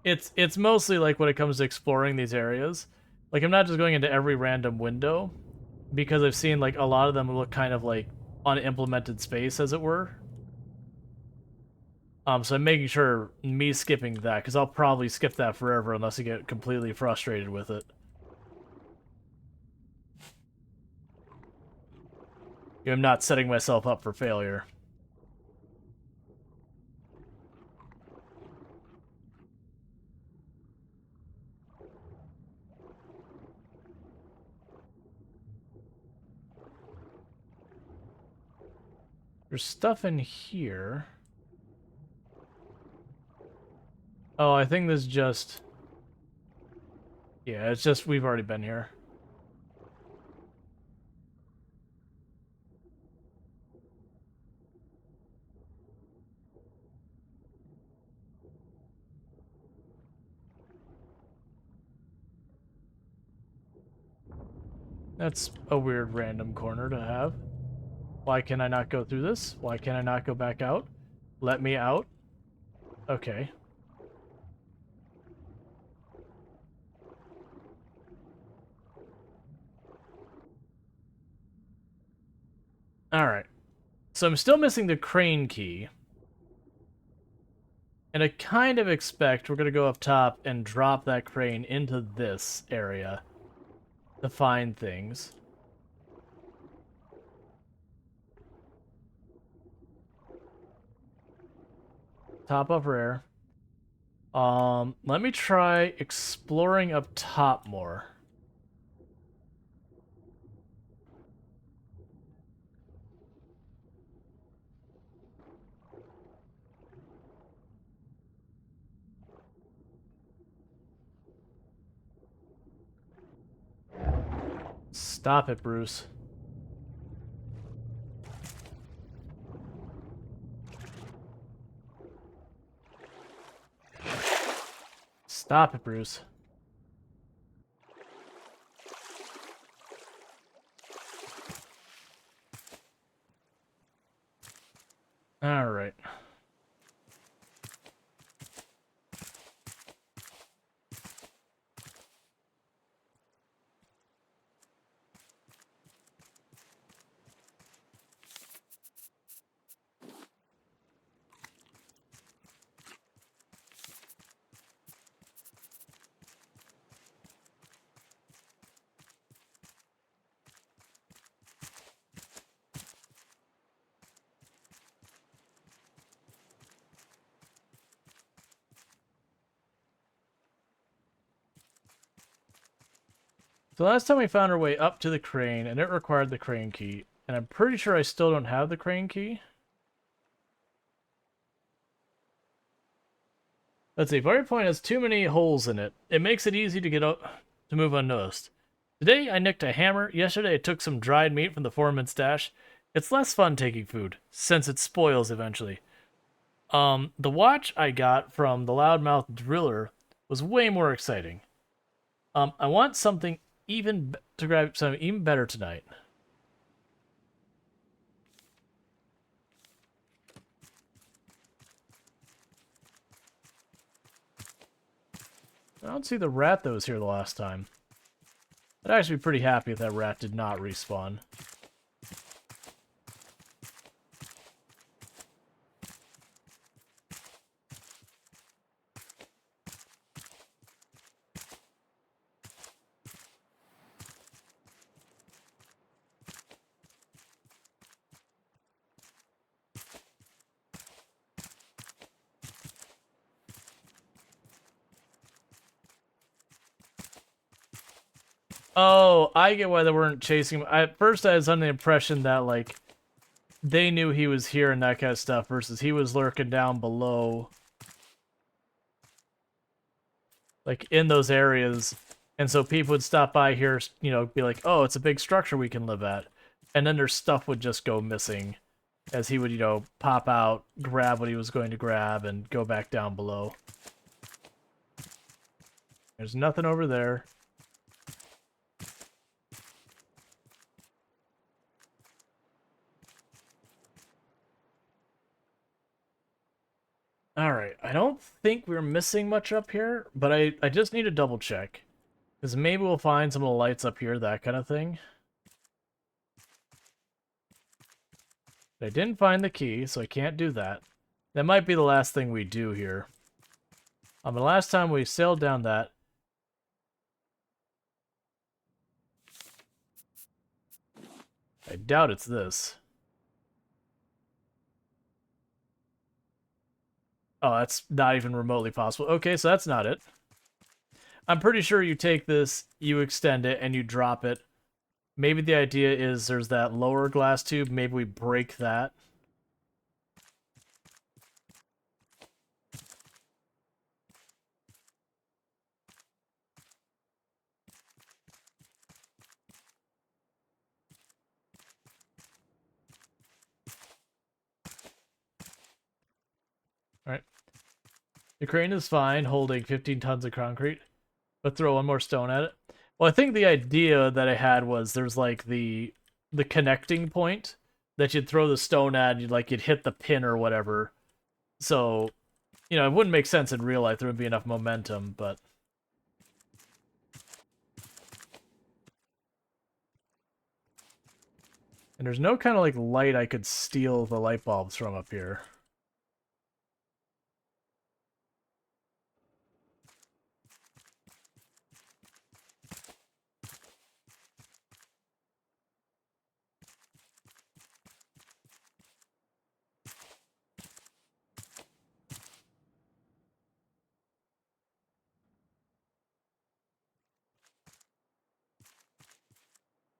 It's mostly like when it comes to exploring these areas. Like, I'm not just going into every random window, because I've seen, like, a lot of them look kind of like unimplemented space, as it were. So I'm making sure me skipping that, because I'll probably skip that forever unless I get completely frustrated with it. I'm not setting myself up for failure. There's stuff in here. Oh, I think this is just... Yeah, it's just we've already been here. That's a weird random corner to have. Why can I not go through this? Why can I not go back out? Let me out? Okay. Alright. So I'm still missing the crane key. And I kind of expect we're going to go up top and drop that crane into this area to find things. Top of rare. Let me try exploring up top more. Stop it, Bruce. Stop it, Bruce. All right. So last time we found our way up to the crane, and it required the crane key. And I'm pretty sure I still don't have the crane key. Let's see, Fire Point has too many holes in it. It makes it easy to get up to move unnoticed. Today I nicked a hammer. Yesterday I took some dried meat from the foreman's stash. It's less fun taking food, since it spoils eventually. The watch I got from the loudmouth driller was way more exciting. I want something to grab something even better tonight. I don't see the rat that was here the last time. I'd actually be pretty happy if that rat did not respawn. Oh, I get why they weren't chasing him. At first, I was under the impression that, like, they knew he was here and that kind of stuff, versus he was lurking down below, like, in those areas. And so people would stop by here, you know, be like, oh, it's a big structure we can live at. And then their stuff would just go missing as he would, you know, pop out, grab what he was going to grab, and go back down below. There's nothing over there. Alright, I don't think we're missing much up here, but I just need to double check. Because maybe we'll find some of the lights up here, that kind of thing. I didn't find the key, so I can't do that. That might be the last thing we do here. The last time we sailed down that... I doubt it's this. Oh, that's not even remotely possible. Okay, so that's not it. I'm pretty sure you take this, you extend it, and you drop it. Maybe the idea is there's that lower glass tube. Maybe we break that. All right. The crane is fine, holding 15 tons of concrete. But throw one more stone at it. Well, I think the idea that I had was there's like the connecting point that you'd throw the stone at, you'd hit the pin or whatever. So, you know, it wouldn't make sense in real life. There wouldn't be enough momentum, but and there's no kind of like light I could steal the light bulbs from up here.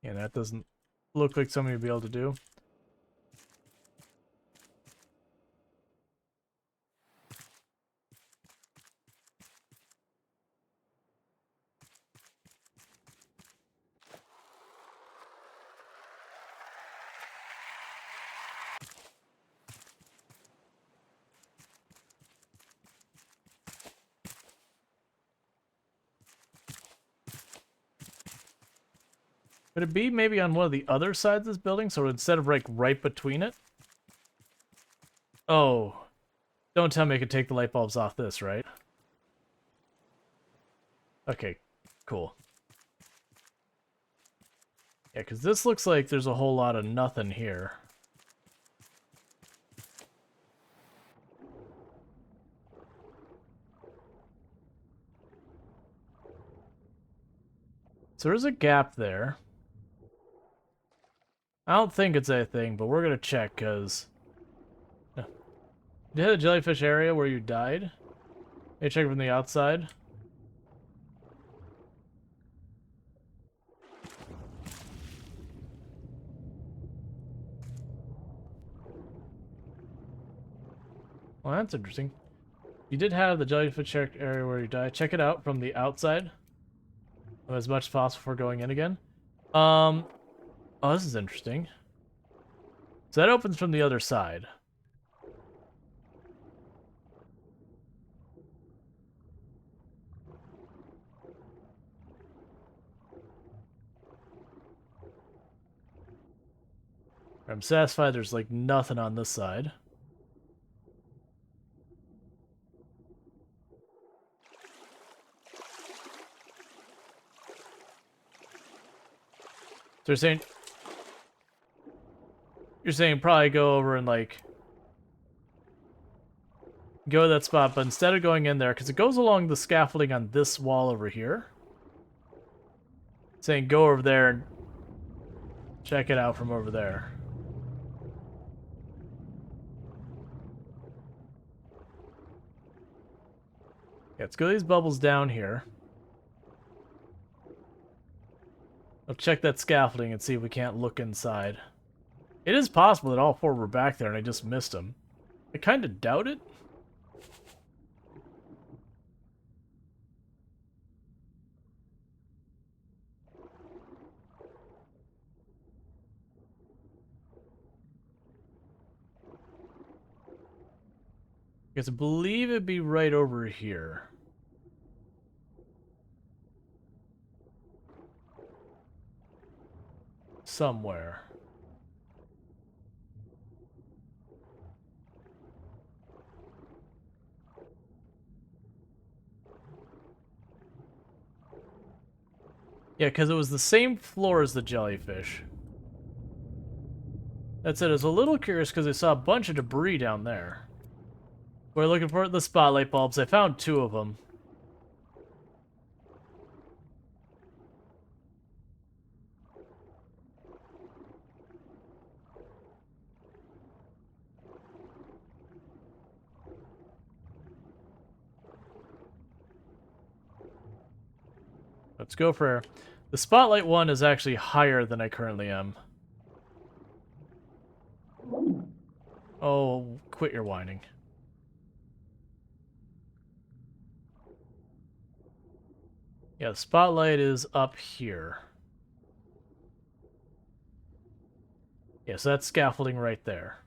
Yeah, that doesn't look like something you'd be able to do. Could it be maybe on one of the other sides of this building? So instead of like right between it? Oh, don't tell me I could take the light bulbs off this, right? Okay, cool. Yeah, because this looks like there's a whole lot of nothing here. So there's a gap there. I don't think it's anything, but we're going to check, because... Did you hit the jellyfish area where you died? Hey, check from the outside. Well, that's interesting. You did have the jellyfish area where you died. Check it out from the outside. As much as possible before going in again. Oh, this is interesting. So that opens from the other side. I'm satisfied there's like nothing on this side. So you're saying probably go over and like go to that spot, but instead of going in there, because it goes along the scaffolding on this wall over here. Saying go over there and check it out from over there. Yeah, let's go these bubbles down here. I'll check that scaffolding and see if we can't look inside. It is possible that all four were back there and I just missed them. I kind of doubt it. Because I believe it'd be right over here. Somewhere. Yeah, because it was the same floor as the jellyfish. That's it. I was a little curious because I saw a bunch of debris down there. We're looking for the spotlight bulbs. I found 2 of them. Let's go for... The spotlight one is actually higher than I currently am. Oh, quit your whining. Yeah, the spotlight is up here. Yeah, so that's scaffolding right there.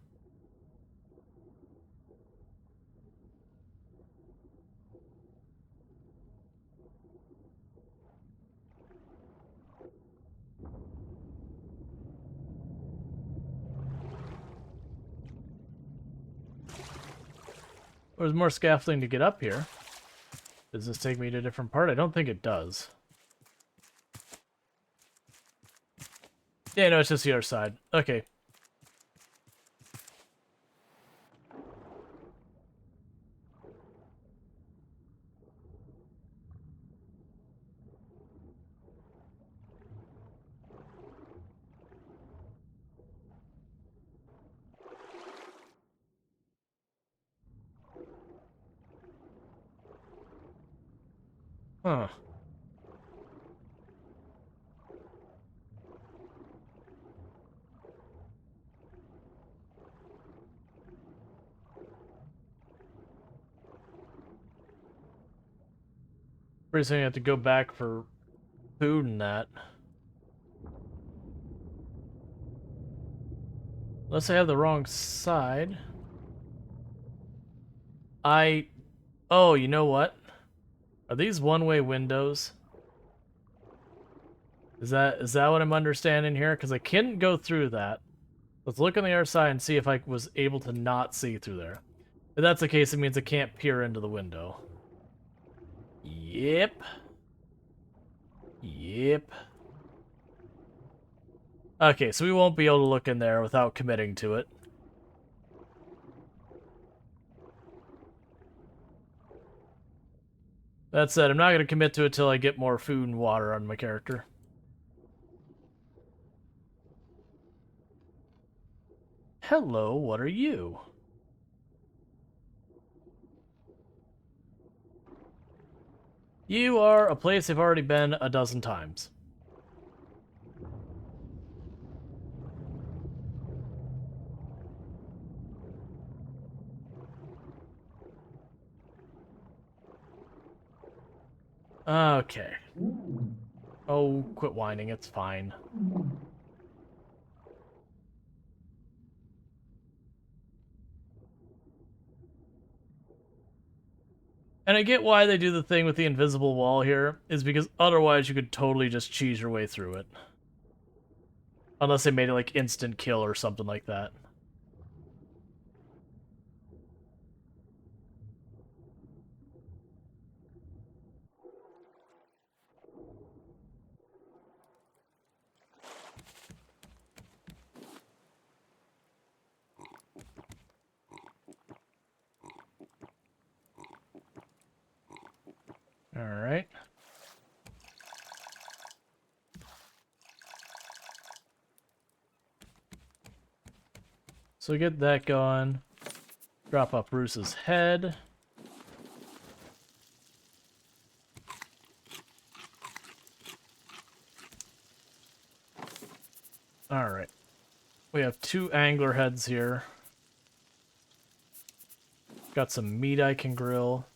There's more scaffolding to get up here. Does this take me to a different part? I don't think it does. Yeah, no, it's just the other side. Okay. Huh. Pretty soon you have to go back for food and that. Unless I have the wrong side. Oh, you know what? Are these one-way windows? Is that what I'm understanding here? Because I couldn't go through that. Let's look on the other side and see if I was able to not see through there. If that's the case, it means I can't peer into the window. Yep. Yep. Okay, so we won't be able to look in there without committing to it. That said, I'm not going to commit to it till I get more food and water on my character. Hello, what are you? You are a place I've already been a dozen times. Okay. Oh, quit whining, it's fine. And I get why they do the thing with the invisible wall here, is because otherwise you could totally just cheese your way through it. Unless they made it like instant kill or something like that. Alright. So get that going. Drop off Bruce's head. Alright. We have 2 angler heads here. Got some meat I can grill.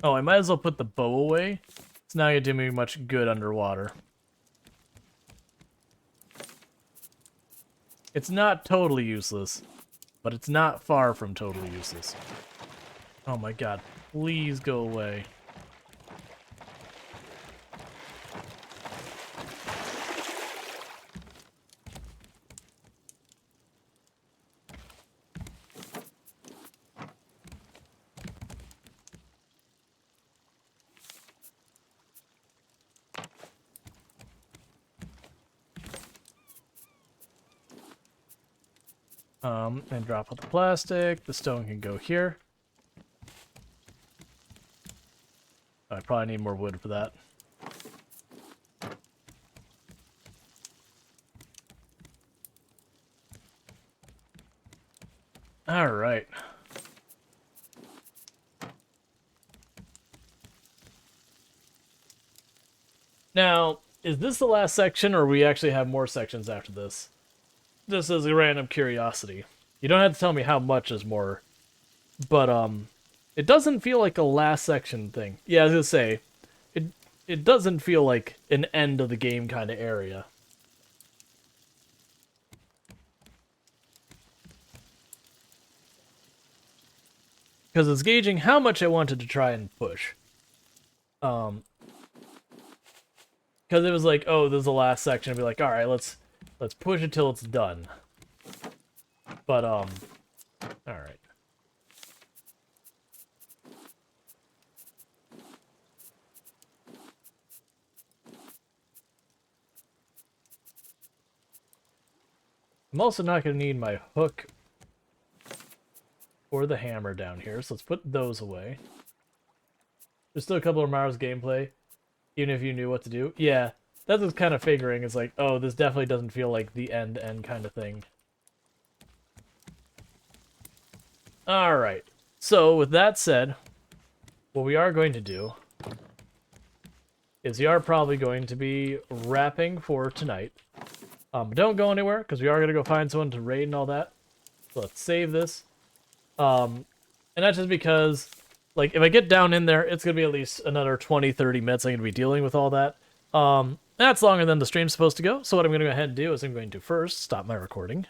Oh, I might as well put the bow away. It's not gonna do me much good underwater. It's not totally useless, but it's not far from totally useless. Oh my god, please go away. And drop out the plastic. The stone can go here. I probably need more wood for that. All right. Now, is this the last section, or we actually have more sections after this? Just as a random curiosity. You don't have to tell me how much is more, but it doesn't feel like a last section thing. Yeah, I was gonna say, it doesn't feel like an end of the game kind of area. Because it's gauging how much I wanted to try and push. Because it was like, oh, this is the last section. I'd be like, all right, let's push it till it's done. But all right. I'm also not going to need my hook or the hammer down here, so let's put those away. There's still a couple of Mario's gameplay, even if you knew what to do. Yeah, that's what's kind of figuring. It's like, oh, this definitely doesn't feel like the end kind of thing. Alright, so with that said, what we are going to do is we are probably going to be wrapping for tonight. Don't go anywhere, because we are going to go find someone to raid and all that. So let's save this. And that's just because, like, if I get down in there, it's going to be at least another 20-30 minutes I'm going to be dealing with all that. That's longer than the stream's supposed to go, so what I'm going to go ahead and do is I'm going to first stop my recording.